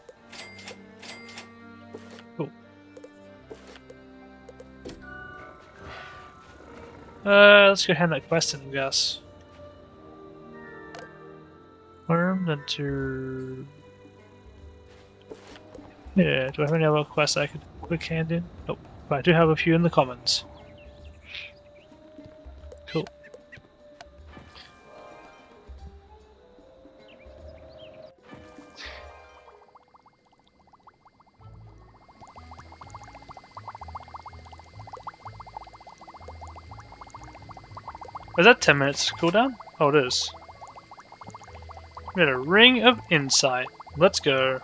S1: Cool. Let's go hand that quest in, I guess. Worm, then to... Yeah, do I have any other quests I could quick hand in? Nope. But I do have a few in the commons. Cool. Is that 10 minutes cooldown? Oh, it is. We got a Ring of Insight. Let's go.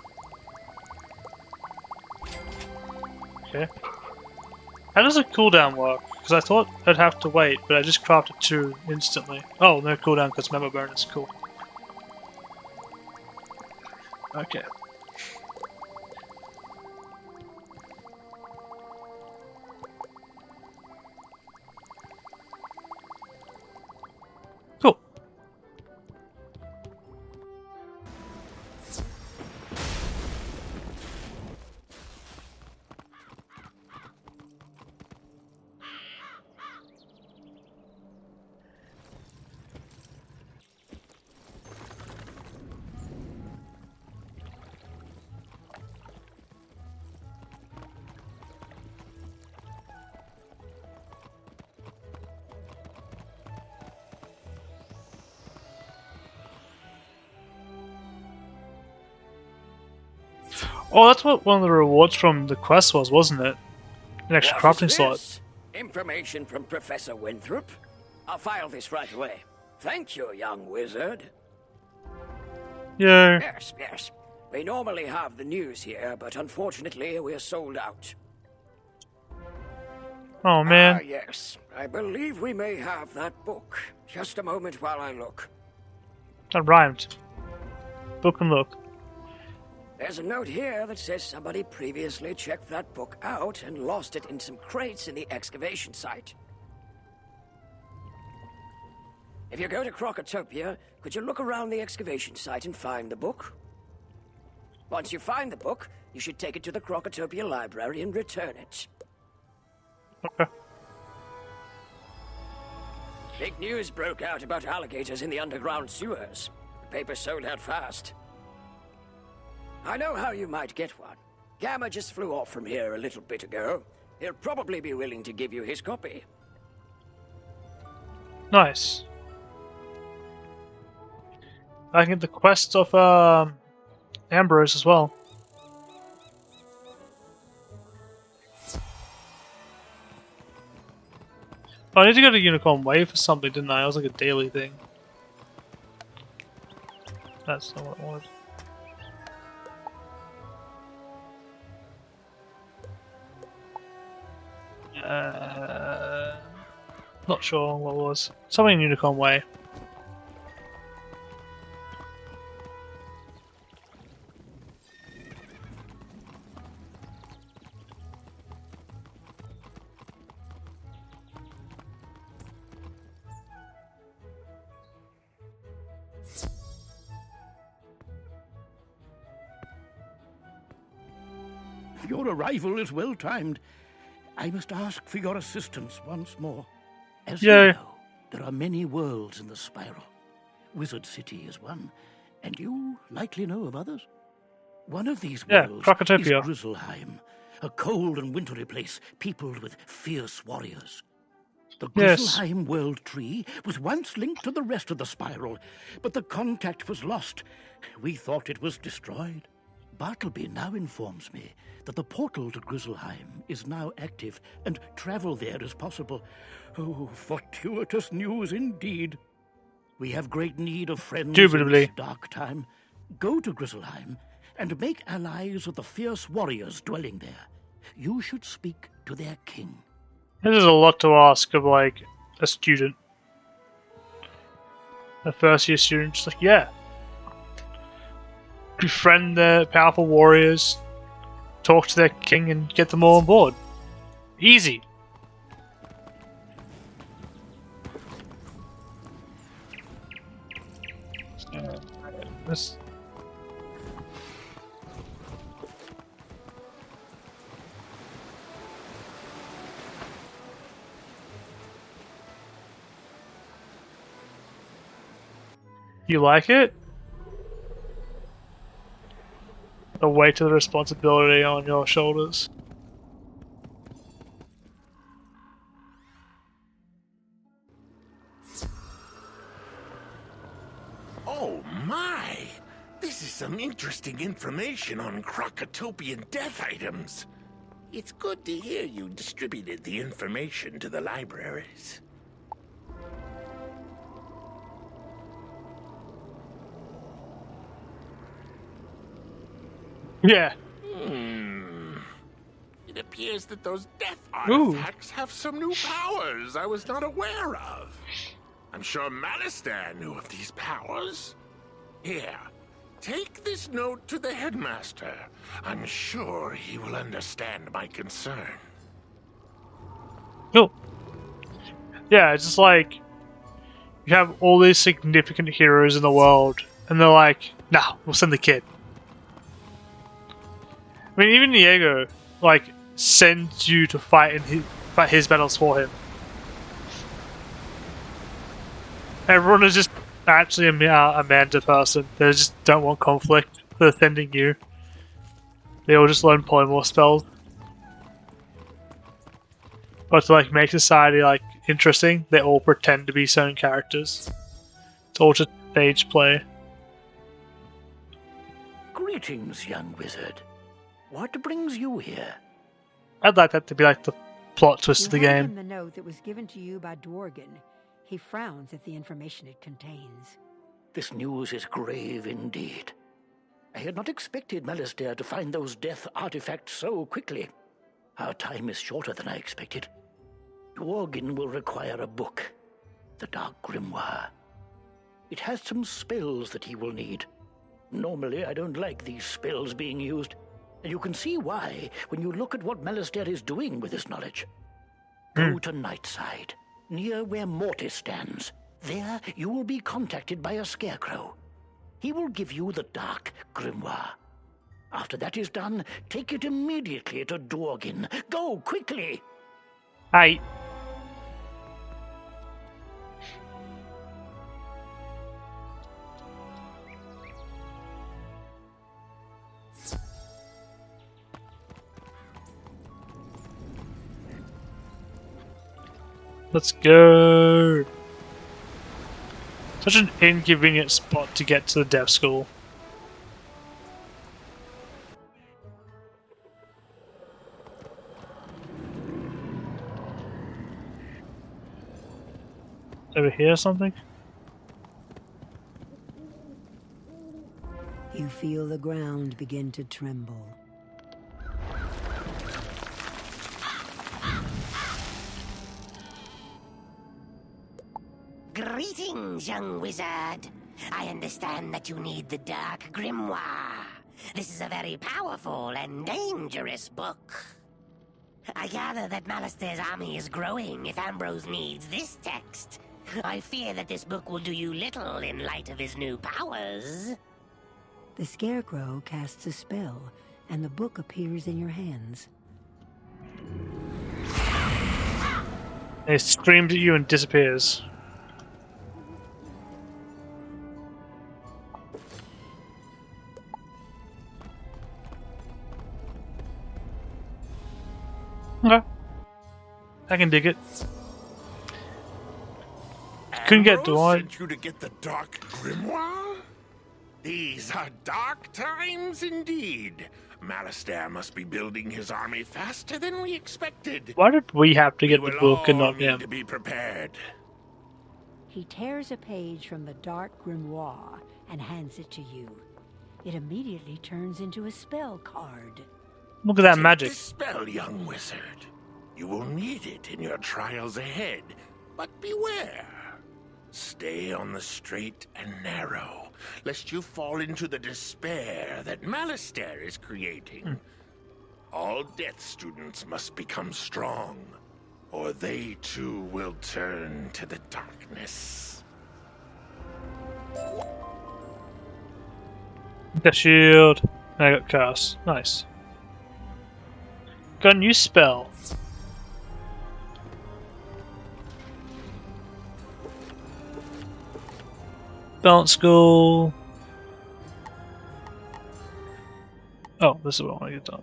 S1: Okay. How does a cooldown work? Because I thought I'd have to wait, but I just crafted 2 instantly. Oh, no cooldown because memo bonus. Cool. Okay. Cool. Oh, that's what one of the rewards from the quest was, wasn't it? An extra
S19: What is
S1: crafting slot.
S19: this? Information from Professor Winthrop? I'll file this right away. Thank you, young wizard.
S1: Yeah.
S19: Yes, yes. We normally have the news here, but unfortunately we're sold out.
S1: Oh man.
S19: Ah, yes. I believe we may have that book. Just a moment while I look.
S1: That rhymed. Book and look.
S19: There's a note here that says somebody previously checked that book out and lost it in some crates in the excavation site. If you go to Crocotopia, could you look around the excavation site and find the book? Once you find the book, you should take it to the Crocotopia library and return it.
S1: Okay.
S19: Big news broke out about alligators in the underground sewers. The paper sold out fast. I know how you might get one. Gamma just flew off from here a little bit ago. He'll probably be willing to give you his copy.
S1: Nice. I can get the quest of Ambrose as well. Oh, I need to go to Unicorn Way for something, didn't I? It was like a daily thing. That's not what I wanted. Not sure what it was. Something in Unicorn Way.
S20: Your arrival is well timed. I must ask for your assistance once more. As you know, there are many worlds in the spiral. Wizard City is one, and you likely know of others. One of these worlds is Grizzleheim, a cold and wintry place peopled with fierce warriors. The Grizzleheim World Tree was once linked to the rest of the spiral, but the contact was lost. We thought it was destroyed. Bartleby now informs me that the portal to Grizzleheim is now active and travel there is possible. Oh, fortuitous news indeed. We have great need of friends in this dark time. Go to Grizzleheim and make allies with the fierce warriors dwelling there. You should speak to their king.
S1: This is a lot to ask of, like, a student. A first-year student, just like, yeah. Befriend the powerful warriors, talk to their king, and get them all on board. Easy. This. You like it? The weight of the responsibility on your shoulders.
S2: Oh my! This is some interesting information on Crocotopian death items. It's good to hear you distributed the information to the libraries.
S1: Yeah.
S2: It appears that those death artifacts have some new powers I was not aware of. I'm sure Malistaire knew of these powers. Here, take this note to the headmaster. I'm sure he will understand my concern.
S1: Cool. Yeah, it's just like you have all these significant heroes in the world, and they're like, nah, we'll send the kid. I mean, even Diego, like, sends you to fight his battles for him. Everyone is just actually a Amanda person. They just don't want conflict. They're sending you. They all just learn polymorph spells. But to, like, make society, like, interesting, they all pretend to be certain characters. It's all just stage play.
S20: Greetings, young wizard. What brings you here?
S1: I'd like that to be like the plot twist of the
S17: You hand
S1: game.
S17: him the note that was given to you by Dworgen. He frowns at the information it contains.
S20: This news is grave indeed. I had not expected Malistaire to find those death artifacts so quickly. Our time is shorter than I expected. Dworgen will require a book, the Dark Grimoire. It has some spells that he will need. Normally, I don't like these spells being used, and you can see why when you look at what Malistaire is doing with this knowledge. Go to Nightside, near where Mortis stands. There, you will be contacted by a scarecrow. He will give you the Dark Grimoire. After that is done, take it immediately to Dworgen. Go, quickly!
S1: Aye. Let's go. Such an inconvenient spot to get to the dev school. Over here or something?
S17: You feel the ground begin to tremble.
S4: Greetings, young wizard. I understand that you need the Dark Grimoire. This is a very powerful and dangerous book. I gather that Malastaire's army is growing if Ambrose needs this text. I fear that this book will do you little in light of his new powers.
S17: The scarecrow casts a spell, and the book appears in your hands.
S1: It screams at you and disappears. Okay. I can dig it. Couldn't get Dwight.
S2: Sent you to get the Dark Grimoire? These are dark times indeed. Malistaire must be building his army faster than we expected.
S1: Why did we have to get the
S2: will
S1: book and
S2: all
S1: not
S2: need
S1: him?
S2: to be prepared.
S17: He tears a page from the Dark Grimoire and hands it to you. It immediately turns into a spell card.
S1: Look at that
S2: Take
S1: magic.
S2: this spell, young wizard. You will need it in your trials ahead, but beware. Stay on the straight and narrow, lest you fall into the despair that Malistaire is creating. All Death students must become strong, or they too will turn to the darkness.
S1: The shield. I got cast. Nice. Got a new spell. Balance school. Oh, this is what I want to get done.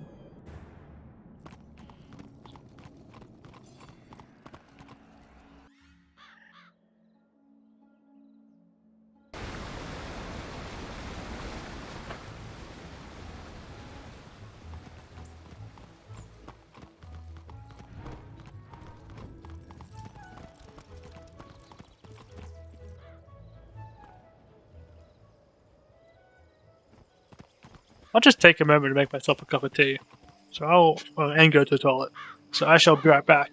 S1: I'll just take a moment to make myself a cup of tea. So and go to the toilet. So I shall be right back.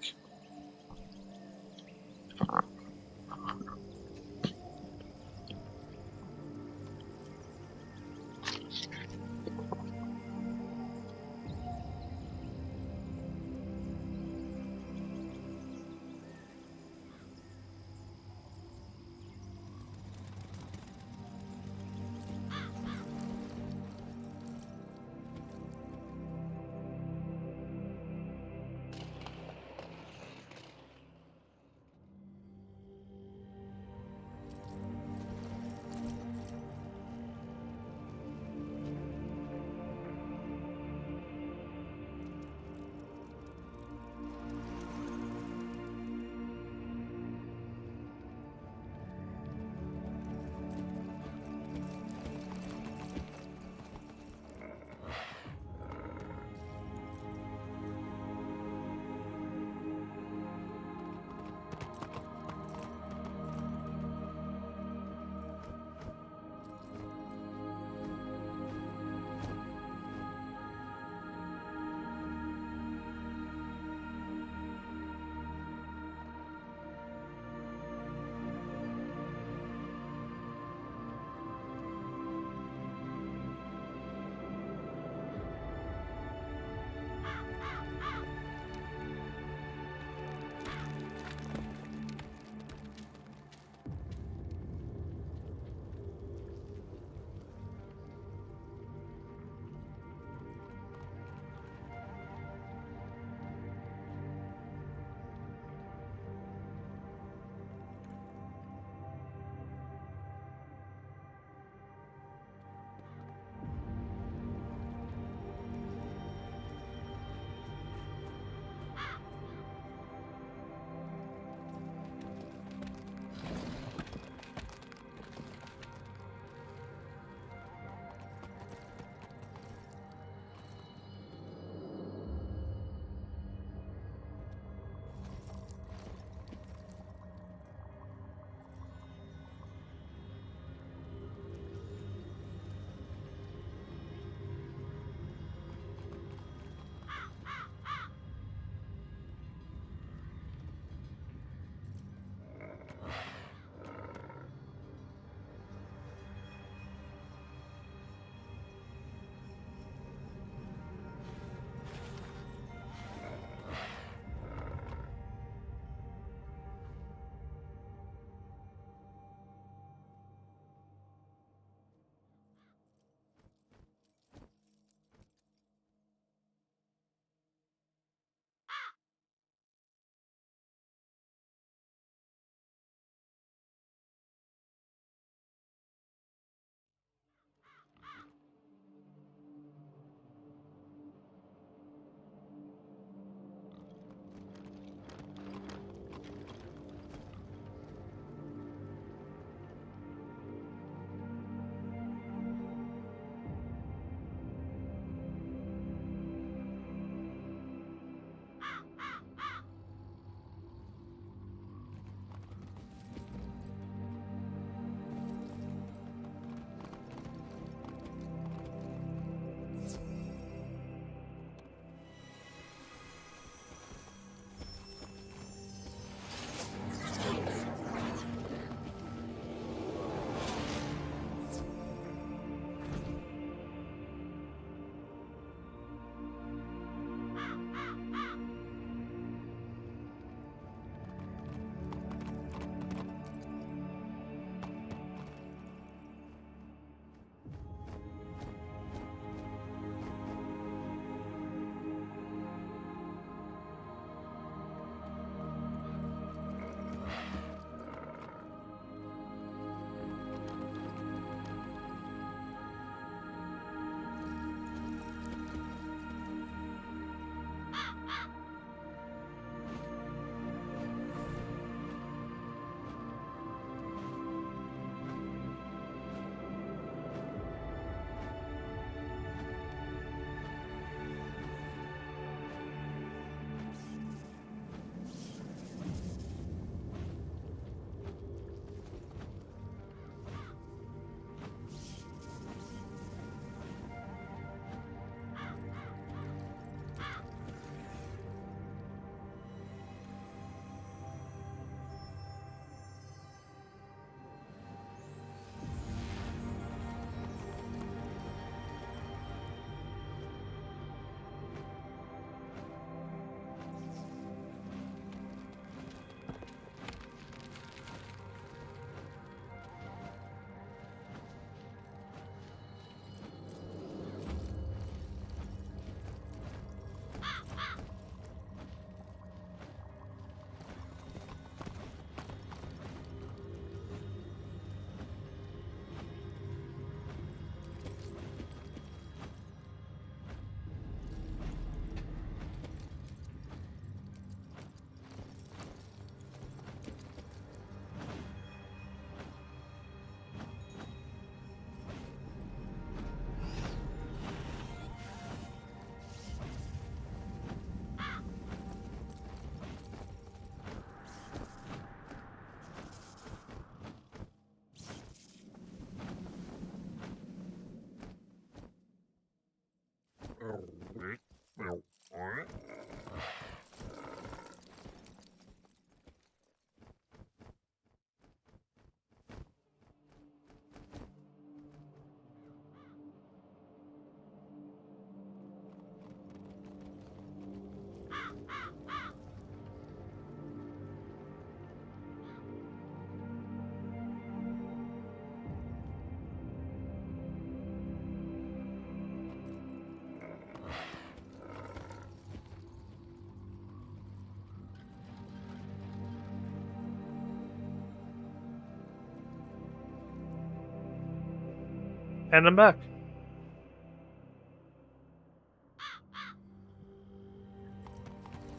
S1: And I'm back.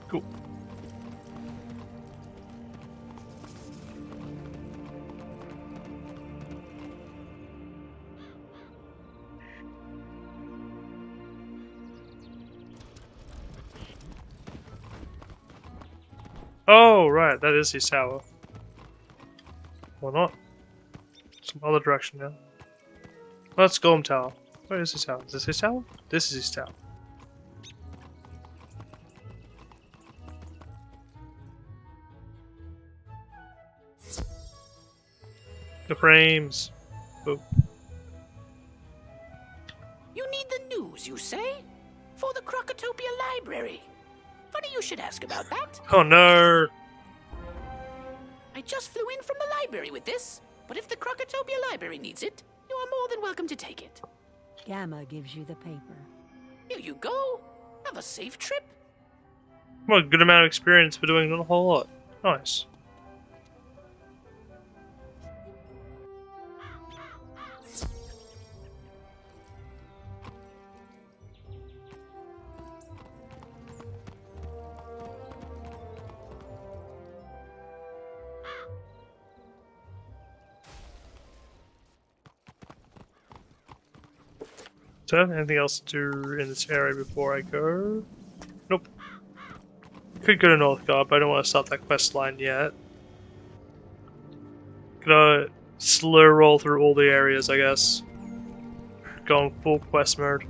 S1: Cool. Oh, right, that is his tower. Or not. Some other direction now. Let's go him tower. Where is his tower? Is this his tower? This is his tower. The frames. Oh.
S9: You need the news, you say? For the Crocotopia Library. Funny you should ask about that.
S1: Oh no!
S9: I just flew in from the library with this, but if the Crocotopia Library needs it, you are more than welcome to take it.
S17: Gamma gives you the paper.
S9: Here you go. Have a safe trip.
S1: What a good amount of experience for doing not a whole lot. Nice. Do I have anything else to do in this area before I go? Nope. Could go to Northgard, but I don't want to start that quest line yet. Gonna slow roll through all the areas, I guess. Going full quest mode.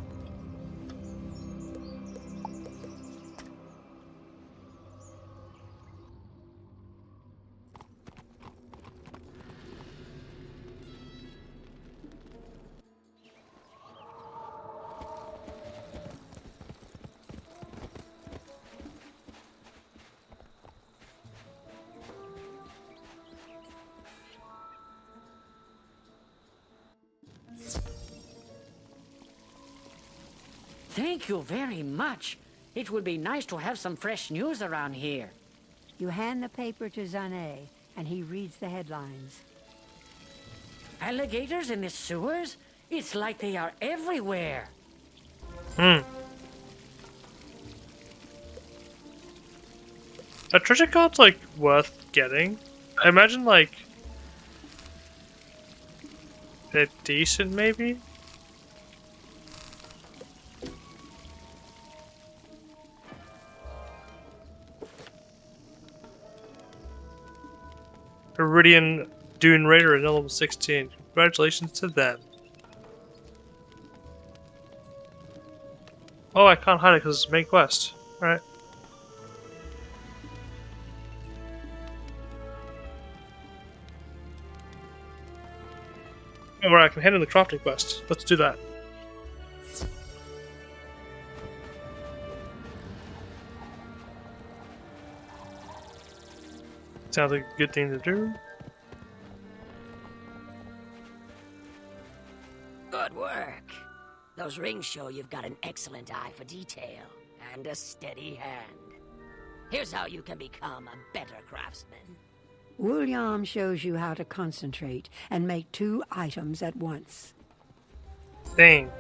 S3: Thank you very much. It would be nice to have some fresh news around here.
S17: You hand the paper to Zane, and he reads the headlines.
S3: Alligators in the sewers? It's like they are everywhere.
S1: Are treasure cards, like, worth getting? I imagine, like, they're decent, maybe? Iridian Dune Raider at level 16. Congratulations to them. Oh, I can't hide it because it's main quest. Alright. Alright, I can hand in the crafting quest. Let's do that. Sounds like a good thing to do.
S4: Good work. Those rings show you've got an excellent eye for detail and a steady hand. Here's how you can become a better craftsman.
S17: William shows you how to concentrate and make 2 items at once.
S1: Dang.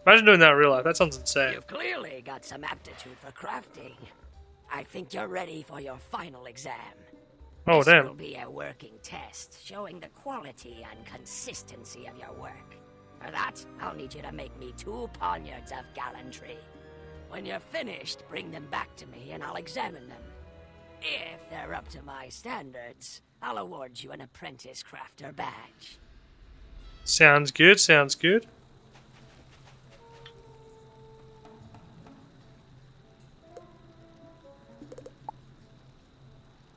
S1: Imagine doing that in real life. That sounds insane.
S4: You've clearly got some aptitude for crafting. I think you're ready for your final exam.
S1: Oh,
S4: This
S1: damn.
S4: will be a working test showing the quality and consistency of your work. For that, I'll need you to make me 2 poniards of gallantry. When you're finished, bring them back to me and I'll examine them. If they're up to my standards, I'll award you an apprentice crafter badge.
S1: Sounds good, sounds good.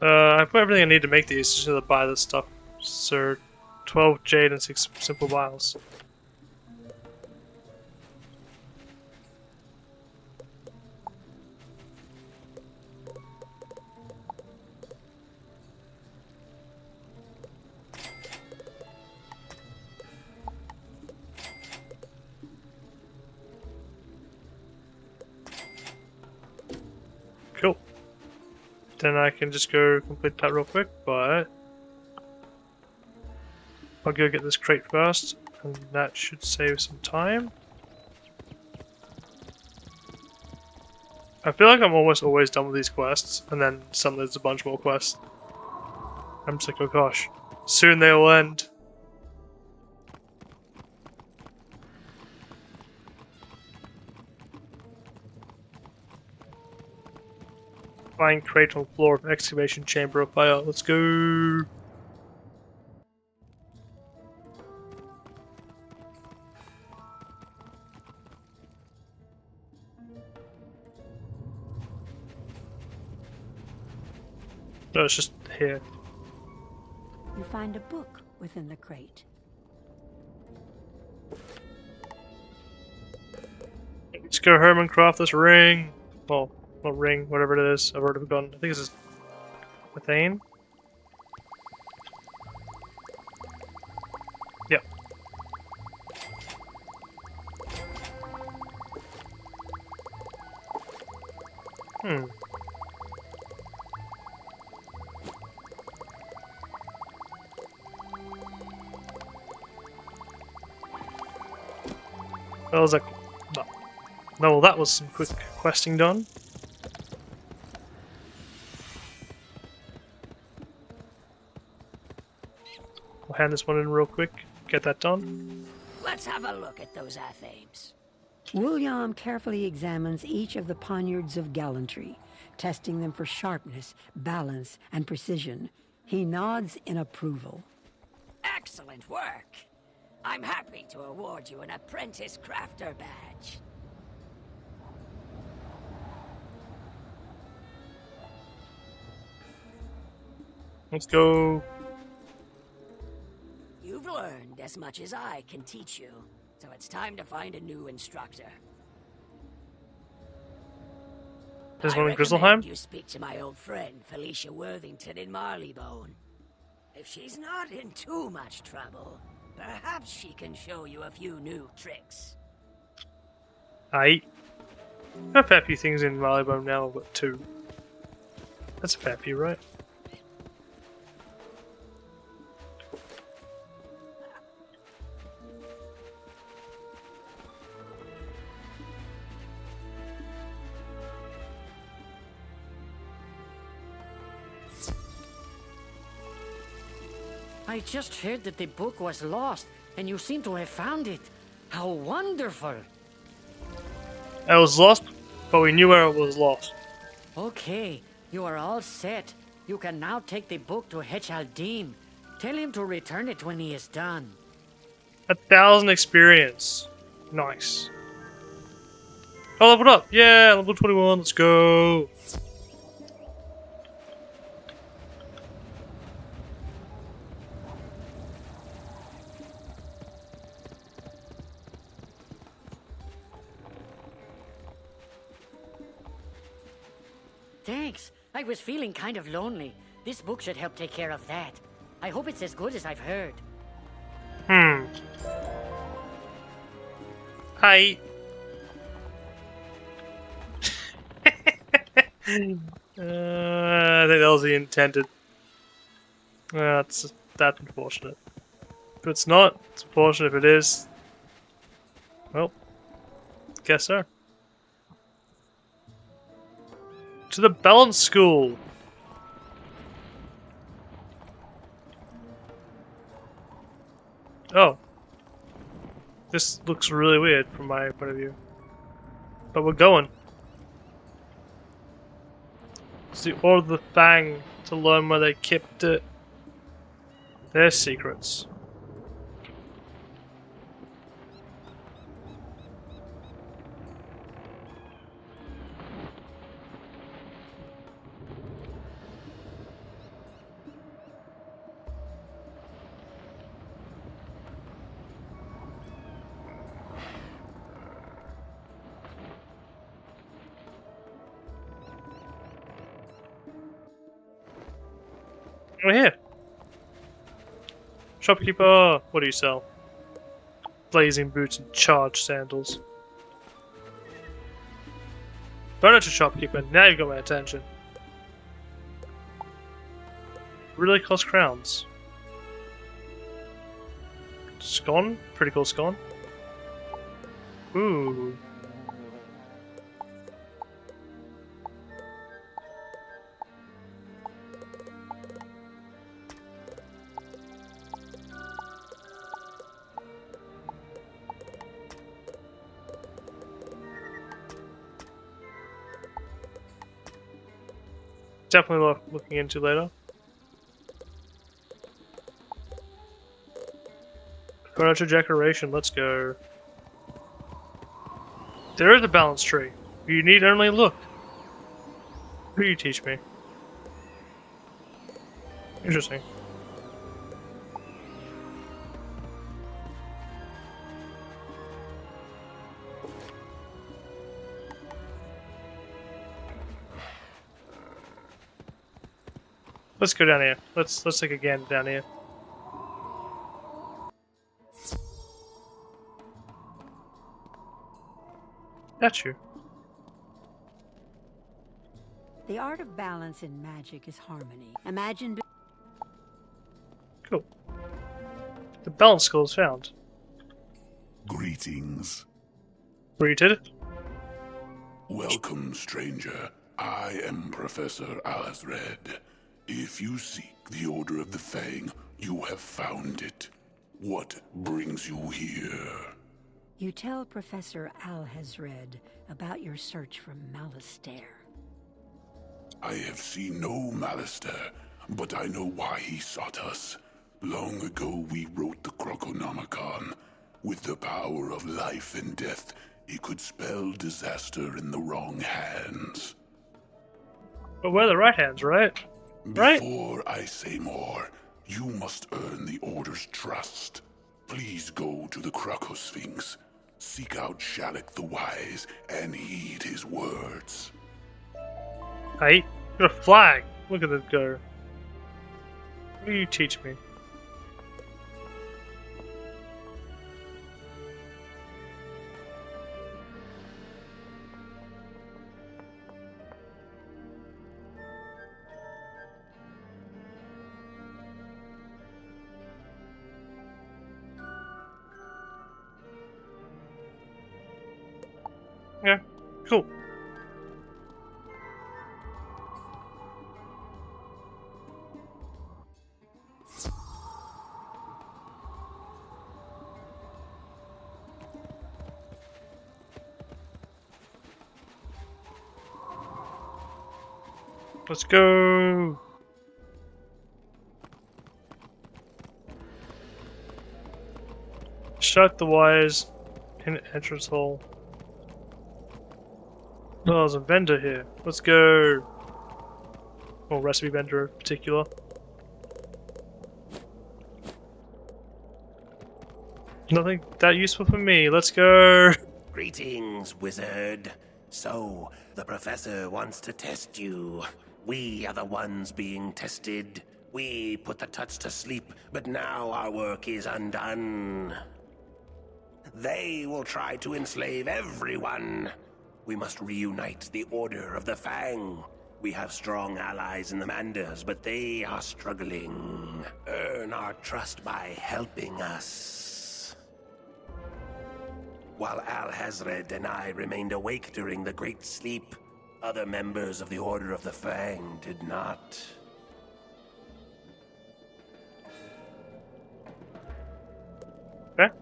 S1: I put everything I need to make these, just to buy this stuff. So, 12 jade and 6 simple vials. Cool. Then I can just go complete that real quick, but I'll go get this crate first, And that should save some time. I feel like I'm almost always done with these quests, and then suddenly there's a bunch more quests. I'm just like, oh gosh, soon they will end. Find crate on floor of excavation chamber of fire. Let's go. No, it's just here.
S17: You find a book within the crate.
S1: Let's go home and craft this ring. Well, not ring, whatever it is. I've already forgotten. I think this is methane. Yep. That was like no, well, that was some quick questing done. We'll hand this one in real quick. Get that done.
S4: Let's have a look at those athames.
S17: William carefully examines each of the poniards of gallantry, testing them for sharpness, balance, and precision. He nods in approval.
S4: Excellent work. I'm happy to award you an apprentice crafter badge.
S1: Let's go.
S4: You've learned as much as I can teach you, so it's time to find a new instructor.
S1: There's
S4: I
S1: one in
S4: recommend
S1: Grizzleheim?
S4: you speak to my old friend Felicia Worthington in Marleybone. If she's not in too much trouble, perhaps she can show you a few new tricks.
S1: I've got a fair few things in Marleybone now, but 2. That's a fair few, right?
S6: I just heard that the book was lost, and you seem to have found it. How wonderful!
S1: It was lost, but we knew where it was lost.
S6: Okay, you are all set. You can now take the book to Hech al-Din. Tell him to return it when he is done.
S1: 1,000 experience. Nice. Oh, leveled up! Yeah, level 21, let's go!
S6: Thanks. I was feeling kind of lonely. This book should help take care of that. I hope it's as good as I've heard.
S1: Hi. I think that was the intended. That's unfortunate. If it's not, it's unfortunate if it is. Well, guess so. To the balance school. Oh. This looks really weird from my point of view. But we're going. It's the Order of the Fang to learn where they kept it. Their secrets. We're here. Shopkeeper, what do you sell? Blazing boots and charged sandals. Furniture shopkeeper, now you've got my attention. Really cost crowns. Scone? Pretty cool scone. Ooh. Definitely worth looking into later. Furniture decoration, let's go. There is a balance tree. You need only look. Who you teach me? Interesting. Let's go down here. Let's take a gander down here. Got you.
S17: The art of balance in magic is harmony. Imagine.
S1: Cool. The balance skill is found.
S10: Greetings.
S1: Greeted.
S10: Welcome, stranger. I am Professor Alazred. If you seek the Order of the Fang, you have found it. What brings you here?
S17: You tell Professor Alhazred about your search for Malistaire.
S10: I have seen no Malistaire, but I know why he sought us. Long ago we wrote the Croconomicon. With the power of life and death, it could spell disaster in the wrong hands.
S1: But we're the right hands, right?
S10: Before I say more, you must earn the Order's trust. Please go to the Crocosphinx. Seek out Shalak the Wise and heed his words.
S1: Hey, got a flag. Look at this go. What do you teach me? Yeah, cool. Let's go. Shut the wires in entrance hall. Oh, there's a vendor here. Let's go. Or recipe vendor in particular. Nothing that useful for me. Let's go.
S2: Greetings, wizard. So, the professor wants to test you. We are the ones being tested. We put the Tuts to sleep, but now our work is undone. They will try to enslave everyone. We must reunite the Order of the Fang. We have strong allies in the Manders, but they are struggling. Earn our trust by helping us. While Alhazred and I remained awake during the Great Sleep, other members of the Order of the Fang did not.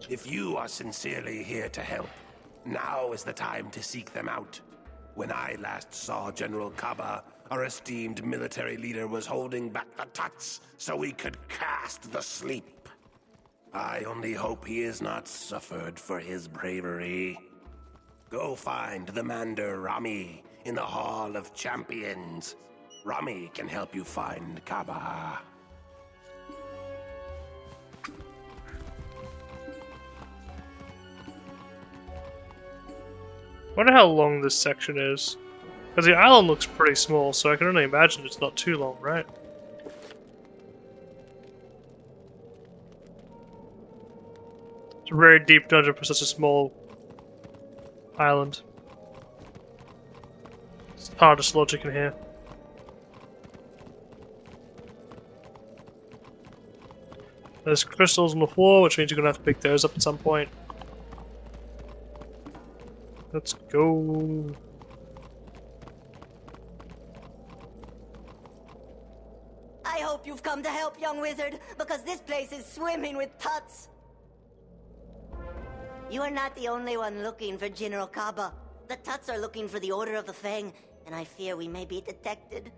S2: If you are sincerely here to help, now is the time to seek them out. When I last saw General Kaba, our esteemed military leader was holding back the Tuts so we could cast the sleep. I only hope he has not suffered for his bravery. Go find the Mander Rami in the Hall of Champions. Rami can help you find Kaba.
S1: I wonder how long this section is. Because the island looks pretty small, so I can only imagine it's not too long, right? It's a very deep dungeon for such a small island. It's hardest logic in here. There's crystals on the floor, which means you're gonna have to pick those up at some point. Let's go.
S14: I hope you've come to help, young wizard, because this place is swimming with tuts. You are not the only one looking for General Kaba. The tuts are looking for the Order of the Fang, and I fear we may be detected.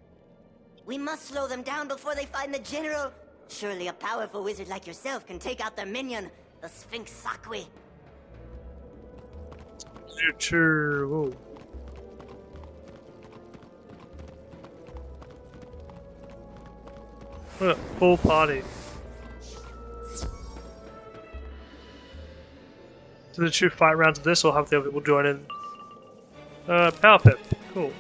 S14: We must slow them down before they find the General. Surely a powerful wizard like yourself can take out their minion, the Sphinx Sakwe.
S1: Ooh. What a full party. Do the two fight rounds of this, or have the other people join in? Power Pip. Cool.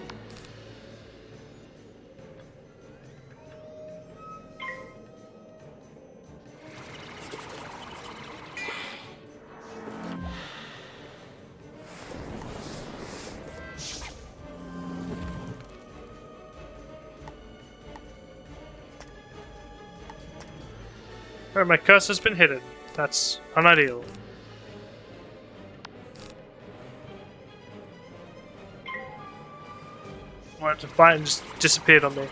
S1: Alright, my curse has been hidden. That's unideal. Wanted to fight and just disappeared on me.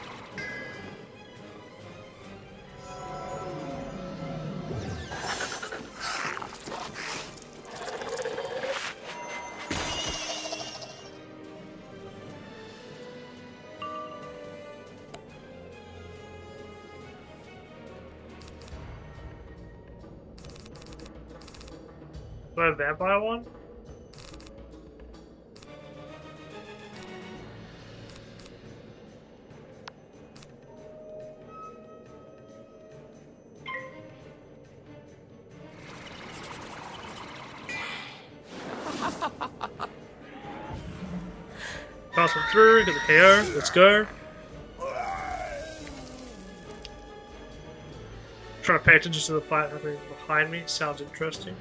S1: Do I have a vampire one? Pass one through, get the KO, let's go. Trying to pay attention to the fight happening behind me, sounds interesting.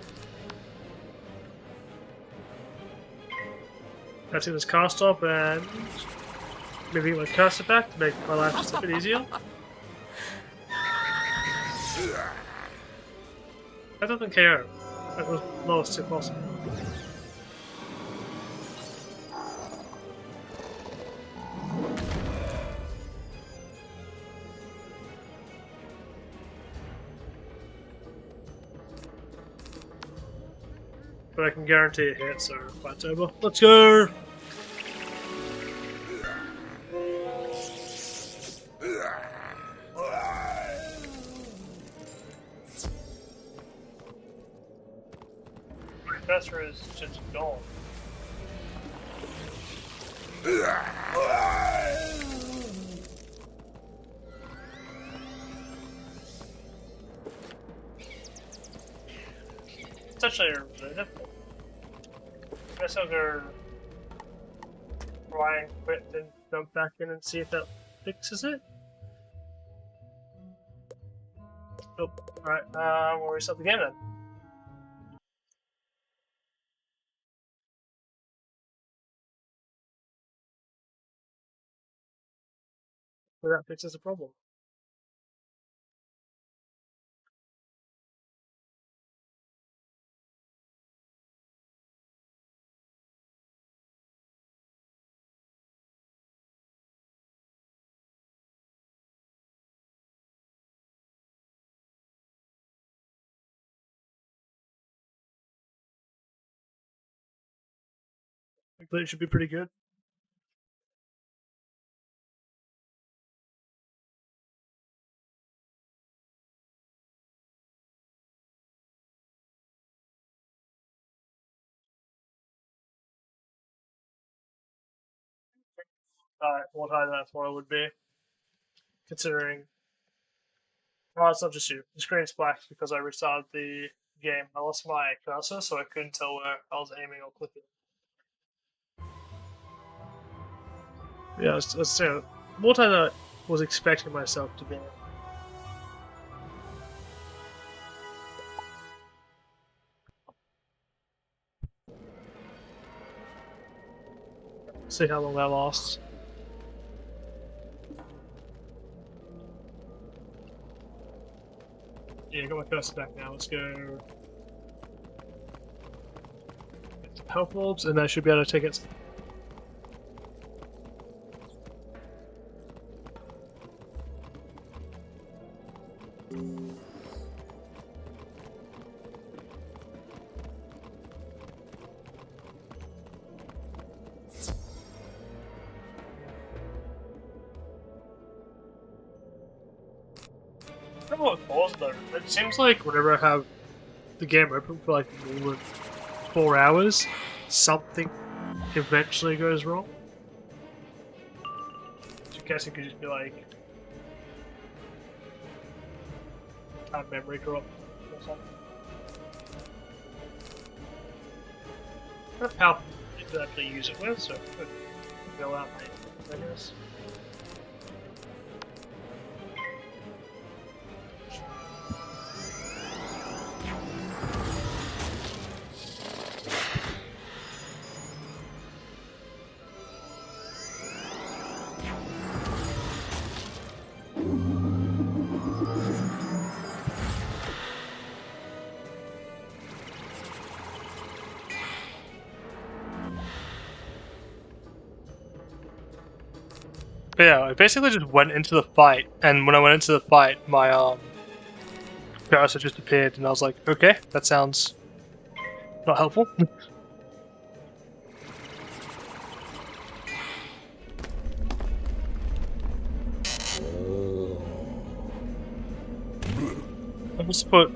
S1: Let's get this cast off and maybe get my caster back to make my life just a bit easier. That doesn't KO. That was lowest if possible. But I can guarantee a hit, so fight's over. Let's go! My professor is just gone. It's actually really difficult. I guess I'll go try and quit and jump back in and see if that fixes it. Nope. Alright, we'll restart the game then. So that fixes the problem. I think it should be pretty good. Alright, what higher than I thought it would be. Considering. Oh, it's not just you. The screen's black because I restarted the game. I lost my cursor, so I couldn't tell where I was aiming or clicking. Yeah, it's more than I was expecting myself to be. See how long that lasts. Yeah, I got my cursor back now. Let's go. Get some health orbs, and I should be able to take it. I don't know what caused though. It seems like whenever I have the game open for like more than 4 hours, something eventually goes wrong. So I guess it could just be like memory corrupt or something. I don't know how you could actually use it with, so I could fill out my, I guess. But yeah, I basically just went into the fight, and when I went into the fight, my cursor just appeared, and I was like, okay, that sounds not helpful. I just put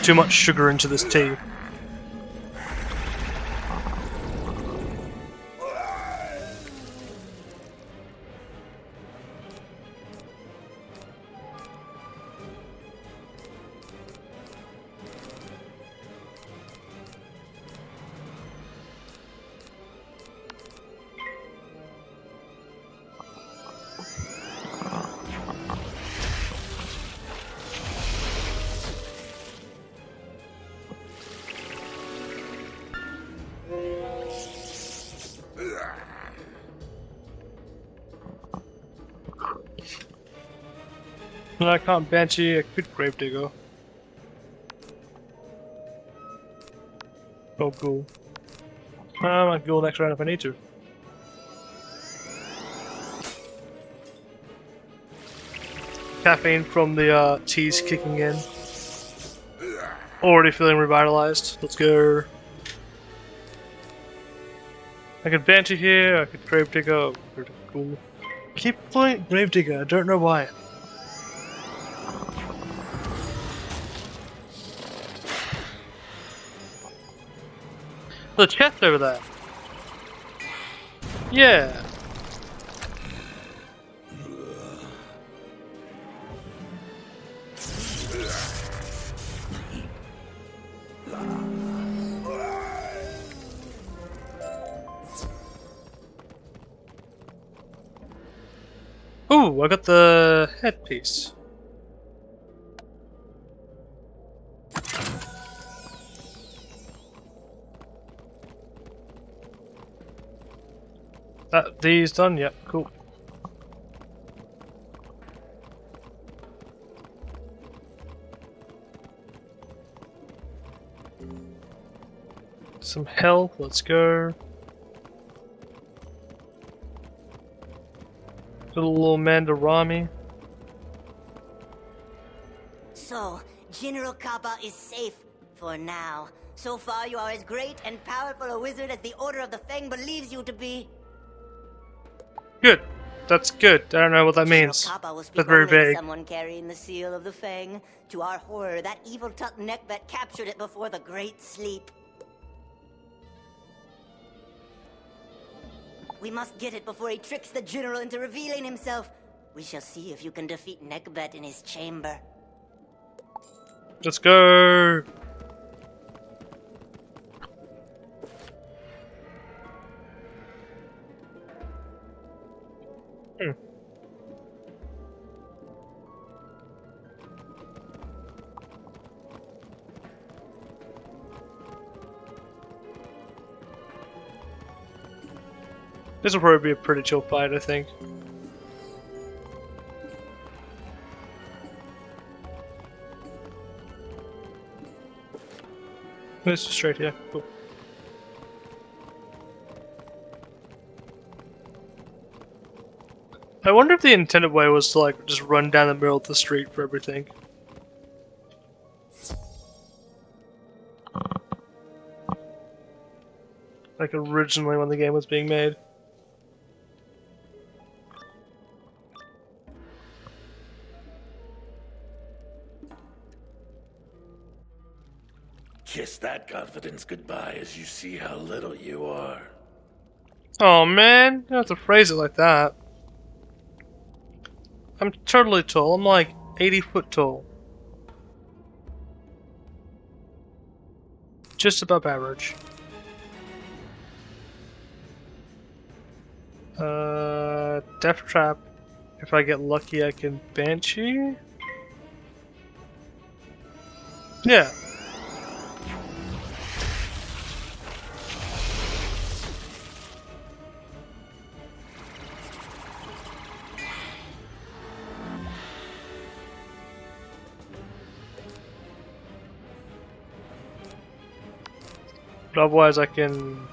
S1: too much sugar into this tea. No, I can't Banshee, I could Gravedigger. Oh, cool. I might go next round if I need to. Caffeine from the tea's kicking in. Already feeling revitalized. Let's go. I could Banshee here, I could Gravedigger. Oh, cool. Keep playing Gravedigger, I don't know why. The chest over there. Yeah. Ooh, I got the headpiece. These done? Yep, cool. Some health, let's go. Little Mandarami.
S14: So, General Kappa is safe for now. So far, you are as great and powerful a wizard as the Order of the Fang believes you to be.
S1: Good. That's good. I don't know what that means. That's very vague.
S14: Someone carrying the seal of the Fang. To our horror, that evil Tut Neckbet captured it before the Great Sleep. We must get it before he tricks the General into revealing himself. We shall see if you can defeat Neckbet in his chamber.
S1: Let's go. This will probably be a pretty chill fight, I think. It's straight here. Cool. I wonder if the intended way was to like just run down the middle of the street for everything. Like originally when the game was being made.
S2: Kiss that confidence goodbye as you see how little you are.
S1: Oh man, you don't have to phrase it like that. I'm totally tall. I'm like 80 foot tall. Just above average. Death Trap. If I get lucky, I can Banshee? Yeah. But otherwise I can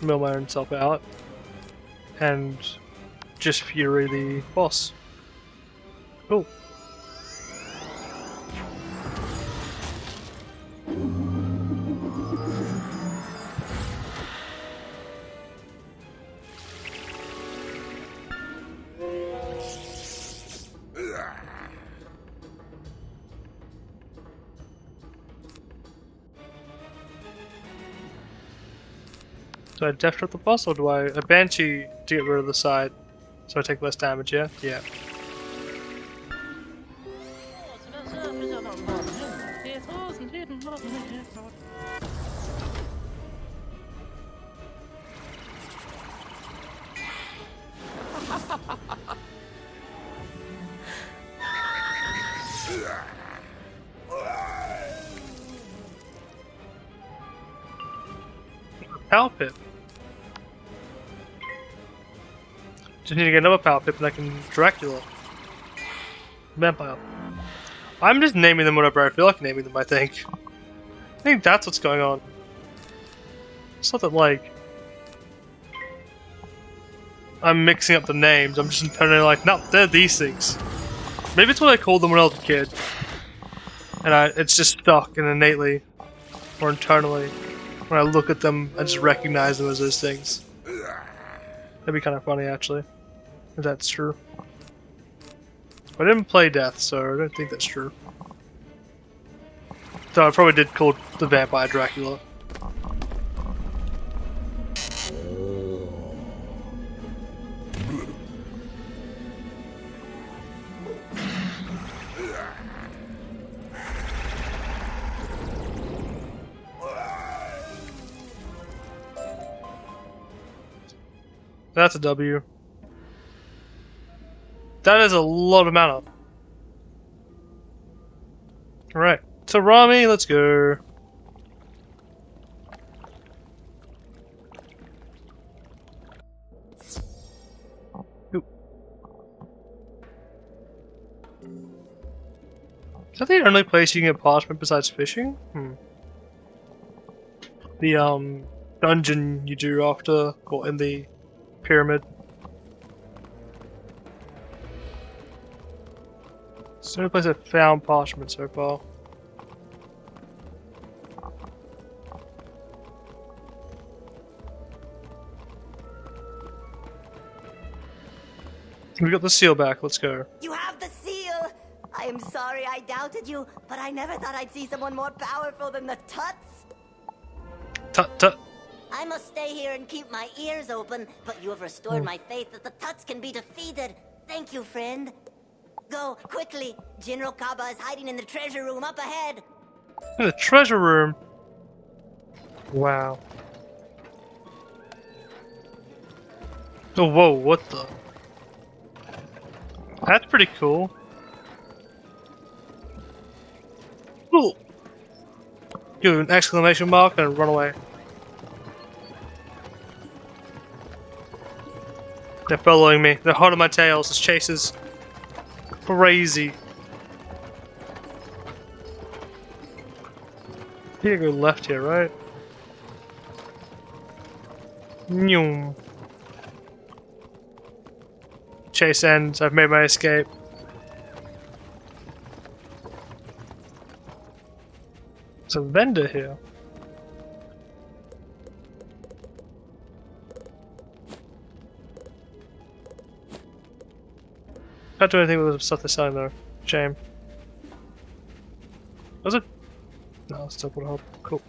S1: mill my own self out and just fury the boss. Cool. Do I death trap the boss or do I a Banshee to get rid of the side so I take less damage, yeah? Yeah. Power Pip. Just need to get another Power Pip and I can Dracula. Vampire. I'm just naming them whatever I feel like naming them, I think. I think that's what's going on. It's not that, like, I'm mixing up the names, I'm just internally like, no, they're these things. Maybe it's what I called them when I was a kid. And it's just stuck and innately, or internally. When I look at them, I just recognize them as those things. That'd be kind of funny, actually, if that's true. But I didn't play Death, so I don't think that's true. So I probably did call the vampire Dracula. That's a W. That is a lot of mana. Alright, so Rami, let's go. Ooh. Is that the only place you can get parchment besides fishing? The dungeon you do after, or in the pyramid. It's the only place I've found parchment so far. We got the seal back, let's go.
S14: You have the seal! I am sorry I doubted you, but I never thought I'd see someone more powerful than the Tuts.
S1: Tut.
S14: I must stay here and keep my ears open, but you have restored my faith that the Tuts can be defeated. Thank you, friend. Go, quickly. General Kaba is hiding in the treasure room up ahead.
S1: In the treasure room? Wow. Oh, whoa, what the? That's pretty cool. Ooh. Give an exclamation mark and run away. They're following me. They're hot on my tails. This chase is crazy. You go left here, right? Nyum. Chase ends. I've made my escape. There's a vendor here. Can't do anything with the stuff they're selling though. Shame. Was it? No, still would help. Cool.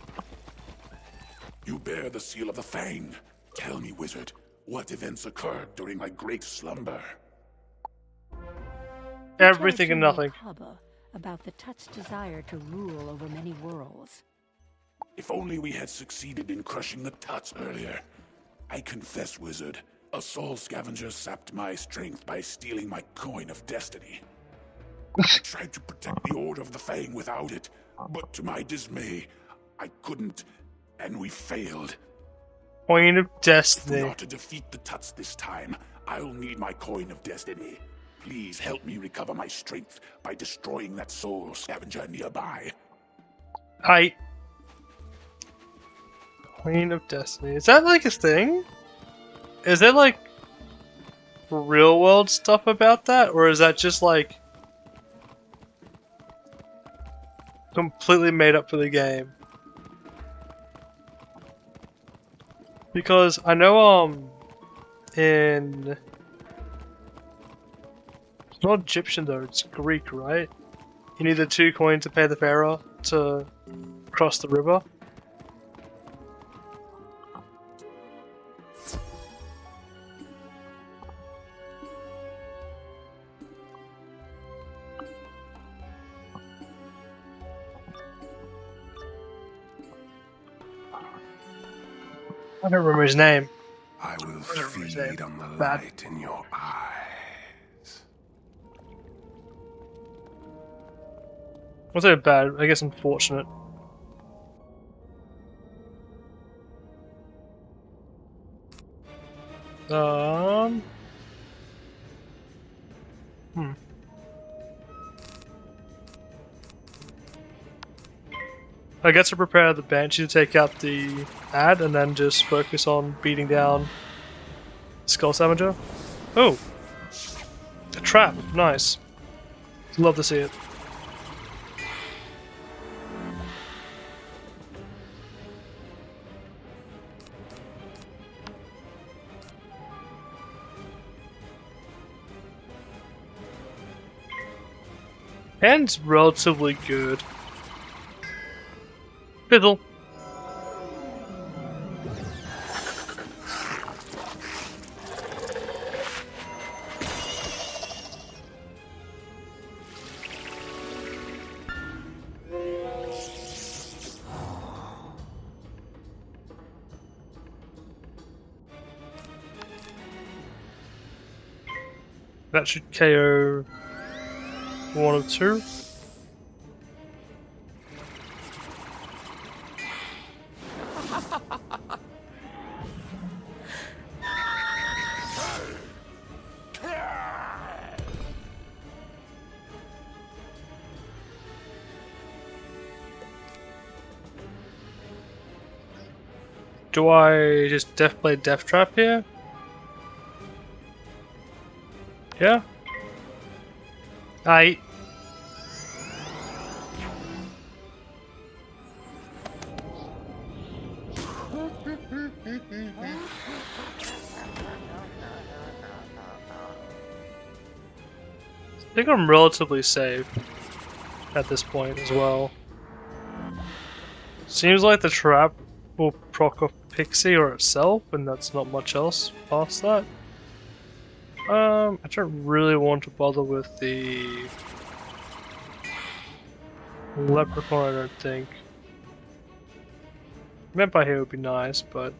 S10: You bear the seal of the Fang. Tell me, wizard, what events occurred during my great slumber?
S1: Everything and nothing.
S17: About the Tut's desire to rule over many worlds.
S10: If only we had succeeded in crushing the Tuts earlier. I confess, wizard, a soul scavenger sapped my strength by stealing my coin of destiny. I tried to protect the Order of the Fang without it, but to my dismay, I couldn't, and we failed.
S1: Coin of destiny.
S10: If we are to defeat the Tuts this time, I'll need my coin of destiny. Please help me recover my strength by destroying that soul scavenger nearby.
S1: Hi. Queen of Destiny. Is that like a thing? Is there like real world stuff about that? Or is that just like completely made up for the game? Because I know in it's not Egyptian though, it's Greek, right? You need the 2 coins to pay the pharaoh to cross the river. I don't remember his name.
S11: I will feed on the light in your eyes.
S1: Was it bad? I guess unfortunate. I guess to prepare the Banshee to take out the ad and then just focus on beating down Skull Scavenger. Oh! A trap! Nice. Love to see it. Hand's relatively good. Fiddle. That should KO 1 of 2. Do I just play Death Trap here? Yeah? Aye. I think I'm relatively safe at this point as well. Seems like the trap will proc off Pixie or itself, and that's not much else past that. I don't really want to bother with the Leprechaun, I don't think. Vampire here would be nice, but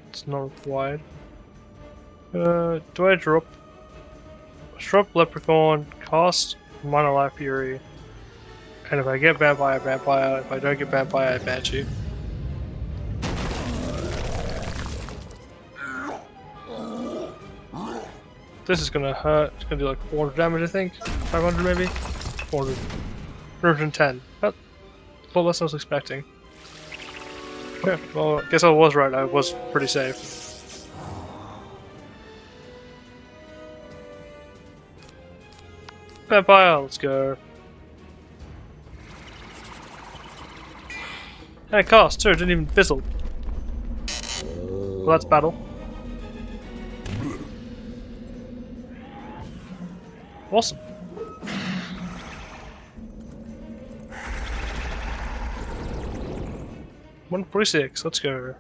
S1: it's not required. Do I drop Leprechaun, cast Minor Life Fury, and if I get Vampire, Vampire, if I don't get Vampire, I Banshee. This is gonna hurt. It's gonna do like 400 damage, I think. 500 maybe? 400. 110. That's a lot less than I was expecting. Yeah, well, I guess I was right. I was pretty safe. Vampire, let's go. And it cost too, it didn't even fizzle. Well, that's battle. Awesome. $146, let's go.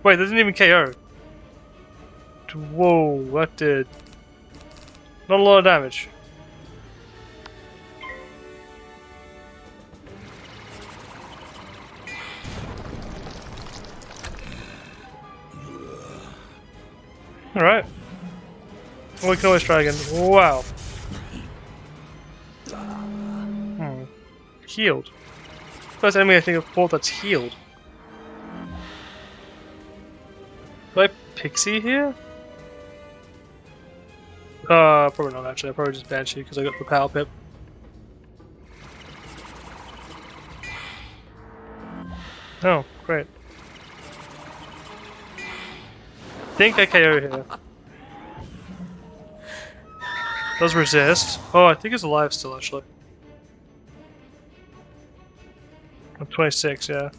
S1: Wait, that didn't even KO. Whoa, that did not a lot of damage. Alright. We can always try again. Wow. Healed. First enemy I think I've fought that's healed. Do I Pixie here? Probably not actually. I probably just Banshee because I got the Power Pip. Oh, great. Think I KO here. Does resist. Oh, I think it's alive still actually. I'm 26, yeah.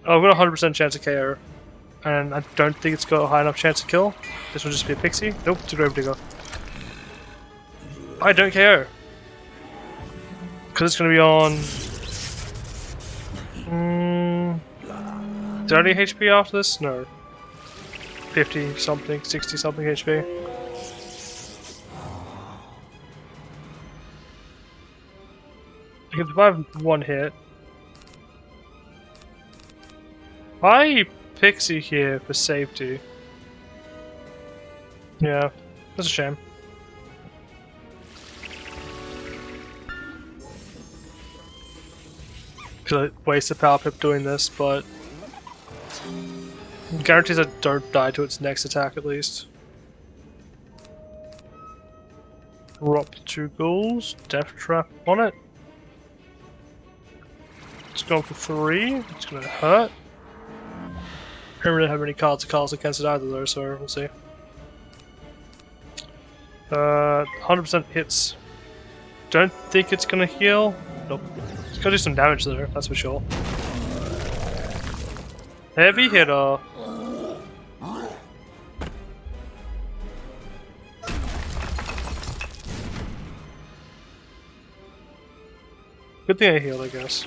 S1: Oh, I've got a 100% chance of KO. And I don't think it's got a high enough chance to kill. This will just be a Pixie. Nope, it's a Grave Digger. I don't KO. Because it's going to be on... 30 HP after this? No. 50 something, 60 something HP. I can survive one hit. Why Pixie here for safety? Yeah, that's a shame. Could I waste a Power Pip doing this, but guarantees I don't die to its next attack at least. Drop 2 ghouls, Death Trap on it. It's going for 3, it's gonna hurt. I don't really have any cards to cast against it either though, so we'll see. 100% hits. Don't think it's gonna heal. Nope. It's gonna do some damage there, that's for sure. Heavy hitter. Good thing I healed, I guess.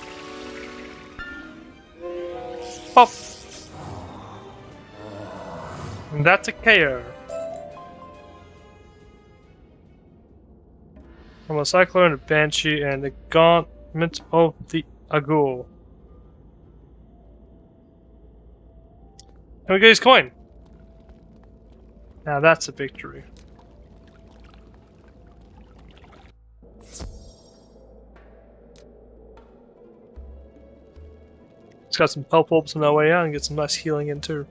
S1: Pop! And that's a KO. From a Cyclone, a Banshee, and the Gauntlet of the Agul. And we get his coin. Now that's a victory. It's got some health orbs on our way out and get some nice healing in too.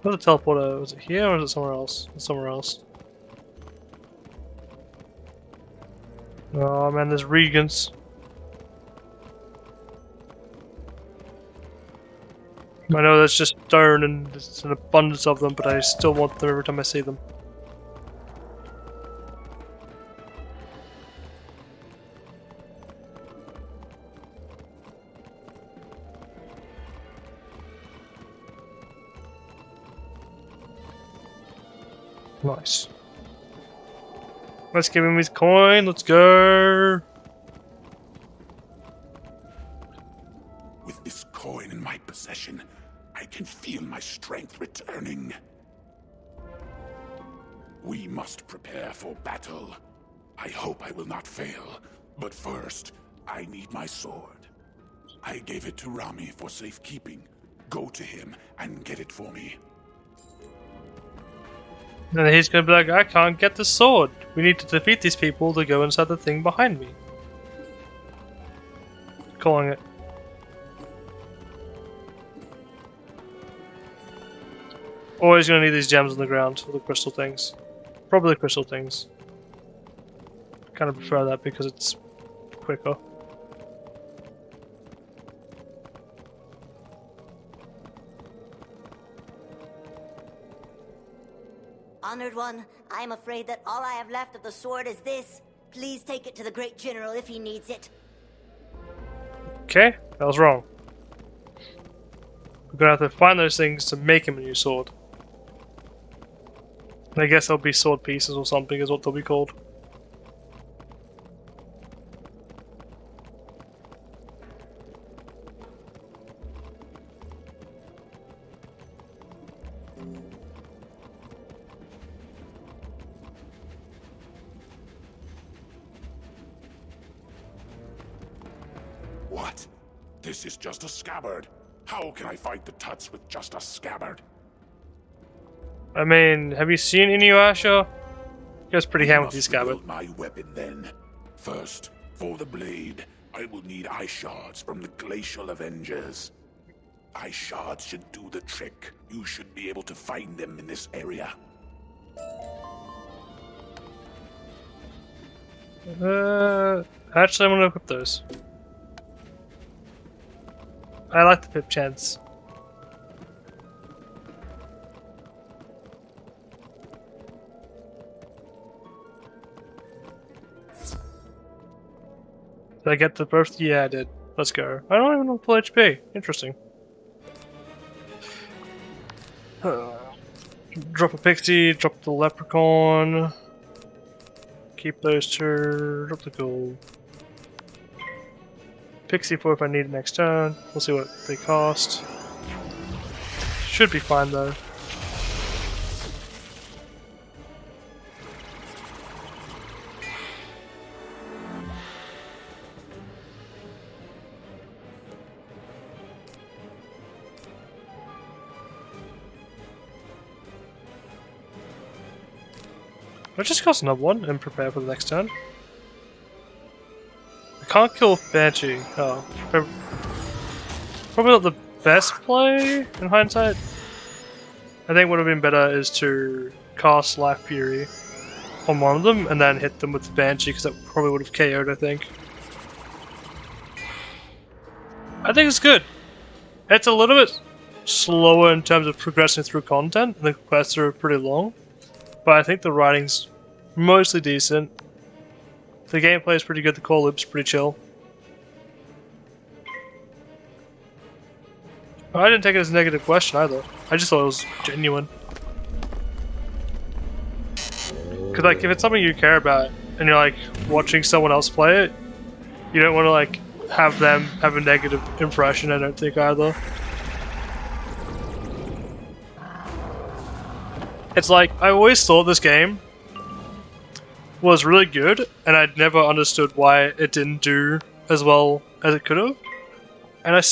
S1: Where's the teleporter? Was it here or is it somewhere else? It's somewhere else. Oh man, there's Regans. I know there's just stone and there's an abundance of them, but I still want them every time I see them. Nice. Let's give him his coin, let's go!
S10: With this coin in my possession, I can feel my strength returning. We must prepare for battle. I hope I will not fail, but first, I need my sword. I gave it to Rami for safekeeping. Go to him and get it for me.
S1: And he's gonna be like, I can't get the sword. We need to defeat these people to go inside the thing behind me. Calling it. Always gonna need these gems on the ground, or the crystal things. Probably the crystal things. Kind of prefer that because it's quicker.
S14: Honored one, I am afraid that all I have left of the sword is this. Please take it to the great general if he needs it.
S1: Okay, that was wrong. We're gonna have to find those things to make him a new sword. I guess they'll be sword pieces or something is what they'll be called.
S10: What? This is just a scabbard. How can I fight the Tuts with just a scabbard?
S1: I mean, have you seen Inuyasha? He goes pretty ham with his scabbard.
S10: Build my weapon then. First, for the blade, I will need eye shards from the Glacial Avengers. Eye shards should do the trick. You should be able to find them in this area.
S1: Actually, I'm gonna equip those. I like the pip chance. Did I get the birth? Yeah, I did. Let's go. I don't even know full HP. Interesting. Drop a pixie, drop the leprechaun. Keep those two. Drop the gold. Pixie for if I need it next turn. We'll see what they cost. Should be fine though. I'll just cast another one and prepare for the next turn. I can't kill Banshee. Oh. Probably not the best play in hindsight. I think what would have been better is to cast Life Fury on one of them and then hit them with the Banshee because that probably would have KO'd, I think. I think it's good. It's a little bit slower in terms of progressing through content, and the quests are pretty long. But I think the writing's mostly decent. The gameplay is pretty good, the core loop's pretty chill. I didn't take it as a negative question either. I just thought it was genuine. Because like, if it's something you care about, and you're like, watching someone else play it, you don't want to like, have them have a negative impression, I don't think either. It's like, I always thought this game was really good, and I'd never understood why it didn't do as well as it could have. And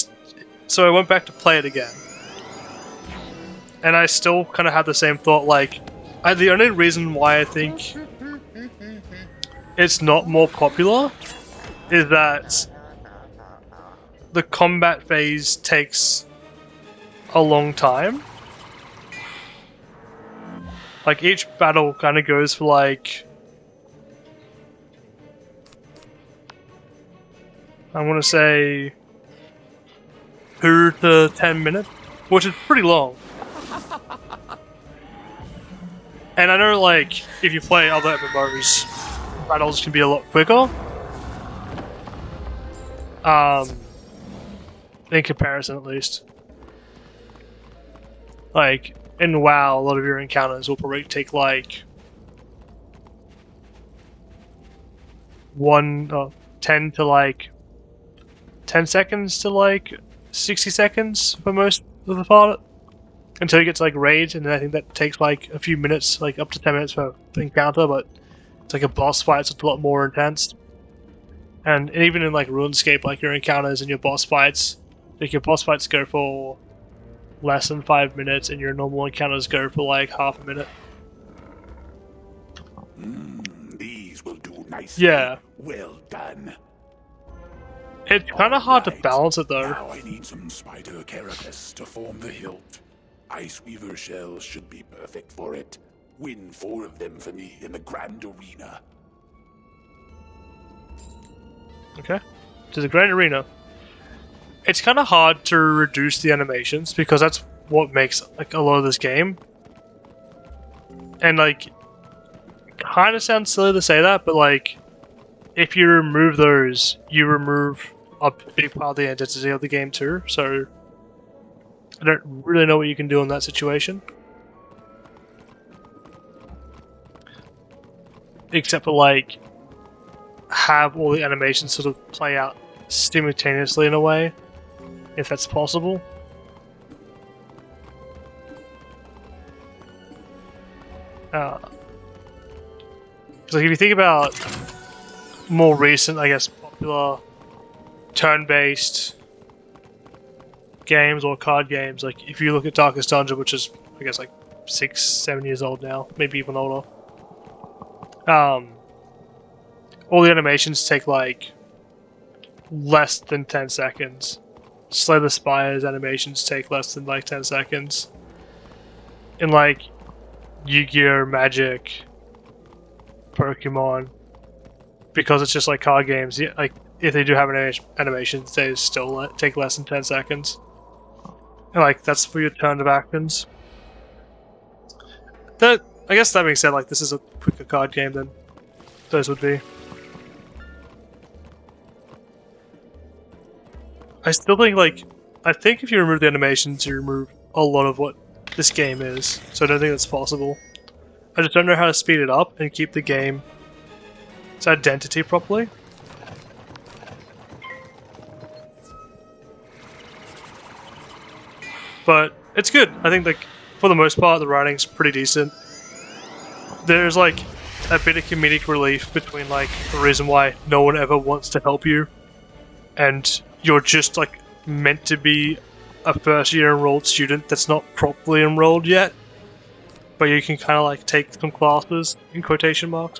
S1: so I went back to play it again. And I still kind of had the same thought, like, the only reason why I think it's not more popular is that the combat phase takes a long time. Like, each battle kind of goes for, like, I want to say 2 to 10 minutes, which is pretty long. And I know, like, if you play other MMOs, battles can be a lot quicker. In comparison, at least. Like, in WoW, a lot of your encounters will probably take, like, 10 to, like, 10 seconds to, like, 60 seconds for most of the part. Until you get to, like, raids, and then I think that takes, like, a few minutes, like, up to 10 minutes for the encounter, but it's like a boss fight, so it's a lot more intense. And even in, like, RuneScape, like, your encounters and your boss fights, like, your boss fights go for less than 5 minutes, and your normal encounters go for, like, half a minute.
S10: These will do nicely.
S1: Yeah.
S10: Well done.
S1: It's kind of hard to balance it, though.
S10: Now I need some spider carapace to form the hilt. Ice Weaver shells should be perfect for it. Win 4 of them for me in the Grand Arena.
S1: Okay. To the Grand Arena. It's kind of hard to reduce the animations, because that's what makes, like, a lot of this game. And like, kind of sounds silly to say that, but like, if you remove those, you remove a big part of the identity of the game too. So I don't really know what you can do in that situation. Except for like, have all the animations sort of play out simultaneously in a way, if that's possible. Like if you think about more recent, I guess, popular turn-based games or card games, like if you look at Darkest Dungeon, which is, I guess, like 6-7 years old now, maybe even older. All the animations take like less than 10 seconds. Slay the Spire's animations take less than like 10 seconds. And like Yu-Gi-Oh! Magic, Pokemon, because it's just like card games, like if they do have animations, they still take less than 10 seconds. And like that's for your turn of actions. That, I guess that being said, like this is a quicker card game than those would be. I still think like, I think if you remove the animations, you remove a lot of what this game is. So I don't think that's possible. I just don't know how to speed it up and keep the game its identity properly. But it's good. I think like for the most part the writing's pretty decent. There's like a bit of comedic relief between like the reason why no one ever wants to help you and you're just like meant to be a first year enrolled student that's not properly enrolled yet, but you can kind of like take some classes in quotation marks.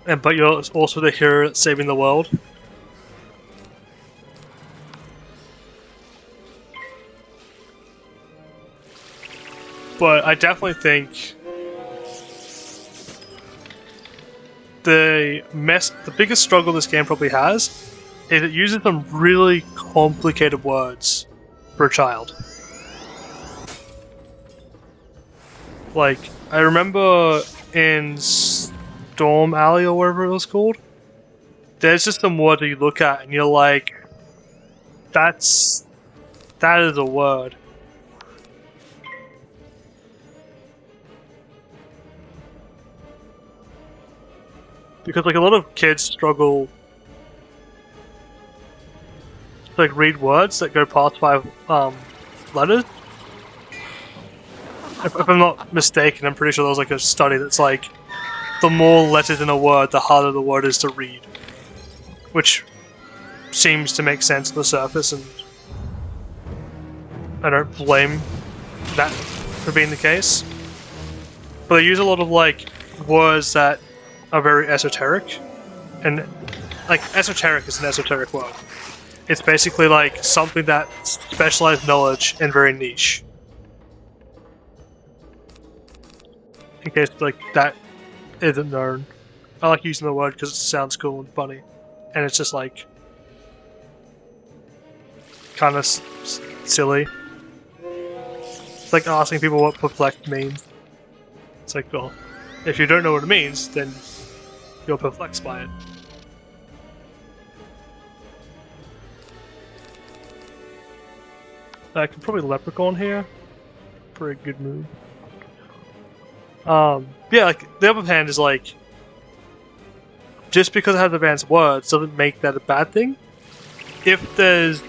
S1: But you're also the hero that's saving the world. But I definitely think the biggest struggle this game probably has is it uses some really complicated words for a child. Like, I remember in Storm Alley or whatever it was called, there's just some words that you look at and you're like, that is a word. Because like a lot of kids struggle to like read words that go past 5 letters. If I'm not mistaken, I'm pretty sure there was like a study that's like the more letters in a word, the harder the word is to read. Which seems to make sense on the surface, and I don't blame that for being the case. But they use a lot of like words that are very esoteric, and like esoteric is an esoteric word. It's basically like something that's specialized knowledge and very niche. In case like that isn't known, I like using the word because it sounds cool and funny, and it's just like kind of silly. It's like asking people what perplexed means. It's like, well, if you don't know what it means, then you're perplexed by it. I could probably Leprechaun here for a good move. Yeah, like the other hand is like, just because it has advanced words doesn't make that a bad thing. If there's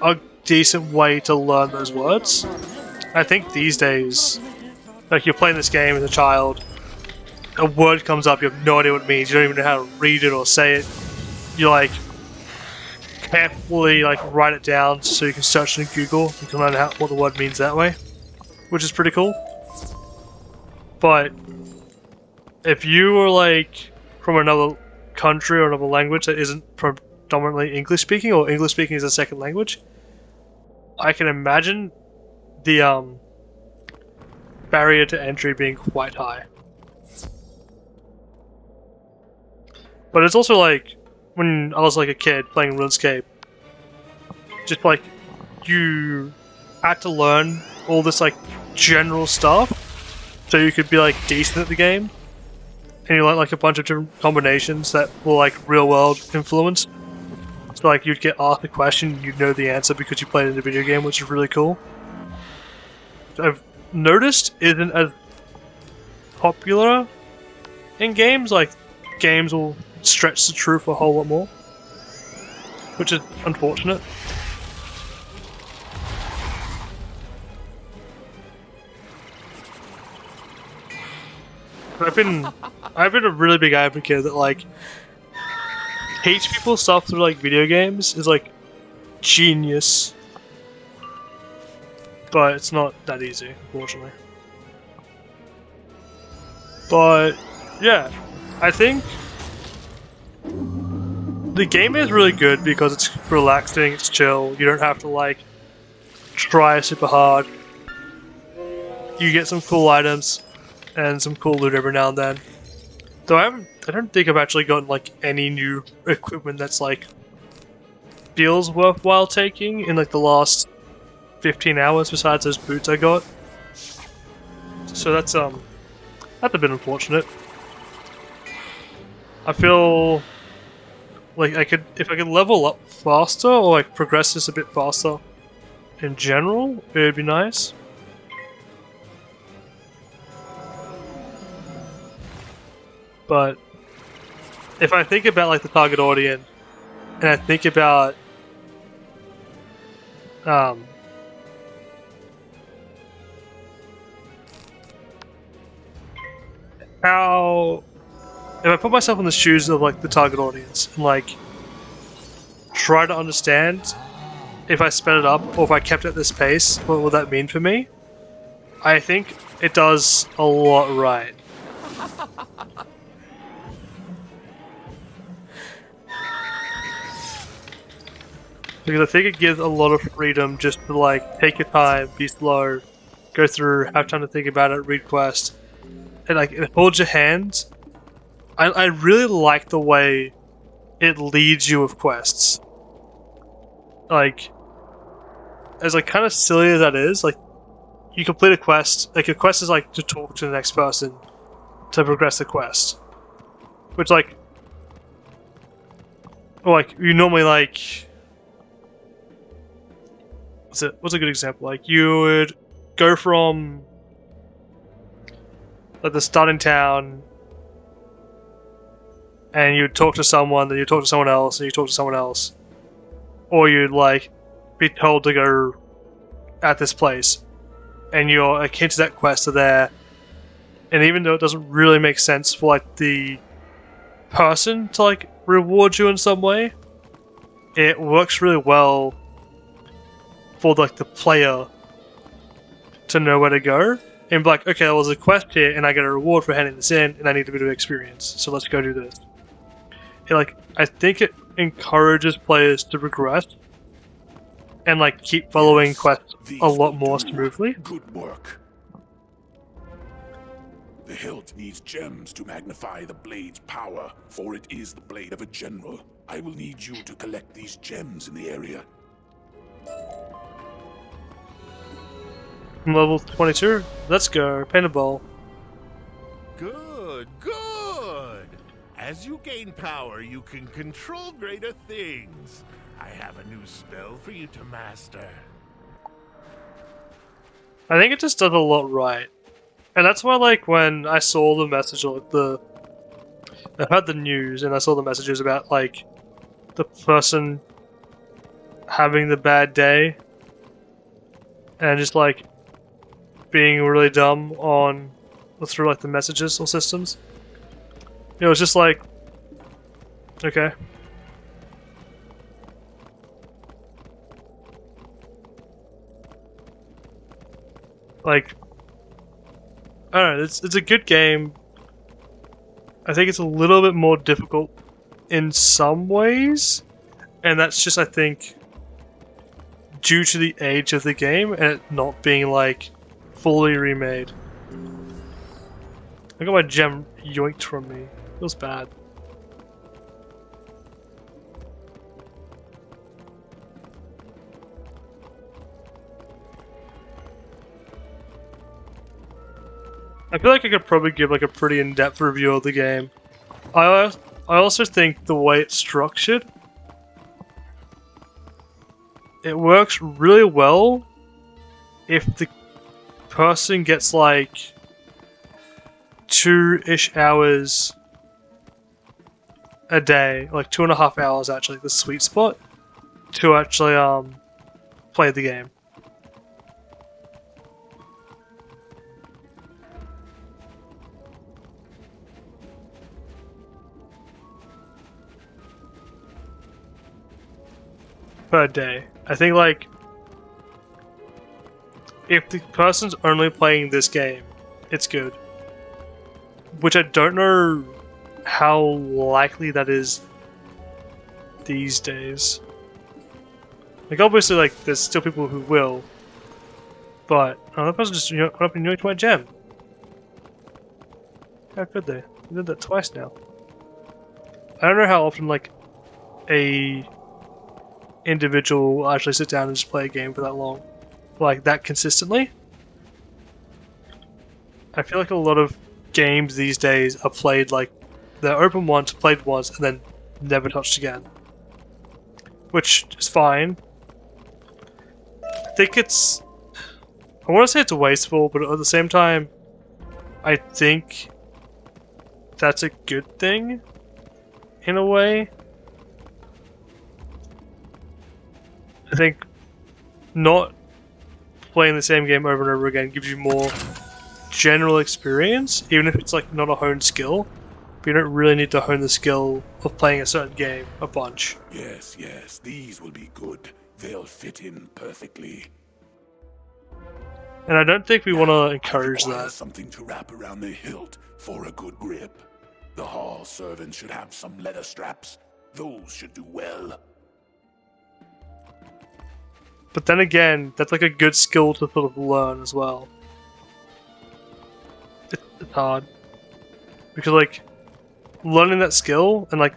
S1: a decent way to learn those words, I think these days, like you're playing this game as a child, a word comes up, you have no idea what it means, you don't even know how to read it or say it. You like carefully like write it down so you can search it in Google. You can learn what the word means that way, which is pretty cool. But if you were like from another country or another language that isn't predominantly English speaking, or English speaking is a second language, I can imagine the barrier to entry being quite high. But it's also like when I was like a kid playing RuneScape, just like you had to learn all this like general stuff so you could be like decent at the game, and you learn like a bunch of different combinations that were like real world influenced. So like you'd get asked a question, you'd know the answer because you played in a video game, which is really cool. I've noticed isn't as popular in games. Like games will stretch the truth a whole lot more, which is unfortunate. I've been a really big advocate that like teach people stuff through like video games is like genius, but it's not that easy, unfortunately. But yeah, I think the game is really good because it's relaxing, it's chill. You don't have to like try super hard. You get some cool items and some cool loot every now and then. Though I don't think I've actually gotten like any new equipment that's like feels worthwhile taking in like the last 15 hours besides those boots I got. So that's a bit unfortunate. I feel like if I could level up faster or like progress this a bit faster in general, it would be nice. But if I think about like the target audience, and I think about how if I put myself in the shoes of like the target audience and like try to understand if I sped it up or if I kept it at this pace, what would that mean for me? I think it does a lot right. Because I think it gives a lot of freedom just to like take your time, be slow, go through, have time to think about it, read quest, and like it holds your hands. I really like the way it leads you with quests. Like, as like kind of silly as that is, like you complete a quest. Like a quest is like to talk to the next person to progress the quest, which like, or like you normally like. What's a good example? Like you would go from like the starting town, and you'd talk to someone, then you talk to someone else, and you talk to someone else, or you'd like be told to go at this place, and you're akin to that quest to there. And even though it doesn't really make sense for like the person to like reward you in some way, it works really well for like the player to know where to go and be like, okay, there was a quest here and I get a reward for handing this in and I need a bit of experience, so let's go do this. I think it encourages players to progress and like keep following quests a lot more smoothly.
S10: Good work. The hilt needs gems to magnify the blade's power, for it is the blade of a general. I will need you to collect these gems in the area.
S1: Level 22. Let's go. Paint a ball.
S15: Good, good. As you gain power, you can control greater things. I have a new spell for you to master.
S1: I think it just does a lot right. And that's why, like, when I saw the message, or I heard the news and I saw the messages about, like, the person having the bad day and just, like, being really dumb on through like the messages or systems. It was just like, okay. Like, I don't know, it's a good game. I think it's a little bit more difficult in some ways, and that's just, I think, due to the age of the game and it not being like fully remade. I got my gem yoinked from me. Feels bad. I feel like I could probably give like a pretty in-depth review of the game. I also think the way it's structured, it works really well if the person gets like 2-ish hours a day, like 2.5 hours actually, the sweet spot to actually play the game. Per day. I think like if the person's only playing this game, it's good. Which I don't know how likely that is these days. Like obviously like there's still people who will. But that person just got up and yoinked my gem. How could they? They did that twice now. I don't know how often like a individual will actually sit down and just play a game for that long. Like that consistently. I feel like a lot of games these days are played like they're open once, played once, and then never touched again. Which is fine. I think it's... I want to say it's wasteful, but at the same time, I think that's a good thing, in a way. I think not playing the same game over and over again gives you more general experience, even if it's like not a honed skill. But you don't really need to hone the skill of playing a certain game a bunch.
S10: Yes, yes, these will be good. They'll fit in perfectly.
S1: And I don't think we want to encourage
S10: Require
S1: that.
S10: something to wrap around the hilt for a good grip. The hall servants should have some leather straps. Those should do well.
S1: But then again, that's like a good skill to sort of learn as well. It's hard. Because like, learning that skill and like,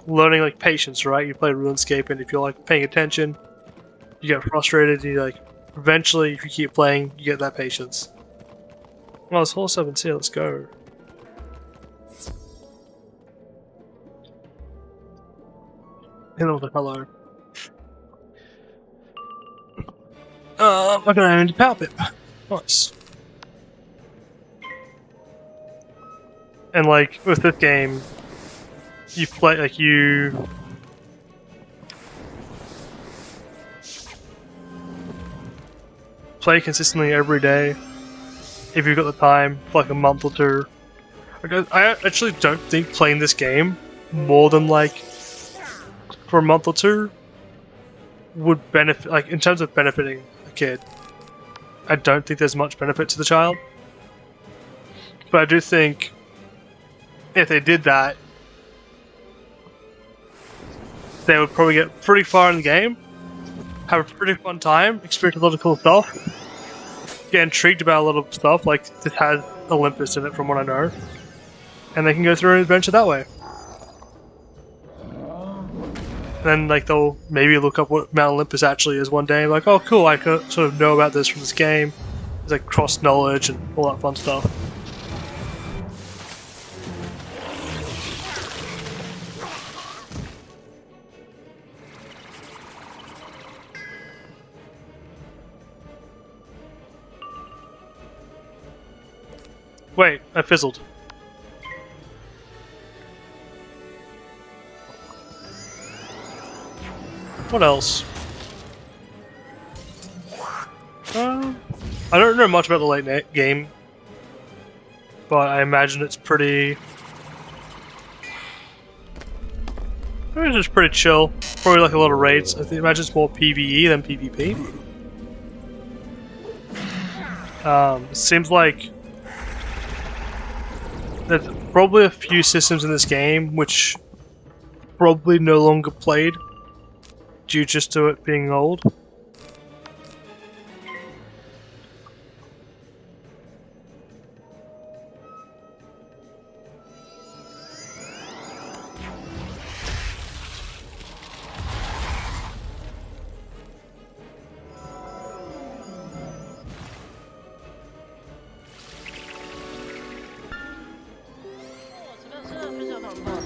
S1: learning like patience, right? You play RuneScape and if you're like paying attention, you get frustrated and you like, eventually if you keep playing, you get that patience. Well, this whole 7's here, let's go. Hit them with a hello. I'm gonna end Power Pip. Nice. And like with this game, you play like you play consistently every day if you've got the time for like a month or two. I actually don't think playing this game more than like for a month or two would benefit, like in terms of benefiting a kid. I don't think there's much benefit to the child, but I do think if they did that, they would probably get pretty far in the game, have a pretty fun time, experience a lot of cool stuff, get intrigued about a lot of stuff, like this has Olympus in it from what I know, and they can go through an adventure that way. And then like they'll maybe look up what Mount Olympus actually is one day, like, oh cool, I could sort of know about this from this game. It's like cross knowledge and all that fun stuff. Wait, I fizzled. What else? I don't know much about the late game, but I imagine it's pretty... it's just pretty chill. Probably like a lot of raids. I imagine it's more PvE than PvP. Seems like there's probably a few systems in this game which probably no longer played due just to it being old.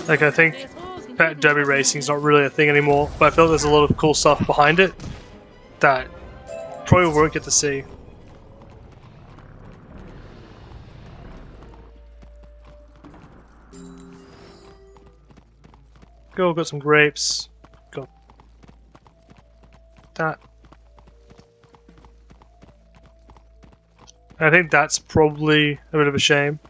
S1: Like, I think pet derby racing is not really a thing anymore, but I feel like there's a lot of cool stuff behind it that probably won't get to see. Go, got some grapes. Got that. I think that's probably a bit of a shame.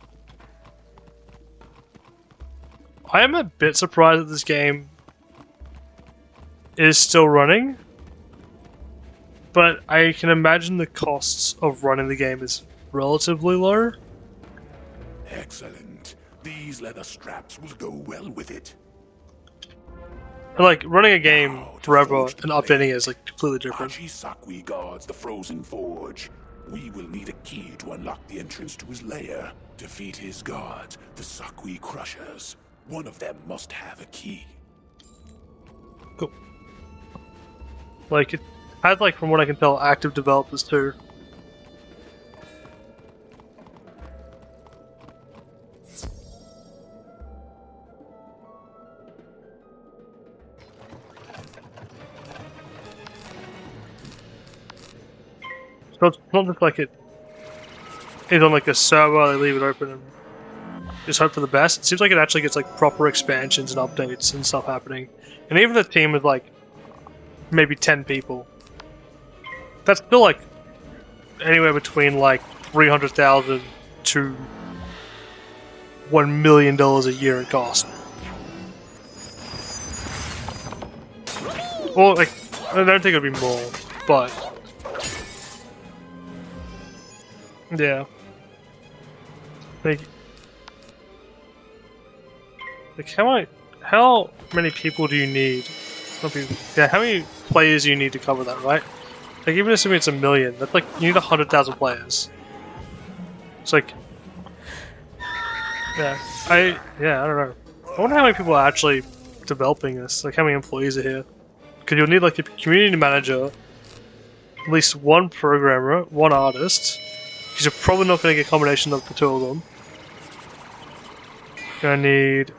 S1: I am a bit surprised that this game is still running, but I can imagine the costs of running the game is relatively low.
S10: Excellent. These leather straps will go well with it.
S1: And like, running a game forever and updating it is like completely different.
S10: Sakwi guards the frozen forge. We will need a key to unlock the entrance to his lair. Defeat his guards, the Sakwi Crushers. One of them must have a key.
S1: Cool. Like, it had, like, from what I can tell, active developers too. So it's not just like it is on like a server, they leave it open and just hope for the best. It seems like it actually gets like proper expansions and updates and stuff happening. And even the team with like maybe 10 people. That's still like anywhere between like 300,000 to $1 million a year in cost. Well, like, I don't think it'd be more, but yeah. Like how many people do you need? Yeah, how many players do you need to cover that, right? Like, even assuming it's 1 million, that's like, you need 100,000 players. It's like, yeah, I don't know. I wonder how many people are actually developing this, like how many employees are here. Because you'll need like a community manager, at least one programmer, one artist, because you're probably not going to get a combination of the two of them. You're going to need...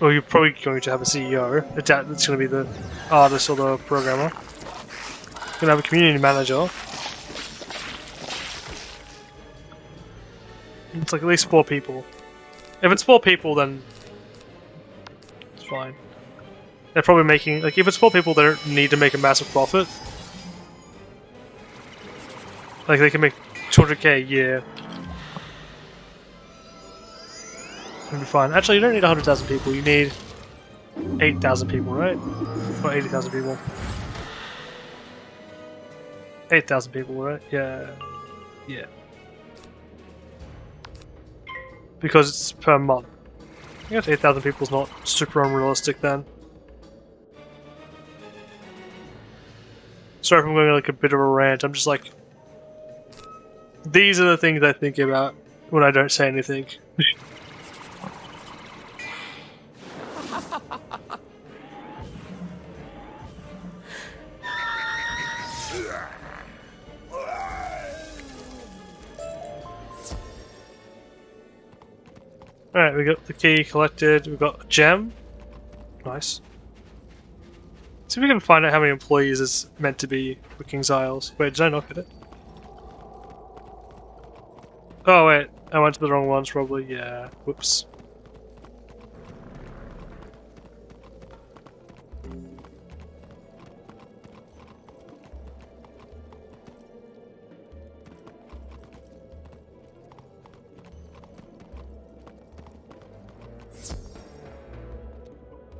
S1: Well, you're probably going to have a CEO. That's going to be the artist or the programmer. You're going to have a community manager. It's like at least 4 people. If it's 4 people, then it's fine. They're probably making... Like, if it's 4 people, they don't need to make a massive profit. Like, they can make 200k a year. It'll be fine. Actually, you don't need 100,000 people. You need 8,000 people, right? Or 80,000 people. 8,000 people, right? Yeah. Yeah. Because it's per month. I guess 8,000 people is not super unrealistic then. Sorry if I'm going like a bit of a rant. I'm just like... These are the things I think about when I don't say anything. Alright, we got the key collected, we got a gem. Nice. See if we can find out how many employees is meant to be for King's Isles. Wait, did I not get it? Oh wait, I went to the wrong ones probably, yeah. Whoops.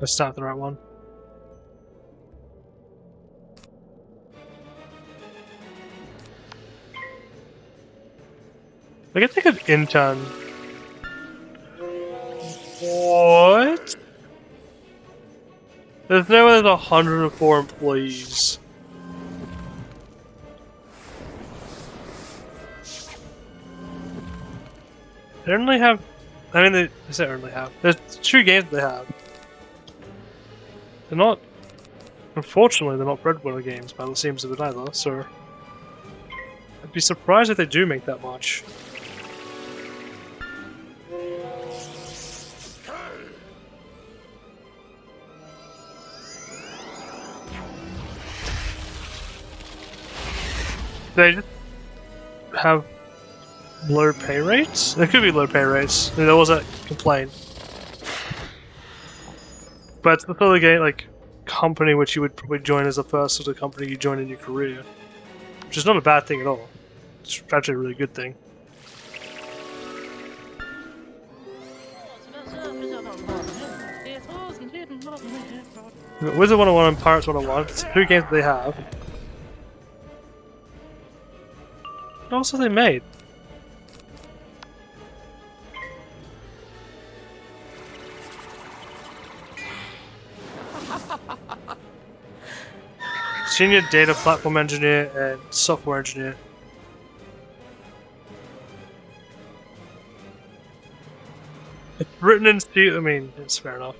S1: Let's start the right one. I guess I could intern. What? There's no way there's 104 employees. They only have... I mean, they say only have. There's 2 games they have. They're not... Unfortunately, they're not breadwinner games by the seams of it either, so... I'd be surprised if they do make that much. They just have low pay rates? There could be low pay rates. I mean, there was that complaint. But it's the sort of game, like, company which you would probably join as the first sort of company you join in your career. Which is not a bad thing at all. It's actually a really good thing. Wizard 101 and Pirates 101. It's 2 games that they have. What else have they made? Senior Data Platform Engineer and Software Engineer. It's written in C, I mean, it's fair enough.